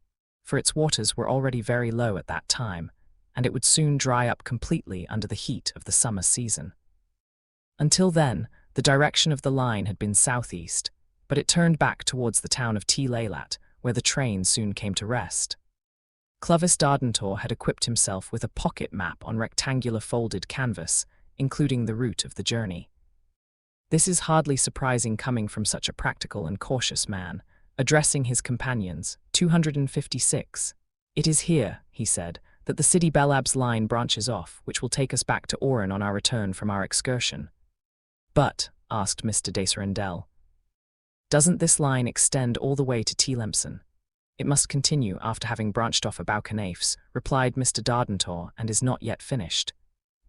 for its waters were already very low at that time, and it would soon dry up completely under the heat of the summer season. Until then, the direction of the line had been southeast, but it turned back towards the town of Tilleylat, where the train soon came to rest. Clovis Dardentor had equipped himself with a pocket map on rectangular folded canvas, including the route of the journey. This is hardly surprising coming from such a practical and cautious man. Addressing his companions, 256. "It is here," he said, "that the Sidi Belab's line branches off, which will take us back to Oran on our return from our excursion." "But," asked Mr. de Serendel, "doesn't this line extend all the way to Tlemcen?" "It must continue after having branched off about Canafes," replied Mr. Dardentor, "and is not yet finished."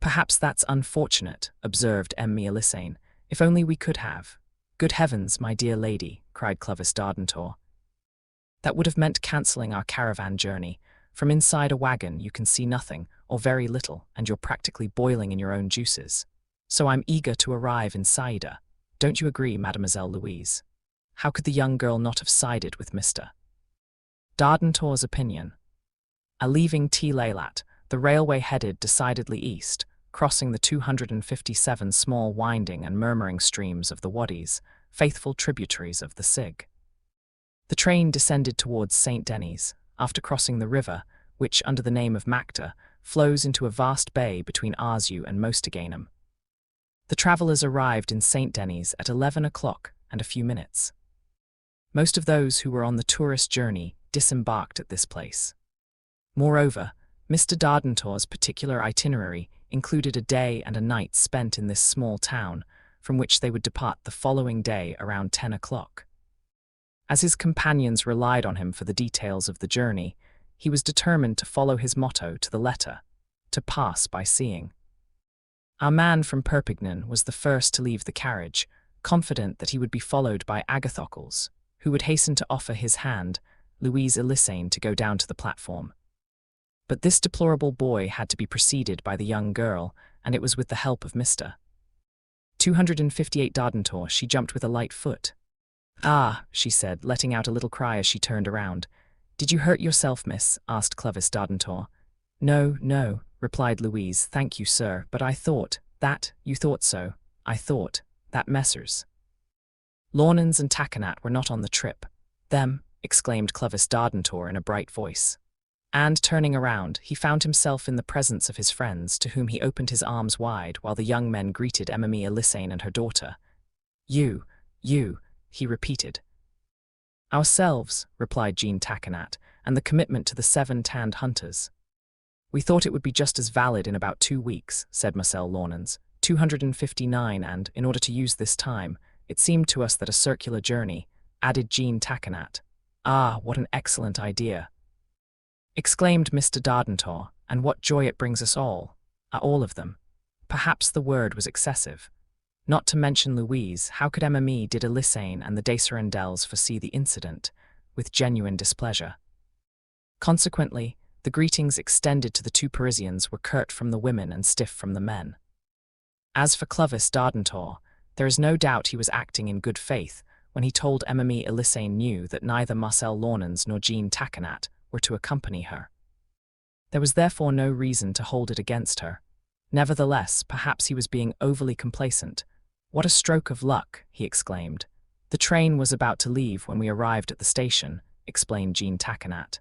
"Perhaps that's unfortunate," observed Emmy Elissane. "If only we could have." "Good heavens, my dear lady," cried Clovis Dardentor. "That would have meant cancelling our caravan journey. From inside a wagon you can see nothing, or very little, and you're practically boiling in your own juices. So I'm eager to arrive in Saïda. Don't you agree, Mademoiselle Louise?" How could the young girl not have sided with Mr. Dardentor's opinion? Leaving Tilleylat, the railway headed decidedly east, crossing the 257 small winding and murmuring streams of the Wadis, faithful tributaries of the Sig. The train descended towards Saint-Denis, after crossing the river, which, under the name of Macta, flows into a vast bay between Arzew and Mosterganum. The travellers arrived in Saint-Denis at 11 o'clock and a few minutes. Most of those who were on the tourist journey disembarked at this place. Moreover, Mr. Dardentor's particular itinerary included a day and a night spent in this small town, from which they would depart the following day around 10 o'clock. As his companions relied on him for the details of the journey, he was determined to follow his motto to the letter, to pass by seeing. Our man from Perpignan was the first to leave the carriage, confident that he would be followed by Agathocles, who would hasten to offer his hand, Louise Elissane, to go down to the platform. But this deplorable boy had to be preceded by the young girl, and it was with the help of Mr. 258 Dardentor she jumped with a light foot. "Ah," she said, letting out a little cry as she turned around. "Did you hurt yourself, miss?" asked Clovis Dardentor. "No, no," replied Louise, "thank you, sir, but I thought that, you thought so, I thought, that Messrs. Launans and Taconat were not on the trip. Them, exclaimed Clovis Dardentor in a bright voice. And, turning around, he found himself in the presence of his friends, to whom he opened his arms wide while the young men greeted Emmeline Elysane and her daughter. You, he repeated. Ourselves, replied Jean Taconat, and the commitment to the 7 tanned hunters. We thought it would be just as valid in about 2 weeks, said Marcel Launans. 259, and, in order to use this time, it seemed to us that a circular journey, added Jean Taconat. Ah, what an excellent idea! Exclaimed Mr. Dardentor, and what joy it brings us all of them. Perhaps the word was excessive. Not to mention Louise, how could Emmeline de Elysane and the de Serendelles foresee the incident, with genuine displeasure? Consequently, the greetings extended to the 2 Parisians were curt from the women and stiff from the men. As for Clovis Dardentor, there is no doubt he was acting in good faith when he told Emmeline Elysane knew that neither Marcel Launans nor Jean Taconat were to accompany her. There was therefore no reason to hold it against her. Nevertheless, perhaps he was being overly complacent. What a stroke of luck, he exclaimed. The train was about to leave when we arrived at the station, explained Jean Taconat.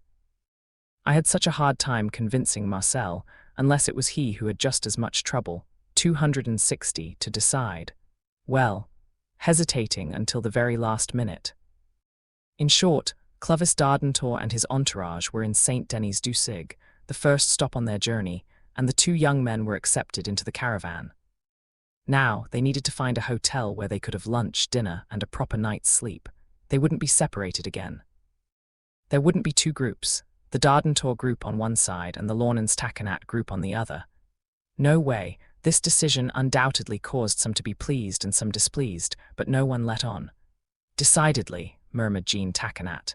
I had such a hard time convincing Marcel, unless it was he who had just as much trouble, 260, to decide. Well, hesitating until the very last minute. In short, Clovis Dardentor and his entourage were in Saint-Denis-du-Sig, the first stop on their journey, and the 2 young men were accepted into the caravan. Now, they needed to find a hotel where they could have lunch, dinner, and a proper night's sleep. They wouldn't be separated again. There wouldn't be 2 groups, the Dardentor group on one side and the Launans-Taconat group on the other. No way. This decision undoubtedly caused some to be pleased and some displeased, but no one let on. Decidedly, murmured Jean Taconat.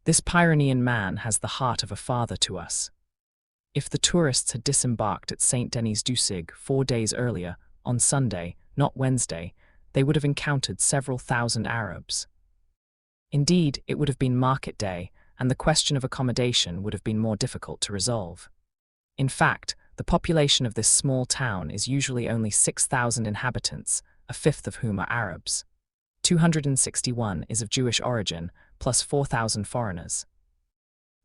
This Pyrenean man has the heart of a father to us. If the tourists had disembarked at Saint-Denis-du-Sig 4 days earlier, on Sunday, not Wednesday, they would have encountered several thousand Arabs. Indeed, it would have been market day, and the question of accommodation would have been more difficult to resolve. In fact, the population of this small town is usually only 6,000 inhabitants, a fifth of whom are Arabs. 261 is of Jewish origin, plus 4,000 foreigners.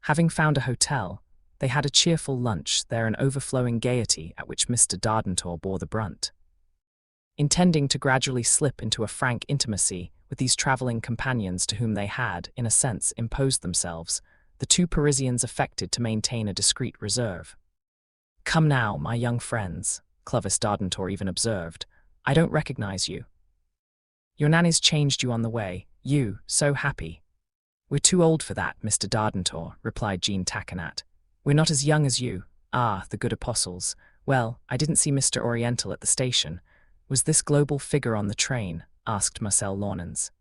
Having found a hotel, they had a cheerful lunch there, an overflowing gaiety at which Mr. Dardentor bore the brunt. Intending to gradually slip into a frank intimacy with these travelling companions to whom they had, in a sense, imposed themselves, the 2 Parisians affected to maintain a discreet reserve. Come now, my young friends, Clovis Dardentor even observed, I don't recognize you. Your nanny's changed you on the way, you, so happy. We're too old for that, Mr. Dardentor, replied Jean Taconat. We're not as young as you. Ah, the good apostles. Well, I didn't see Mr. Oriental at the station. Was this global figure on the train? Asked Marcel Launans.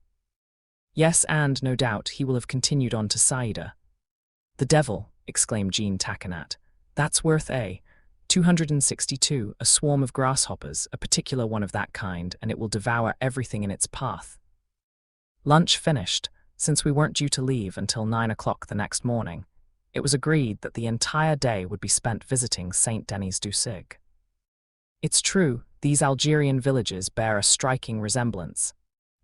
Yes, and, no doubt, he will have continued on to Saïda. The devil, exclaimed Jean Taconat. That's worth 262, a swarm of grasshoppers, a particular one of that kind, and it will devour everything in its path. Lunch finished, since we weren't due to leave until 9 o'clock the next morning, it was agreed that the entire day would be spent visiting Saint-Denis-du-Sig. It's true, these Algerian villages bear a striking resemblance.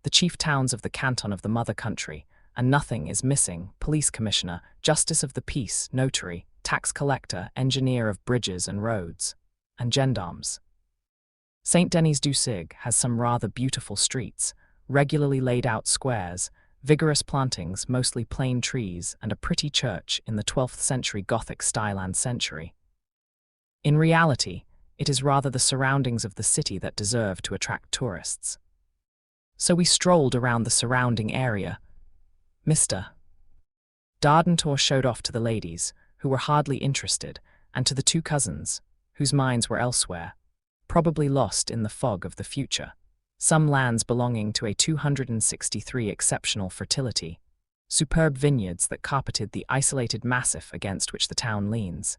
The chief towns of the canton of the mother country, and nothing is missing: police commissioner, justice of the peace, notary, tax collector, engineer of bridges and roads, and gendarmes. Saint-Denis-du-Sig has some rather beautiful streets, regularly laid out squares, vigorous plantings, mostly plane trees, and a pretty church in the 12th century Gothic style and century. In reality, it is rather the surroundings of the city that deserve to attract tourists. So we strolled around the surrounding area. Mr. Dardentor showed off to the ladies, who were hardly interested, and to the 2 cousins, whose minds were elsewhere, probably lost in the fog of the future. Some lands belonging to a 263 exceptional fertility, superb vineyards that carpeted the isolated massif against which the town leans.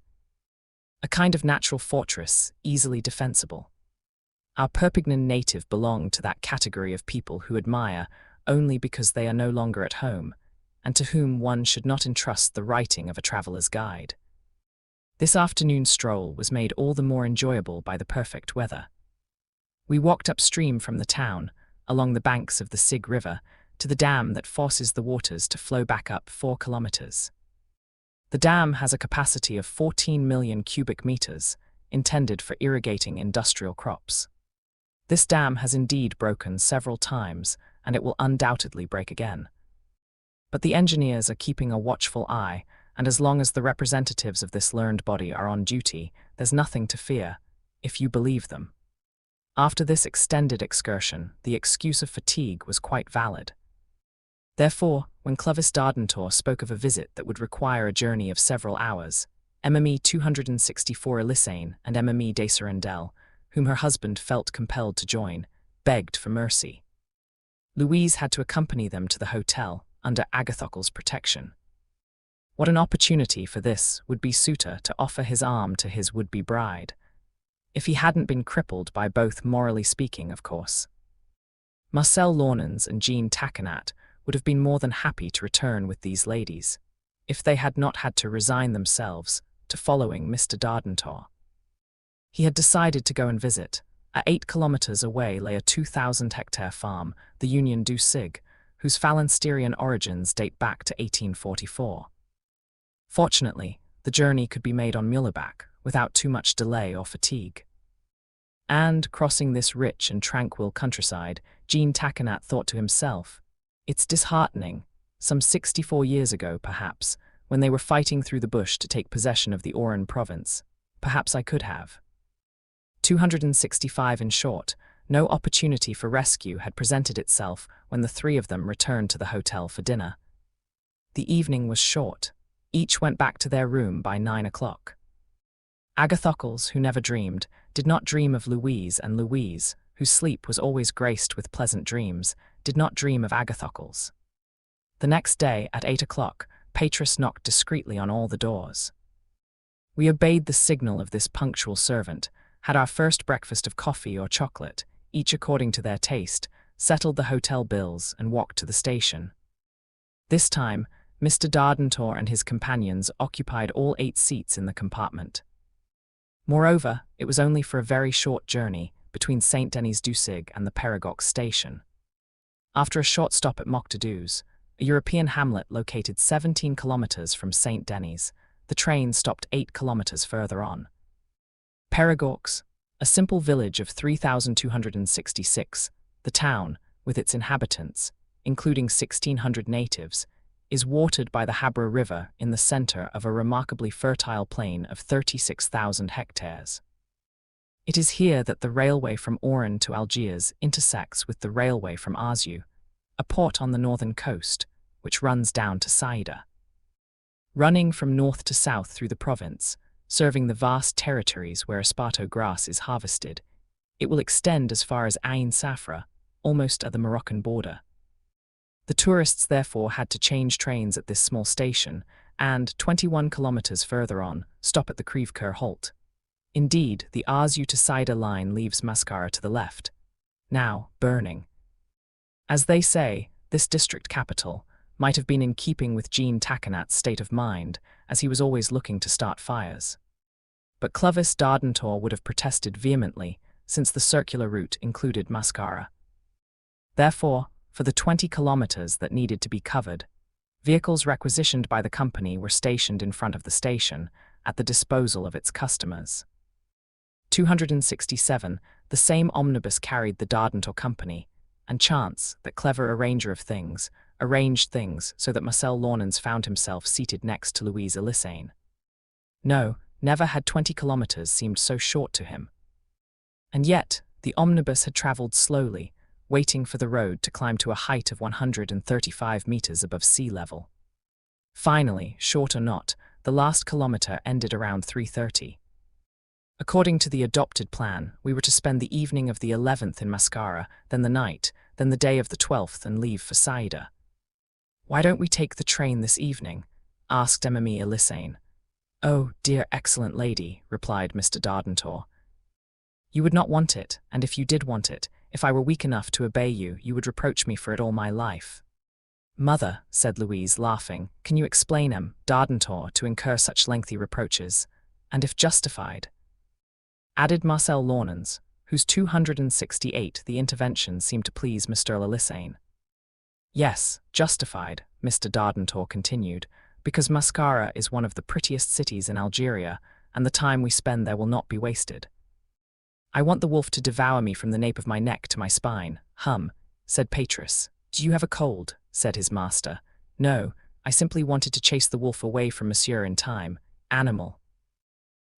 A kind of natural fortress, easily defensible. Our Perpignan native belonged to that category of people who admire only because they are no longer at home, and to whom one should not entrust the writing of a traveller's guide. This afternoon stroll was made all the more enjoyable by the perfect weather. We walked upstream from the town, along the banks of the Sig River, to the dam that forces the waters to flow back up 4 kilometers. The dam has a capacity of 14 million cubic meters, intended for irrigating industrial crops. This dam has indeed broken several times, and it will undoubtedly break again. But the engineers are keeping a watchful eye, and as long as the representatives of this learned body are on duty, there's nothing to fear, if you believe them. After this extended excursion, the excuse of fatigue was quite valid. Therefore, when Clovis Dardentor spoke of a visit that would require a journey of several hours, MME 264 Elysane and MME de Serendel, whom her husband felt compelled to join, begged for mercy. Louise had to accompany them to the hotel under Agathocle's protection. What an opportunity for this would-be suitor to offer his arm to his would-be bride. If he hadn't been crippled by both, morally speaking, of course. Marcel Launens and Jean Taquinat would have been more than happy to return with these ladies, if they had not had to resign themselves to following Mr. Dardentor. He had decided to go and visit. 8 kilometers away lay a 2,000-hectare farm, the Union du Sig, whose Phalansterian origins date back to 1844. Fortunately, the journey could be made on muleback, without too much delay or fatigue. And, crossing this rich and tranquil countryside, Jean Taquinat thought to himself, "It's disheartening, some 64 years ago, perhaps, when they were fighting through the bush to take possession of the Oran province. Perhaps I could have." 265 in short, no opportunity for rescue had presented itself when the three of them returned to the hotel for dinner. The evening was short. Each went back to their room by 9 o'clock. Agathocles, who never dreamed, did not dream of Louise, and Louise, whose sleep was always graced with pleasant dreams, did not dream of Agathocles. The next day, at 8 o'clock, Patris knocked discreetly on all the doors. We obeyed the signal of this punctual servant, had our first breakfast of coffee or chocolate, each according to their taste, settled the hotel bills, and walked to the station. This time, Mr. Dardentor and his companions occupied all 8 seats in the compartment. Moreover, it was only for a very short journey between Saint Denis du Sig and the Périgord station. After a short stop at Moctedus, a European hamlet located 17 kilometers from Saint Denis, the train stopped 8 kilometers further on. Périgord, a simple village of 3,266, the town, with its inhabitants, including 1,600 natives, is watered by the Habra River in the center of a remarkably fertile plain of 36,000 hectares. It is here that the railway from Oran to Algiers intersects with the railway from Azou, a port on the northern coast, which runs down to Saïda. Running from north to south through the province, serving the vast territories where esparto grass is harvested, it will extend as far as Ain Safra, almost at the Moroccan border. The tourists therefore had to change trains at this small station and, 21 kilometers further on, stop at the Crèvecoeur halt. Indeed, the Azou to Saïda line leaves Mascara to the left, now burning. As they say, this district capital might have been in keeping with Jean Taquinat's state of mind, as he was always looking to start fires. But Clovis Dardentor would have protested vehemently, since the circular route included Mascara. Therefore, for the 20 kilometers that needed to be covered, vehicles requisitioned by the company were stationed in front of the station, at the disposal of its customers. 267, the same omnibus carried the Dardentor company, and chance, that clever arranger of things, arranged things so that Marcel Launens found himself seated next to Louise Elysane. No, never had 20 kilometers seemed so short to him. And yet, the omnibus had traveled slowly, waiting for the road to climb to a height of 135 meters above sea level. Finally, short or not, the last kilometer ended around 3:30. According to the adopted plan, we were to spend the evening of the 11th in Mascara, then the night, then the day of the 12th, and leave for Saïda. "Why don't we take the train this evening?" asked Emmeline Elysane. "Oh, dear excellent lady," replied Mr. Dardentor. "You would not want it, and if you did want it, if I were weak enough to obey you, you would reproach me for it all my life." "Mother," said Louise, laughing, "can you explain Dardentor to incur such lengthy reproaches, and if justified?" Added Marcel Launens, whose 268 the intervention seemed to please Mr. Lillesane. Yes, justified, Mr. Dardentor continued, because Mascara is one of the prettiest cities in Algeria, and the time we spend there will not be wasted. I want the wolf to devour me from the nape of my neck to my spine. Said Patris. Do you have a cold? Said his master. No, I simply wanted to chase the wolf away from Monsieur in time. Animal.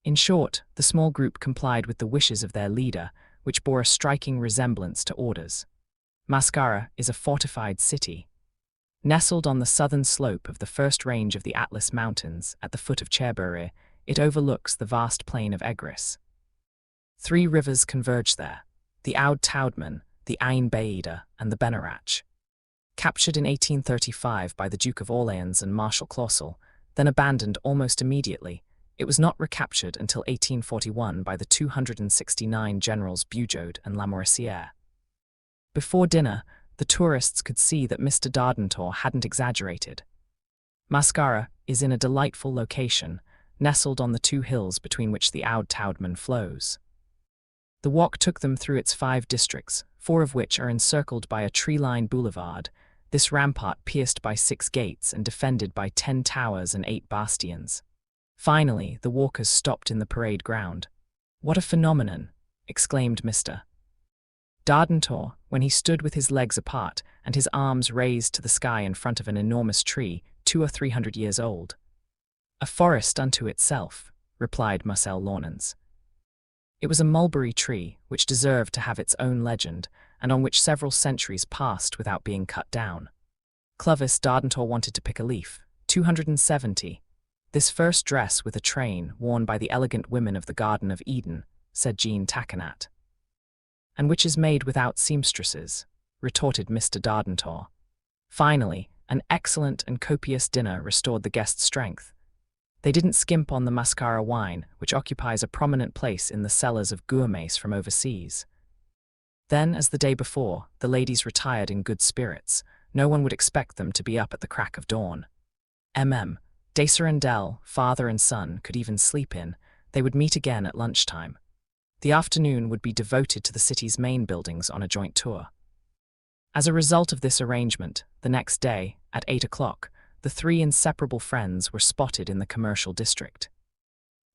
In short, the small group complied with the wishes of their leader, which bore a striking resemblance to orders. Mascara is a fortified city. Nestled on the southern slope of the first range of the Atlas Mountains at the foot of Cherbourg, it overlooks the vast plain of Egris. 3 rivers converge there, the Oud Taudman, the Ain Baïda, and the Benarach. Captured in 1835 by the Duke of Orleans and Marshal Clausel, then abandoned almost immediately, it was not recaptured until 1841 by the 269 generals Bugeaud and Lamoricière. Before dinner, the tourists could see that Mr. Dardentor hadn't exaggerated. Mascara is in a delightful location, nestled on the 2 hills between which the Oud Taudman flows. The walk took them through its 5 districts, 4 of which are encircled by a tree-lined boulevard, this rampart pierced by 6 gates and defended by 10 towers and 8 bastions. Finally, the walkers stopped in the parade ground. What a phenomenon! Exclaimed Mr. Dardentor, when he stood with his legs apart and his arms raised to the sky in front of an enormous tree, 200 or 300 years old. A forest unto itself, replied Marcel Launens. It was a mulberry tree, which deserved to have its own legend, and on which several centuries passed without being cut down. Clovis Dardentor wanted to pick a leaf. 270. This first dress with a train, worn by the elegant women of the Garden of Eden, said Jean Taquinat. And which is made without seamstresses, retorted Mr. Dardentor. Finally, an excellent and copious dinner restored the guests' strength. They didn't skimp on the Mascara wine, which occupies a prominent place in the cellars of gourmets from overseas. Then, as the day before, the ladies retired in good spirits. No one would expect them to be up at the crack of dawn. De Serendel, father and son, could even sleep in. They would meet again at lunchtime. The afternoon would be devoted to the city's main buildings on a joint tour. As a result of this arrangement, the next day, at 8 o'clock, the 3 inseparable friends were spotted in the commercial district.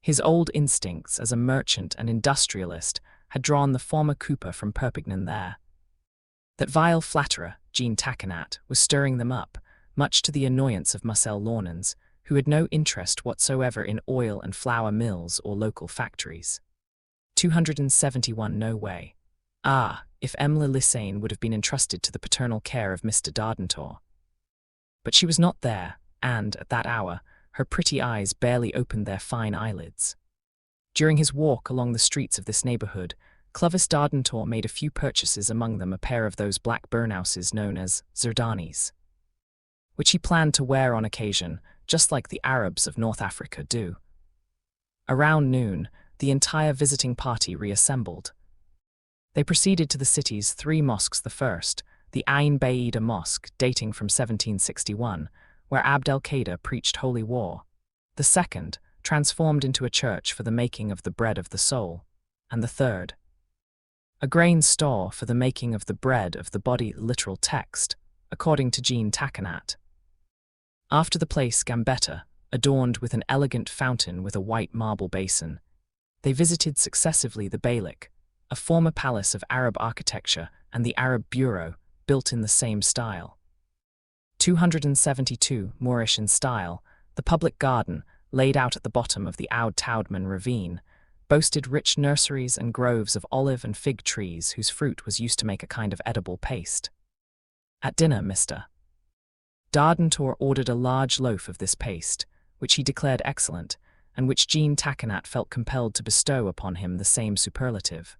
His old instincts as a merchant and industrialist had drawn the former cooper from Perpignan there. That vile flatterer, Jean Taquinat, was stirring them up, much to the annoyance of Marcel Launens, who had no interest whatsoever in oil and flour mills or local factories. 271 No way. If Emma Lillesane would have been entrusted to the paternal care of Mr. Dardentor. But she was not there, and, at that hour, her pretty eyes barely opened their fine eyelids. During his walk along the streets of this neighbourhood, Clovis Dardentor made a few purchases, among them a pair of those black burnouses known as zerdanis, which he planned to wear on occasion, just like the Arabs of North Africa do. Around noon, the entire visiting party reassembled. They proceeded to the city's 3 mosques. The first, the Ain Baïda Mosque, dating from 1761, where Abd el-Qaeda preached holy war. The second, transformed into a church for the making of the bread of the soul. And the third, a grain store for the making of the bread of the body. Literal text, according to Jean Taquinat. After the place Gambetta, adorned with an elegant fountain with a white marble basin, they visited successively the Beylik, a former palace of Arab architecture, and the Arab Bureau, built in the same style. 272 Moorish in style, the public garden, laid out at the bottom of the Oud Taudman ravine, boasted rich nurseries and groves of olive and fig trees whose fruit was used to make a kind of edible paste. At dinner, Mr. Dardentor ordered a large loaf of this paste, which he declared excellent, and which Jean Taquinat felt compelled to bestow upon him the same superlative.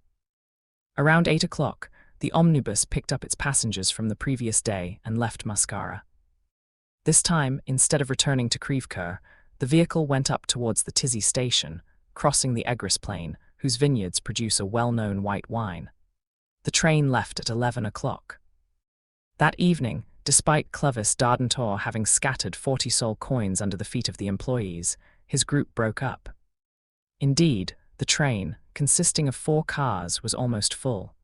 Around 8 o'clock, the omnibus picked up its passengers from the previous day and left Mascara. This time, instead of returning to Crèvecoeur, the vehicle went up towards the Tizi station, crossing the Egris plain, whose vineyards produce a well-known white wine. The train left at 11 o'clock. That evening, despite Clovis Dardentor having scattered 40 sol coins under the feet of the employees, his group broke up. Indeed, the train, consisting of 4 cars, was almost full.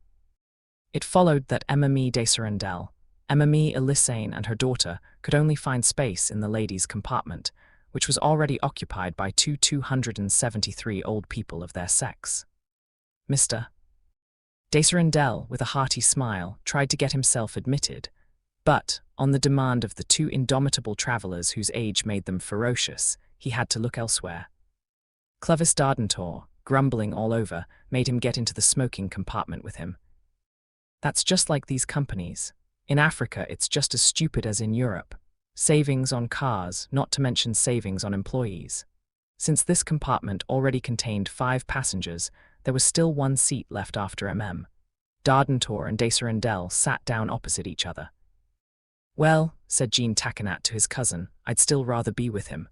It followed that Emma de Serendel, Emma Elissane and her daughter could only find space in the ladies' compartment, which was already occupied by 273 old people of their sex. Mr. de Serendel, with a hearty smile, tried to get himself admitted, but, on the demand of the 2 indomitable travellers whose age made them ferocious, he had to look elsewhere. Clovis Dardentor, grumbling all over, made him get into the smoking compartment with him. That's just like these companies. In Africa, it's just as stupid as in Europe. Savings on cars, not to mention savings on employees. Since this compartment already contained 5 passengers, there was still 1 seat left after Dardentor and de Serendel sat down opposite each other. "Well," said Jean Taquinat to his cousin, "I'd still rather be with him."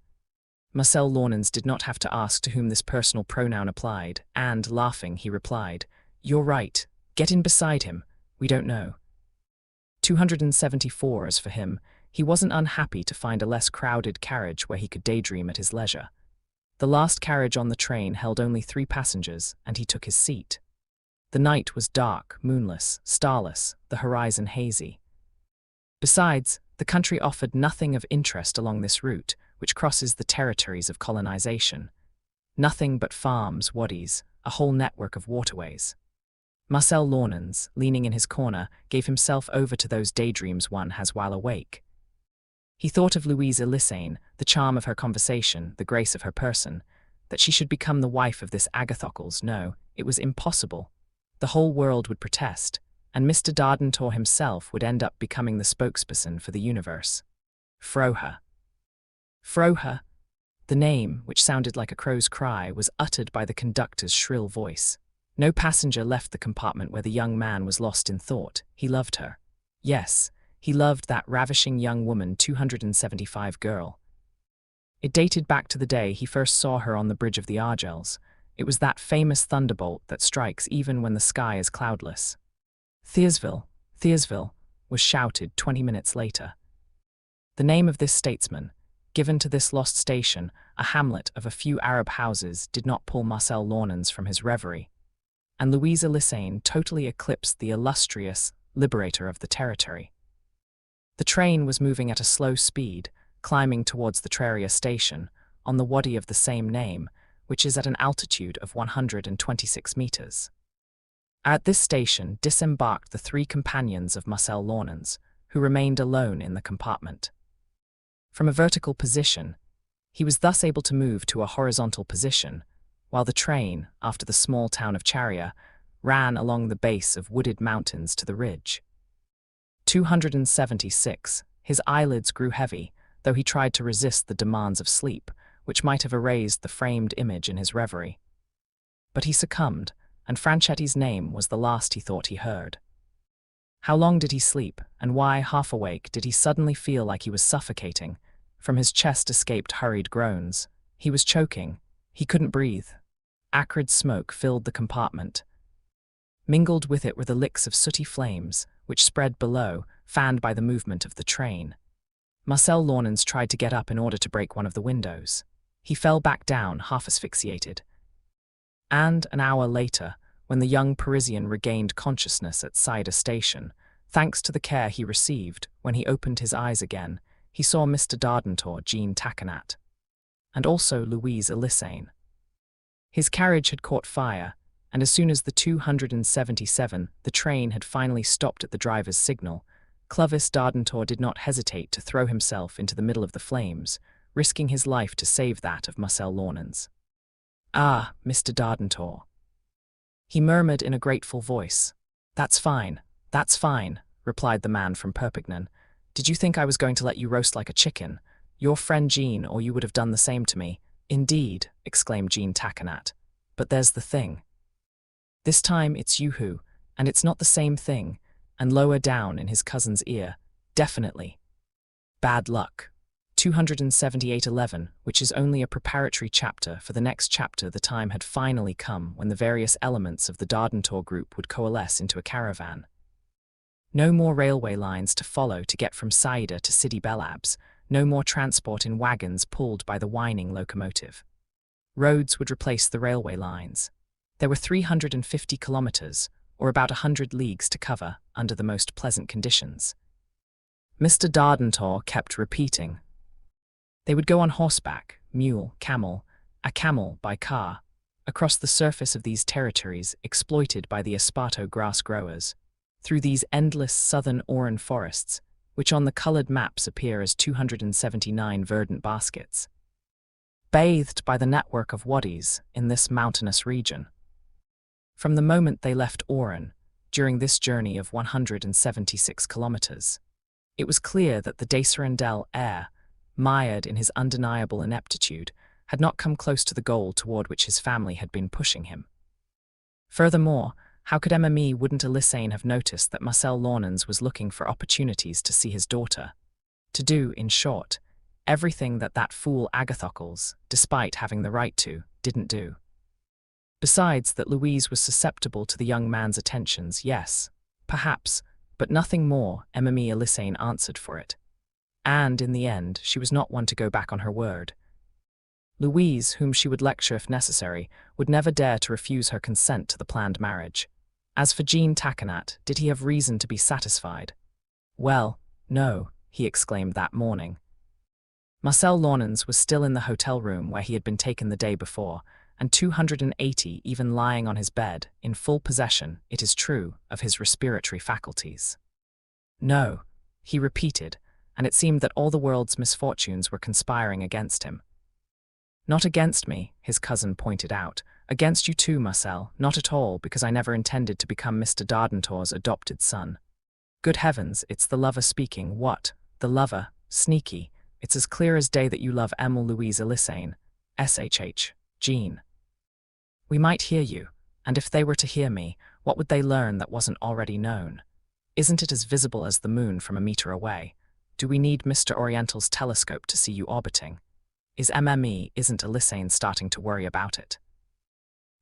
Marcel Launens did not have to ask to whom this personal pronoun applied, and, laughing, he replied, "You're right. Get in beside him. We don't know." 274 as for him, he wasn't unhappy to find a less crowded carriage where he could daydream at his leisure. The last carriage on the train held only 3 passengers, and he took his seat. The night was dark, moonless, starless, the horizon hazy. Besides, the country offered nothing of interest along this route, which crosses the territories of colonization. Nothing but farms, wadis, a whole network of waterways. Marcel Launens, leaning in his corner, gave himself over to those daydreams one has while awake. He thought of Louise Elissane, the charm of her conversation, the grace of her person. That she should become the wife of this Agathocles, no, it was impossible. The whole world would protest, and Mr. Dardentor himself would end up becoming the spokesperson for the universe. Frohe. Frohe. The name, which sounded like a crow's cry, was uttered by the conductor's shrill voice. No passenger left the compartment where the young man was lost in thought. He loved her. Yes, he loved that ravishing young woman, 275 girl. It dated back to the day he first saw her on the bridge of the Argels. It was that famous thunderbolt that strikes even when the sky is cloudless. Thiersville, Thiersville, was shouted 20 minutes later. The name of this statesman, given to this lost station, a hamlet of a few Arab houses, did not pull Marcel Launens from his reverie. And Louise Elissane totally eclipsed the illustrious liberator of the territory. The train was moving at a slow speed, climbing towards the Traria station, on the wadi of the same name, which is at an altitude of 126 meters. At this station disembarked the 3 companions of Marcel Launens, who remained alone in the compartment. From a vertical position, he was thus able to move to a horizontal position, while the train, after the small town of Charia, ran along the base of wooded mountains to the ridge. 276. His eyelids grew heavy, though he tried to resist the demands of sleep, which might have erased the framed image in his reverie. But he succumbed, and Franchetti's name was the last he thought he heard. How long did he sleep, and why, half awake, did he suddenly feel like he was suffocating? From his chest escaped hurried groans. He was choking. He couldn't breathe. Acrid smoke filled the compartment. Mingled with it were the licks of sooty flames, which spread below, fanned by the movement of the train. Marcel Launens tried to get up in order to break one of the windows. He fell back down, half asphyxiated. And, an hour later, when the young Parisian regained consciousness at Saïda station, thanks to the care he received, when he opened his eyes again, he saw Mr. Dardentor, Jean Taquinat, and also Louise Elissane. His carriage had caught fire, and as soon as the 277, the train had finally stopped at the driver's signal, Clovis Dardentor did not hesitate to throw himself into the middle of the flames, risking his life to save that of Marcel Launens. "Ah, Mr. Dardentor," he murmured in a grateful voice. That's fine, replied the man from Perpignan. "Did you think I was going to let you roast like a chicken? Your friend Jean, or you would have done the same to me." "Indeed," exclaimed Jean Taquinat. "But there's the thing. This time it's you who, and it's not the same thing," and lower down in his cousin's ear, "definitely. Bad luck." 278:11, which is only a preparatory chapter for the next chapter. The time had finally come when the various elements of the Dardentor group would coalesce into a caravan. No more railway lines to follow to get from Saïda to Sidi Bel Abs, no more transport in wagons pulled by the whining locomotive. Roads would replace the railway lines. There were 350 kilometers, or about 100 leagues to cover, under the most pleasant conditions. Mr. Dardentor kept repeating. They would go on horseback, mule, camel, a camel by car, across the surface of these territories exploited by the esparto grass growers, through these endless southern Oran forests, which on the colored maps appear as 279 verdant baskets, bathed by the network of wadis in this mountainous region. From the moment they left Oran, during this journey of 176 kilometers, it was clear that the Desirandel heir, mired in his undeniable ineptitude, had not come close to the goal toward which his family had been pushing him. Furthermore, how could Mme wouldn't Elysane have noticed that Marcel Launens was looking for opportunities to see his daughter, to do, in short, everything that that fool Agathocles, despite having the right to, didn't do? Besides that Louise was susceptible to the young man's attentions, yes, perhaps, but nothing more, Mme Elysane answered for it. And, in the end, she was not one to go back on her word. Louise, whom she would lecture if necessary, would never dare to refuse her consent to the planned marriage. As for Jean Takenat, did he have reason to be satisfied? Well, no, he exclaimed that morning. Marcel Launens was still in the hotel room where he had been taken the day before, and 280 even lying on his bed, in full possession, it is true, of his respiratory faculties. No, he repeated, and it seemed that all the world's misfortunes were conspiring against him. Not against me, his cousin pointed out. Against you too, Marcel, not at all, because I never intended to become Mr. Dardentor's adopted son. Good heavens, it's the lover speaking. What? The lover? Sneaky. It's as clear as day that you love Emile Louise Elysane. SHH. Jean. We might hear you, and if they were to hear me, what would they learn that wasn't already known? Isn't it as visible as the moon from a meter away? Do we need Mr. Oriental's telescope to see you orbiting? Isn't Elysane starting to worry about it?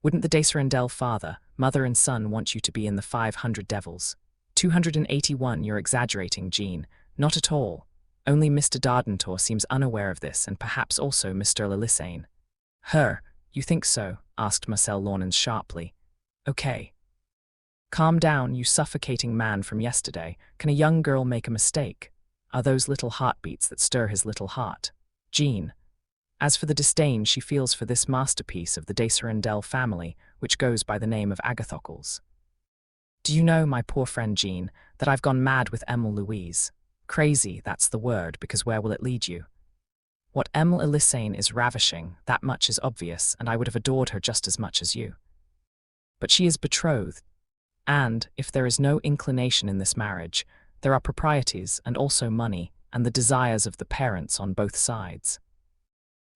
Wouldn't the Desirandel father, mother and son want you to be in the 500 devils? 281, you're exaggerating, Jean. Not at all. Only Mr. Dardentor seems unaware of this, and perhaps also Mr. Elysane. Her, you think so? Asked Marcel Launens sharply. Okay. Calm down, you suffocating man from yesterday. Can a young girl make a mistake? Are those little heartbeats that stir his little heart? Jean. As for the disdain she feels for this masterpiece of the Desirandel family, which goes by the name of Agathocles. Do you know, my poor friend Jean, that I've gone mad with Emile Louise? Crazy, that's the word, because where will it lead you? What Emile Elysane is ravishing, that much is obvious, and I would have adored her just as much as you. But she is betrothed, and, if there is no inclination in this marriage, there are proprieties and also money, and the desires of the parents on both sides.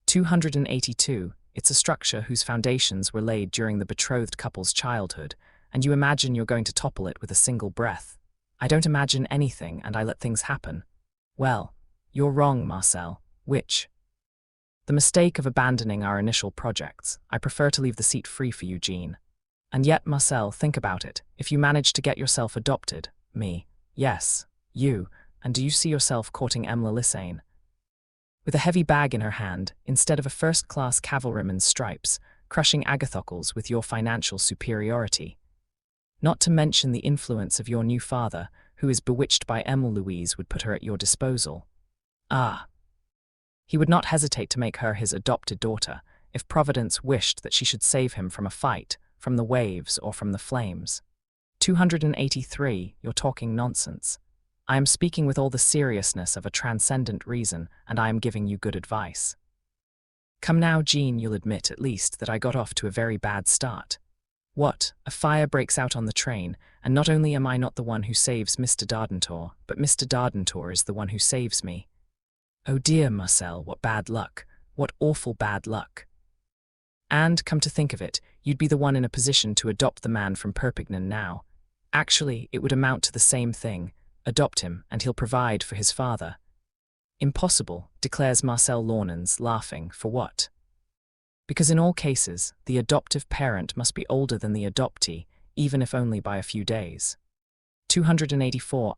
282, it's a structure whose foundations were laid during the betrothed couple's childhood, and you imagine you're going to topple it with a single breath. I don't imagine anything, and I let things happen. Well, you're wrong, Marcel. Which? The mistake of abandoning our initial projects. I prefer to leave the seat free for you, Jean. And yet, Marcel, think about it. If you manage to get yourself adopted, me, yes, you, and do you see yourself courting Emile Elysane? With a heavy bag in her hand, instead of a first-class cavalryman's stripes, crushing Agathocles with your financial superiority. Not to mention the influence of your new father, who is bewitched by Emile Louise, would put her at your disposal. Ah. He would not hesitate to make her his adopted daughter, if Providence wished that she should save him from a fight, from the waves, or from the flames. 283, you're talking nonsense. I am speaking with all the seriousness of a transcendent reason, and I am giving you good advice. Come now, Jean, you'll admit, at least, that I got off to a very bad start. What? A fire breaks out on the train, and not only am I not the one who saves Mr. Dardentor, but Mr. Dardentor is the one who saves me. Oh dear, Marcel, what bad luck. What awful bad luck. And, come to think of it, you'd be the one in a position to adopt the man from Perpignan now. Actually, it would amount to the same thing. Adopt him, and he'll provide for his father. Impossible, declares Marcel Launens, laughing. For what? Because in all cases, the adoptive parent must be older than the adoptee, even if only by a few days. 284,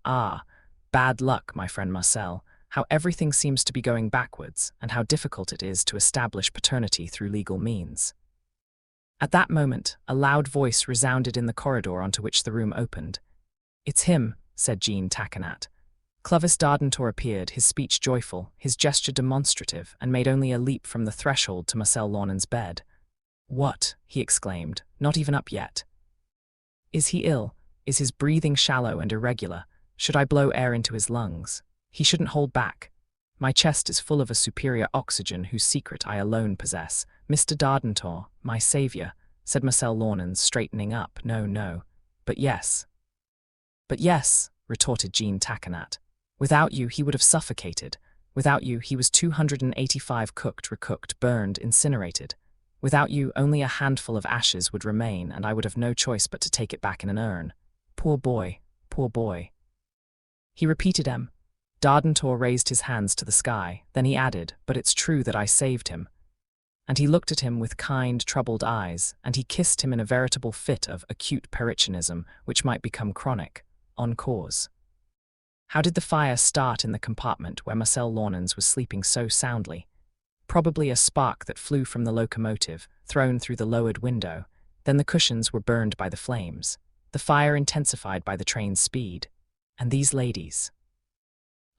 bad luck, my friend Marcel. How everything seems to be going backwards, and how difficult it is to establish paternity through legal means. At that moment, a loud voice resounded in the corridor onto which the room opened. "It's him," said Jean Takenat. Clovis Dardentor appeared, his speech joyful, his gesture demonstrative, and made only a leap from the threshold to Marcel Launen's bed. "What?" he exclaimed, "not even up yet? Is he ill? Is his breathing shallow and irregular? Should I blow air into his lungs? He shouldn't hold back. My chest is full of a superior oxygen whose secret I alone possess. Mr. Dardentor, my saviour," said Marcel Launens, straightening up. "No, no. But yes." "But yes," retorted Jean Takenat. "Without you, he would have suffocated. Without you, he was 285 cooked, recooked, burned, incinerated. Without you, only a handful of ashes would remain, and I would have no choice but to take it back in an urn. Poor boy, poor boy." He repeated him. Dardentor raised his hands to the sky. Then he added, "But it's true that I saved him." And he looked at him with kind, troubled eyes, and he kissed him in a veritable fit of acute perichinism, which might become chronic, en cause. How did the fire start in the compartment where Marcel Launens was sleeping so soundly? Probably a spark that flew from the locomotive, thrown through the lowered window. Then the cushions were burned by the flames. The fire intensified by the train's speed. "And these ladies?"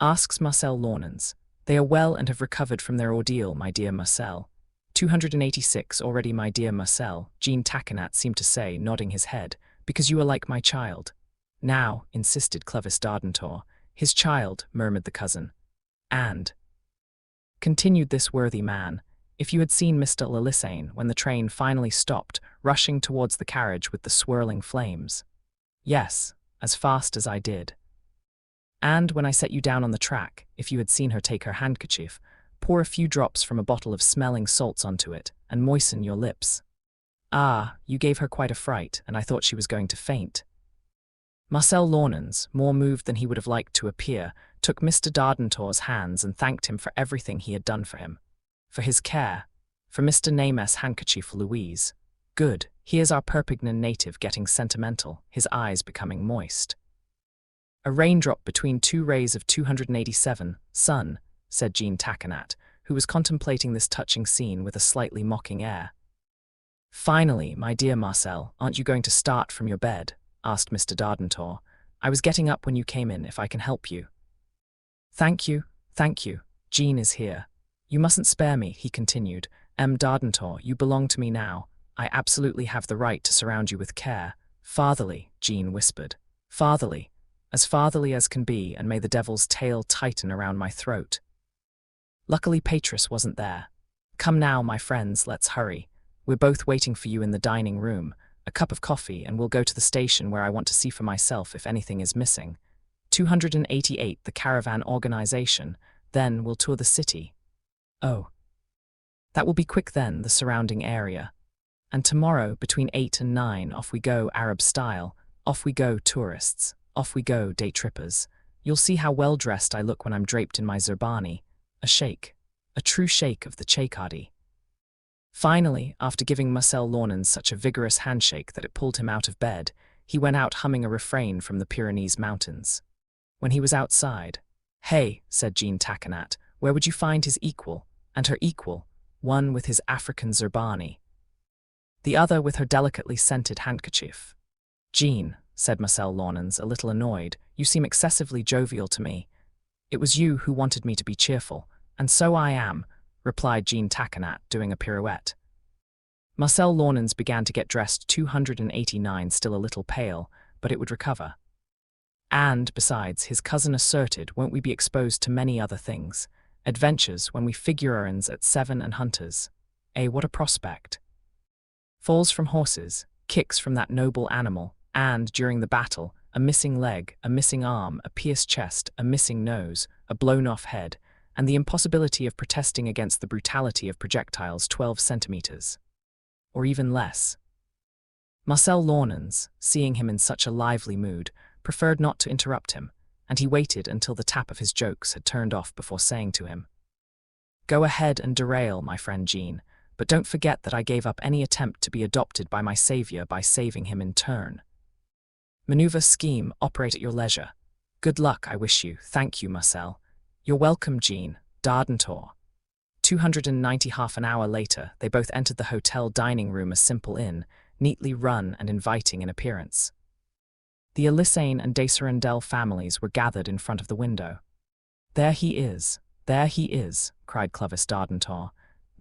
asks Marcel Launens. "They are well and have recovered from their ordeal, my dear Marcel." 286 already, my dear Marcel, Jean Takenat seemed to say, nodding his head, "because you are like my child." "Now," insisted Clovis Dardentor. "His child," murmured the cousin. "And," continued this worthy man, "if you had seen Mr. Lillisane when the train finally stopped, rushing towards the carriage with the swirling flames." "Yes, as fast as I did." "And when I set you down on the track, if you had seen her take her handkerchief, pour a few drops from a bottle of smelling salts onto it, and moisten your lips. Ah, you gave her quite a fright, and I thought she was going to faint." Marcel Launens, more moved than he would have liked to appear, took Mr. Dardentor's hands and thanked him for everything he had done for him. For his care, for Mr. Names' handkerchief for Louise. Good, here's our Perpignan native getting sentimental, his eyes becoming moist. "A raindrop between two rays of 287, sun," said Jean Takenat, who was contemplating this touching scene with a slightly mocking air. "Finally, my dear Marcel, aren't you going to start from your bed?" asked Mr. Dardentor. "I was getting up when you came in, if I can help you." Thank you. Jean is here. You mustn't spare me," he continued. Dardentor, you belong to me now. I absolutely have the right to surround you with care." "Fatherly," Jean whispered. "Fatherly as can be, and may the devil's tail tighten around my throat." Luckily Patris wasn't there. "Come now, my friends, let's hurry. We're both waiting for you in the dining room. A cup of coffee, and we'll go to the station where I want to see for myself if anything is missing. 288, the caravan organization. Then we'll tour the city." "Oh. That will be quick then, the surrounding area. And tomorrow, between 8 and 9, off we go, Arab style. Off we go, tourists. Off we go, day trippers. You'll see how well dressed I look when I'm draped in my zurbani. A sheikh. A true sheikh of the Chaikhadi." Finally, after giving Marcel Launens such a vigorous handshake that it pulled him out of bed, he went out humming a refrain from the Pyrenees mountains. When he was outside, "Hey," said Jean Takenat, "where would you find his equal, and her equal, one with his African zurbani, the other with her delicately scented handkerchief?" "Jean," said Marcel Launens, a little annoyed, "you seem excessively jovial to me." "It was you who wanted me to be cheerful, and so I am," replied Jean Takenat, doing a pirouette. Marcel Launens began to get dressed. 289, still a little pale, but it would recover. "And, besides," his cousin asserted, "won't we be exposed to many other things? Adventures when we figurines at 7 and hunters. What a prospect. Falls from horses, kicks from that noble animal, and, during the battle, a missing leg, a missing arm, a pierced chest, a missing nose, a blown-off head, and the impossibility of protesting against the brutality of projectiles 12 centimeters. Or even less." Marcel Launens, seeing him in such a lively mood, preferred not to interrupt him, and he waited until the tap of his jokes had turned off before saying to him, "Go ahead and derail, my friend Jean, but don't forget that I gave up any attempt to be adopted by my savior by saving him in turn. Maneuver, scheme, operate at your leisure. Good luck, I wish you. Thank you, Marcel." "You're welcome, Jean. Dardentor." 290 half an hour later, they both entered the hotel dining room, a simple inn, neatly run and inviting in appearance. The Elisane and de Serendel families were gathered in front of the window. There he is, cried Clovis Dardentor.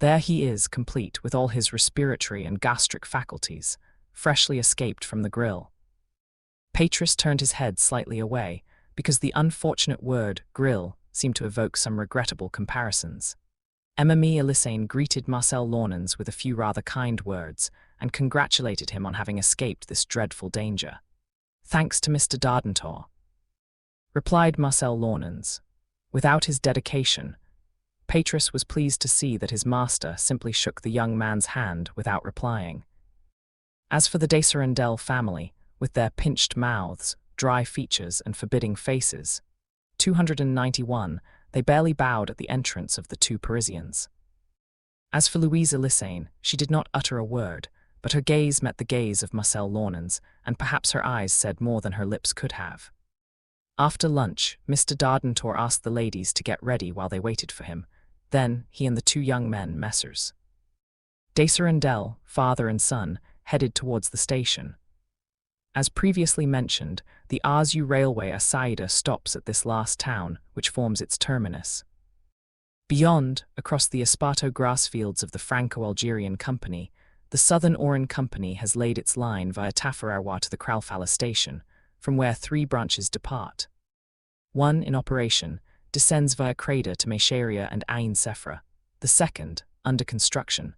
There he is, complete, with all his respiratory and gastric faculties, freshly escaped from the grill. Patris turned his head slightly away, because the unfortunate word grill seemed to evoke some regrettable comparisons. Emmeline Elisane greeted Marcel Launens with a few rather kind words, and congratulated him on having escaped this dreadful danger. Thanks to Mr. Dardentor, replied Marcel Launens. Without his dedication, Patris was pleased to see that his master simply shook the young man's hand without replying. As for the de Serendel family, with their pinched mouths, dry features, and forbidding faces, 291, they barely bowed at the entrance of the two Parisians. As for Louise Elisane, she did not utter a word, but her gaze met the gaze of Marcel Launens, and perhaps her eyes said more than her lips could have. After lunch, Mr. Dardentor asked the ladies to get ready while they waited for him. Then he and the two young men, Messrs. de Serendel, father and son, headed towards the station. As previously mentioned, the Arzu Railway Asaida stops at this last town, which forms its terminus. Beyond, across the Esparto grass fields of the Franco-Algerian Company, the Southern Oran Company has laid its line via Tafererois to the Kralfala station, from where 3 branches depart. One, in operation, descends via Creda to Mecheria and Ain Sefra. The second, under construction,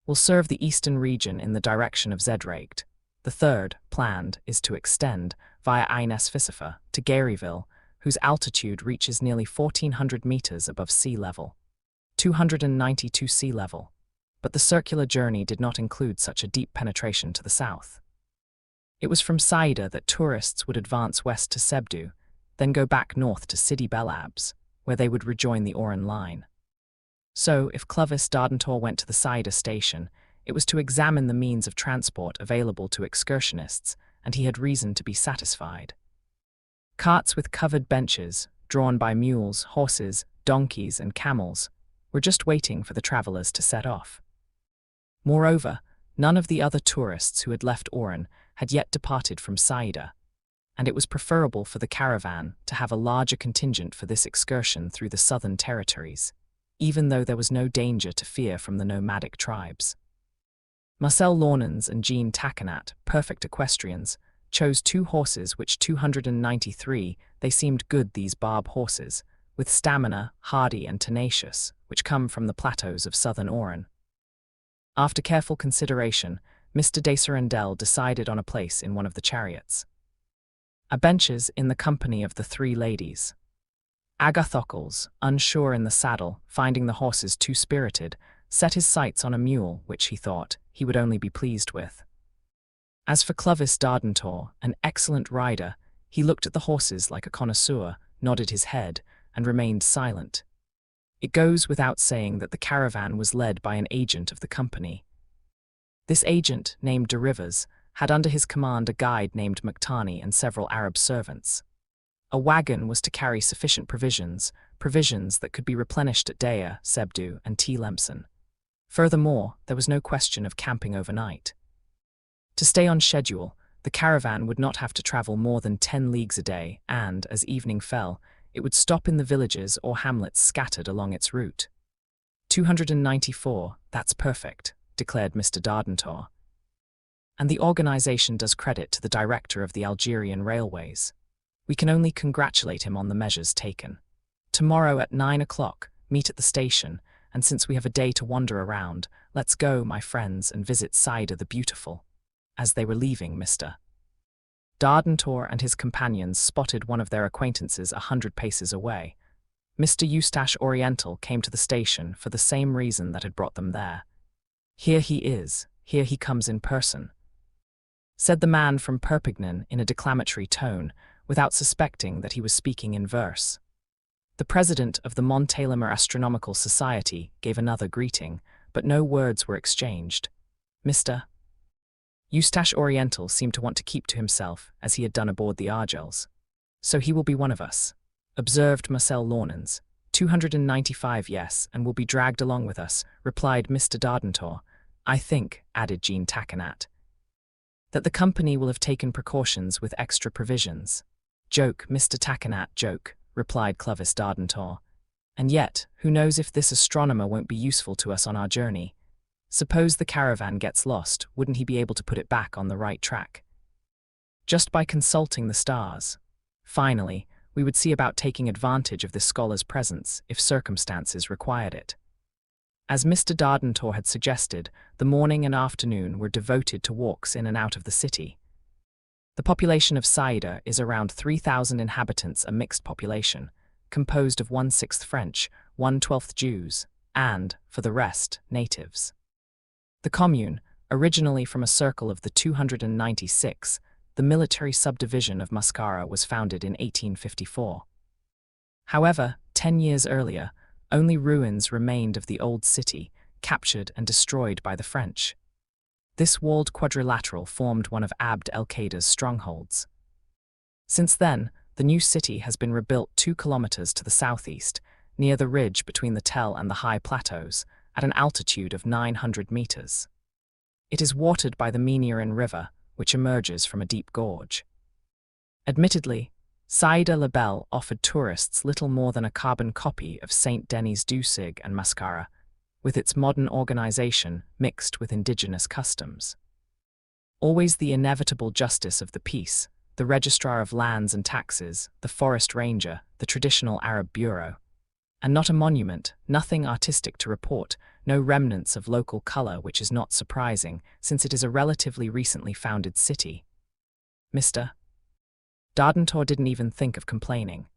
will serve the eastern region in the direction of Zedragt. The third, planned, is to extend, via Ain Esfisifa, to Garyville, whose altitude reaches nearly 1,400 meters above sea level, 292 sea level. But the circular journey did not include such a deep penetration to the south. It was from Saida that tourists would advance west to Sebdu, then go back north to Sidi Bel Abs, where they would rejoin the Oran line. So, if Clovis Dardentor went to the Saida station, it was to examine the means of transport available to excursionists, and he had reason to be satisfied. Carts with covered benches, drawn by mules, horses, donkeys, and camels, were just waiting for the travellers to set off. Moreover, none of the other tourists who had left Oran had yet departed from Saida, and it was preferable for the caravan to have a larger contingent for this excursion through the southern territories, even though there was no danger to fear from the nomadic tribes. Marcel Launens and Jean Takenat, perfect equestrians, chose 2 horses which 293, they seemed good, these barb horses, with stamina, hardy and tenacious, which come from the plateaus of southern Oran. After careful consideration, Mr. de Serendel decided on a place in one of the chariots. A benches in the company of the 3 ladies. Agathocles, unsure in the saddle, finding the horses too spirited, set his sights on a mule which he thought he would only be pleased with. As for Clovis Dardentor, an excellent rider, he looked at the horses like a connoisseur, nodded his head, and remained silent. It goes without saying that the caravan was led by an agent of the company. This agent, named de Rivers, had under his command a guide named Mactani and several Arab servants. A wagon was to carry sufficient provisions that could be replenished at Dea, Sebdu, and Tlemcen. Furthermore, there was no question of camping overnight. To stay on schedule, the caravan would not have to travel more than 10 leagues a day, and, as evening fell, it would stop in the villages or hamlets scattered along its route. 294, that's perfect, declared Mr. Dardentor. And the organization does credit to the director of the Algerian Railways. We can only congratulate him on the measures taken. Tomorrow at 9 o'clock, meet at the station, and since we have a day to wander around, let's go, my friends, and visit Saida the Beautiful. As they were leaving, Mr. Dardentor and his companions spotted one of their acquaintances 100 paces away. Mr. Eustache Oriental came to the station for the same reason that had brought them there. Here he is, here he comes in person, said the man from Perpignan in a declamatory tone, without suspecting that he was speaking in verse. The president of the Montélimar Astronomical Society gave another greeting, but no words were exchanged. Mr. Eustache Oriental seemed to want to keep to himself, as he had done aboard the Argels. So he will be one of us, observed Marcel Launens, 295, yes, and will be dragged along with us, replied Mr. Dardentor. I think, added Jean Takenat, that the company will have taken precautions with extra provisions. Joke, Mr. Takenat, joke, replied Clovis Dardentor. And yet, who knows if this astronomer won't be useful to us on our journey? Suppose the caravan gets lost, wouldn't he be able to put it back on the right track? Just by consulting the stars. Finally, we would see about taking advantage of this scholar's presence if circumstances required it. As Mr. Dardentor had suggested, the morning and afternoon were devoted to walks in and out of the city. The population of Saïda is around 3,000 inhabitants, a mixed population, composed of 1/6 French, 1/12 Jews, and, for the rest, natives. The commune, originally from a circle of the 296, the military subdivision of Mascara, was founded in 1854. However, 10 years earlier, only ruins remained of the old city, captured and destroyed by the French. This walled quadrilateral formed one of Abd el-Qaida's strongholds. Since then, the new city has been rebuilt 2 kilometers to the southeast, near the ridge between the Tell and the high plateaus, at an altitude of 900 meters. It is watered by the Meniran River, which emerges from a deep gorge. Admittedly, Saïda la Belle offered tourists little more than a carbon copy of Saint Denis du Sig and Mascara, with its modern organization mixed with indigenous customs. Always the inevitable justice of the peace, the registrar of lands and taxes, the forest ranger, the traditional Arab bureau. And not a monument, nothing artistic to report, no remnants of local color, which is not surprising, since it is a relatively recently founded city. Mr. Dardentor didn't even think of complaining.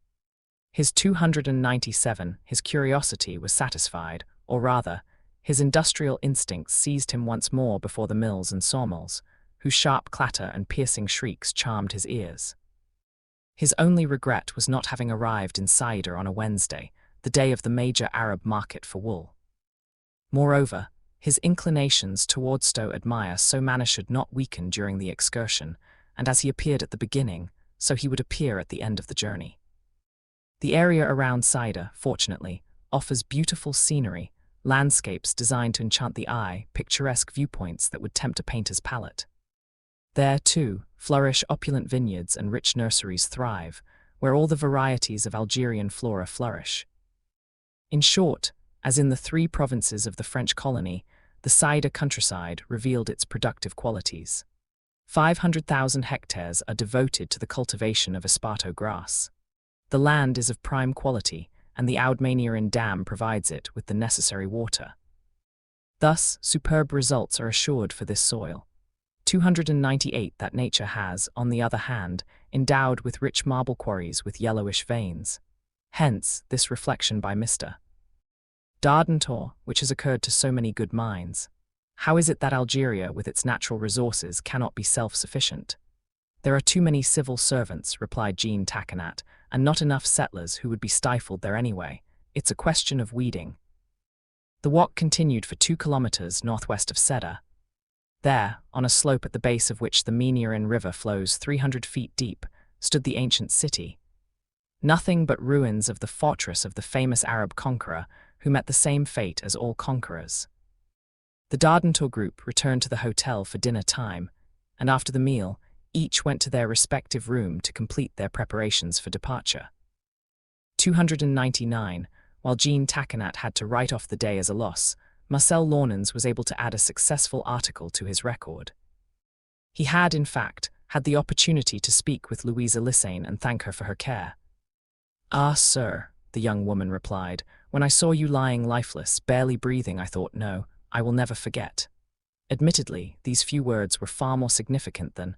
His 297, his curiosity was satisfied, or rather, his industrial instincts seized him once more before the mills and sawmills, whose sharp clatter and piercing shrieks charmed his ears. His only regret was not having arrived in Saïda on a Wednesday, the day of the major Arab market for wool. Moreover, his inclinations towards Stowe admire so manner should not weaken during the excursion, and as he appeared at the beginning, so he would appear at the end of the journey. The area around Saïda, fortunately, offers beautiful scenery, landscapes designed to enchant the eye, picturesque viewpoints that would tempt a painter's palette. There, too, flourish opulent vineyards and rich nurseries thrive, where all the varieties of Algerian flora flourish. In short, as in the 3 provinces of the French colony, the Saïda countryside revealed its productive qualities. 500,000 hectares are devoted to the cultivation of esparto grass. The land is of prime quality, and the Oudmanieren Dam provides it with the necessary water. Thus, superb results are assured for this soil. 298 that nature has, on the other hand, endowed with rich marble quarries with yellowish veins. Hence, this reflection by Mr. Dardentor, which has occurred to so many good minds. How is it that Algeria, with its natural resources, cannot be self-sufficient? There are too many civil servants, replied Jean Takenat, and not enough settlers who would be stifled there anyway. It's a question of weeding. The walk continued for 2 kilometers northwest of Saïda. There, on a slope at the base of which the Meniran River flows 300 feet deep, stood the ancient city. Nothing but ruins of the fortress of the famous Arab conqueror, who met the same fate as all conquerors. The Dardentor group returned to the hotel for dinner time, and after the meal, each went to their respective room to complete their preparations for departure. 299, while Jean Takenat had to write off the day as a loss, Marcel Launens was able to add a successful article to his record. He had, in fact, had the opportunity to speak with Louisa Lissane and thank her for her care. "Ah, sir," the young woman replied, "when I saw you lying lifeless, barely breathing, I thought, no, I will never forget." Admittedly, these few words were far more significant than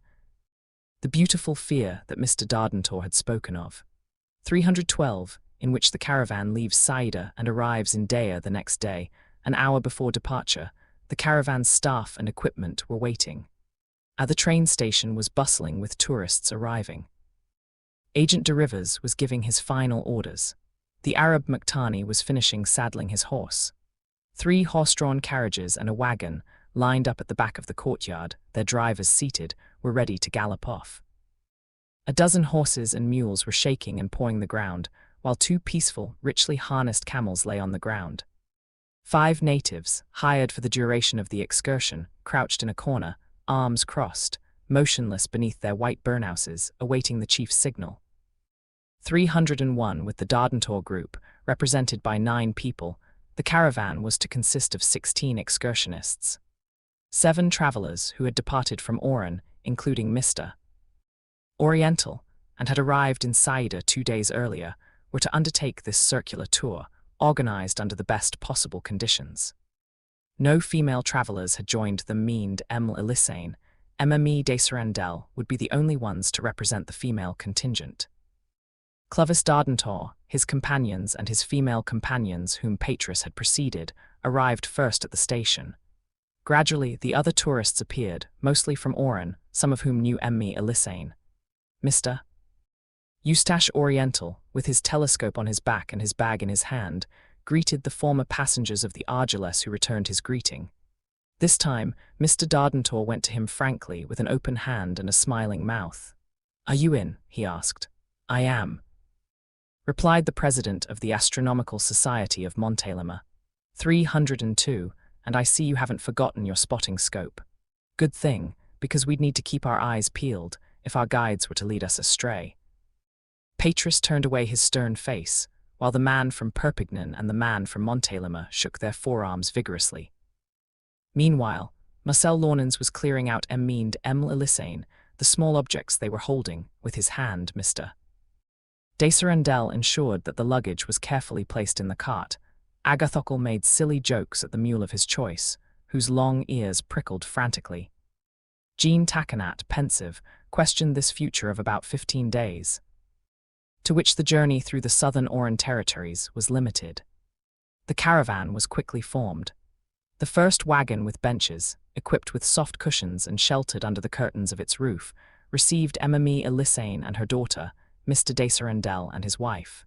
the beautiful fear that Mr. Dardentor had spoken of. 312, in which the caravan leaves Saïda and arrives in Deir the next day, an hour before departure, the caravan's staff and equipment were waiting. At the train station was bustling with tourists arriving. Agent de Rivers was giving his final orders. The Arab Mktani was finishing saddling his horse. 3 horse-drawn carriages and a wagon, lined up at the back of the courtyard, their drivers seated, were ready to gallop off. A dozen horses and mules were shaking and pawing the ground, while 2 peaceful, richly harnessed camels lay on the ground. 5 natives, hired for the duration of the excursion, crouched in a corner, arms crossed, motionless beneath their white burnouses, awaiting the chief's signal. 301 with the Dardentor group, represented by 9 people, the caravan was to consist of 16 excursionists. 7 travelers who had departed from Oran, including Mr. Oriental, and had arrived in Saida 2 days earlier, were to undertake this circular tour, organized under the best possible conditions. No female travelers had joined the Mind Elisane. Emma de Serendel would be the only ones to represent the female contingent. Clovis Dardentor, his companions and his female companions whom Patris had preceded, arrived first at the station. Gradually, the other tourists appeared, mostly from Oran, some of whom knew Emmy Elisane. Mr. Eustache Oriental, with his telescope on his back and his bag in his hand, greeted the former passengers of the Argeless who returned his greeting. This time, Mr. Dardentor went to him frankly, with an open hand and a smiling mouth. "Are you in?" he asked. "I am," replied the president of the Astronomical Society of Montélimar. 302, and I see you haven't forgotten your spotting scope. Good thing, because we'd need to keep our eyes peeled if our guides were to lead us astray. Patris turned away his stern face, while the man from Perpignan and the man from Montélimar shook their forearms vigorously. Meanwhile, Marcel Launens was clearing out Mind Elisane, the small objects they were holding, with his hand. Mr. de Serendel ensured that the luggage was carefully placed in the cart. Agathocles made silly jokes at the mule of his choice, whose long ears prickled frantically. Jean Taconat, pensive, questioned this future of about 15 days, to which the journey through the southern Oran territories was limited. The caravan was quickly formed. The first wagon with benches, equipped with soft cushions and sheltered under the curtains of its roof, received Emma Elisane and her daughter, Mr. de Serendel and his wife.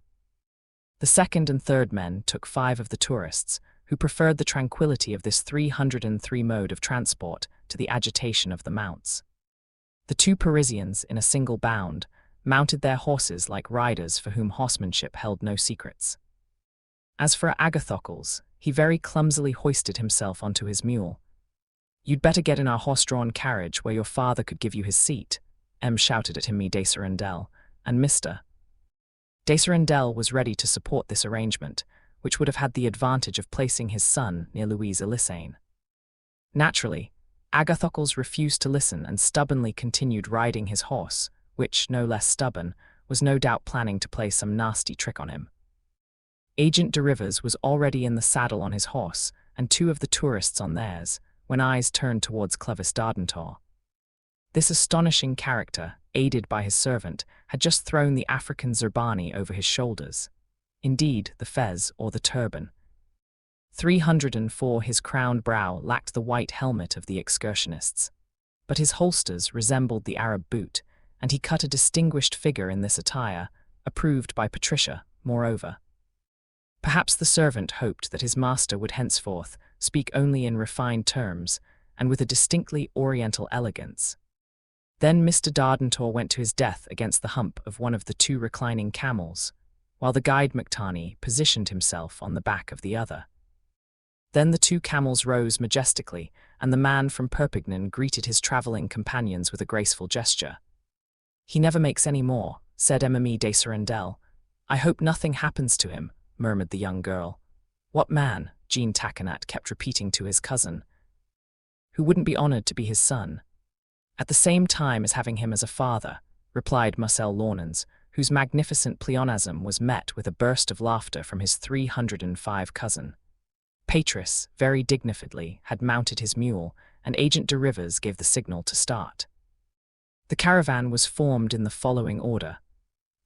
The second and third men took 5 of the tourists, who preferred the tranquility of this 303 mode of transport to the agitation of the mounts. The 2 Parisians, in a single bound, mounted their horses like riders for whom horsemanship held no secrets. As for Agathocles, he very clumsily hoisted himself onto his mule. "You'd better get in our horse-drawn carriage where your father could give you his seat," M shouted at him de Serendel, and Mr. de Serendel was ready to support this arrangement, which would have had the advantage of placing his son near Louise Elisane. Naturally, Agathocles refused to listen and stubbornly continued riding his horse, which, no less stubborn, was no doubt planning to play some nasty trick on him. Agent de Rivers was already in the saddle on his horse, and 2 of the tourists on theirs, when eyes turned towards Clovis Dardentor. This astonishing character, aided by his servant, had just thrown the African zurbani over his shoulders. Indeed, the fez, or the turban. 304 his crowned brow lacked the white helmet of the excursionists, but his holsters resembled the Arab boot, and he cut a distinguished figure in this attire, approved by Patricia, moreover. Perhaps the servant hoped that his master would henceforth speak only in refined terms, and with a distinctly oriental elegance. Then Mr. Dardentor went to his death against the hump of one of the 2 reclining camels, while the guide McTarney positioned himself on the back of the other. Then the 2 camels rose majestically, and the man from Perpignan greeted his travelling companions with a graceful gesture. "He never makes any more," said Emma de Serendel. "I hope nothing happens to him," murmured the young girl. "What man?" Jean Taconat kept repeating to his cousin. "Who wouldn't be honored to be his son, at the same time as having him as a father," replied Marcel Launens, whose magnificent pleonasm was met with a burst of laughter from his 305 cousin. Patris, very dignifiedly, had mounted his mule, and Agent de Rivers gave the signal to start. The caravan was formed in the following order.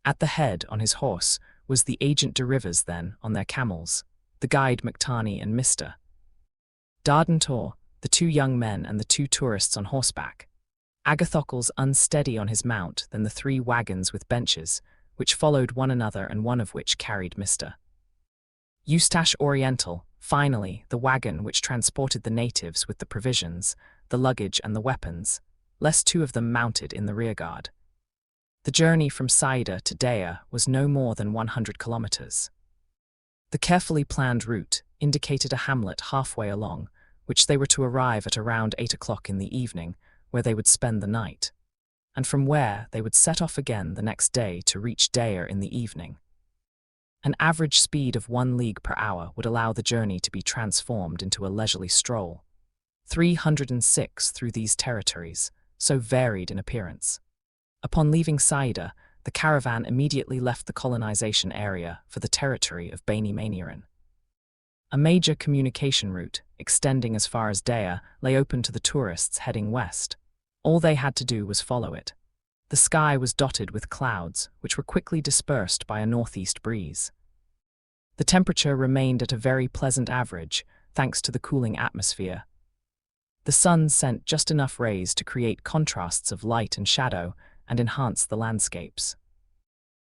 At the head, on his horse, was the Agent de Rivers, then, on their camels, the guide McTarney and Mr. Dardentor, the 2 young men and the 2 tourists on horseback. Agathocles unsteady on his mount, then the 3 wagons with benches, which followed one another and one of which carried Mr. Eustache Oriental, finally, the wagon which transported the natives with the provisions, the luggage and the weapons, lest 2 of them mounted in the rearguard. The journey from Saïda to Deir was no more than 100 kilometers. The carefully planned route indicated a hamlet halfway along, which they were to arrive at around 8 o'clock in the evening, where they would spend the night, and from where they would set off again the next day to reach Deir in the evening. An average speed of 1 league per hour would allow the journey to be transformed into a leisurely stroll. 306 through these territories, so varied in appearance. Upon leaving Saïda, the caravan immediately left the colonization area for the territory of Beni Manirin. A major communication route, extending as far as Deir, lay open to the tourists heading west. All they had to do was follow it. The sky was dotted with clouds, which were quickly dispersed by a northeast breeze. The temperature remained at a very pleasant average, thanks to the cooling atmosphere. The sun sent just enough rays to create contrasts of light and shadow and enhance the landscapes.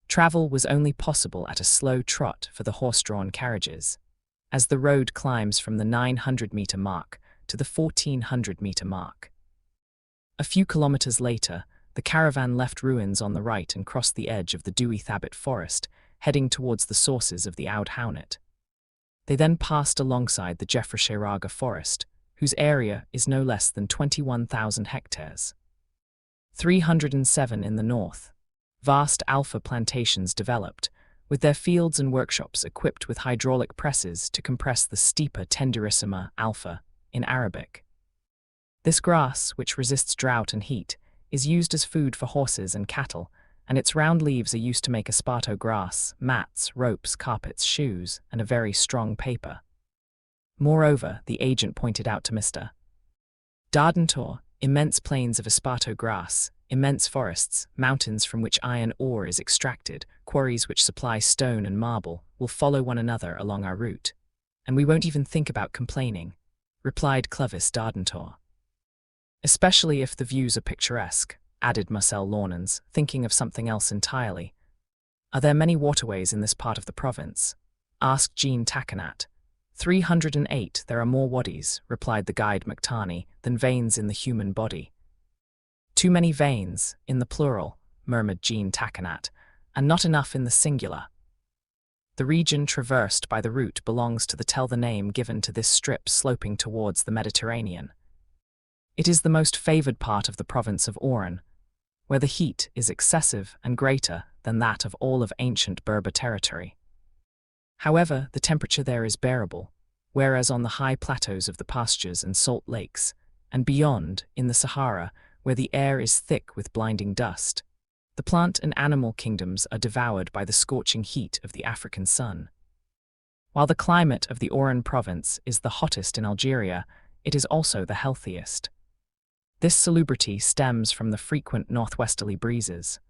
Travel was only possible at a slow trot for the horse-drawn carriages, as the road climbs from the 900-meter mark to the 1400-meter mark. A few kilometers later, the caravan left ruins on the right and crossed the edge of the dewy Thabit forest, heading towards the sources of the Oud Haunet. They then passed alongside the Jeffreshiraga forest, whose area is no less than 21,000 hectares. 307 in the north. Vast alpha plantations developed, with their fields and workshops equipped with hydraulic presses to compress the steeper Tenderissima alpha in Arabic. This grass, which resists drought and heat, is used as food for horses and cattle, and its round leaves are used to make esparto grass, mats, ropes, carpets, shoes, and a very strong paper. Moreover, the agent pointed out to Mr. Dardentor, immense plains of esparto grass, immense forests, mountains from which iron ore is extracted, quarries which supply stone and marble, will follow one another along our route. And we won't even think about complaining, replied Clovis Dardentor. Especially if the views are picturesque, added Marcel Launens, thinking of something else entirely. Are there many waterways in this part of the province? Asked Jean Takanat. 308 there are more wadis, replied the guide Mactani, than veins in the human body. Too many veins, in the plural, murmured Jean Takanat, and not enough in the singular. The region traversed by the route belongs to the name given to this strip sloping towards the Mediterranean. It is the most favoured part of the province of Oran, where the heat is excessive and greater than that of all of ancient Berber territory. However, the temperature there is bearable, whereas on the high plateaus of the pastures and salt lakes, and beyond, in the Sahara, where the air is thick with blinding dust, the plant and animal kingdoms are devoured by the scorching heat of the African sun. While the climate of the Oran province is the hottest in Algeria, it is also the healthiest. This salubrity stems from the frequent northwesterly breezes.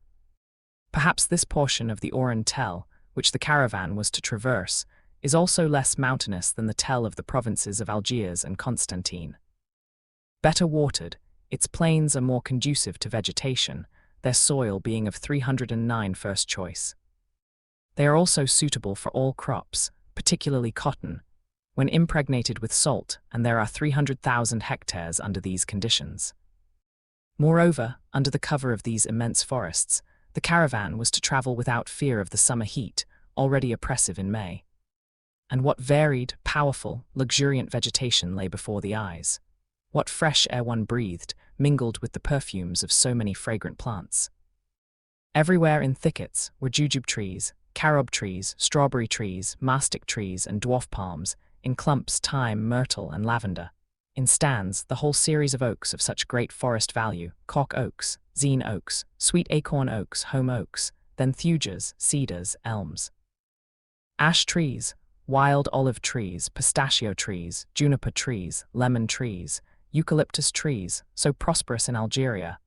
Perhaps this portion of the Oran Tell, which the caravan was to traverse, is also less mountainous than the Tell of the provinces of Algiers and Constantine. Better watered, its plains are more conducive to vegetation, their soil being of 309 first choice. They are also suitable for all crops, particularly cotton, when impregnated with salt, and there are 300,000 hectares under these conditions. Moreover, under the cover of these immense forests, the caravan was to travel without fear of the summer heat, already oppressive in May. And what varied, powerful, luxuriant vegetation lay before the eyes. What fresh air one breathed, mingled with the perfumes of so many fragrant plants. Everywhere in thickets were jujube trees, carob trees, strawberry trees, mastic trees, and dwarf palms, in clumps thyme, myrtle, and lavender. In stands, the whole series of oaks of such great forest value, cork oaks, zine oaks, sweet acorn oaks, home oaks, then thugers, cedars, elms. Ash trees, wild olive trees, pistachio trees, juniper trees, lemon trees, eucalyptus trees, so prosperous in Algeria.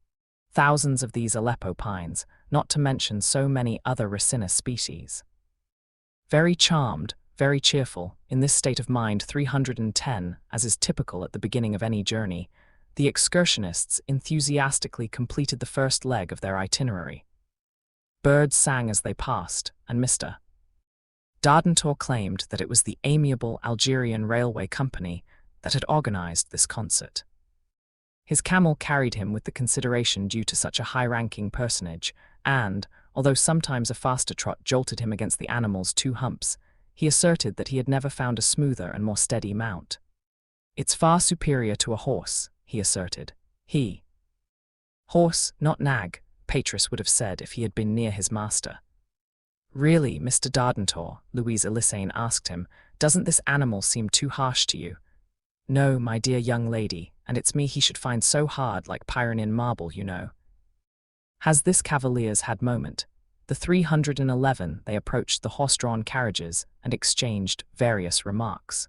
Thousands of these Aleppo pines, not to mention so many other ricinus species. Very charmed, very cheerful, in this state of mind 310, as is typical at the beginning of any journey, the excursionists enthusiastically completed the first leg of their itinerary. Birds sang as they passed, and Mr. Dardentor claimed that it was the amiable Algerian Railway Company that had organized this concert. His camel carried him with the consideration due to such a high-ranking personage, and, although sometimes a faster trot jolted him against the animal's two humps, he asserted that he had never found a smoother and more steady mount. "It's far superior to a horse," he asserted. "Horse, not nag," Petrus would have said if he had been near his master. "Really, Mr. Dardentor," Louise Elissane asked him, "doesn't this animal seem too harsh to you?" "No, my dear young lady, and it's me he should find so hard, like Pyrenean marble, you know." Has this cavalier's had moment? The 311 they approached the horse-drawn carriages and exchanged various remarks.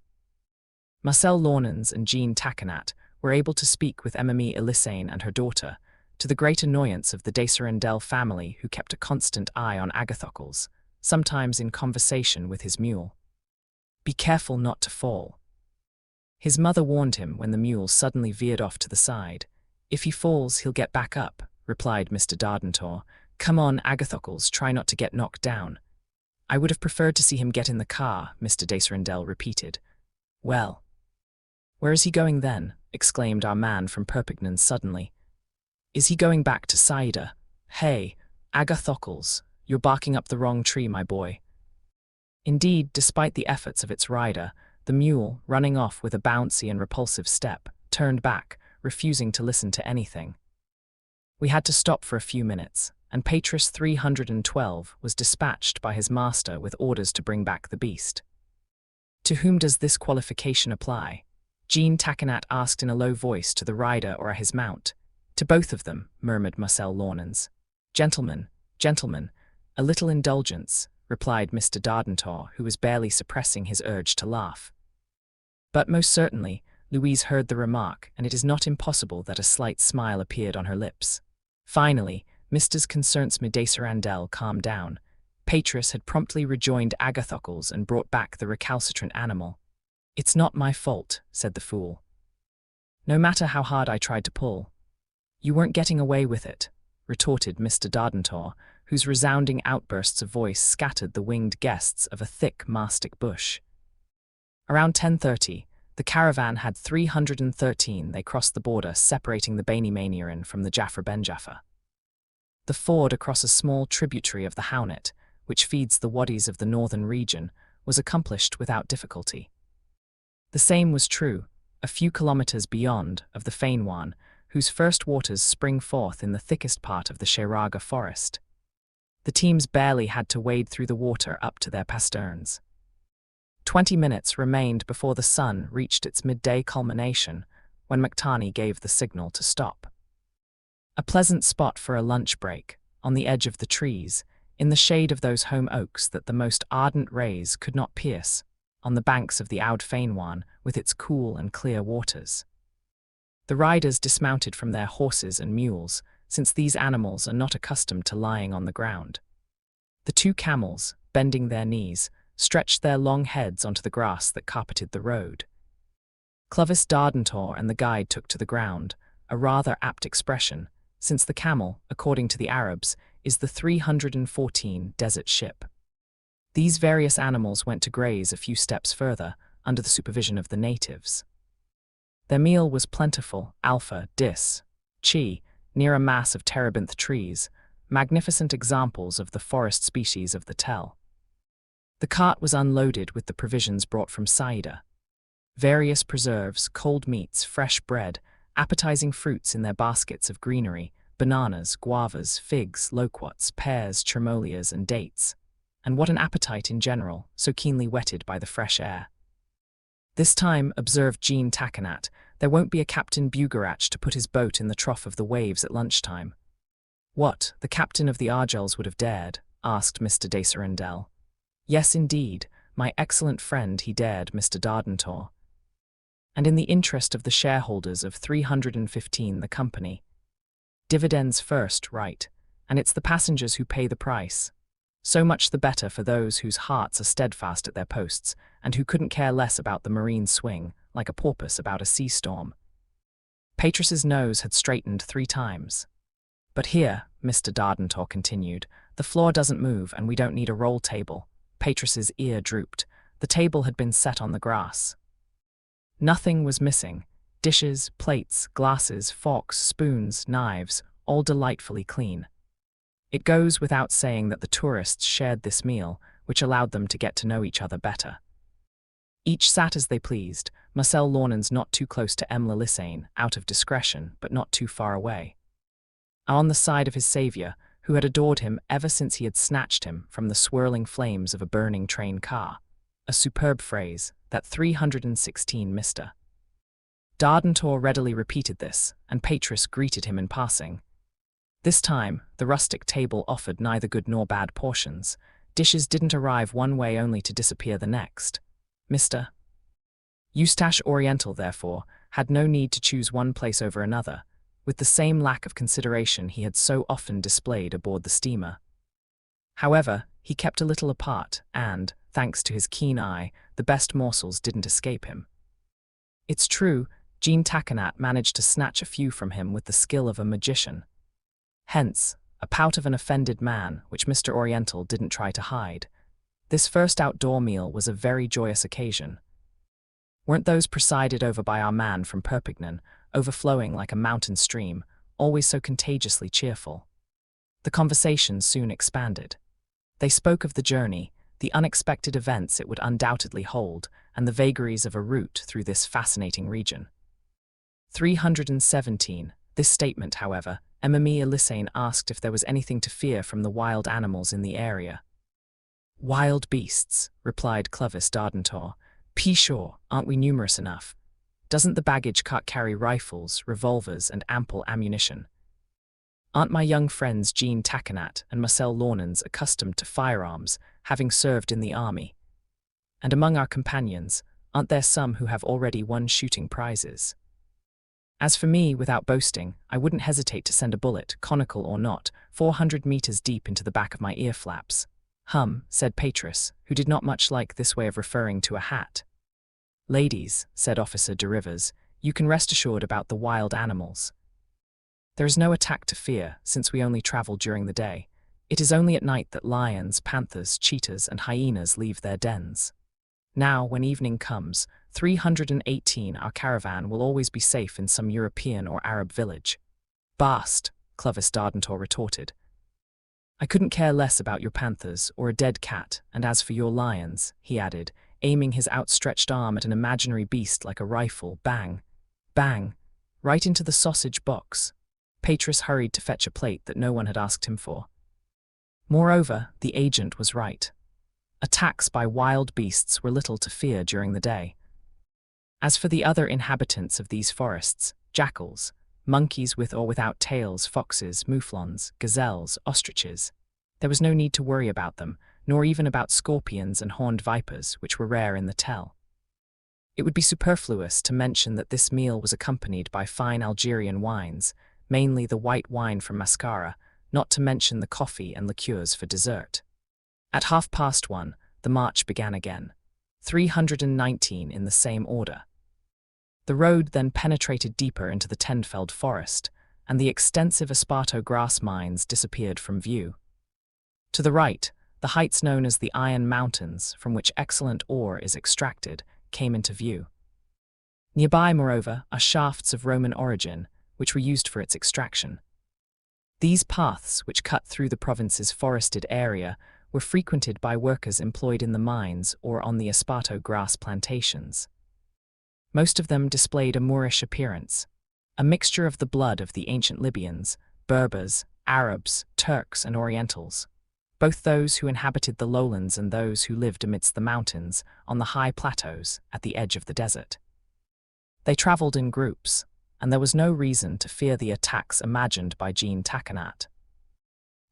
Marcel Launens and Jean Taquinat were able to speak with Mme Elissane and her daughter, to the great annoyance of the Desarendel family, who kept a constant eye on Agathocles, sometimes in conversation with his mule. "Be careful not to fall." His mother warned him when the mule suddenly veered off to the side. "If he falls, he'll get back up," replied Mr. Dardentor. "Come on, Agathocles, try not to get knocked down." "I would have preferred to see him get in the car," Mr. Desarendel repeated. "Well, where is he going then?" exclaimed our man from Perpignan suddenly. "Is he going back to Saïda? Hey, Agathocles, you're barking up the wrong tree, my boy." Indeed, despite the efforts of its rider, the mule, running off with a bouncy and repulsive step, turned back, refusing to listen to anything. We had to stop for a few minutes, and Petrus 312 was dispatched by his master with orders to bring back the beast. "To whom does this qualification apply?" Jean Taquinat asked in a low voice to the rider or his mount. "To both of them," murmured Marcel Launens. Gentlemen, a little indulgence," replied Mr. Dardentor, who was barely suppressing his urge to laugh. But most certainly, Louise heard the remark, and it is not impossible that a slight smile appeared on her lips. Finally, Mr. Concernsme Desarendel calmed down. Petrus had promptly rejoined Agathocles and brought back the recalcitrant animal. "It's not my fault," said the fool. "No matter how hard I tried to pull." "You weren't getting away with it," retorted Mr. Dardentor, whose resounding outbursts of voice scattered the winged guests of a thick mastic bush. Around 10:30, the caravan had 313 they crossed the border separating the Beni Maniaran from the Jaffa Ben Jaffa. The ford across a small tributary of the Haunet, which feeds the wadis of the northern region, was accomplished without difficulty. The same was true, a few kilometers beyond, of the Fainwan, whose first waters spring forth in the thickest part of the Sheraga forest. The teams barely had to wade through the water up to their pasterns. 20 minutes remained before the sun reached its midday culmination, when McTarney gave the signal to stop. A pleasant spot for a lunch break, on the edge of the trees, in the shade of those home oaks that the most ardent rays could not pierce, on the banks of the Oud Fainwan with its cool and clear waters. The riders dismounted from their horses and mules, since these animals are not accustomed to lying on the ground. The two camels, bending their knees, stretched their long heads onto the grass that carpeted the road. Clovis Dardentor and the guide took to the ground, a rather apt expression, since the camel, according to the Arabs, is the 314 desert ship. These various animals went to graze a few steps further, under the supervision of the natives. Their meal was plentiful, alpha, dis, chi, near a mass of terebinth trees, magnificent examples of the forest species of the tell. The cart was unloaded with the provisions brought from Saïda. Various preserves, cold meats, fresh bread, appetizing fruits in their baskets of greenery, bananas, guavas, figs, loquats, pears, tremolias, and dates. And what an appetite in general, so keenly whetted by the fresh air. "This time," observed Jean Taquinat, "there won't be a Captain Bugarach to put his boat in the trough of the waves at lunchtime." "What, the captain of the Argels would have dared?" asked Mr. Desarendel. "Yes, indeed, my excellent friend, he dared, Mr. Dardentor. And in the interest of the shareholders of 315 the company. Dividends first, right, and it's the passengers who pay the price. So much the better for those whose hearts are steadfast at their posts, and who couldn't care less about the marine swing, like a porpoise about a sea storm." Petrus's nose had straightened 3 times. "But here," Mr. Dardentor continued, "the floor doesn't move and we don't need a roll table." Petrus's ear drooped. The table had been set on the grass. Nothing was missing. Dishes, plates, glasses, forks, spoons, knives, all delightfully clean. It goes without saying that the tourists shared this meal, which allowed them to get to know each other better. Each sat as they pleased, Marcel Launens not too close to Emla Lissane, out of discretion, but not too far away. On the side of his saviour, who had adored him ever since he had snatched him from the swirling flames of a burning train car. A superb phrase, that 316 Mr. Dardentor readily repeated this, and Patris greeted him in passing. This time, the rustic table offered neither good nor bad portions. Dishes didn't arrive one way only to disappear the next. Mr. Eustache Oriental, therefore, had no need to choose one place over another, with the same lack of consideration he had so often displayed aboard the steamer. However, he kept a little apart, and, thanks to his keen eye, the best morsels didn't escape him. It's true, Jean Taconat managed to snatch a few from him with the skill of a magician. Hence, a pout of an offended man, which Mr. Oriental didn't try to hide. This first outdoor meal was a very joyous occasion. Weren't those presided over by our man from Perpignan, overflowing like a mountain stream, always so contagiously cheerful? The conversation soon expanded. They spoke of the journey, the unexpected events it would undoubtedly hold, and the vagaries of a route through this fascinating region. 317. This statement, however, Emma Lissane asked if there was anything to fear from the wild animals in the area. Wild beasts, replied Clovis Dardentor. Pshaw, aren't we numerous enough? Doesn't the baggage cart carry rifles, revolvers, and ample ammunition? Aren't my young friends Jean Taconat and Marcel Launens accustomed to firearms, having served in the army? And among our companions, aren't there some who have already won shooting prizes? As for me, without boasting, I wouldn't hesitate to send a bullet, conical or not, 400 meters deep into the back of my ear flaps. Said Patris, who did not much like this way of referring to a hat. Ladies, said Officer de Rivers, you can rest assured about the wild animals. There is no attack to fear, since we only travel during the day. It is only at night that lions, panthers, cheetahs, and hyenas leave their dens. Now, when evening comes, 318 our caravan will always be safe in some European or Arab village. Bast, Clovis Dardentor retorted. I couldn't care less about your panthers or a dead cat, and as for your lions, he added, aiming his outstretched arm at an imaginary beast like a rifle, bang, bang, right into the sausage box. Patris hurried to fetch a plate that no one had asked him for. Moreover, the agent was right. Attacks by wild beasts were little to fear during the day. As for the other inhabitants of these forests, jackals, monkeys with or without tails, foxes, mouflons, gazelles, ostriches, there was no need to worry about them, nor even about scorpions and horned vipers, which were rare in the tell. It would be superfluous to mention that this meal was accompanied by fine Algerian wines, mainly the white wine from Mascara, not to mention the coffee and liqueurs for dessert. At 1:30, the march began again, 319 in the same order. The road then penetrated deeper into the Tenfeld forest, and the extensive Esparto grass mines disappeared from view. To the right, the heights known as the Iron Mountains, from which excellent ore is extracted, came into view. Nearby, moreover, are shafts of Roman origin, which were used for its extraction. These paths, which cut through the province's forested area, were frequented by workers employed in the mines or on the Esparto grass plantations. Most of them displayed a Moorish appearance, a mixture of the blood of the ancient Libyans, Berbers, Arabs, Turks, and Orientals, both those who inhabited the lowlands and those who lived amidst the mountains, on the high plateaus, at the edge of the desert. They travelled in groups, and there was no reason to fear the attacks imagined by Jean Taconat.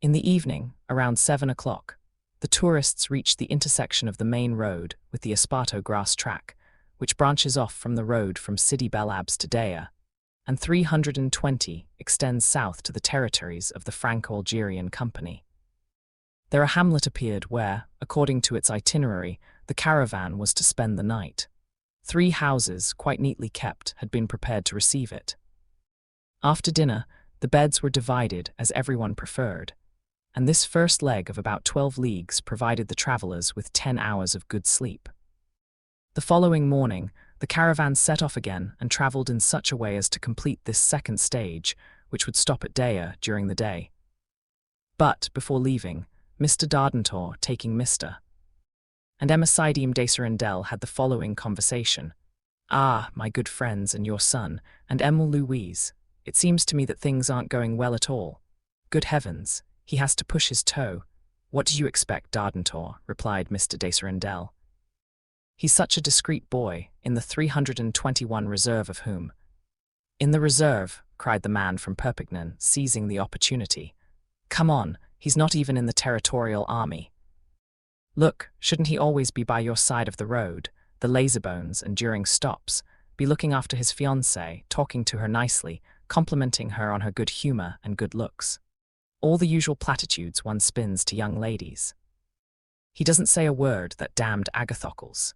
In the evening, around 7 o'clock, the tourists reached the intersection of the main road with the Esparto grass track, which branches off from the road from Sidi Bel Abs to Daya, and 320 extends south to the territories of the Franco-Algerian Company. There a hamlet appeared where, according to its itinerary, the caravan was to spend the night. 3 houses, quite neatly kept, had been prepared to receive it. After dinner, the beds were divided as everyone preferred, and this first leg of about 12 leagues provided the travellers with 10 hours of good sleep. The following morning, the caravan set off again and travelled in such a way as to complete this second stage, which would stop at Daya during the day. But, before leaving, Mr. Dardentor, taking Mr. and Emma Sidim Desirandel, had the following conversation. "Ah, my good friends and your son, and Emile Louise, it seems to me that things aren't going well at all. Good heavens, he has to push his toe." "What do you expect, Dardentor?" replied Mr. Desirandel. "He's such a discreet boy, in the 321 reserve of whom—" "In the reserve," cried the man from Perpignan, seizing the opportunity. "Come on, he's not even in the territorial army. Look, shouldn't he always be by your side of the road, the laserbones, and during stops, be looking after his fiancée, talking to her nicely, complimenting her on her good humor and good looks? All the usual platitudes one spins to young ladies. He doesn't say a word, that damned Agathocles."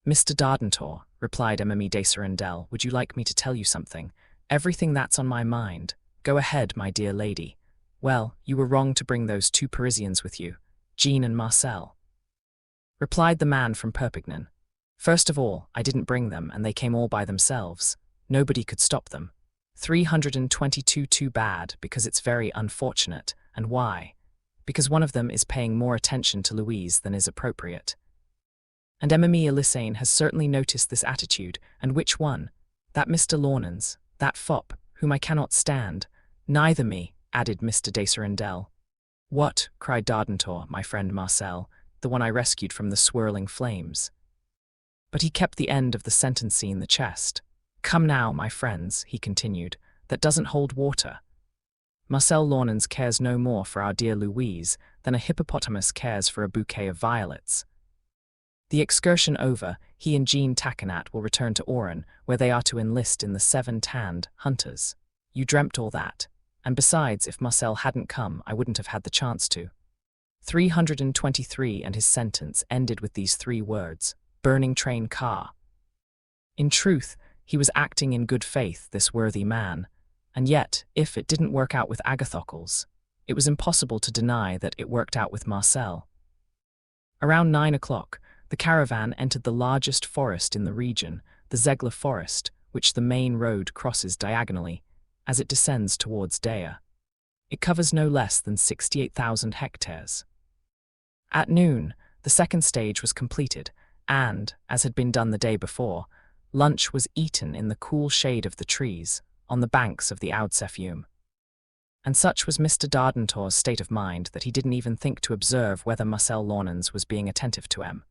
"Mr. Dardentor," replied Emma Desirandel, "would you like me to tell you something? Everything that's on my mind. Go ahead, my dear lady." "Well, you were wrong to bring those two Parisians with you, Jean and Marcel," replied the man from Perpignan. "First of all, I didn't bring them, and they came all by themselves. Nobody could stop them. 322 too bad, because it's very unfortunate. And why? Because one of them is paying more attention to Louise than is appropriate. And Emma Lysane has certainly noticed this attitude. And which one? That Mr. Launens, that fop, whom I cannot stand." "Neither me," added Mr. Desirandel. "What?" cried Dardentor. "My friend Marcel, the one I rescued from the swirling flames." But he kept the end of the sentence in the chest. "Come now, my friends," he continued, "that doesn't hold water. Marcel Launens cares no more for our dear Louise than a hippopotamus cares for a bouquet of violets. The excursion over, he and Jean Takenat will return to Oran, where they are to enlist in the 7-tanned hunters. You dreamt all that. And besides, if Marcel hadn't come, I wouldn't have had the chance to." 323, and his sentence ended with these 3 words: "burning train car." In truth, he was acting in good faith, this worthy man. And yet, if it didn't work out with Agathocles, it was impossible to deny that it worked out with Marcel. Around 9 o'clock, the caravan entered the largest forest in the region, the Zegla forest, which the main road crosses diagonally as it descends towards Dea. It covers no less than 68,000 hectares. At noon, the second stage was completed, and, as had been done the day before, lunch was eaten in the cool shade of the trees on the banks of the Oudseffium. And such was Mr. Dardentor's state of mind that he didn't even think to observe whether Marcel Launens was being attentive to him.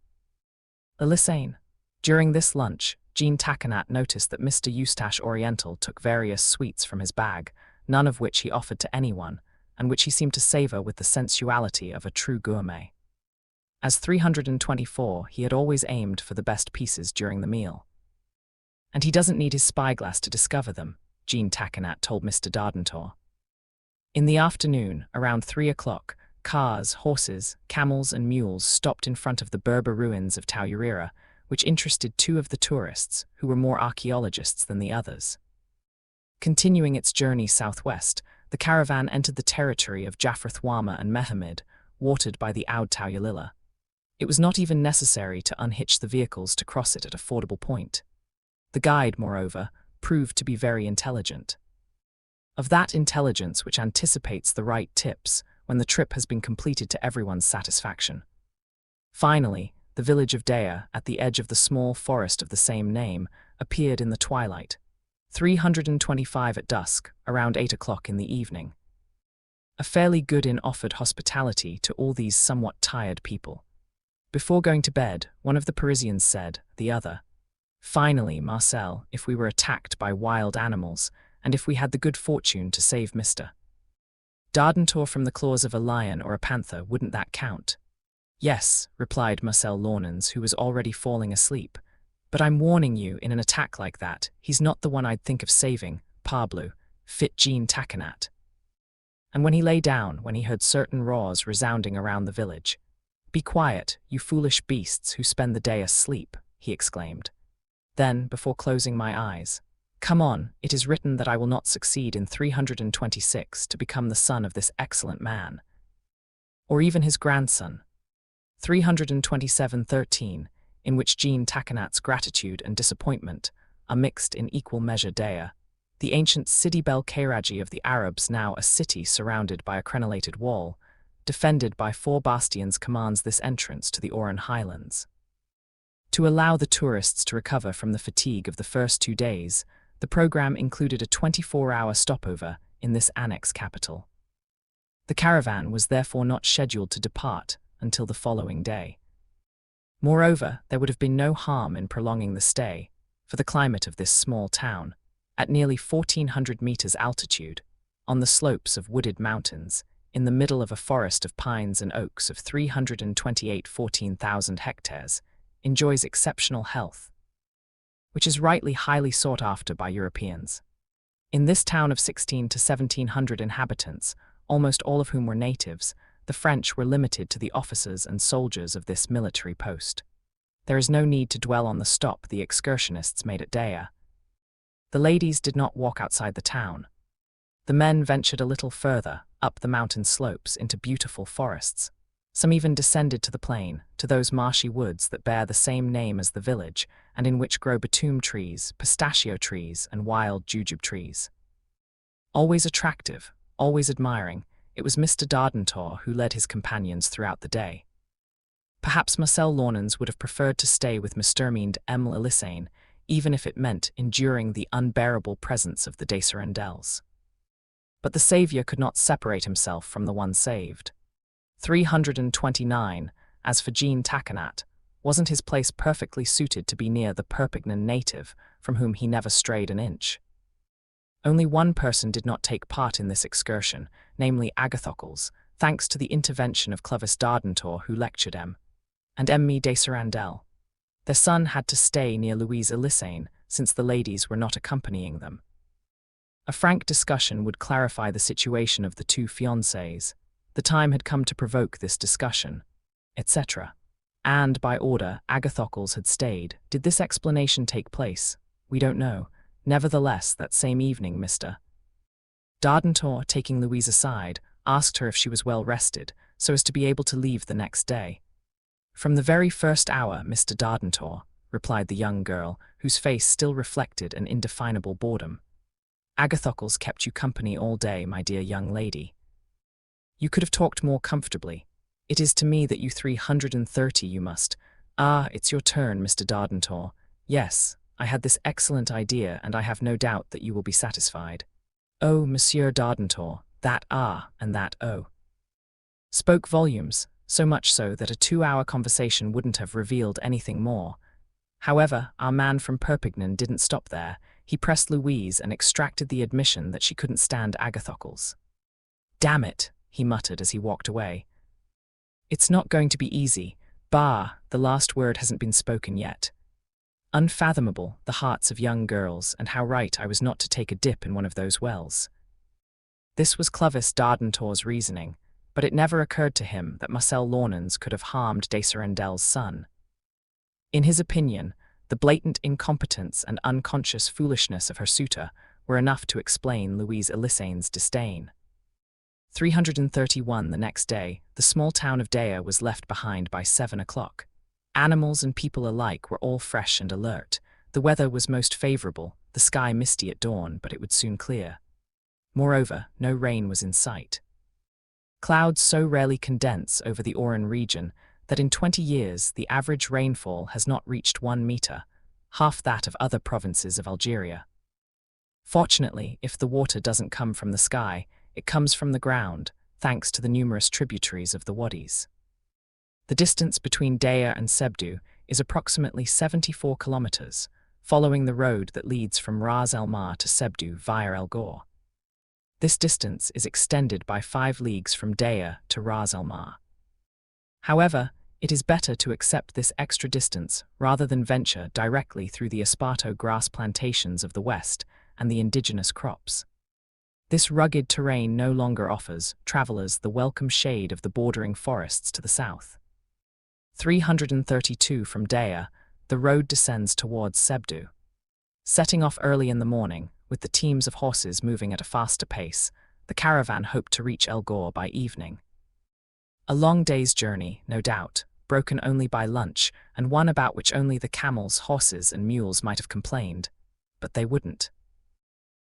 Lysane. During this lunch, Jean Takenat noticed that Mr. Eustache Oriental took various sweets from his bag, none of which he offered to anyone, and which he seemed to savor with the sensuality of a true gourmet. As 324, he had always aimed for the best pieces during the meal. "And he doesn't need his spyglass to discover them," Jean Takenat told Mr. Dardentor. In the afternoon, around 3 o'clock, cars, horses, camels and mules stopped in front of the Berber ruins of Taurira, which interested 2 of the tourists, who were more archaeologists than the others. Continuing its journey southwest, the caravan entered the territory of Jafrathwama and Mehamid, watered by the Oud Tauyalila. It was not even necessary to unhitch the vehicles to cross it at a fordable point. The guide, moreover, proved to be very intelligent. Of that intelligence which anticipates the right tips when the trip has been completed to everyone's satisfaction. Finally, the village of Dea, at the edge of the small forest of the same name, appeared in the twilight. 325 at dusk, around 8 o'clock in the evening. A fairly good inn offered hospitality to all these somewhat tired people. Before going to bed, one of the Parisians said, the other, "Finally, Marcel, if we were attacked by wild animals, and if we had the good fortune to save Mr. Dardentor from the claws of a lion or a panther, wouldn't that count?" "Yes," replied Marcel Launens, who was already falling asleep. "But I'm warning you, in an attack like that, he's not the one I'd think of saving, parbleu, fit Jean Takenat." And when he lay down, when he heard certain roars resounding around the village, "Be quiet, you foolish beasts who spend the day asleep," he exclaimed. Then, before closing my eyes, "Come on, it is written that I will not succeed in 326 to become the son of this excellent man, or even his grandson." 327:13, in which Jean Takenat's gratitude and disappointment are mixed in equal measure. Dea, the ancient Sidi Bel Kairaji of the Arabs, now a city surrounded by a crenellated wall, defended by 4 bastions, commands this entrance to the Oran Highlands. To allow the tourists to recover from the fatigue of the first 2 days, the program included a 24-hour stopover in this annex capital. The caravan was therefore not scheduled to depart until the following day. Moreover, there would have been no harm in prolonging the stay, for the climate of this small town, at nearly 1,400 meters altitude, on the slopes of wooded mountains, in the middle of a forest of pines and oaks of 14,000 hectares, enjoys exceptional health, which is rightly highly sought after by Europeans. In this town of 16 to 1,700 inhabitants, almost all of whom were natives, the French were limited to the officers and soldiers of this military post. There is no need to dwell on the stop the excursionists made at Daya. The ladies did not walk outside the town. The men ventured a little further, up the mountain slopes into beautiful forests. Some even descended to the plain, to those marshy woods that bear the same name as the village, and in which grow batoum trees, pistachio trees, and wild jujube trees. Always attractive, always admiring, it was Mr. Dardentor who led his companions throughout the day. Perhaps Marcel Launens would have preferred to stay with Mr. M. Elisane, even if it meant enduring the unbearable presence of the Desarandels. But the saviour could not separate himself from the one saved. 329, as for Jean Taconat, wasn't his place perfectly suited to be near the Perpignan native, from whom he never strayed an inch? Only one person did not take part in this excursion, namely Agathocles, thanks to the intervention of Clovis Dardentor, who lectured M. and Emmy Desarandel. Their son had to stay near Louise Elisane, since the ladies were not accompanying them. A frank discussion would clarify the situation of the 2 fiancés. The time had come to provoke this discussion, etc. And, by order, Agathocles had stayed. Did this explanation take place? We don't know. Nevertheless, that same evening, Mr. Dardentor, taking Louise aside, asked her if she was well rested, so as to be able to leave the next day. From the very first hour, Mr. Dardentor, replied the young girl, whose face still reflected an indefinable boredom. Agathocles kept you company all day, my dear young lady. You could have talked more comfortably. It is to me that you 330 you must. Ah, it's your turn, Mr. Dardentor. Yes, I had this excellent idea, and I have no doubt that you will be satisfied. Oh, Monsieur Dardentor, that ah and that oh spoke volumes, so much so that a 2-hour conversation wouldn't have revealed anything more. However, our man from Perpignan didn't stop there. He pressed Louise and extracted the admission that she couldn't stand Agathocles. Damn it, he muttered as he walked away. It's not going to be easy. Bah, the last word hasn't been spoken yet. Unfathomable, the hearts of young girls, and how right I was not to take a dip in one of those wells. This was Clovis Dardentor's reasoning, but it never occurred to him that Marcel Launens could have harmed Desarandel's son. In his opinion, the blatant incompetence and unconscious foolishness of her suitor were enough to explain Louise Elisane's disdain. 331 the next day, the small town of Daya was left behind by 7 o'clock. Animals and people alike were all fresh and alert. The weather was most favorable, the sky misty at dawn, but it would soon clear. Moreover, no rain was in sight. Clouds so rarely condense over the Oran region that in 20 years the average rainfall has not reached 1 meter, half that of other provinces of Algeria. Fortunately, if the water doesn't come from the sky, it comes from the ground, thanks to the numerous tributaries of the wadis. The distance between Daya and Sebdu is approximately 74 kilometers, following the road that leads from Ras El Mar to Sebdu via El Ghor. This distance is extended by 5 leagues from Daya to Ras El Mar. However, it is better to accept this extra distance rather than venture directly through the esparto grass plantations of the west and the indigenous crops. This rugged terrain no longer offers travelers the welcome shade of the bordering forests to the south. 332 from Daya, the road descends towards Sebdu. Setting off early in the morning, with the teams of horses moving at a faster pace, the caravan hoped to reach El Ghor by evening. A long day's journey, no doubt, broken only by lunch, and one about which only the camels, horses, and mules might have complained, but they wouldn't.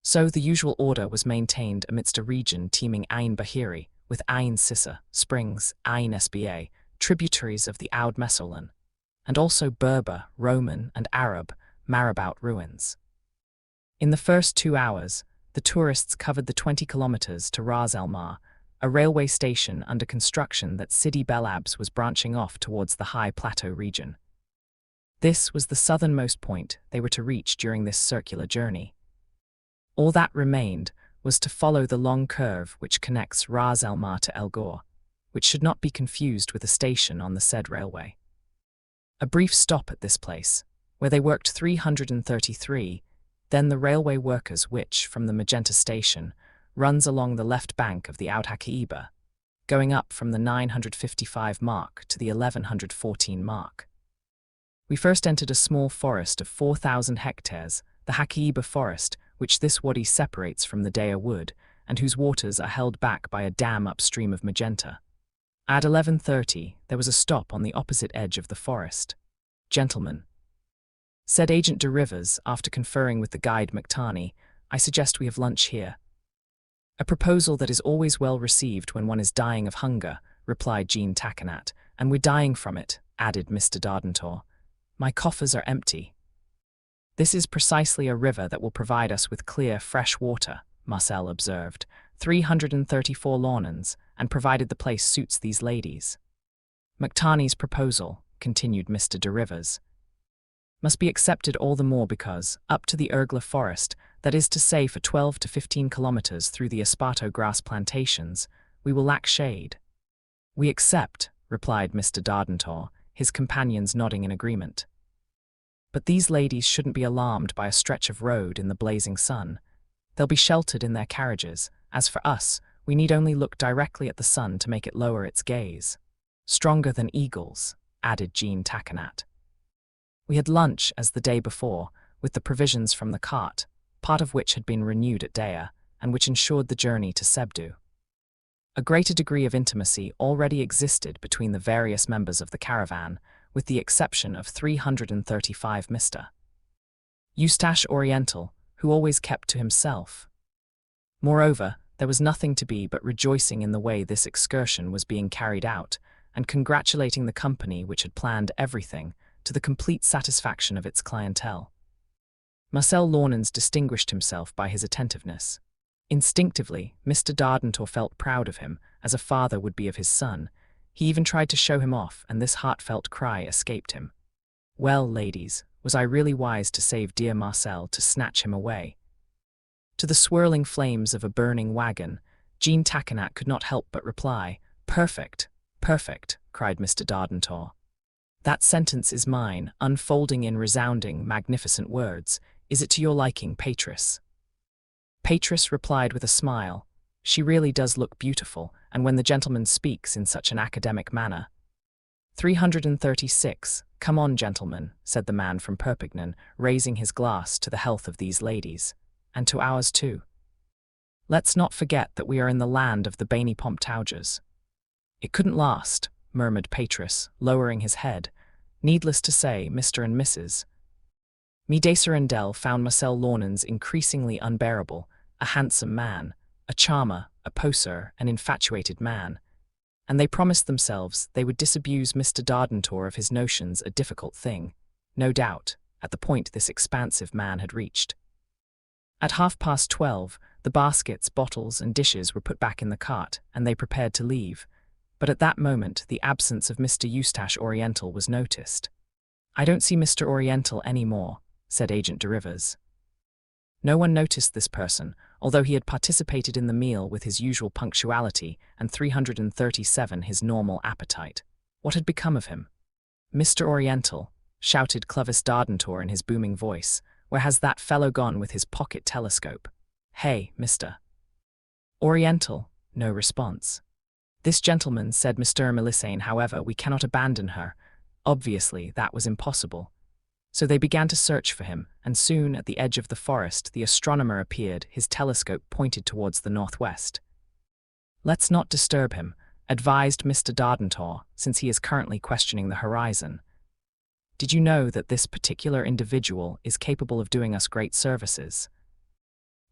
So the usual order was maintained amidst a region teeming Ain Bahiri, with Ain Sissa, springs, Ain Sba, tributaries of the Oud Mesolan, and also Berber, Roman, and Arab, marabout ruins. In the first 2 hours, the tourists covered the 20 kilometers to Ras El Mar, a railway station under construction that Sidi Bel Abs was branching off towards the high plateau region. This was the southernmost point they were to reach during this circular journey. All that remained was to follow the long curve which connects Ras El Mar to El Ghor, which should not be confused with a station on the said railway. A brief stop at this place, where they worked 333, then the railway workers which, from the Magenta station, runs along the left bank of the Oud Hakaiba, going up from the 955 mark to the 1114 mark. We first entered a small forest of 4,000 hectares, the Hakaiba forest, which this wadi separates from the Deir Wood, and whose waters are held back by a dam upstream of Magenta. At 11:30, there was a stop on the opposite edge of the forest. "Gentlemen," said Agent de Rivers after conferring with the guide Mactani, "I suggest we have lunch here." "A proposal that is always well received when one is dying of hunger," replied Jean Takenat, "and we're dying from it," added Mr. Dardentor. "My coffers are empty." "This is precisely a river that will provide us with clear, fresh water," Marcel observed, 334 launans, and provided the place suits these ladies. "Mactani's proposal," continued Mr. de Rivers, "must be accepted all the more because, up to the Ergla forest, that is to say for 12 to 15 kilometers through the Esparto grass plantations, we will lack shade." "We accept," replied Mr. Dardentor, his companions nodding in agreement. "But these ladies shouldn't be alarmed by a stretch of road in the blazing sun. They'll be sheltered in their carriages. As for us, we need only look directly at the sun to make it lower its gaze. Stronger than eagles," added Jean Takenat. We had lunch as the day before, with the provisions from the cart, part of which had been renewed at Deir, and which ensured the journey to Sebdu. A greater degree of intimacy already existed between the various members of the caravan, with the exception of 335 Mr. Eustache Oriental, who always kept to himself. Moreover, there was nothing to be but rejoicing in the way this excursion was being carried out, and congratulating the company which had planned everything, to the complete satisfaction of its clientele. Marcel Launans distinguished himself by his attentiveness. Instinctively, Mr. Dardentor felt proud of him, as a father would be of his son. He even tried to show him off, and this heartfelt cry escaped him. "Well, ladies, was I really wise to save dear Marcel to snatch him away?" To the swirling flames of a burning wagon, Jean Takenat could not help but reply, "Perfect, perfect," cried Mr. Dardentor. "That sentence is mine, unfolding in resounding, magnificent words. Is it to your liking, Patris?" Patris replied with a smile, "She really does look beautiful, and when the gentleman speaks in such an academic manner." 336, "Come on, gentlemen," said the man from Perpignan, raising his glass to the health of these ladies, "and to ours too. Let's not forget that we are in the land of the Baini Pomptauges." "It couldn't last," murmured Patris, lowering his head. Needless to say, Mr. and Mrs. Mideserendel found Marcel Launans increasingly unbearable, a handsome man, a charmer, a poseur, an infatuated man, and they promised themselves they would disabuse Mr. Dardentor of his notions, a difficult thing, no doubt, at the point this expansive man had reached. At 12:30, the baskets, bottles, and dishes were put back in the cart, and they prepared to leave. But at that moment, the absence of Mr. Eustache Oriental was noticed. "I don't see Mr. Oriental any more," said Agent de Rivers. No one noticed this person, although he had participated in the meal with his usual punctuality and 337 his normal appetite. What had become of him? "Mr. Oriental," shouted Clovis Dardentor in his booming voice, "where has that fellow gone with his pocket telescope? Hey, Mr. Oriental," no response. "This gentleman," said Mr. Melisane, "however, we cannot abandon her." Obviously, that was impossible. So they began to search for him, and soon, at the edge of the forest, the astronomer appeared, his telescope pointed towards the northwest. "Let's not disturb him," advised Mr. Dardentor, "since he is currently questioning the horizon. Did you know that this particular individual is capable of doing us great services?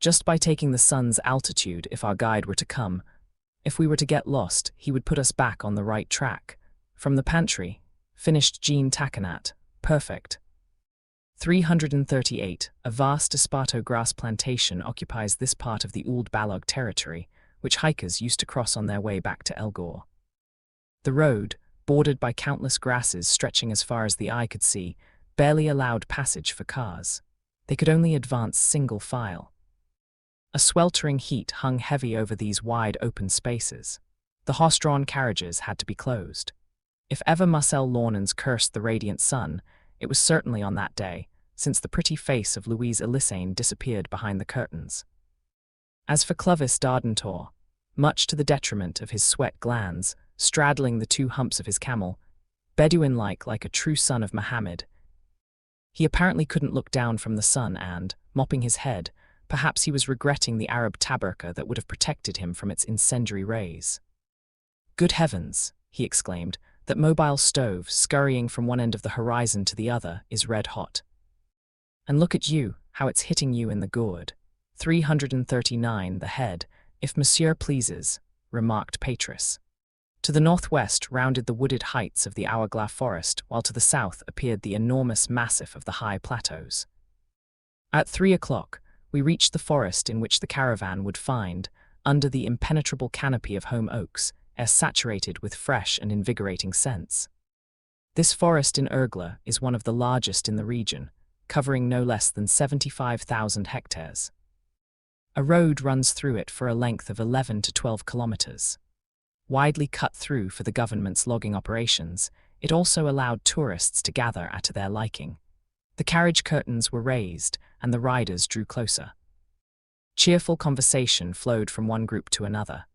Just by taking the sun's altitude, if our guide were to come, If we were to get lost, he would put us back on the right track. From the pantry, finished Jean Taconat. Perfect. 338. A vast esparto grass plantation occupies this part of the Ould Balog territory, which hikers used to cross on their way back to El Gore. The road, bordered by countless grasses stretching as far as the eye could see, barely allowed passage for cars. They could only advance single file. A sweltering heat hung heavy over these wide open spaces. The horse-drawn carriages had to be closed. If ever Marcel Launens cursed the radiant sun, it was certainly on that day, since the pretty face of Louise Elissane disappeared behind the curtains. As for Clovis Dardentor, much to the detriment of his sweat glands, straddling the two humps of his camel, Bedouin-like like a true son of Mohammed, he apparently couldn't look down from the sun and, mopping his head, perhaps he was regretting the Arab taberka that would have protected him from its incendiary rays. "Good heavens," he exclaimed, "that mobile stove, scurrying from one end of the horizon to the other, is red-hot. And look at you, how it's hitting you in the gourd." 339. The head, if monsieur pleases, remarked Patris. To the northwest rounded the wooded heights of the hourglass forest, while to the south appeared the enormous massif of the high plateaus. At 3 o'clock, we reached the forest in which the caravan would find, under the impenetrable canopy of home oaks, as saturated with fresh and invigorating scents. This forest in Urgla is one of the largest in the region, covering no less than 75,000 hectares. A road runs through it for a length of 11 to 12 kilometers. Widely cut through for the government's logging operations, it also allowed tourists to gather at their liking. The carriage curtains were raised, and the riders drew closer. Cheerful conversation flowed from one group to another.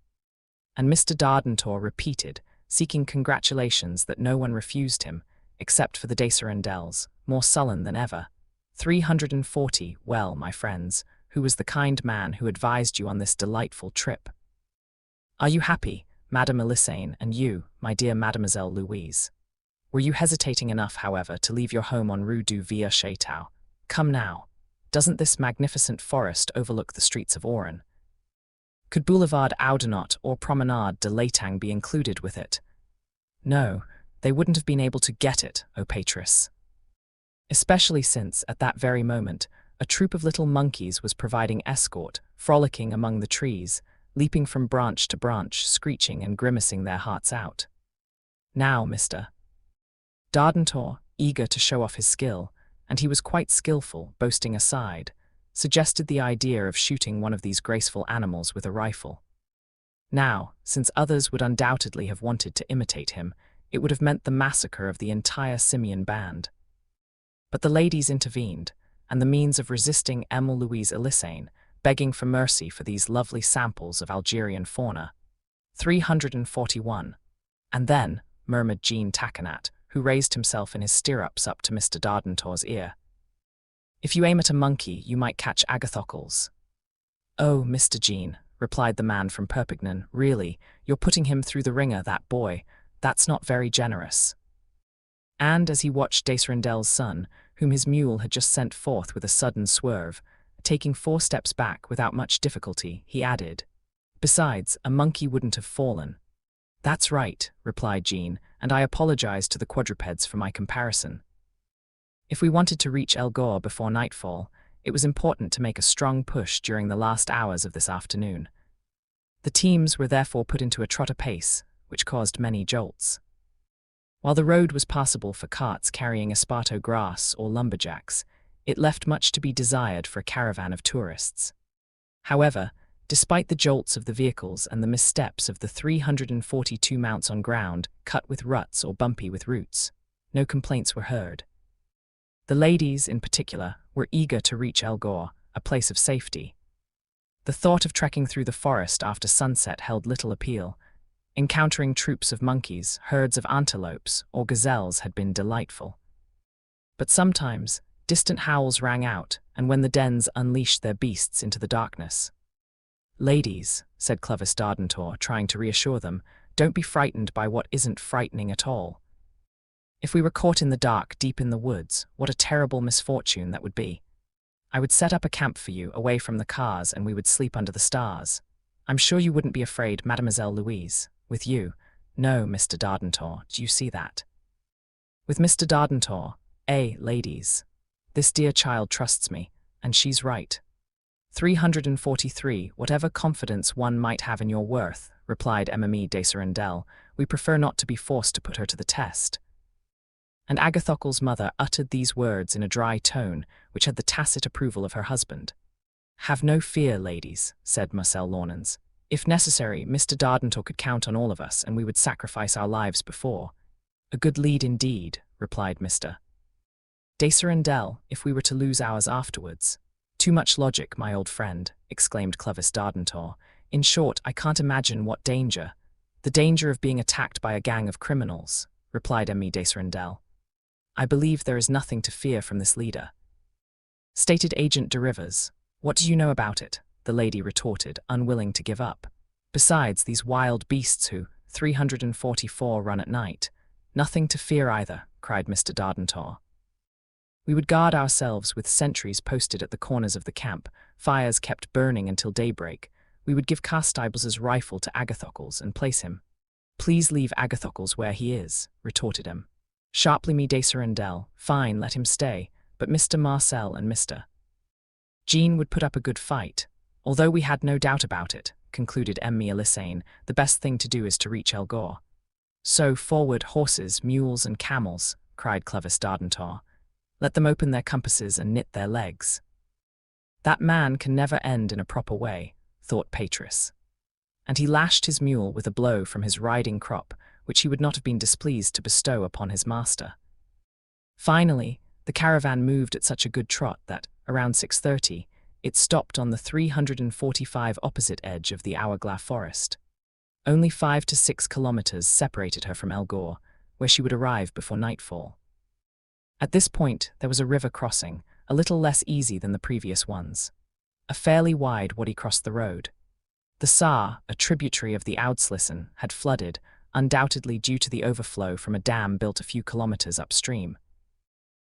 And Mr. Dardentor repeated, seeking congratulations that no one refused him, except for the Desirandels, more sullen than ever. 340. Well, my friends, who was the kind man who advised you on this delightful trip? Are you happy, Madame Elissane, and you, my dear Mademoiselle Louise? Were you hesitating enough, however, to leave your home on Rue du Vieux Château? Come now, doesn't this magnificent forest overlook the streets of Oran? Could Boulevard Oudinot or Promenade de l'Étang be included with it? No, they wouldn't have been able to get it, O Patris. Especially since, at that very moment, a troop of little monkeys was providing escort, frolicking among the trees, leaping from branch to branch, screeching and grimacing their hearts out. Now, Mr. Dardentor, eager to show off his skill, and he was quite skillful, boasting aside, suggested the idea of shooting one of these graceful animals with a rifle. Now, since others would undoubtedly have wanted to imitate him, it would have meant the massacre of the entire simian band. But the ladies intervened, and the means of resisting Emile Louise Elissane, begging for mercy for these lovely samples of Algerian fauna. 341. And then, murmured Jean Taconat, who raised himself in his stirrups up to Mr. Dardentor's ear, if you aim at a monkey, you might catch Agathocles. Oh, Mr. Jean, replied the man from Perpignan, really, you're putting him through the ringer, that boy. That's not very generous. And as he watched Desrandel's son, whom his mule had just sent forth with a sudden swerve, taking 4 steps back without much difficulty, he added, besides, a monkey wouldn't have fallen. That's right, replied Jean, and I apologize to the quadrupeds for my comparison. If we wanted to reach El Gore before nightfall, it was important to make a strong push during the last hours of this afternoon. The teams were therefore put into a trotter pace, which caused many jolts. While the road was passable for carts carrying esparto grass or lumberjacks, it left much to be desired for a caravan of tourists. However, despite the jolts of the vehicles and the missteps of the 342 mounts on ground cut with ruts or bumpy with roots, no complaints were heard. The ladies, in particular, were eager to reach El Gore, a place of safety. The thought of trekking through the forest after sunset held little appeal. Encountering troops of monkeys, herds of antelopes, or gazelles had been delightful. But sometimes, distant howls rang out, and when the dens unleashed their beasts into the darkness. Ladies, said Clovis Dardentor, trying to reassure them, don't be frightened by what isn't frightening at all. If we were caught in the dark deep in the woods, what a terrible misfortune that would be. I would set up a camp for you away from the cars and we would sleep under the stars. I'm sure you wouldn't be afraid, Mademoiselle Louise. With you. No, Mr. Dardentor, do you see that? With Mr. Dardentor, ladies. This dear child trusts me, and she's right. 343. Whatever confidence one might have in your worth, replied Mme de Serendel, we prefer not to be forced to put her to the test. And Agathocle's mother uttered these words in a dry tone, which had the tacit approval of her husband. Have no fear, ladies, said Marcel Launens. If necessary, Mr. Dardentor could count on all of us, and we would sacrifice our lives before. A good lead indeed, replied Mr. de Serendel, if we were to lose ours afterwards. Too much logic, my old friend, exclaimed Clovis Dardentor. In short, I can't imagine what danger. The danger of being attacked by a gang of criminals, replied Mme de Serendel. I believe there is nothing to fear from this leader. Stated Agent de Rivers. What do you know about it? The lady retorted, unwilling to give up. Besides, these wild beasts who, 344, run at night. Nothing to fear either, cried Mr. Dardentor. We would guard ourselves with sentries posted at the corners of the camp, fires kept burning until daybreak. We would give Castibles's rifle to Agathocles and place him. Please leave Agathocles where he is, retorted him. Sharply me de Serendel. Fine, let him stay, but Mr. Marcel and Mr. Jean would put up a good fight. Although we had no doubt about it, concluded Mme Elisane, the best thing to do is to reach Elgor. So, forward, horses, mules, and camels, cried Clovis Dardentor. Let them open their compasses and knit their legs. That man can never end in a proper way, thought Patris. And he lashed his mule with a blow from his riding crop, which he would not have been displeased to bestow upon his master. Finally, the caravan moved at such a good trot that, around 6:30, it stopped on the 345 opposite edge of the Hourglass forest. Only 5 to 6 kilometers separated her from Elgor, where she would arrive before nightfall. At this point, there was a river crossing, a little less easy than the previous ones. A fairly wide wadi crossed the road. The Saar, a tributary of the Oudslissen, had flooded, undoubtedly due to the overflow from a dam built a few kilometers upstream.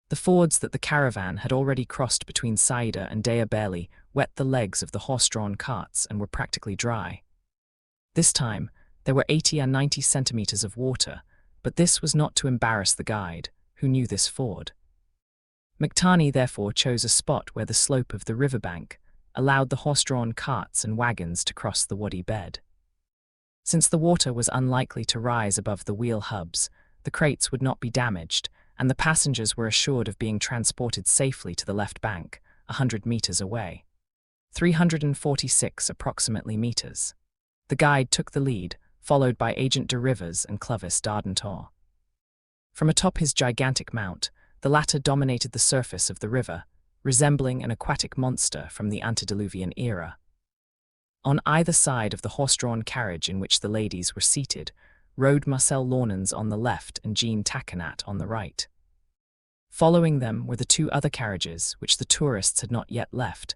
The fords that the caravan had already crossed between Saïda and Dea Berli wet the legs of the horse-drawn carts and were practically dry. This time, there were 80 and 90 centimeters of water, but this was not to embarrass the guide, who knew this ford. McTarney therefore chose a spot where the slope of the riverbank allowed the horse-drawn carts and wagons to cross the wadi bed. Since the water was unlikely to rise above the wheel hubs, the crates would not be damaged, and the passengers were assured of being transported safely to the left bank, 100 meters away. 346 approximately meters. The guide took the lead, followed by Agent de Rivers and Clovis Dardentor. From atop his gigantic mount, the latter dominated the surface of the river, resembling an aquatic monster from the antediluvian era. On either side of the horse-drawn carriage in which the ladies were seated, rode Marcel Launens on the left and Jean Taquinat on the right. Following them were the two other carriages, which the tourists had not yet left.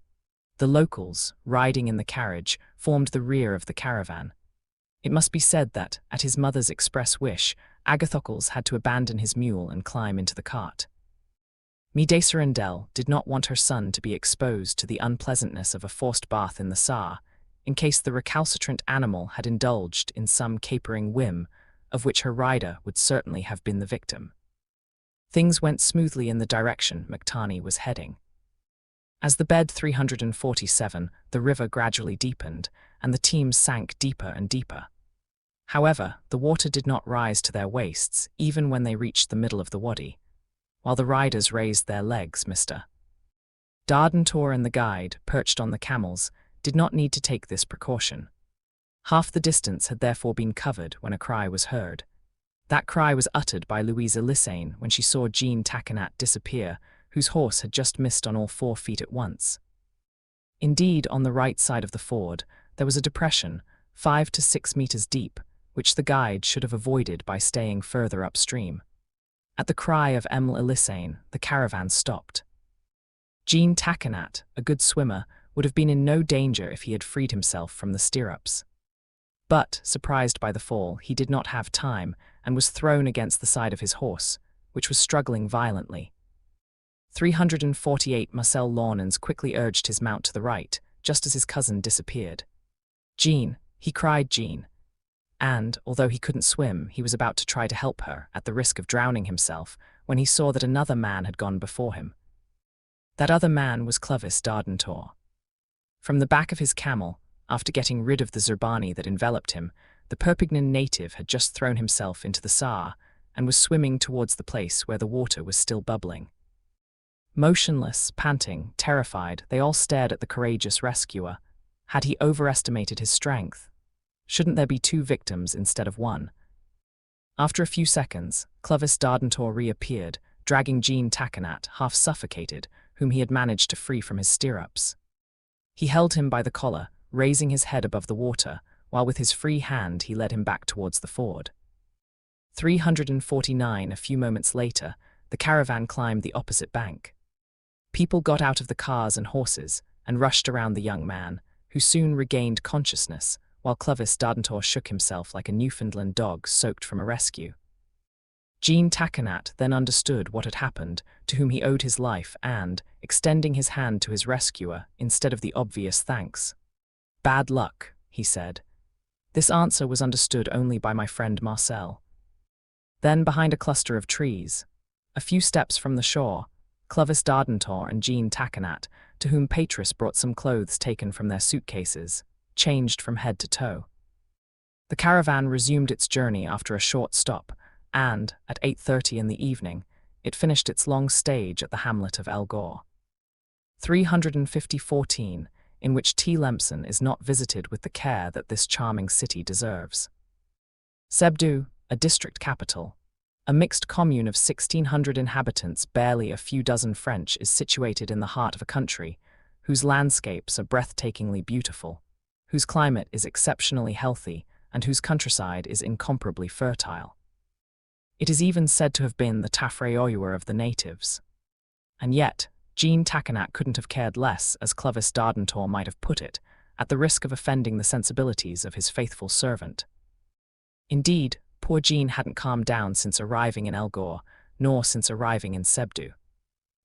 The locals, riding in the carriage, formed the rear of the caravan. It must be said that, at his mother's express wish, Agathocles had to abandon his mule and climb into the cart. Mme de Serendel did not want her son to be exposed to the unpleasantness of a forced bath in the Saar, in case the recalcitrant animal had indulged in some capering whim, of which her rider would certainly have been the victim. Things went smoothly in the direction McTarney was heading. As the bed 347, the river gradually deepened, and the teams sank deeper and deeper. However, the water did not rise to their waists, even when they reached the middle of the wadi. While the riders raised their legs, Mr. Dardentor and the guide, perched on the camels, did not need to take this precaution. Half the distance had therefore been covered when a cry was heard. That cry was uttered by Louise Elisane when she saw Jean Taquinat disappear, whose horse had just missed on all 4 feet at once. Indeed, on the right side of the ford, there was a depression, 5 to 6 meters deep, which the guide should have avoided by staying further upstream. At the cry of Emile Elisane, the caravan stopped. Jean Taquinat, a good swimmer, would have been in no danger if he had freed himself from the stirrups. But, surprised by the fall, he did not have time and was thrown against the side of his horse, which was struggling violently. 348 Marcel Launens quickly urged his mount to the right, just as his cousin disappeared. "Jean," he cried, "Jean." And, although he couldn't swim, he was about to try to help her, at the risk of drowning himself, when he saw that another man had gone before him. That other man was Clovis Dardentor. From the back of his camel, after getting rid of the Zurbani that enveloped him, the Perpignan native had just thrown himself into the Saar and was swimming towards the place where the water was still bubbling. Motionless, panting, terrified, they all stared at the courageous rescuer. Had he overestimated his strength? Shouldn't there be 2 victims instead of 1? After a few seconds, Clovis Dardentor reappeared, dragging Jean Takenat, half suffocated, whom he had managed to free from his stirrups. He held him by the collar, raising his head above the water, while with his free hand he led him back towards the ford. 349. A few moments later, the caravan climbed the opposite bank. People got out of the cars and horses and rushed around the young man, who soon regained consciousness, while Clovis Dardentor shook himself like a Newfoundland dog soaked from a rescue. Jean Takenat then understood what had happened, to whom he owed his life, and, extending his hand to his rescuer instead of the obvious thanks. "Bad luck," he said. This answer was understood only by my friend Marcel. Then, behind a cluster of trees, a few steps from the shore, Clovis Dardentor and Jean Takenat, to whom Patris brought some clothes taken from their suitcases, changed from head to toe. The caravan resumed its journey after a short stop, and, at 8:30 in the evening, it finished its long stage at the hamlet of El Gore. 314, in which Tlemcen is not visited with the care that this charming city deserves. Sebdu, a district capital, a mixed commune of 1,600 inhabitants, barely a few dozen French, is situated in the heart of a country whose landscapes are breathtakingly beautiful, whose climate is exceptionally healthy, and whose countryside is incomparably fertile. It is even said to have been the Tafreoyua of the natives. And yet, Jean Takenat couldn't have cared less, as Clovis Dardentor might have put it, at the risk of offending the sensibilities of his faithful servant. Indeed, poor Jean hadn't calmed down since arriving in El Gore, nor since arriving in Sebdu.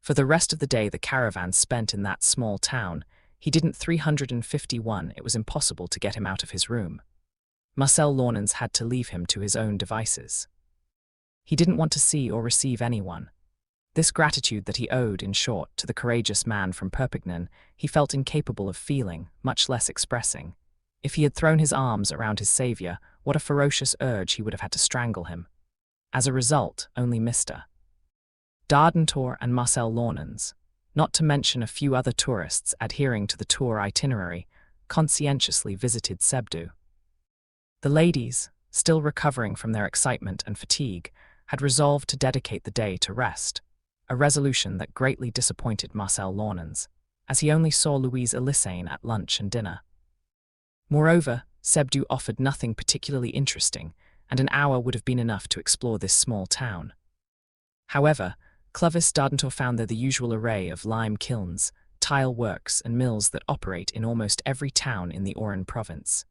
For the rest of the day the caravan spent in that small town, he didn't 351, it was impossible to get him out of his room. Marcel Launens had to leave him to his own devices. He didn't want to see or receive anyone. This gratitude that he owed, in short, to the courageous man from Perpignan, he felt incapable of feeling, much less expressing. If he had thrown his arms around his saviour, what a ferocious urge he would have had to strangle him. As a result, only Mr. Dardentor and Marcel Launens, not to mention a few other tourists adhering to the tour itinerary, conscientiously visited Sebdu. The ladies, still recovering from their excitement and fatigue, had resolved to dedicate the day to rest, a resolution that greatly disappointed Marcel Launens, as he only saw Louise Elissane at lunch and dinner. Moreover, Sebdu offered nothing particularly interesting, and an hour would have been enough to explore this small town. However, Clovis Dardentor found there the usual array of lime kilns, tile works, and mills that operate in almost every town in the Oran province.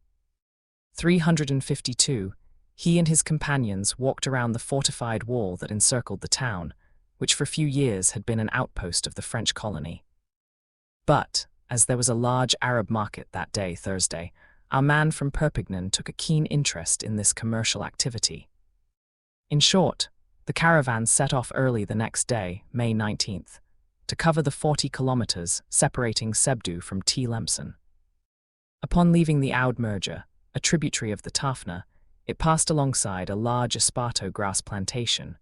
352, he and his companions walked around the fortified wall that encircled the town, which for a few years had been an outpost of the French colony. But, as there was a large Arab market that day, Thursday, our man from Perpignan took a keen interest in this commercial activity. In short, the caravan set off early the next day, May 19th, to cover the 40 kilometers separating Sebdu from Tlemcen. Upon leaving the Oude Merge, a tributary of the Tafna, it passed alongside a large esparto grass plantation,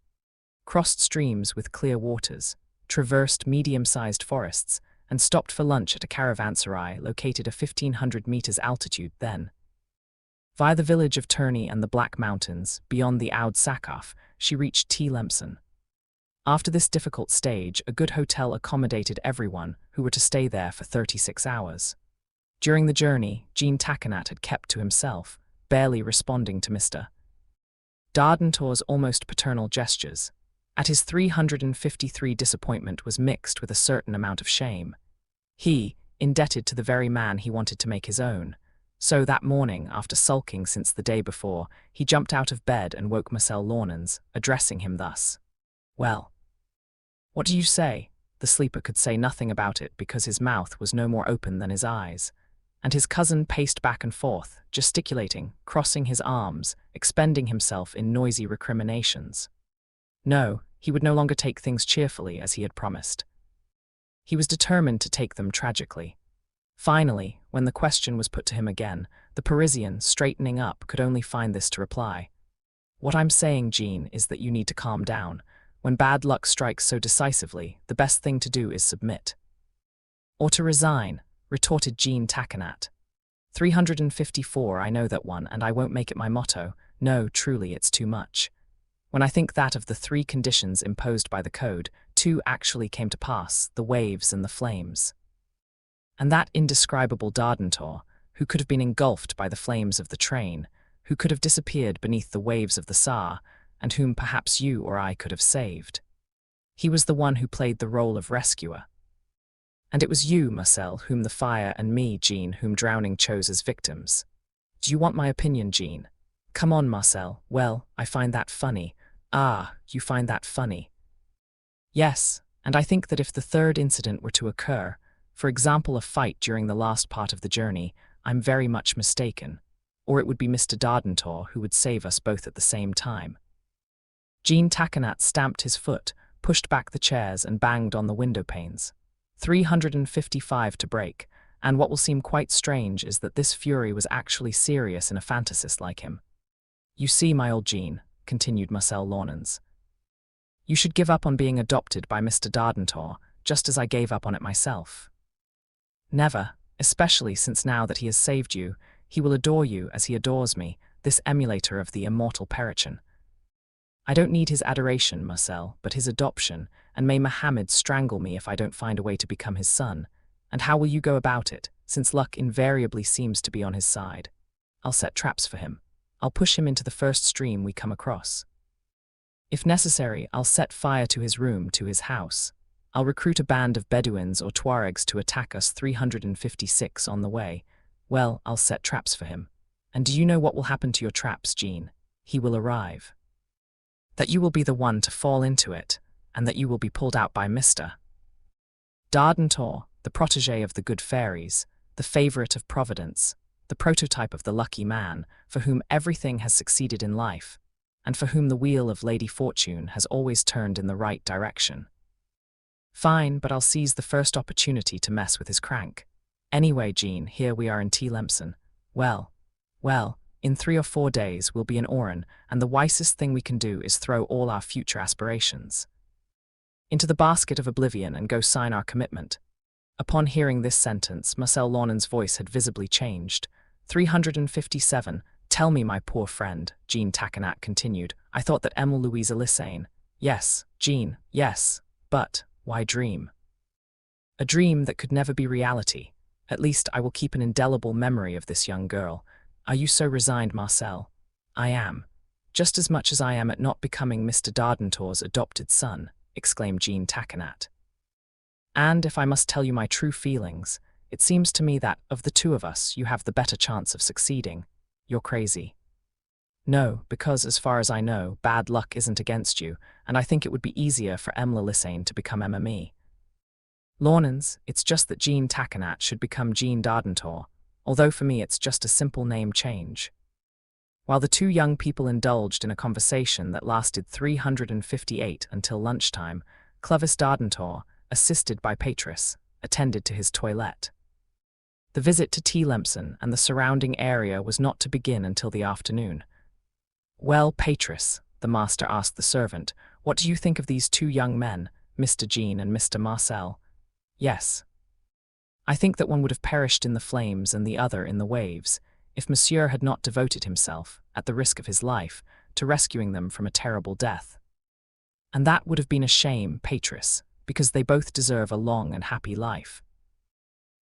crossed streams with clear waters, traversed medium-sized forests, and stopped for lunch at a caravanserai located a 1,500 meters altitude then. Via the village of Turney and the Black Mountains, beyond the Oude Sakaf, she reached Tlemcen. After this difficult stage, a good hotel accommodated everyone who were to stay there for 36 hours. During the journey, Jean Takenat had kept to himself, barely responding to Mr. Dardentor's almost paternal gestures. At his 353 disappointment was mixed with a certain amount of shame. He, indebted to the very man he wanted to make his own. So that morning, after sulking since the day before, he jumped out of bed and woke Marcel Launens, addressing him thus. "Well, what do you say?" The sleeper could say nothing about it because his mouth was no more open than his eyes, and his cousin paced back and forth, gesticulating, crossing his arms, expending himself in noisy recriminations. No, he would no longer take things cheerfully as he had promised. He was determined to take them tragically. Finally, when the question was put to him again, the Parisian, straightening up, could only find this to reply. "What I'm saying, Jean, is that you need to calm down. When bad luck strikes so decisively, the best thing to do is submit." "Or to resign," retorted Jean Taconat. 354, I know that one, and I won't make it my motto. No, truly, it's too much. When I think that of the 3 conditions imposed by the code, 2 actually came to pass, the waves and the flames. And that indescribable Dardentor, who could have been engulfed by the flames of the train, who could have disappeared beneath the waves of the Saar, and whom perhaps you or I could have saved. He was the one who played the role of rescuer. And it was you, Marcel, whom the fire, and me, Jean, whom drowning chose as victims. Do you want my opinion, Jean? Come on, Marcel. Well, I find that funny. Ah, you find that funny. Yes, and I think that if the 3rd incident were to occur, for example a fight during the last part of the journey, I'm very much mistaken. Or it would be Mr. Dardentor who would save us both at the same time. Jean Taconat stamped his foot, pushed back the chairs and banged on the window panes. 355 to break, and what will seem quite strange is that this fury was actually serious in a fantasist like him. "You see, my old Jean," continued Marcel Launens, "you should give up on being adopted by Mr. Dardentor, just as I gave up on it myself. Never, especially since now that he has saved you, he will adore you as he adores me, this emulator of the immortal Perichin. I don't need his adoration, Marcel, but his adoption, and may Mohammed strangle me if I don't find a way to become his son. And how will you go about it, since luck invariably seems to be on his side? I'll set traps for him. I'll push him into the first stream we come across. If necessary, I'll set fire to his room, to his house. I'll recruit a band of Bedouins or Tuaregs to attack us 356 on the way. Well, I'll set traps for him. And do you know what will happen to your traps, Jean? He will arrive. That you will be the one to fall into it, and that you will be pulled out by Mr. Dardentor, the protégé of the good fairies, the favourite of Providence, the prototype of the lucky man, for whom everything has succeeded in life, and for whom the wheel of Lady Fortune has always turned in the right direction. Fine, but I'll seize the first opportunity to mess with his crank. Anyway, Jean, here we are in Tlemcen. Well, in 3 or 4 days we'll be in Oran, and the wisest thing we can do is throw all our future aspirations into the basket of oblivion and go sign our commitment." Upon hearing this sentence, Marcel Launens' voice had visibly changed. 357, "Tell me, my poor friend," Jean Taconat continued, "I thought that Emile Louise Lysane—" "Yes, Jean, yes, but why dream? A dream that could never be reality. At least I will keep an indelible memory of this young girl. Are you so resigned, Marcel?" "I am. Just as much as I am at not becoming Mr. Dardentor's adopted son," exclaimed Jean Taconat. "And if I must tell you my true feelings, it seems to me that, of the 2 of us, you have the better chance of succeeding. You're crazy." "No, because, as far as I know, bad luck isn't against you, and I think it would be easier for Emile Lysane to become MME. Launens, it's just that Jean Taconat should become Jean Dardentor, although for me it's just a simple name change." While the 2 young people indulged in a conversation that lasted 358 until lunchtime, Clovis Dardentor, assisted by Patris, attended to his toilette. The visit to Tlemcen and the surrounding area was not to begin until the afternoon. "Well, Patris," the master asked the servant, "what do you think of these 2 young men, Mr. Jean and Mr. Marcel?" "Yes. I think that one would have perished in the flames and the other in the waves, if Monsieur had not devoted himself, at the risk of his life, to rescuing them from a terrible death. And that would have been a shame, Patris, because they both deserve a long and happy life.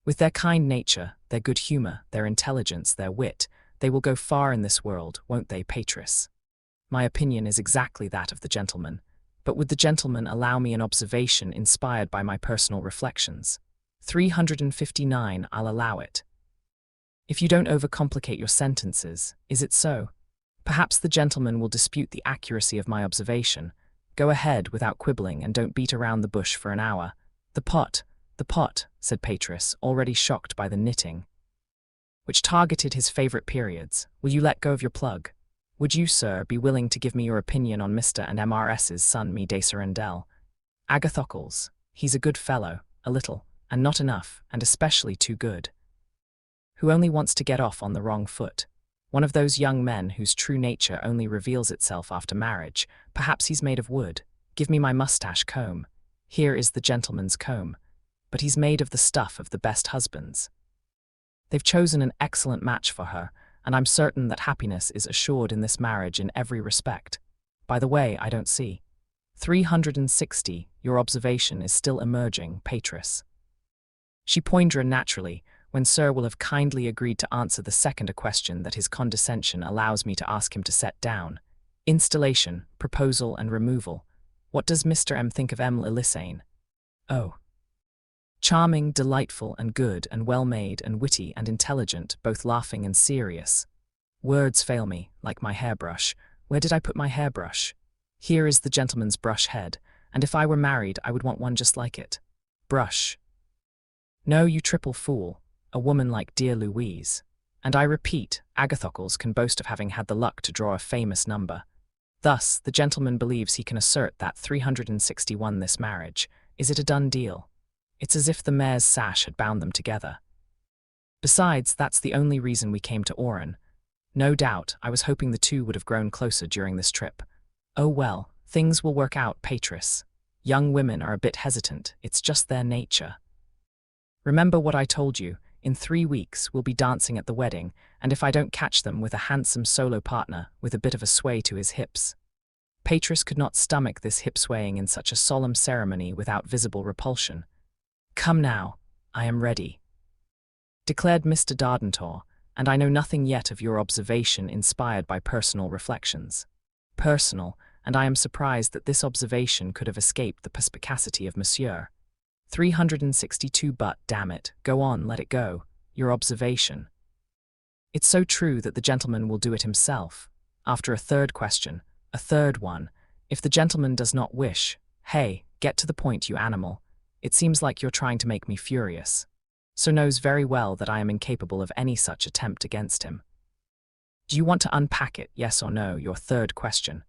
With their kind nature, their good humour, their intelligence, their wit, they will go far in this world, won't they, Patris? My opinion is exactly that of the gentleman, but would the gentleman allow me an observation inspired by my personal reflections? 359, I'll allow it. If you don't overcomplicate your sentences, is it so? Perhaps the gentleman will dispute the accuracy of my observation. Go ahead without quibbling and don't beat around the bush for an hour. The pot, said Patris, already shocked by the knitting. which targeted his favourite periods. Will you let go of your plug? Would you, sir, be willing to give me your opinion on Mr. and Mrs.'s son, me de Surrendell? Agathocles, he's a good fellow, a little, and not enough, and especially too good. Who only wants to get off on the wrong foot. One of those young men whose true nature only reveals itself after marriage. Perhaps he's made of wood. Give me my mustache comb. Here is the gentleman's comb. But he's made of the stuff of the best husbands. They've chosen an excellent match for her, and I'm certain that happiness is assured in this marriage in every respect. By the way, I don't see. 360, your observation is still emerging, Patris. She poindra naturally, when Sir will have kindly agreed to answer the second question that his condescension allows me to ask him to set down. Installation, proposal and removal. What does Mr. M think of Lillisane? Oh. Charming, delightful and good and well-made and witty and intelligent, both laughing and serious. Words fail me, like my hairbrush. Where did I put my hairbrush? Here is the gentleman's brush head, and if I were married I would want one just like it. Brush. No, you triple fool, a woman like dear Louise. And I repeat, Agathocles can boast of having had the luck to draw a famous number. Thus, the gentleman believes he can assert that 361 this marriage. Is it a done deal? It's as if the mayor's sash had bound them together. Besides, that's the only reason we came to Oran. No doubt, I was hoping the two would have grown closer during this trip. Oh well, things will work out, Patris. Young women are a bit hesitant, it's just their nature. Remember what I told you, in 3 weeks we'll be dancing at the wedding, and if I don't catch them with a handsome solo partner with a bit of a sway to his hips. Patris could not stomach this hip swaying in such a solemn ceremony without visible repulsion. Come now, I am ready, declared Mr. Dardentor, and I know nothing yet of your observation inspired by personal reflections. Personal, and I am surprised that this observation could have escaped the perspicacity of Monsieur. 362 but, damn it, go on, let it go, your observation. It's so true that the gentleman will do it himself. After a third question, a third one, if the gentleman does not wish, hey, get to the point, you animal. It seems like you're trying to make me furious. Sir knows very well that I am incapable of any such attempt against him. Do you want to unpack it, yes or no, your third question?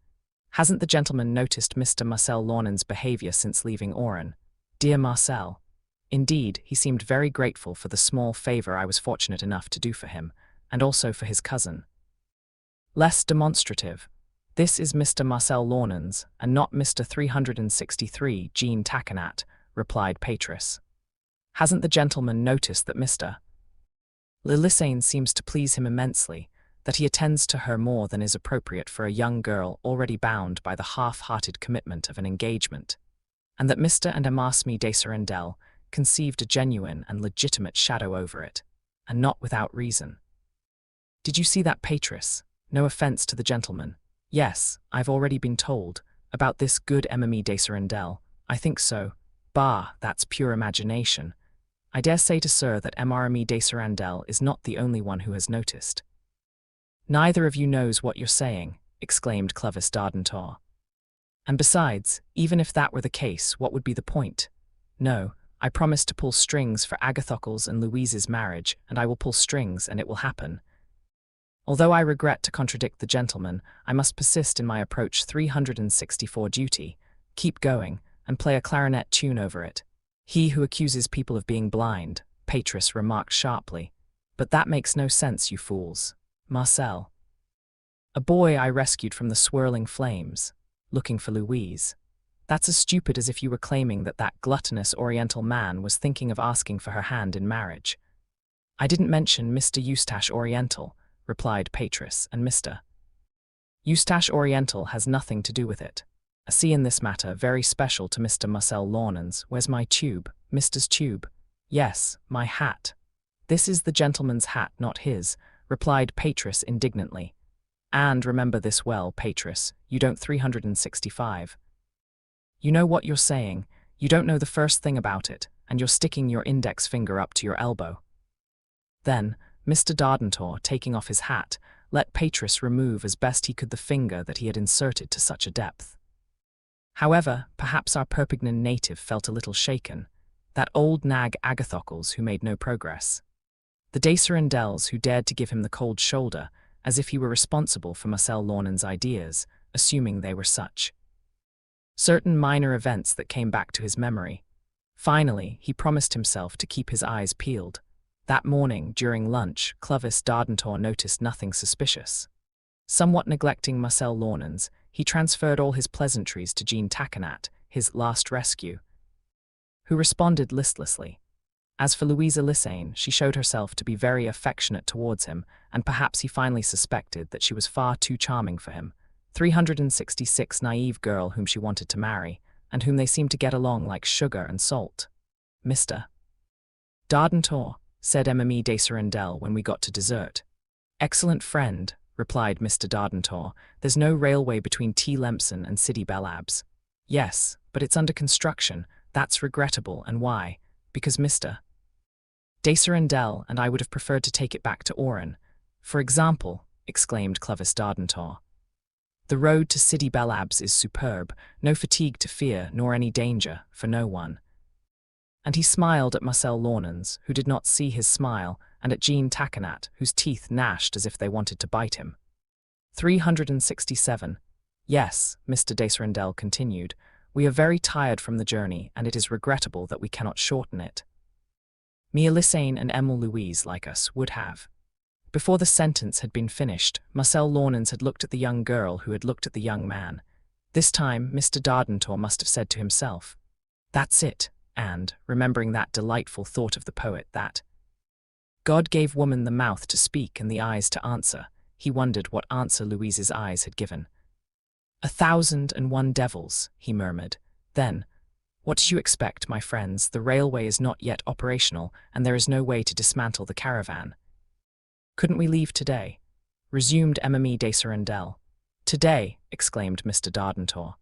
Hasn't the gentleman noticed Mr. Marcel Launen's behaviour since leaving Oran? Dear Marcel. Indeed, he seemed very grateful for the small favour I was fortunate enough to do for him, and also for his cousin. Less demonstrative. This is Mr. Marcel Launen's, and not Mr. 363 Jean Taconat, replied Patris. Hasn't the gentleman noticed that Mr. Lillisane seems to please him immensely, that he attends to her more than is appropriate for a young girl already bound by the half-hearted commitment of an engagement, and that Mr. and Mrs. de Surrendell conceived a genuine and legitimate shadow over it, and not without reason. Did you see that, Patris? No offence to the gentleman. Yes, I've already been told, about this good Mrs. de Surrendell. I think so. Bah, that's pure imagination. I dare say to Sir that Mrs. de Surrendell is not the only one who has noticed. Neither of you knows what you're saying, exclaimed Clovis Dardentor. And besides, even if that were the case, what would be the point? No, I promised to pull strings for Agathocles and Louise's marriage, and I will pull strings, and it will happen. Although I regret to contradict the gentleman, I must persist in my approach 364 duty, keep going, and play a clarinet tune over it. He who accuses people of being blind, Patris remarked sharply. But that makes no sense, you fools. Marcel. A boy I rescued from the swirling flames, looking for Louise. That's as stupid as if you were claiming that that gluttonous Oriental man was thinking of asking for her hand in marriage. I didn't mention Mr. Eustache Oriental, replied Patris, and Mr. Eustache Oriental has nothing to do with it. A C in this matter very special to Mr. Marcel Launen's. Where's my tube? Mr.'s tube? Yes, my hat. This is the gentleman's hat, not his, replied Patris indignantly. And remember this well, Patris, you don't 365. You know what you're saying, you don't know the first thing about it, and you're sticking your index finger up to your elbow. Then, Mr. Dardentor, taking off his hat, let Patris remove as best he could the finger that he had inserted to such a depth. However, perhaps our Perpignan native felt a little shaken, that old nag Agathocles who made no progress. The de Serindels who dared to give him the cold shoulder, as if he were responsible for Marcel Launen's ideas, assuming they were such. Certain minor events that came back to his memory. Finally, he promised himself to keep his eyes peeled. That morning, during lunch, Clovis Dardentor noticed nothing suspicious. Somewhat neglecting Marcel Launens, he transferred all his pleasantries to Jean Taquinat, his last rescue, who responded listlessly. As for Louisa Lysane, she showed herself to be very affectionate towards him, and perhaps he finally suspected that she was far too charming for him. 366 naive girl whom she wanted to marry, and whom they seemed to get along like sugar and salt. Mr. Dardentor, said Mme de Serindel when we got to dessert. Excellent friend, replied Mr. Dardentor, there's no railway between Tlemcen and Sidi Bel Abs. Yes, but it's under construction, that's regrettable, and why? Because Mr. de Serindel and I would have preferred to take it back to Oran. For example, exclaimed Clovis Dardentor. The road to Sidi Bel Abs is superb, no fatigue to fear, nor any danger, for no one. And he smiled at Marcel Launens, who did not see his smile, and at Jean Taquinat, whose teeth gnashed as if they wanted to bite him. 367. Yes, Mr. de Serindel continued, we are very tired from the journey, and it is regrettable that we cannot shorten it. Mia Lysane and Emile Louise, like us, would have. Before the sentence had been finished, Marcel Launens had looked at the young girl who had looked at the young man. This time, Mr. Dardentor must have said to himself, that's it, and, remembering that delightful thought of the poet that God gave woman the mouth to speak and the eyes to answer, he wondered what answer Louise's eyes had given. 1,001 devils, he murmured. Then, what did you expect, my friends? The railway is not yet operational, and there is no way to dismantle the caravan. Couldn't we leave today? Resumed Mme de Serindel. Today, exclaimed Mr. Dardentor.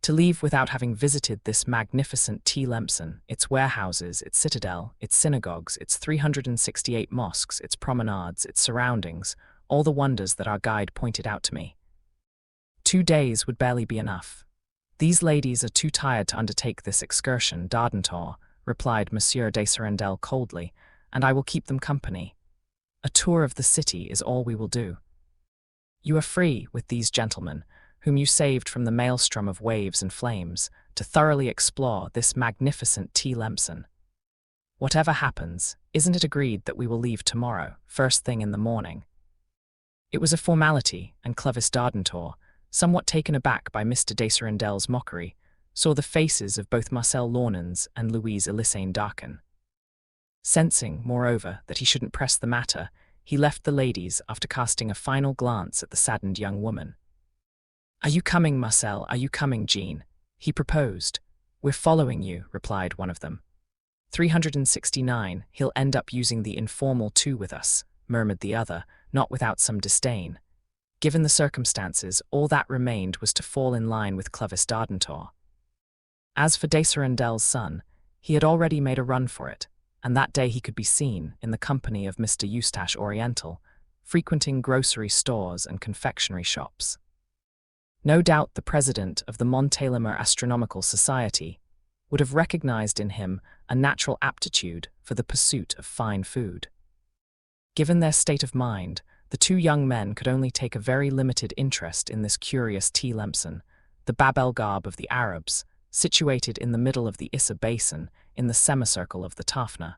To leave without having visited this magnificent Tlemcen, its warehouses, its citadel, its synagogues, its 368 mosques, its promenades, its surroundings, all the wonders that our guide pointed out to me. 2 days would barely be enough. These ladies are too tired to undertake this excursion, Dardentor, replied Monsieur de Serindel coldly, and I will keep them company. A tour of the city is all we will do. You are free, with these gentlemen, whom you saved from the maelstrom of waves and flames, to thoroughly explore this magnificent Tlemcen. Whatever happens, isn't it agreed that we will leave tomorrow, first thing in the morning? It was a formality, and Clovis Dardentor, somewhat taken aback by Mr. de Serindel's mockery, saw the faces of both Marcel Launens and Louise Lysane darken. Sensing, moreover, that he shouldn't press the matter, he left the ladies after casting a final glance at the saddened young woman. Are you coming, Marcel? Are you coming, Jean? He proposed. We're following you, replied one of them. 369, he'll end up using the informal two with us, murmured the other, not without some disdain. Given the circumstances, all that remained was to fall in line with Clovis Dardentor. As for de Serindel's son, he had already made a run for it, and that day he could be seen, in the company of Mr. Eustache Oriental, frequenting grocery stores and confectionery shops. No doubt the president of the Montélimar Astronomical Society would have recognized in him a natural aptitude for the pursuit of fine food. Given their state of mind, the two young men could only take a very limited interest in this curious Tlemcen, the Bab el Ghab of the Arabs, situated in the middle of the Issa Basin in the semicircle of the Tafna.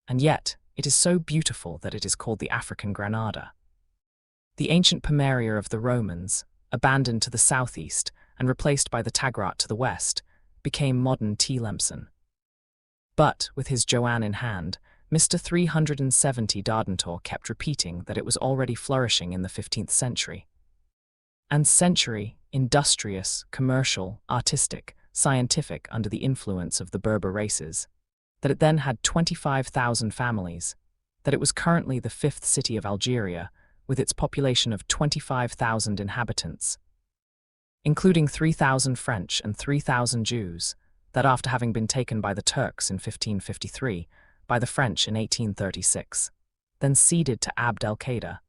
And yet, it is so beautiful that it is called the African Granada. The ancient Pomeria of the Romans, abandoned to the southeast and replaced by the Tagrat to the west, became modern Tlemcen. But, with his Joanne in hand, Mr. 370 Dardentor kept repeating that it was already flourishing in the 15th century. And century, industrious, commercial, artistic, scientific under the influence of the Berber races, that it then had 25,000 families, that it was currently the 5th city of Algeria, with its population of 25,000 inhabitants, including 3,000 French and 3,000 Jews, that after having been taken by the Turks in 1553, by the French in 1836, then ceded to Abd el-Qaeda,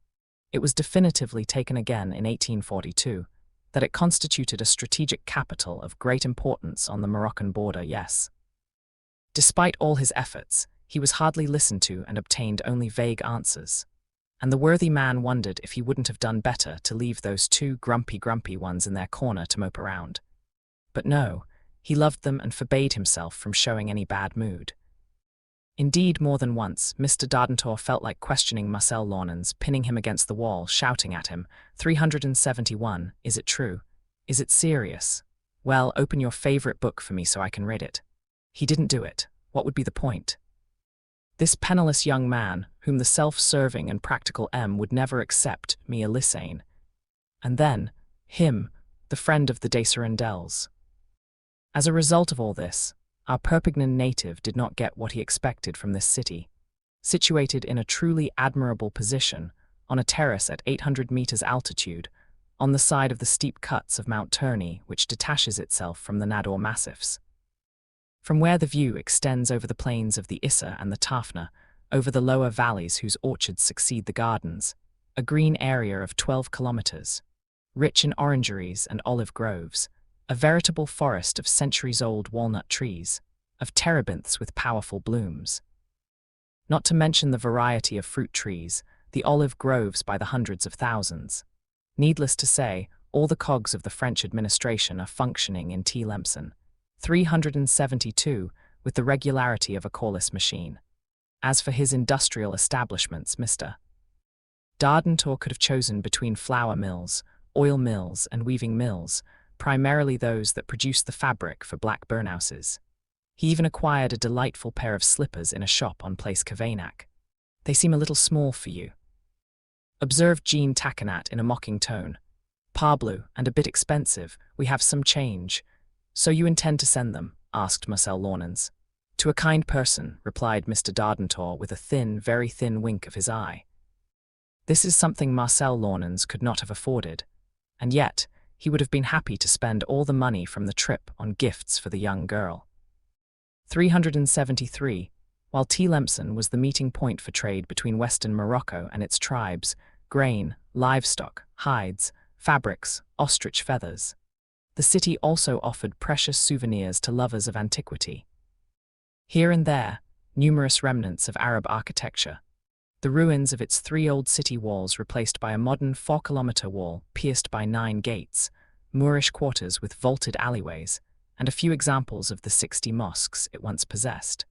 it was definitively taken again in 1842, that it constituted a strategic capital of great importance on the Moroccan border, yes. Despite all his efforts, he was hardly listened to and obtained only vague answers. And the worthy man wondered if he wouldn't have done better to leave those two grumpy ones in their corner to mope around. But no, he loved them and forbade himself from showing any bad mood. Indeed, more than once, Mr. Dardentor felt like questioning Marcel Launens, pinning him against the wall, shouting at him, 371, is it true? Is it serious? Well, open your favorite book for me so I can read it. He didn't do it. What would be the point? This penniless young man, whom the self-serving and practical M would never accept, me a Lysane. And then, him, the friend of the de Serendels. As a result of all this, our Perpignan native did not get what he expected from this city. Situated in a truly admirable position, on a terrace at 800 meters altitude, on the side of the steep cuts of Mount Turney, which detaches itself from the Nador massifs. From where the view extends over the plains of the Isser and the Tafna, over the lower valleys whose orchards succeed the gardens, a green area of 12 kilometers, rich in orangeries and olive groves, a veritable forest of centuries-old walnut trees, of terebinths with powerful blooms. Not to mention the variety of fruit trees, the olive groves by the hundreds of thousands. Needless to say, all the cogs of the French administration are functioning in Tlemcen. 372, with the regularity of a coreless machine. As for his industrial establishments, Mr. Dardentor could have chosen between flour mills, oil mills, and weaving mills, primarily those that produced the fabric for black burnouses. He even acquired a delightful pair of slippers in a shop on Place Cavaignac. They seem a little small for you, observed Jean Taconat in a mocking tone. Parbleu, and a bit expensive. We have some change. So you intend to send them? Asked Marcel Launens. To a kind person, replied Mr. Dardentor with a thin, very thin wink of his eye. This is something Marcel Launens could not have afforded, and yet he would have been happy to spend all the money from the trip on gifts for the young girl. 373. While Tlemcen was the meeting point for trade between Western Morocco and its tribes, grain, livestock, hides, fabrics, ostrich feathers. The city also offered precious souvenirs to lovers of antiquity. Here and there, numerous remnants of Arab architecture. The ruins of its 3 old city walls replaced by a modern 4-kilometer wall pierced by 9 gates, Moorish quarters with vaulted alleyways, and a few examples of the 60 mosques it once possessed.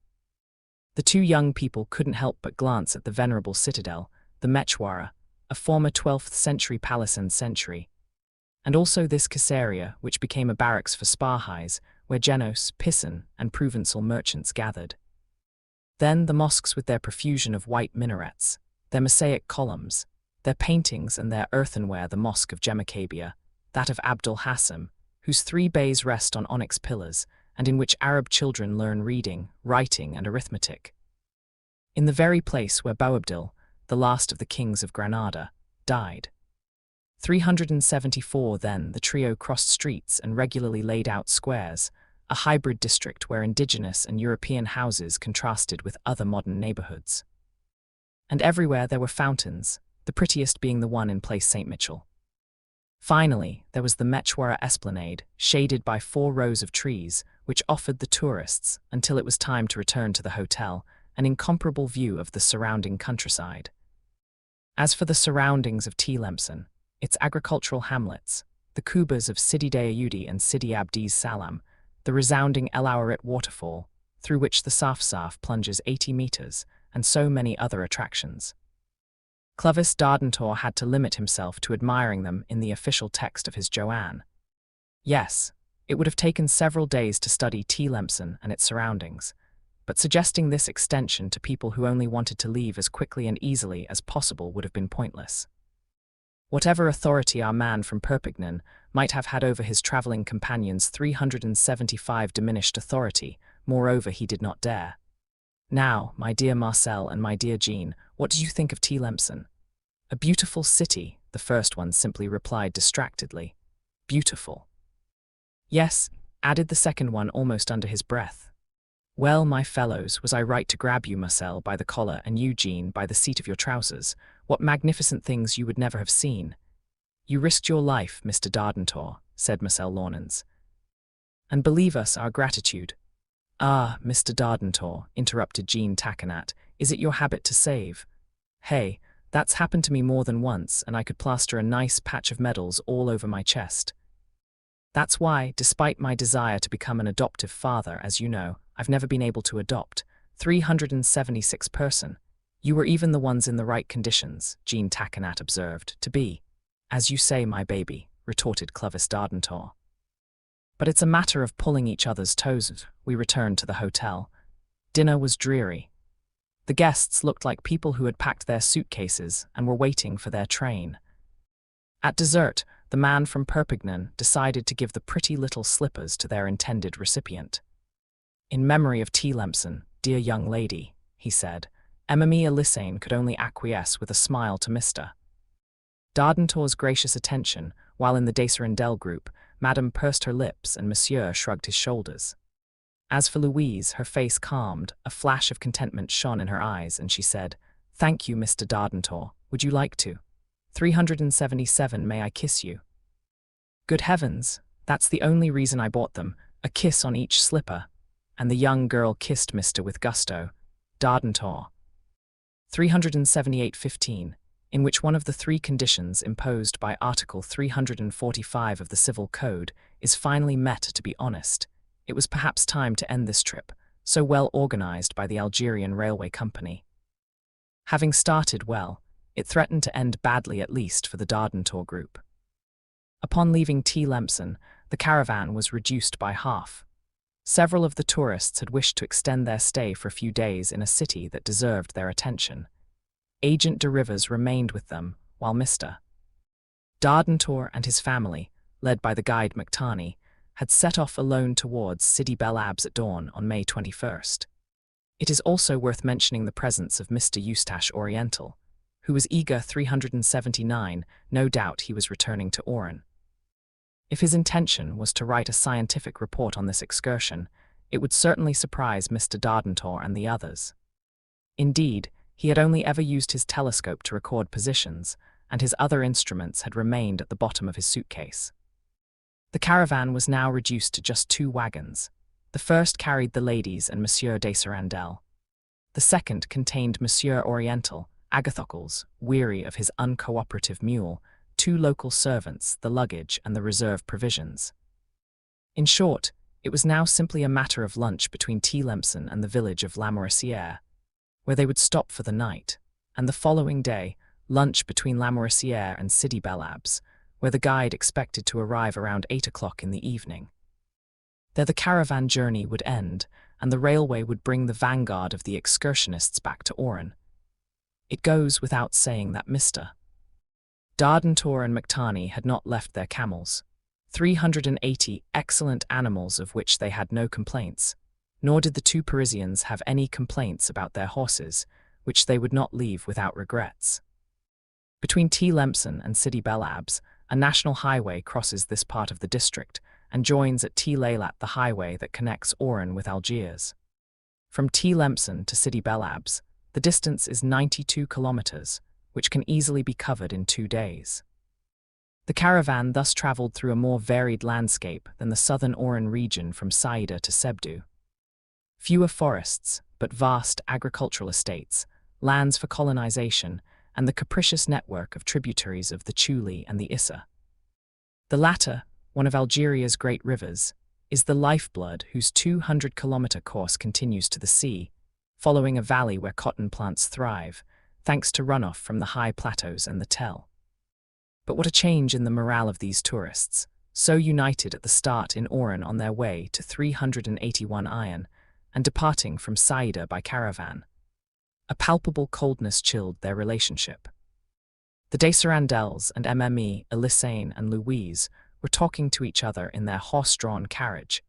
The two young people couldn't help but glance at the venerable citadel, the Mechwara, a former 12th century palace and also this Caesarea, which became a barracks for Sparhis, where Genos, Pisan, and Provençal merchants gathered. Then the mosques with their profusion of white minarets, their mosaic columns, their paintings and their earthenware, the Mosque of Gemmakabia, that of Abdul Hassim, whose 3 bays rest on onyx pillars, and in which Arab children learn reading, writing, and arithmetic. In the very place where Boabdil, the last of the kings of Granada, died. 374. Then the trio crossed streets and regularly laid out squares, a hybrid district where indigenous and European houses contrasted with other modern neighborhoods. And everywhere there were fountains, the prettiest being the one in Place St. Michel. Finally, there was the Mechwara Esplanade, shaded by 4 rows of trees, which offered the tourists, until it was time to return to the hotel, an incomparable view of the surrounding countryside. As for the surroundings of Tlemcen, its agricultural hamlets, the kubas of Sidi Daoudi and Sidi Abdi's Salam, the resounding El Aourit waterfall, through which the Saf plunges 80 meters, and so many other attractions. Clovis Dardentor had to limit himself to admiring them in the official text of his Joanne. Yes, it would have taken several days to study Tlemcen and its surroundings, but suggesting this extension to people who only wanted to leave as quickly and easily as possible would have been pointless. Whatever authority our man from Perpignan might have had over his travelling companions, 375 diminished authority, moreover he did not dare. Now, my dear Marcel and my dear Jean, what did you think of Tlemcen? A beautiful city, the first one simply replied distractedly. Beautiful. Yes, added the second one almost under his breath. Well, my fellows, was I right to grab you, Marcel, by the collar and you, Jean, by the seat of your trousers? What magnificent things you would never have seen. You risked your life, Mr. Dardentor, said Marcel Launens. And believe us our gratitude. "Ah, Mr. Dardentor," interrupted Jean Taconat, "is it your habit to save? Hey, that's happened to me more than once, and I could plaster a nice patch of medals all over my chest. That's why, despite my desire to become an adoptive father, as you know, I've never been able to adopt. 376 person. You were even the ones in the right conditions," Jean Taconat observed, "to be, as you say, my baby," retorted Clovis Dardentor. "But it's a matter of pulling each other's toes." We returned to the hotel. Dinner was dreary. The guests looked like people who had packed their suitcases and were waiting for their train. At dessert, the man from Perpignan decided to give the pretty little slippers to their intended recipient. "In memory of Tlemcen, dear young lady," he said. Emma Lysane could only acquiesce with a smile to Mr. Dardentor's gracious attention, while in the Desarandel group, Madame pursed her lips and Monsieur shrugged his shoulders. As for Louise, her face calmed, a flash of contentment shone in her eyes, and she said, "Thank you, Mr. Dardentor. Would you like to? 377, may I kiss you?" "Good heavens, that's the only reason I bought them, a kiss on each slipper." And the young girl kissed Mr. with gusto. Dardentor. 378-15, in which one of the three conditions imposed by Article 345 of the Civil Code is finally met. To be honest, it was perhaps time to end this trip, so well organized by the Algerian Railway Company. Having started well, it threatened to end badly, at least for the Dardentor group. Upon leaving Tlemcen, the caravan was reduced by half. Several of the tourists had wished to extend their stay for a few days in a city that deserved their attention. Agent de Rivers remained with them, while Mr. Dardentor and his family, led by the guide McTarney, had set off alone towards Sidi Bel Abs at dawn on May 21st. It is also worth mentioning the presence of Mr. Eustache Oriental, who was eager. 379, no doubt he was returning to Oran. If his intention was to write a scientific report on this excursion, it would certainly surprise Mr. Dardentor and the others. Indeed, he had only ever used his telescope to record positions, and his other instruments had remained at the bottom of his suitcase. The caravan was now reduced to just 2 wagons. The first carried the ladies and Monsieur Desarandel. The second contained Monsieur Oriental, Agathocles, weary of his uncooperative mule, 2 local servants, the luggage, and the reserve provisions. In short, it was now simply a matter of lunch between Tlemcen and the village of Lamoricière, where they would stop for the night, and the following day, lunch between Lamoricière and Sidi Bel Abs, where the guide expected to arrive around 8 o'clock in the evening. There the caravan journey would end, and the railway would bring the vanguard of the excursionists back to Oran. It goes without saying that Mr. Dardentor and McTarney had not left their camels, 380 excellent animals of which they had no complaints, nor did the 2 Parisians have any complaints about their horses, which they would not leave without regrets. Between Tlemcen and Sidi Bel Abs, a national highway crosses this part of the district and joins at Tlaylat, the highway that connects Oran with Algiers. From Tlemcen to Sidi Bel Abs, the distance is 92 kilometers, which can easily be covered in 2 days. The caravan thus traveled through a more varied landscape than the southern Oran region from Saïda to Sebdu. Fewer forests, but vast agricultural estates, lands for colonization, and the capricious network of tributaries of the Chouli and the Issa. The latter, one of Algeria's great rivers, is the lifeblood whose 200-kilometer course continues to the sea, following a valley where cotton plants thrive, thanks to runoff from the high plateaus and the Tell. But what a change in the morale of these tourists, so united at the start in Oran on their way to 381 Iron, and departing from Saïda by caravan. A palpable coldness chilled their relationship. The Desarandels and Mme. Elysane and Louise were talking to each other in their horse-drawn carriage,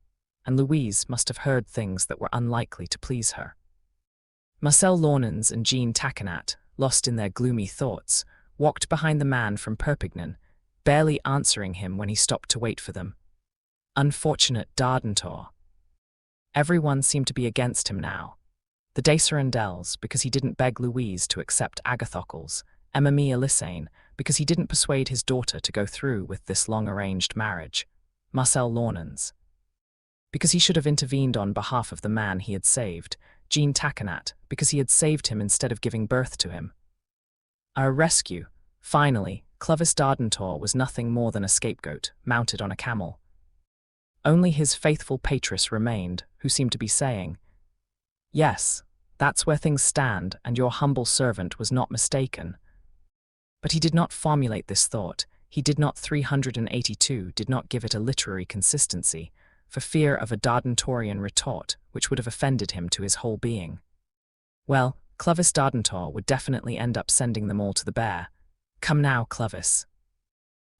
and Louise must have heard things that were unlikely to please her. Marcel Launens and Jean Taconat, lost in their gloomy thoughts, walked behind the man from Perpignan, barely answering him when he stopped to wait for them. Unfortunate Dardentor. Everyone seemed to be against him now. The Desarandels, because he didn't beg Louise to accept Agathocles, Mme. Elysane, because he didn't persuade his daughter to go through with this long-arranged marriage. Marcel Launens. because he should have intervened on behalf of the man he had saved, Jean Takenat, because he had saved him instead of giving birth to him. Our rescue, finally, Clovis Dardentor was nothing more than a scapegoat, mounted on a camel. Only his faithful patroness remained, who seemed to be saying, "Yes, that's where things stand, and your humble servant was not mistaken." But he did not formulate this thought. He did not 382, did not give it a literary consistency, for fear of a Dardentorian retort which would have offended him to his whole being. Well, Clovis Dardentor would definitely end up sending them all to the bear. "Come now, Clovis,"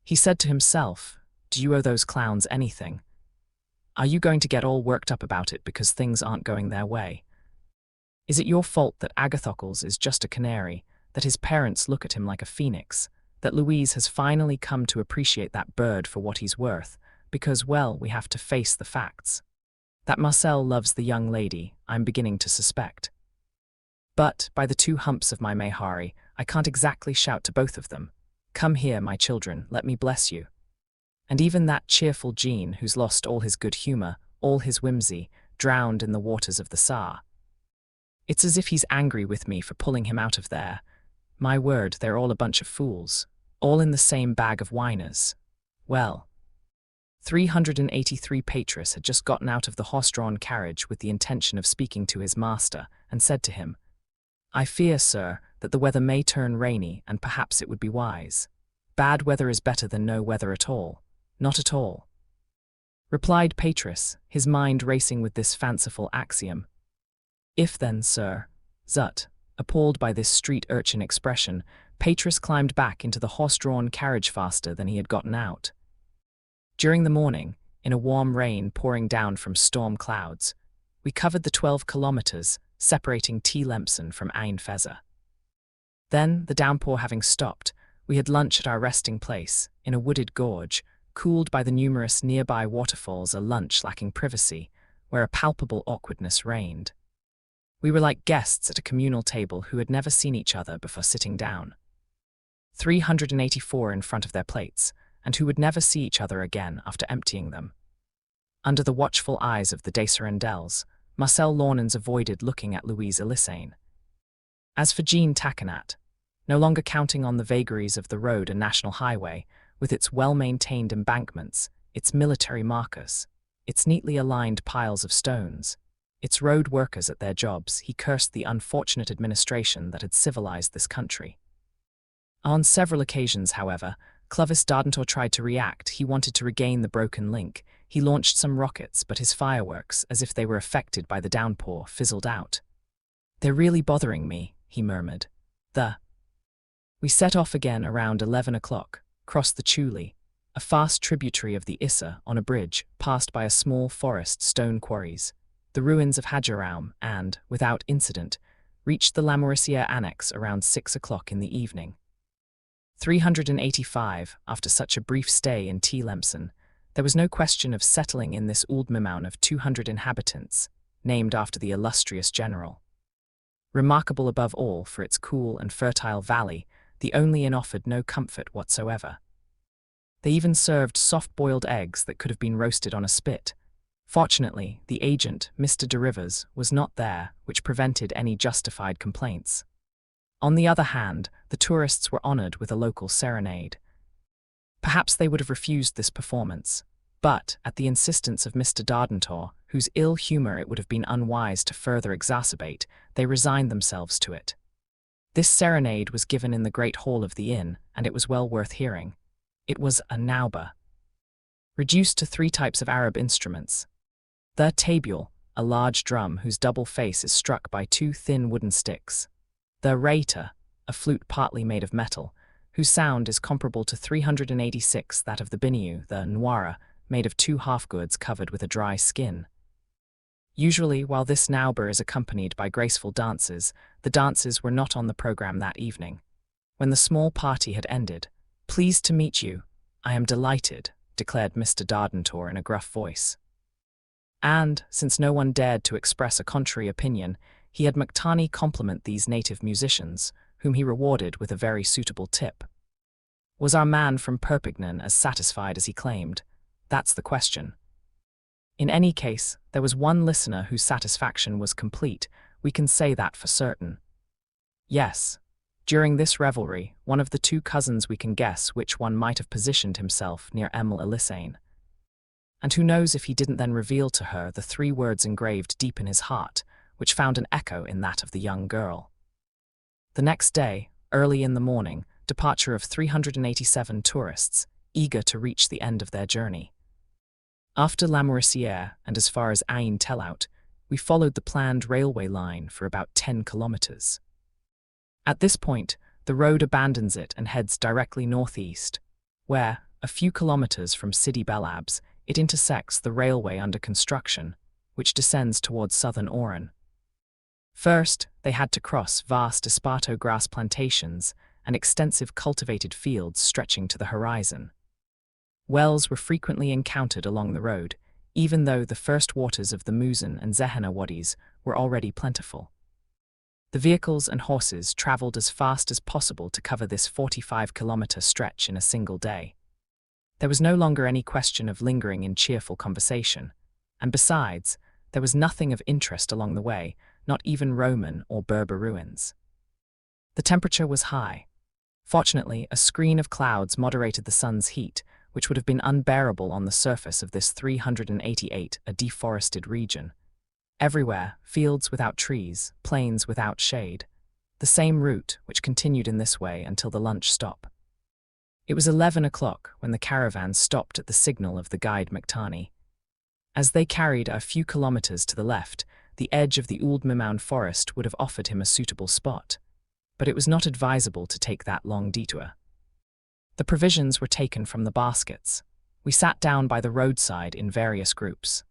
he said to himself, "do you owe those clowns anything? Are you going to get all worked up about it because things aren't going their way? Is it your fault that Agathocles is just a canary, that his parents look at him like a phoenix, that Louise has finally come to appreciate that bird for what he's worth, because, well, we have to face the facts? That Marcel loves the young lady, I'm beginning to suspect. But, by the two humps of my Mehari, I can't exactly shout to both of them, 'Come here, my children, let me bless you.' And even that cheerful Jean, who's lost all his good humor, all his whimsy, drowned in the waters of the Saar. It's as if he's angry with me for pulling him out of there. My word, they're all a bunch of fools, all in the same bag of whiners. Well, 383 Patris had just gotten out of the horse-drawn carriage with the intention of speaking to his master, and said to him, "I fear, sir, that the weather may turn rainy, and perhaps it would be wise. Bad weather is better than no weather at all. Not at all," replied Patris, his mind racing with this fanciful axiom. "If then, sir," Zut, appalled by this street urchin expression, Patris climbed back into the horse-drawn carriage faster than he had gotten out. During the morning, in a warm rain pouring down from storm clouds, we covered the 12 kilometers separating Tlemcen from Ain Feza. Then, the downpour having stopped, we had lunch at our resting place, in a wooded gorge, cooled by the numerous nearby waterfalls, a lunch lacking privacy, where a palpable awkwardness reigned. We were like guests at a communal table who had never seen each other before sitting down. 384 in front of their plates, and who would never see each other again after emptying them. Under the watchful eyes of the Desarendels, Marcel Launens avoided looking at Louise Elissane. As for Jean Takenat, no longer counting on the vagaries of the road and national highway, with its well-maintained embankments, its military markers, its neatly aligned piles of stones, its road workers at their jobs, he cursed the unfortunate administration that had civilized this country. On several occasions, however, Clovis Dardentor tried to react. He wanted to regain the broken link. He launched some rockets, but his fireworks, as if they were affected by the downpour, fizzled out. "They're really bothering me," he murmured. We set off again around 11 o'clock, crossed the Chuli, a fast tributary of the Issa, on a bridge, passed by a small forest stone quarries, the ruins of Hadjaraum, and, without incident, reached the La Mauricia annex around 6 o'clock in the evening. 385, after such a brief stay in Tlemcen, there was no question of settling in this Oldmimoun of 200 inhabitants, named after the illustrious general. Remarkable above all for its cool and fertile valley, the only inn offered no comfort whatsoever. They even served soft-boiled eggs that could have been roasted on a spit. Fortunately, the agent, Mr. de Rivers, was not there, which prevented any justified complaints. On the other hand, the tourists were honored with a local serenade. Perhaps they would have refused this performance, but, at the insistence of Mr. Dardentor, whose ill humor it would have been unwise to further exacerbate, they resigned themselves to it. This serenade was given in the great hall of the inn, and it was well worth hearing. It was a nauba, reduced to 3 types of Arab instruments. The tabule, a large drum whose double face is struck by 2 thin wooden sticks. The reita, a flute partly made of metal, whose sound is comparable to 386 that of the biniou, the nwara, made of 2 half-goods covered with a dry skin. Usually, while this nauber is accompanied by graceful dances, the dances were not on the program that evening. When the small party had ended, "Pleased to meet you. I am delighted," declared Mr. Dardentor in a gruff voice. And, since no one dared to express a contrary opinion, he had Mactani compliment these native musicians, whom he rewarded with a very suitable tip. Was our man from Perpignan as satisfied as he claimed? That's the question. In any case, there was one listener whose satisfaction was complete. We can say that for certain. Yes. During this revelry, one of the two cousins, we can guess which one might have positioned himself near Emil Elisane. And who knows if he didn't then reveal to her the 3 words engraved deep in his heart, which found an echo in that of the young girl. The next day, early in the morning, departure of 387 tourists, eager to reach the end of their journey. After La Mauricière and as far as Ain Tellout, we followed the planned railway line for about 10 kilometers. At this point, the road abandons it and heads directly northeast, where, a few kilometers from Sidi Bel Abs, it intersects the railway under construction, which descends towards southern Oran. First, they had to cross vast esparto grass plantations and extensive cultivated fields stretching to the horizon. Wells were frequently encountered along the road, even though the first waters of the Muzan and Zehena wadis were already plentiful. The vehicles and horses traveled as fast as possible to cover this 45-kilometer stretch in a single day. There was no longer any question of lingering in cheerful conversation, and besides, there was nothing of interest along the way, not even Roman or Berber ruins. The temperature was high. Fortunately, a screen of clouds moderated the sun's heat, which would have been unbearable on the surface of this 388 a deforested region. Everywhere, fields without trees, plains without shade. The same route, which continued in this way until the lunch stop. It was 11 o'clock when the caravan stopped at the signal of the guide Mactani. As they carried a few kilometers to the left, the edge of the Ould Mimoun forest would have offered him a suitable spot, but it was not advisable to take that long detour. The provisions were taken from the baskets. We sat down by the roadside in various groups.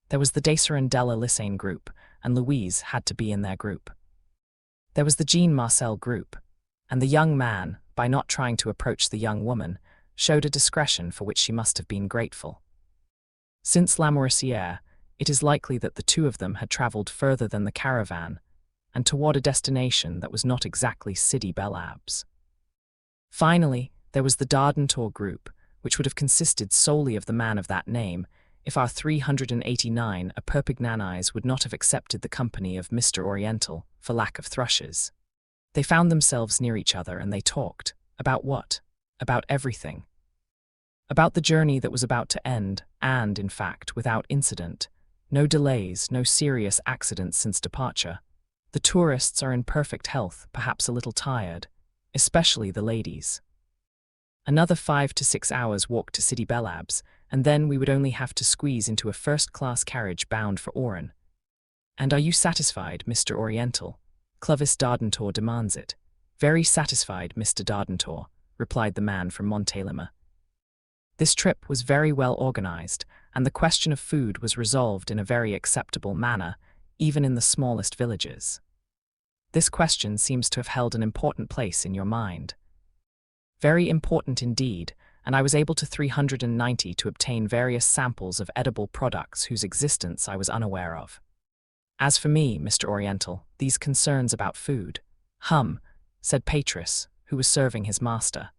There was the Desserin Della Lissane group, and Louise had to be in their group. There was the Jean Marcel group, and the young man, by not trying to approach the young woman, showed a discretion for which she must have been grateful. Since La Mauricière, it is likely that the two of them had travelled further than the caravan, and toward a destination that was not exactly Sidi Bel Abs. Finally, there was the Dardentor group, which would have consisted solely of the man of that name, if our 389 a Perpignanais would not have accepted the company of Mr. Oriental for lack of thrushes. They found themselves near each other and they talked. About what? About everything. About the journey that was about to end, and, in fact, without incident. No delays, no serious accidents since departure. The tourists are in perfect health, perhaps a little tired, especially the ladies. Another 5 to 6 hours walk to Sidi Bel Abs, and then we would only have to squeeze into a first-class carriage bound for Oran. And are you satisfied, Mr. Oriental? Clovis Dardentor demands it. Very satisfied, Mr. Dardentor, replied the man from Montélimar. This trip was very well organized, and the question of food was resolved in a very acceptable manner, even in the smallest villages. This question seems to have held an important place in your mind. Very important indeed, and I was able to 390 to obtain various samples of edible products whose existence I was unaware of. As for me, Mr. Oriental, these concerns about food, said Patris, who was serving his master.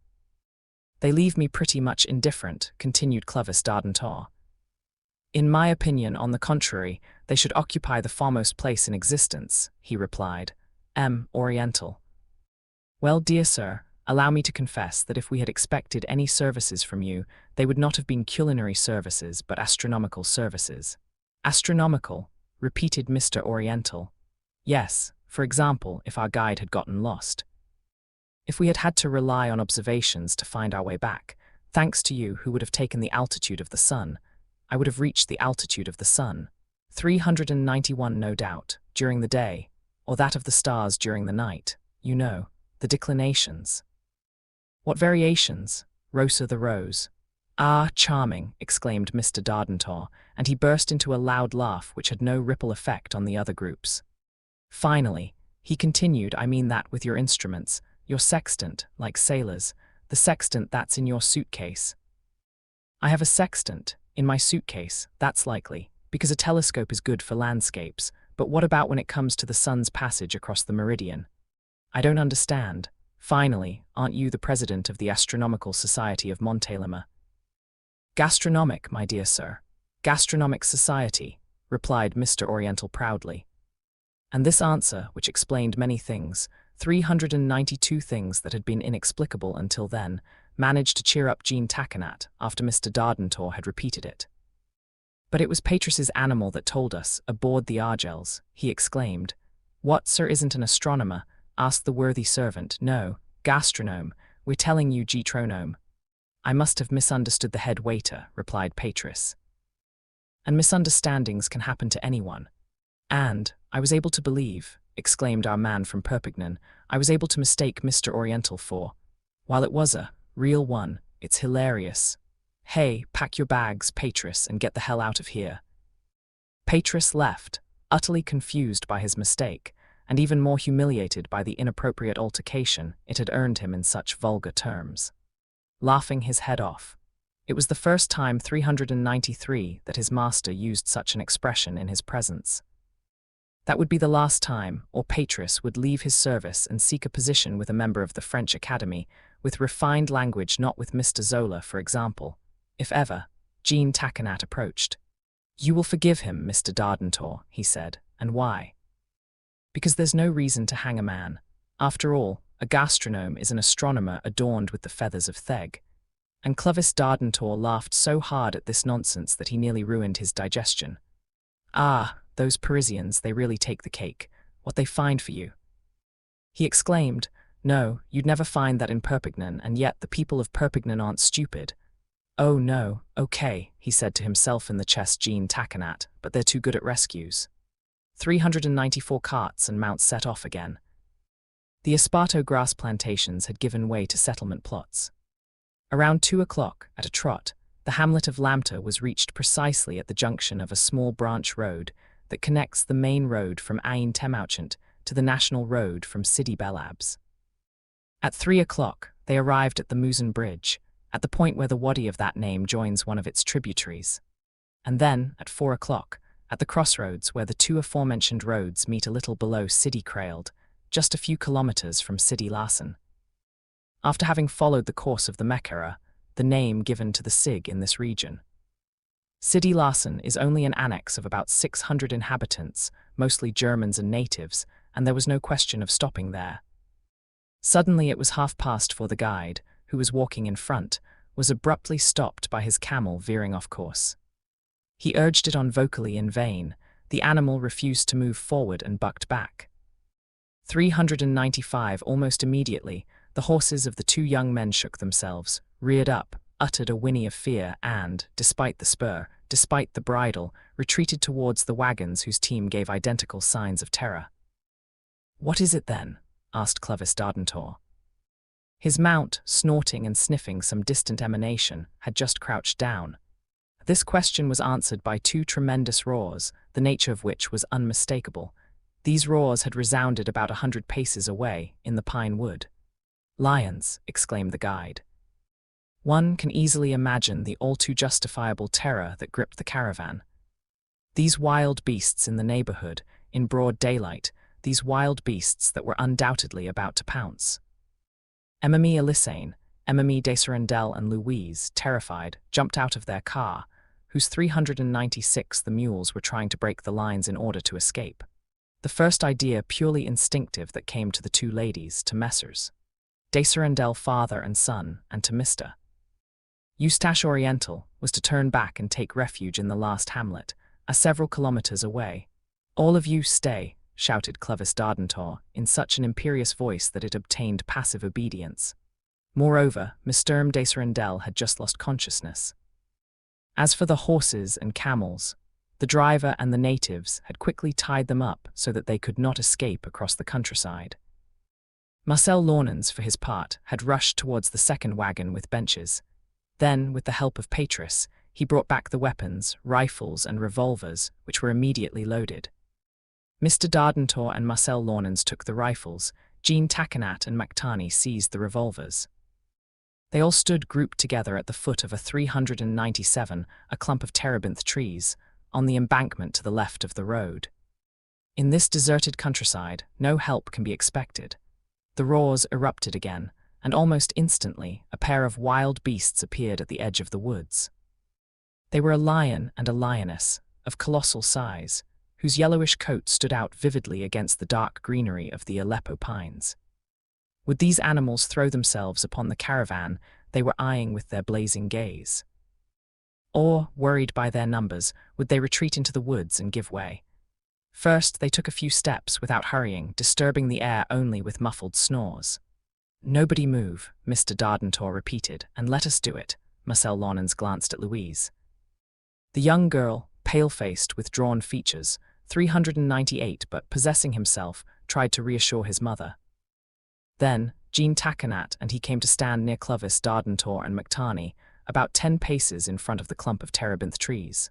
They leave me pretty much indifferent, continued Clovis Dardentor. In my opinion, on the contrary, they should occupy the foremost place in existence, he replied. Oriental. Well, dear sir, allow me to confess that if we had expected any services from you, they would not have been culinary services, but astronomical services. Astronomical, repeated Mr. Oriental. Yes, for example, if our guide had gotten lost. If we had had to rely on observations to find our way back, thanks to you who would have taken the altitude of the sun, I would have reached the altitude of the sun, 391 no doubt, during the day, or that of the stars during the night, you know, the declinations. What variations? Rosa the rose. Ah, charming, exclaimed Mr. Dardentor, and he burst into a loud laugh which had no ripple effect on the other groups. Finally, he continued, I mean that with your instruments, your sextant, like sailors, the sextant that's in your suitcase. I have a sextant in my suitcase, that's likely, because a telescope is good for landscapes, but what about when it comes to the sun's passage across the meridian? I don't understand. Finally, aren't you the president of the Astronomical Society of Montélimar? Gastronomic, my dear sir. Gastronomic Society, replied Mr. Oriental proudly. And this answer, which explained many things, 392 things that had been inexplicable until then, managed to cheer up Jean Takenat after Mr. Dardentor had repeated it. But it was Patris's animal that told us, aboard the Argels, he exclaimed. What, sir, isn't an astronomer? Asked the worthy servant. No, gastronome. We're telling you getronome. I must have misunderstood the head waiter, replied Patris. And misunderstandings can happen to anyone. And I was able to believe, exclaimed our man from Perpignan, I was able to mistake Mr. Oriental for, while it was a real one, it's hilarious. Hey, pack your bags, Patris, and get the hell out of here. Patris left, utterly confused by his mistake, and even more humiliated by the inappropriate altercation it had earned him in such vulgar terms. Laughing his head off. It was the first time 393 that his master used such an expression in his presence. That would be the last time, or Patris would leave his service and seek a position with a member of the French Academy, with refined language, not with Mr. Zola, for example, if ever. Jean Takenat approached. You will forgive him, Mr. Dardentor, he said. And why? Because there's no reason to hang a man. After all, a gastronome is an astronomer adorned with the feathers of Theg. And Clovis Dardentor laughed so hard at this nonsense that he nearly ruined his digestion. Ah, those Parisians, they really take the cake. What they find for you. He exclaimed, no, you'd never find that in Perpignan, and yet the people of Perpignan aren't stupid. Oh no, okay, he said to himself in the chest Jean Takenat, but they're too good at rescues. 394 carts and mounts set off again. The Esparto grass plantations had given way to settlement plots. Around 2 o'clock, at a trot, the hamlet of Lambta was reached precisely at the junction of a small branch road that connects the main road from Ain Temouchant to the national road from Sidi Bel Abs. At 3 o'clock, they arrived at the Mouzon Bridge, at the point where the wadi of that name joins one of its tributaries. And then, at 4 o'clock, at the crossroads where the two aforementioned roads meet a little below Sidi Krailed, just a few kilometers from Sidi Larsen. After having followed the course of the Mekera, the name given to the Sig in this region. Sidi Larsen is only an annex of about 600 inhabitants, mostly Germans and natives, and there was no question of stopping there. Suddenly it was 4:30 for the guide, who was walking in front, was abruptly stopped by his camel veering off course. He urged it on vocally in vain. The animal refused to move forward and bucked back. 395 almost immediately, the horses of the two young men shook themselves, reared up, uttered a whinny of fear and, despite the spur, despite the bridle, retreated towards the wagons whose team gave identical signs of terror. What is it then? Asked Clovis Dardentor. His mount, snorting and sniffing some distant emanation, had just crouched down. This question was answered by two tremendous roars, the nature of which was unmistakable. These roars had resounded about 100 paces away, in the pine wood. Lions, exclaimed the guide. One can easily imagine the all-too-justifiable terror that gripped the caravan. These wild beasts in the neighborhood, in broad daylight, these wild beasts that were undoubtedly about to pounce. Emmeline Elisane, Emmeline Desirandel and Louise, terrified, jumped out of their car, whose 396 the mules were trying to break the lines in order to escape. The first idea purely instinctive that came to the two ladies, to Messrs. Desirandel father and son, and to Mr. Eustache Oriental, was to turn back and take refuge in the last hamlet, several kilometers away. All of you stay, shouted Clovis Dardentor, in such an imperious voice that it obtained passive obedience. Moreover, Mr. Desirandel had just lost consciousness. As for the horses and camels, the driver and the natives had quickly tied them up so that they could not escape across the countryside. Marcel Launens, for his part, had rushed towards the second wagon with benches. Then, with the help of Patris, he brought back the weapons, rifles and revolvers, which were immediately loaded. Mr. Dardentor and Marcel Launens took the rifles, Jean Takenat and Mactani seized the revolvers. They all stood grouped together at the foot of a 397, a clump of terebinth trees, on the embankment to the left of the road. In this deserted countryside, no help can be expected. The roars erupted again, and almost instantly a pair of wild beasts appeared at the edge of the woods. They were a lion and a lioness, of colossal size, whose yellowish coat stood out vividly against the dark greenery of the Aleppo pines. Would these animals throw themselves upon the caravan they were eyeing with their blazing gaze? Or, worried by their numbers, would they retreat into the woods and give way? First, they took a few steps without hurrying, disturbing the air only with muffled snores. "Nobody move," Mr. Dardentor repeated, "and let us do it." Marcel Launens glanced at Louise. The young girl, pale-faced with drawn features, 398 but possessing himself, tried to reassure his mother. Then, Jean Taconat and he came to stand near Clovis Dardentor and McTarney, about 10 paces in front of the clump of terebinth trees.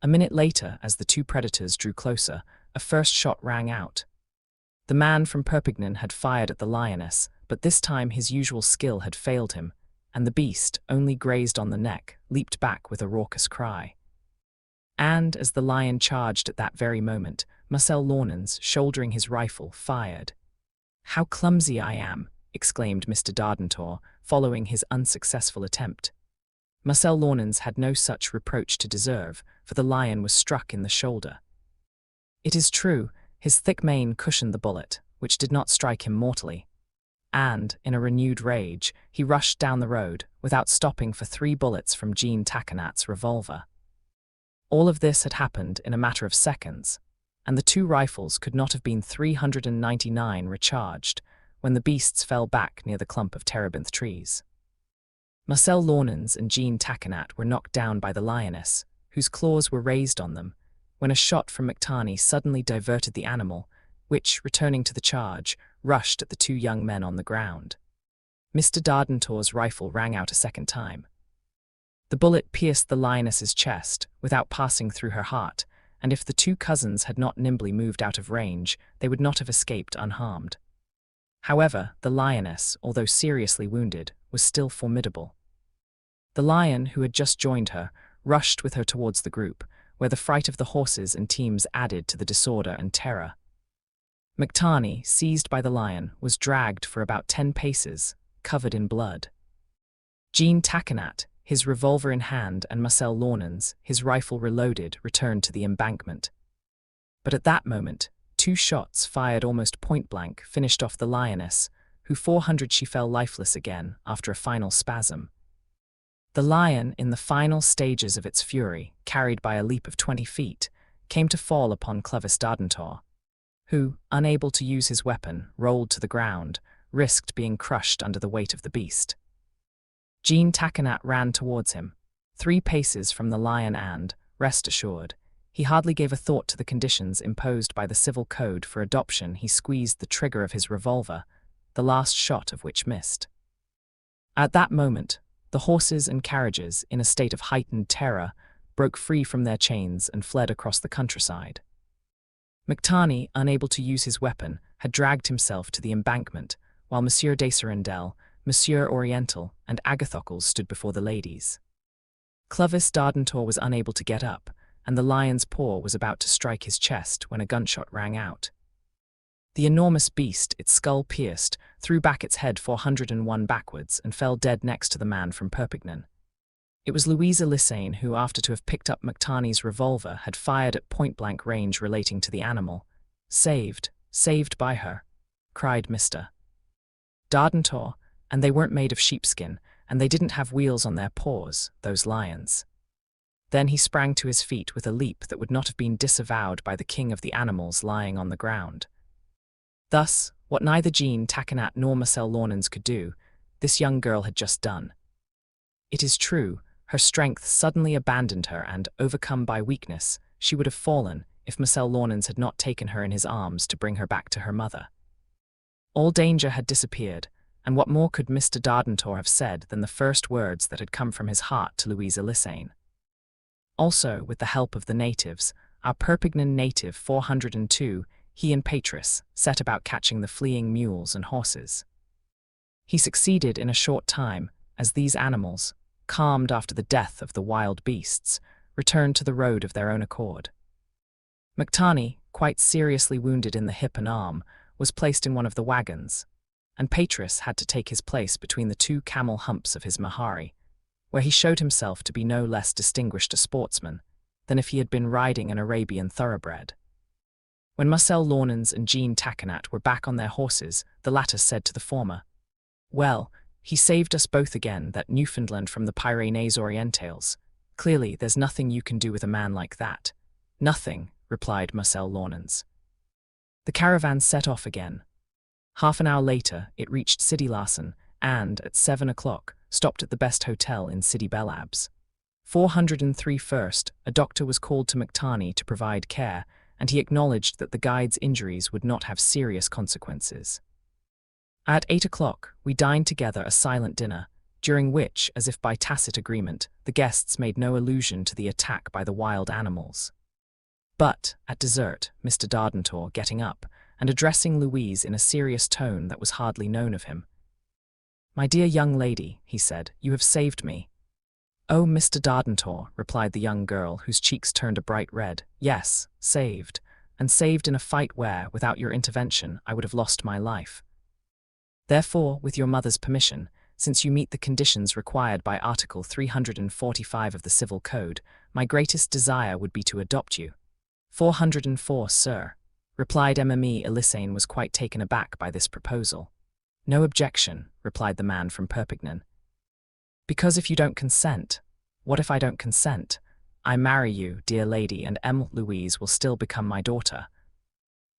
A minute later, as the two predators drew closer, a first shot rang out. The man from Perpignan had fired at the lioness, but this time his usual skill had failed him, and the beast, only grazed on the neck, leaped back with a raucous cry. And, as the lion charged at that very moment, Marcel Launens, shouldering his rifle, fired. "How clumsy I am!" exclaimed Mr. Dardentor, following his unsuccessful attempt. Marcel Launens had no such reproach to deserve, for the lion was struck in the shoulder. It is true, his thick mane cushioned the bullet, which did not strike him mortally. And, in a renewed rage, he rushed down the road, without stopping for 3 bullets from Jean Taconat's revolver. All of this had happened in a matter of seconds, and the 2 rifles could not have been 399 recharged when the beasts fell back near the clump of terebinth trees. Marcel Launens and Jean Taconat were knocked down by the lioness, whose claws were raised on them, when a shot from McTarney suddenly diverted the animal, which, returning to the charge, rushed at the 2 young men on the ground. Mr. Dardentor's rifle rang out a second time. The bullet pierced the lioness's chest, without passing through her heart, and if the 2 cousins had not nimbly moved out of range, they would not have escaped unharmed. However, the lioness, although seriously wounded, was still formidable. The lion, who had just joined her, rushed with her towards the group, where the fright of the horses and teams added to the disorder and terror. McTarney, seized by the lion, was dragged for about 10 paces, covered in blood. Jean Taconat, his revolver in hand, and Marcel Launens, his rifle reloaded, returned to the embankment. But at that moment, 2 shots fired almost point-blank finished off the lioness, who 400 she fell lifeless again after a final spasm. The lion, in the final stages of its fury, carried by a leap of 20 feet, came to fall upon Clovis Dardentor, who, unable to use his weapon, rolled to the ground, risked being crushed under the weight of the beast. Jean Taconat ran towards him, 3 paces from the lion and, rest assured, he hardly gave a thought to the conditions imposed by the civil code for adoption. He squeezed the trigger of his revolver, the last shot of which missed. At that moment, the horses and carriages, in a state of heightened terror, broke free from their chains and fled across the countryside. McTarney, unable to use his weapon, had dragged himself to the embankment, while Monsieur de Serendel, Monsieur Oriental, and Agathocles stood before the ladies. Clovis Dardentor was unable to get up, and the lion's paw was about to strike his chest when a gunshot rang out. The enormous beast, its skull pierced, threw back its head 401 backwards and fell dead next to the man from Perpignan. It was Louisa Lysane who, after to have picked up McTarney's revolver, had fired at point-blank range relating to the animal. "Saved, saved by her," cried Mr. Dardentor, "and they weren't made of sheepskin, and they didn't have wheels on their paws, those lions." Then he sprang to his feet with a leap that would not have been disavowed by the king of the animals lying on the ground. Thus, what neither Jean Taconat nor Marcel Launens could do, this young girl had just done. It is true, her strength suddenly abandoned her and, overcome by weakness, she would have fallen if Marcel Launens had not taken her in his arms to bring her back to her mother. All danger had disappeared, and what more could Mr. Dardentor have said than the first words that had come from his heart to Louisa Lysane? Also, with the help of the natives, our Perpignan native 402, he and Patris set about catching the fleeing mules and horses. He succeeded in a short time, as these animals, calmed after the death of the wild beasts, returned to the road of their own accord. McTarney, quite seriously wounded in the hip and arm, was placed in one of the wagons, and Patris had to take his place between the 2 camel humps of his Mahari, where he showed himself to be no less distinguished a sportsman than if he had been riding an Arabian thoroughbred. When Marcel Launens and Jean Taquinat were back on their horses, the latter said to the former, "Well, he saved us both again, that Newfoundland from the Pyrenees Orientales. Clearly, there's nothing you can do with a man like that." "Nothing," replied Marcel Launens. The caravan set off again. Half an hour later, it reached Sidi Larsen and, at 7 o'clock, stopped at the best hotel in Sidi Bel Abs. 403 first, a doctor was called to McTarney to provide care, and he acknowledged that the guide's injuries would not have serious consequences. At 8 o'clock, we dined together a silent dinner, during which, as if by tacit agreement, the guests made no allusion to the attack by the wild animals. But, at dessert, Mr. Dardentor, getting up, and addressing Louise in a serious tone that was hardly known of him. "My dear young lady," he said, "you have saved me." "Oh, Mr. Dardentor," replied the young girl, whose cheeks turned a bright red, "yes, saved, and saved in a fight where, without your intervention, I would have lost my life. Therefore, with your mother's permission, since you meet the conditions required by Article 345 of the Civil Code, my greatest desire would be to adopt you." 404, sir, replied Mme. Elissane, was quite taken aback by this proposal. "No objection," replied the man from Perpignan. "Because if you don't consent—" "What if I don't consent? I marry you, dear lady, and M. Louise will still become my daughter."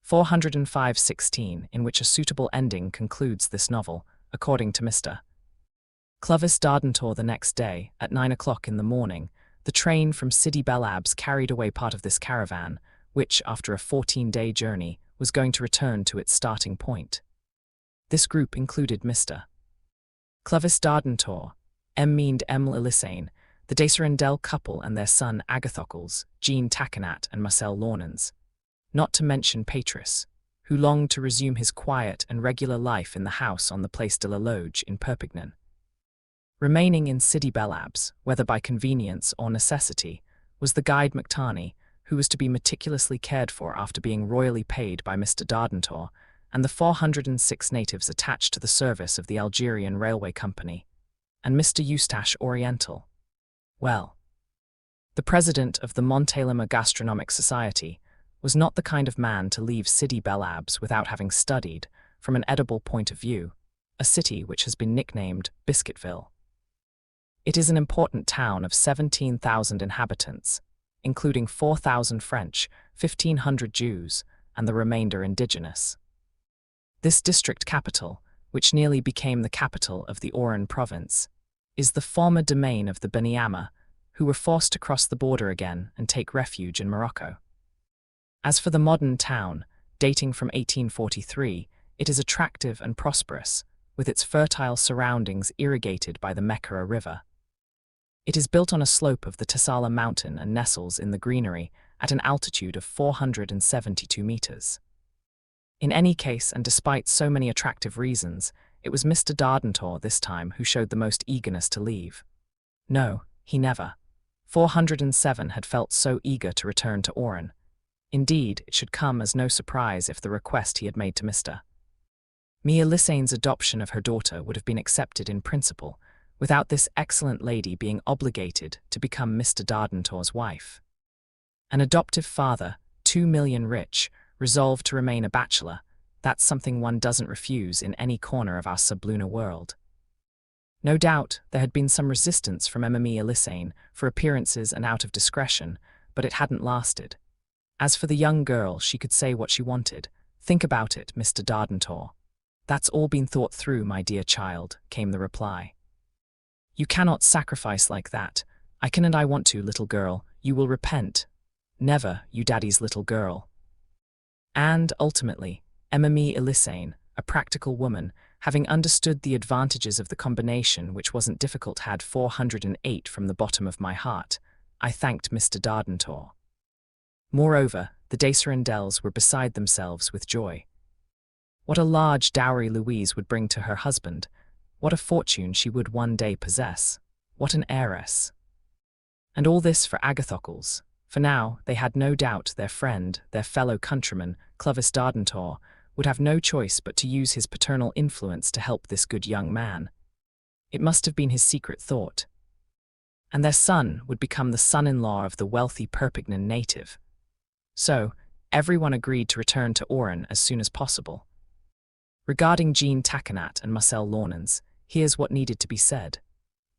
405:16, in which a suitable ending concludes this novel, according to Mr. Clovis Dardentor. The next day, at 9 o'clock in the morning, the train from Sidi Bel Abs carried away part of this caravan, which, after a 14-day journey, was going to return to its starting point. This group included Mr. Clovis Dardentor, M. Elissane, the Desarendel couple and their son Agathocles, Jean Taquinat and Marcel Launens, not to mention Patris, who longed to resume his quiet and regular life in the house on the Place de la Loge in Perpignan. Remaining in Sidi Bel Abs, whether by convenience or necessity, was the guide McTarney, who was to be meticulously cared for after being royally paid by Mr. Dardentor, and the 406 natives attached to the service of the Algerian Railway Company, and Mr. Eustache Oriental. Well, the president of the Montelima Gastronomic Society was not the kind of man to leave Sidi Bel Abs without having studied, from an edible point of view, a city which has been nicknamed Biscuitville. It is an important town of 17,000 inhabitants, including 4,000 French, 1,500 Jews, and the remainder indigenous. This district capital, which nearly became the capital of the Oran province, is the former domain of the Baniama, who were forced to cross the border again and take refuge in Morocco. As for the modern town, dating from 1843, it is attractive and prosperous, with its fertile surroundings irrigated by the Mekara River. It is built on a slope of the Tessala mountain and nestles in the greenery at an altitude of 472 meters. In any case, and despite so many attractive reasons, it was Mr. Dardentor this time who showed the most eagerness to leave. No, he never. 407 had felt so eager to return to Oran. Indeed, it should come as no surprise if the request he had made to Mr. Elissane's adoption of her daughter would have been accepted in principle, without this excellent lady being obligated to become Mr. Dardentor's wife. An adoptive father, 2 million rich, resolved to remain a bachelor, that's something one doesn't refuse in any corner of our sublunar world. No doubt there had been some resistance from Mme. Elissane for appearances and out of discretion, but it hadn't lasted. As for the young girl, she could say what she wanted. "Think about it, Mr. Dardentor." "That's all been thought through, my dear child," came the reply. "You cannot sacrifice like that. I can and I want to, little girl. You will repent." "Never, you daddy's little girl." And, ultimately, Mme. Elissane, a practical woman, having understood the advantages of the combination, which wasn't difficult, had 408 from the bottom of my heart. I thanked Mr. Dardentor. Moreover, the Desarendels were beside themselves with joy. What a large dowry Louise would bring to her husband! What a fortune she would one day possess! What an heiress! And all this for Agathocles, for now they had no doubt their friend, their fellow countryman, Clovis Dardentor, would have no choice but to use his paternal influence to help this good young man. It must have been his secret thought. and their son would become the son-in-law of the wealthy Perpignan native. So, everyone agreed to return to Oran as soon as possible. Regarding Jean Taquinat and Marcel Launens, here's what needed to be said.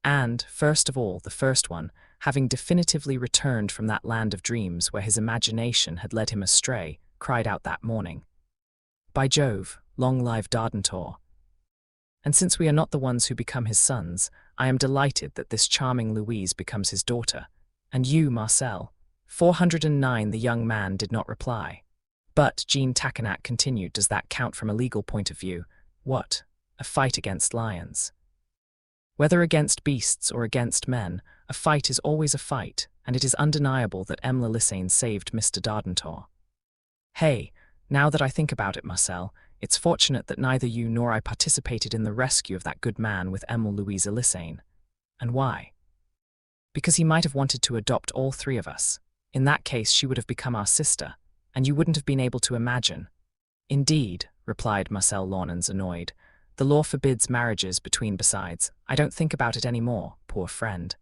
And, first of all, the first one, having definitively returned from that land of dreams where his imagination had led him astray, cried out that morning, "By Jove, long live Dardentor! And since we are not the ones who become his sons, I am delighted that this charming Louise becomes his daughter. And you, Marcel." 409 The young man did not reply. But, Jean Taquinat continued, does that count from a legal point of view? What? A fight against lions. Whether against beasts or against men, a fight is always a fight, and it is undeniable that M. Lissane saved Mr. Dardentor. Hey, now that I think about it, Marcel, it's fortunate that neither you nor I participated in the rescue of that good man with Emile Louise Lissane. And why? Because he might have wanted to adopt all three of us. In that case, she would have become our sister, and you wouldn't have been able to imagine. Indeed, replied Marcel Launens, annoyed. The law forbids marriages between besides. I don't think about it any more, poor friend.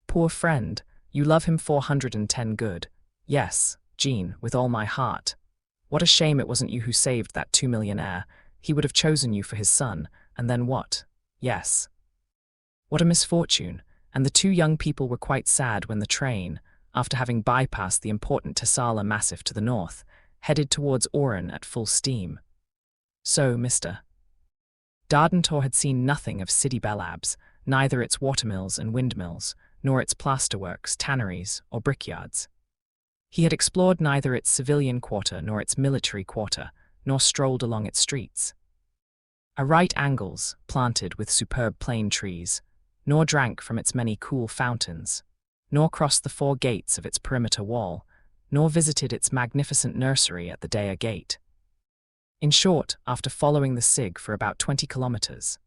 Poor friend, you love him 410 good. Yes, Jean, with all my heart. What a shame it wasn't you who saved that 2 millionaire. He would have chosen you for his son, and then what? Yes. What a misfortune, and the two young people were quite sad when the train, after having bypassed the important Tessala Massif to the north, headed towards Oran at full steam. So, Mr. Dardentor had seen nothing of Sidi Bel Abbes, neither its watermills and windmills, nor its plasterworks, tanneries, or brickyards. He had explored neither its civilian quarter nor its military quarter, nor strolled along its streets. At right angles, planted with superb plane trees, nor drank from its many cool fountains, nor crossed the 4 gates of its perimeter wall, nor visited its magnificent nursery at the Dea Gate. In short, after following the Sig for about 20 kilometers,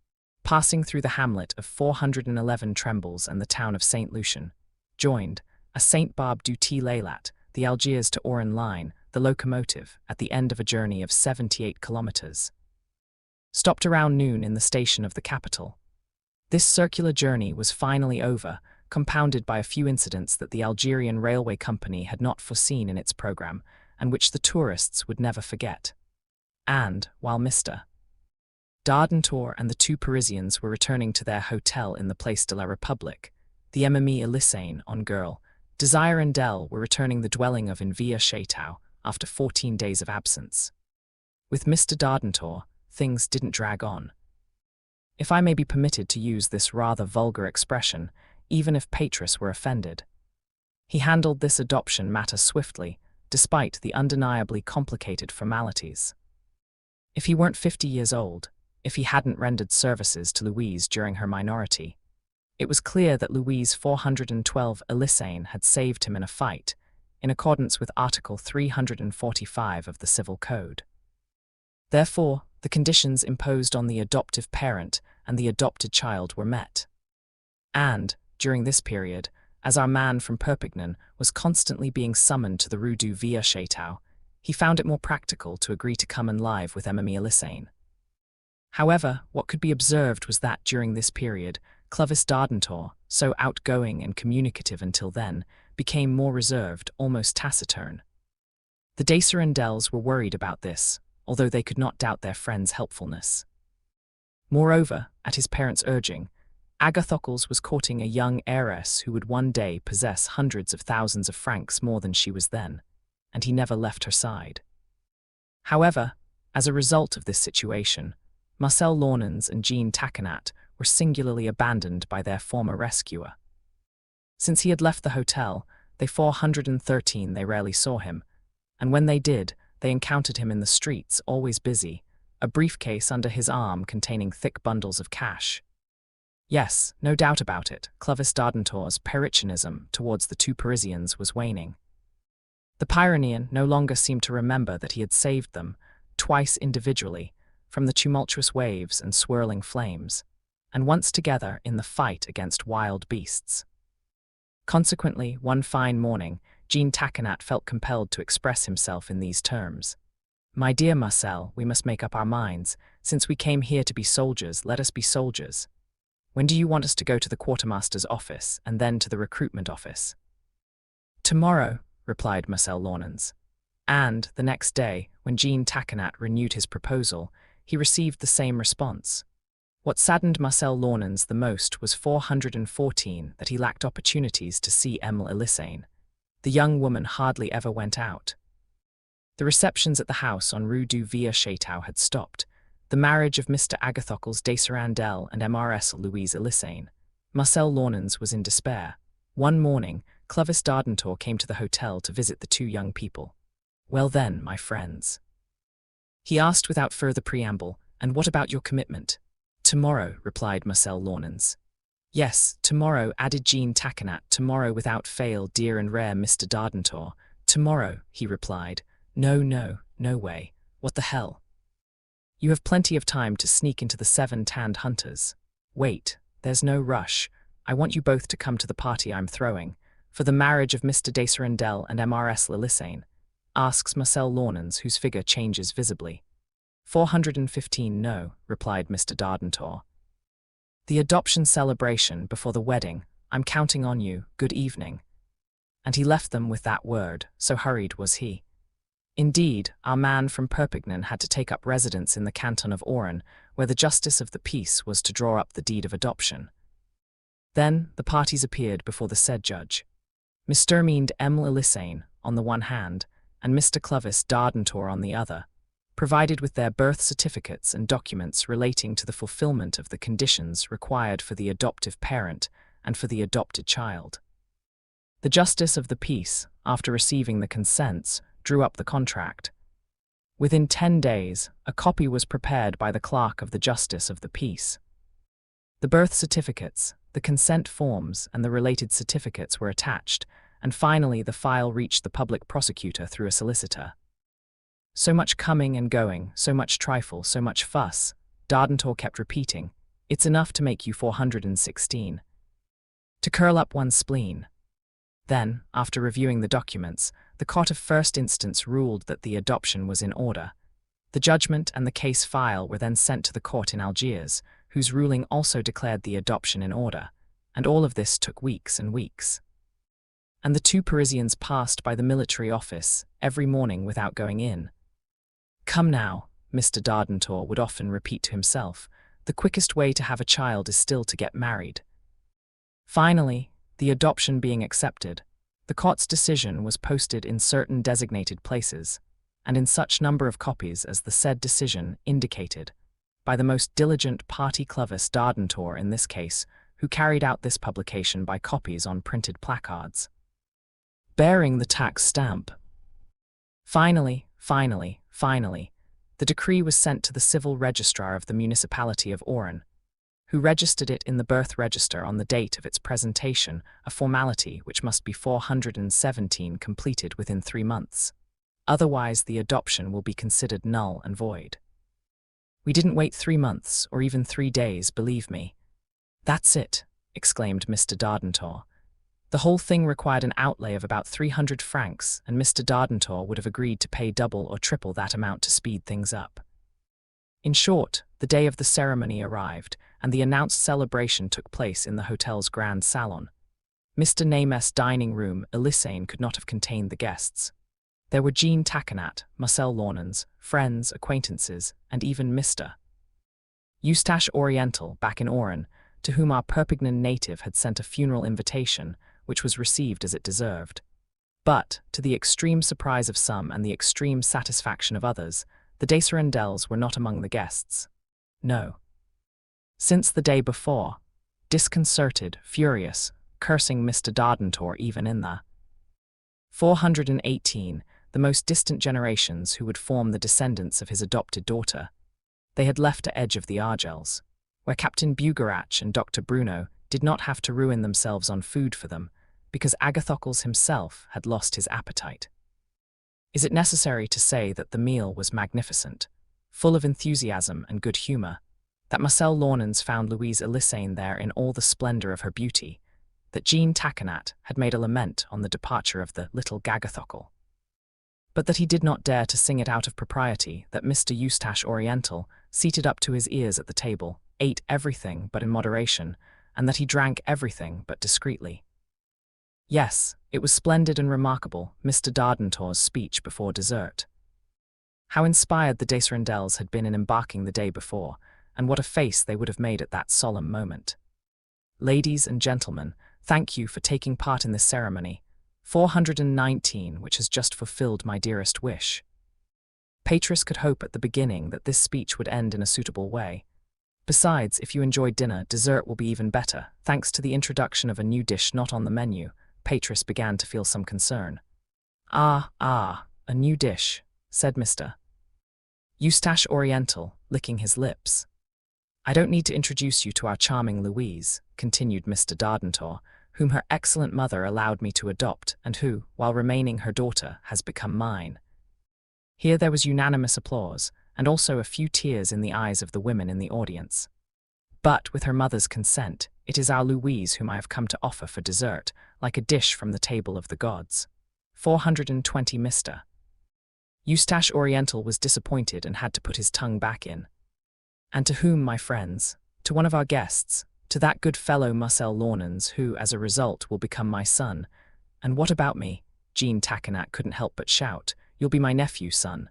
passing through the hamlet of 411 Trembles and the town of St. Lucian, joined a St. Barbe du Tilleylat, the Algiers to Oran line, the locomotive, at the end of a journey of 78 kilometers. Stopped around noon in the station of the capital. This circular journey was finally over, compounded by a few incidents that the Algerian Railway Company had not foreseen in its program, and which the tourists would never forget. And, while Mr. Dardentor and the 2 Parisians were returning to their hotel in the Place de la République, the Emile Lissane on Girl, Desire and Dell were returning the dwelling of in Via Chateau after 14 days of absence. With Mr. Dardentor, things didn't drag on. If I may be permitted to use this rather vulgar expression, even if Patris were offended. He handled this adoption matter swiftly, despite the undeniably complicated formalities. If he weren't 50 years old, if he hadn't rendered services to Louise during her minority, it was clear that Louise 412 Lissane had saved him in a fight, in accordance with Article 345 of the Civil Code. Therefore, the conditions imposed on the adoptive parent and the adopted child were met. And, during this period, as our man from Perpignan was constantly being summoned to the Rue du Via Chateau, he found it more practical to agree to come and live with Emile Lissane. However, what could be observed was that during this period, Clovis Dardentor, so outgoing and communicative until then, became more reserved, almost taciturn. The Desarendels were worried about this, although they could not doubt their friend's helpfulness. Moreover, at his parents' urging, Agathocles was courting a young heiress who would one day possess hundreds of thousands of francs more than she was then, and he never left her side. However, as a result of this situation, Marcel Launens and Jean Taquinat were singularly abandoned by their former rescuer. Since he had left the hotel, they 413 they rarely saw him, and when they did, they encountered him in the streets, always busy, a briefcase under his arm containing thick bundles of cash. Yes, no doubt about it, Clovis Dardentor's Parisianism towards the 2 Parisians was waning. The Pyrenean no longer seemed to remember that he had saved them, twice individually, from the tumultuous waves and swirling flames, and once together in the fight against wild beasts. Consequently, one fine morning, Jean Taquinat felt compelled to express himself in these terms. "My dear Marcel, we must make up our minds. Since we came here to be soldiers, let us be soldiers. When do you want us to go to the quartermaster's office and then to the recruitment office? Tomorrow, replied Marcel Launens. And, the next day, when Jean Taquinat renewed his proposal, he received the same response. What saddened Marcel Launens the most was 414 that he lacked opportunities to see Emile Elissane. The young woman hardly ever went out. The receptions at the house on Rue du Vieux Château had stopped. The marriage of Mr. Agathocles de Sarandel and Mrs. Louise Elissane. Marcel Launens was in despair. One morning, Clovis Dardentor came to the hotel to visit the two young people. Well then, my friends, he asked without further preamble, and what about your commitment? Tomorrow, replied Marcel Launens. Yes, tomorrow, added Jean Taquinat, tomorrow without fail, dear and rare Mr. Dardentor. Tomorrow, he replied. No way. What the hell? You have plenty of time to sneak into the 7 Tanned Hunters. Wait, there's no rush. I want you both to come to the party I'm throwing, for the marriage of Mr. de Sarandel and Mrs. Elissane, asks Marcel Launens, whose figure changes visibly. 415 no, replied Mr. Dardentor. The adoption celebration before the wedding. I'm counting on you. Good evening. And he left them with that word, so hurried was he. Indeed, our man from Perpignan had to take up residence in the canton of Oran, where the justice of the peace was to draw up the deed of adoption. Then the parties appeared before the said judge. Mr. Emile Elissane, on the one hand, and Mr. Clovis Dardentor on the other, provided with their birth certificates and documents relating to the fulfillment of the conditions required for the adoptive parent and for the adopted child. The justice of the peace, after receiving the consents, drew up the contract. Within 10 days, a copy was prepared by the clerk of the justice of the peace. The birth certificates, the consent forms, and the related certificates were attached, and finally the file reached the public prosecutor through a solicitor. So much coming and going, so much trifle, so much fuss, Dardentor kept repeating. It's enough to make you 416. To curl up one's spleen. Then, after reviewing the documents, the court of first instance ruled that the adoption was in order. The judgment and the case file were then sent to the court in Algiers, whose ruling also declared the adoption in order, and all of this took weeks and weeks. And the two Parisians passed by the military office every morning without going in. Come now, Mr. Dardentor would often repeat to himself, the quickest way to have a child is still to get married. Finally, the adoption being accepted, the court's decision was posted in certain designated places, and in such number of copies as the said decision indicated, by the most diligent party Clovis Dardentor in this case, who carried out this publication by copies on printed placards, bearing the tax stamp. Finally, the decree was sent to the civil registrar of the municipality of Oran, who registered it in the birth register on the date of its presentation, a formality which must be 417 completed within 3 months. Otherwise, the adoption will be considered null and void. We didn't wait 3 months, or even 3 days, believe me. That's it, exclaimed Mr. Dardentor. The whole thing required an outlay of about 300 francs, and Mr. Dardentor would have agreed to pay double or triple that amount to speed things up. In short, the day of the ceremony arrived, and the announced celebration took place in the hotel's grand salon. Mr. Names's dining room, Elissane, could not have contained the guests. There were Jean Taquinat, Marcel Launens, friends, acquaintances, and even Mr. Eustache Oriental, back in Oran, to whom our Perpignan native had sent a funeral invitation, which was received as it deserved. But, to the extreme surprise of some and the extreme satisfaction of others, the de Sarandels were not among the guests. No. Since the day before, disconcerted, furious, cursing Mr. Dardentor even in the 418, the most distant generations who would form the descendants of his adopted daughter, they had left the edge of the Argels, where Captain Bugarach and Dr. Bruno did not have to ruin themselves on food for them, because Agathocles himself had lost his appetite. Is it necessary to say that the meal was magnificent, full of enthusiasm and good humor, that Marcel Launens found Louise Elissane there in all the splendor of her beauty, that Jean Taquinat had made a lament on the departure of the little Gagathocle, but that he did not dare to sing it out of propriety, that Mr. Eustache Oriental, seated up to his ears at the table, ate everything but in moderation, and that he drank everything but discreetly. Yes, it was splendid and remarkable, Mr. Dardentor's speech before dessert. How inspired the Desrendelles had been in embarking the day before, and what a face they would have made at that solemn moment. Ladies and gentlemen, thank you for taking part in this ceremony, 419, which has just fulfilled my dearest wish. Patris could hope at the beginning that this speech would end in a suitable way. Besides, if you enjoyed dinner, dessert will be even better, thanks to the introduction of a new dish not on the menu. Patris began to feel some concern. Ah, a new dish, said Mr. Eustache Oriental, licking his lips. I don't need to introduce you to our charming Louise, continued Mr. Dardentor, whom her excellent mother allowed me to adopt, and who, while remaining her daughter, has become mine. Here there was unanimous applause, and also a few tears in the eyes of the women in the audience. But, with her mother's consent, it is our Louise whom I have come to offer for dessert, like a dish from the table of the gods. 420 Mr. Eustache Oriental was disappointed and had to put his tongue back in. And to whom, my friends? To one of our guests, to that good fellow Marcel Launens, who, as a result, will become my son. And what about me? Jean Taquinat couldn't help but shout. You'll be my nephew, son.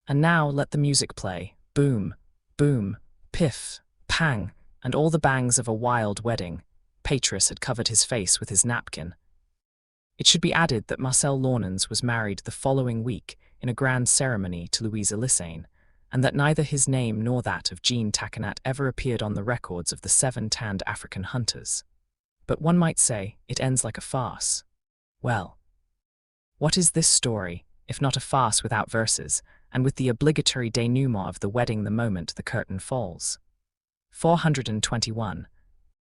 And now let the music play. Boom, boom, piff, pang, and all the bangs of a wild wedding. Patris had covered his face with his napkin. It should be added that Marcel Launens was married the following week in a grand ceremony to Louise Elissane, and that neither his name nor that of Jean Taquinat ever appeared on the records of the 7 tanned African hunters. But one might say it ends like a farce. Well, what is this story, if not a farce without verses, and with the obligatory denouement of the wedding the moment the curtain falls? 421.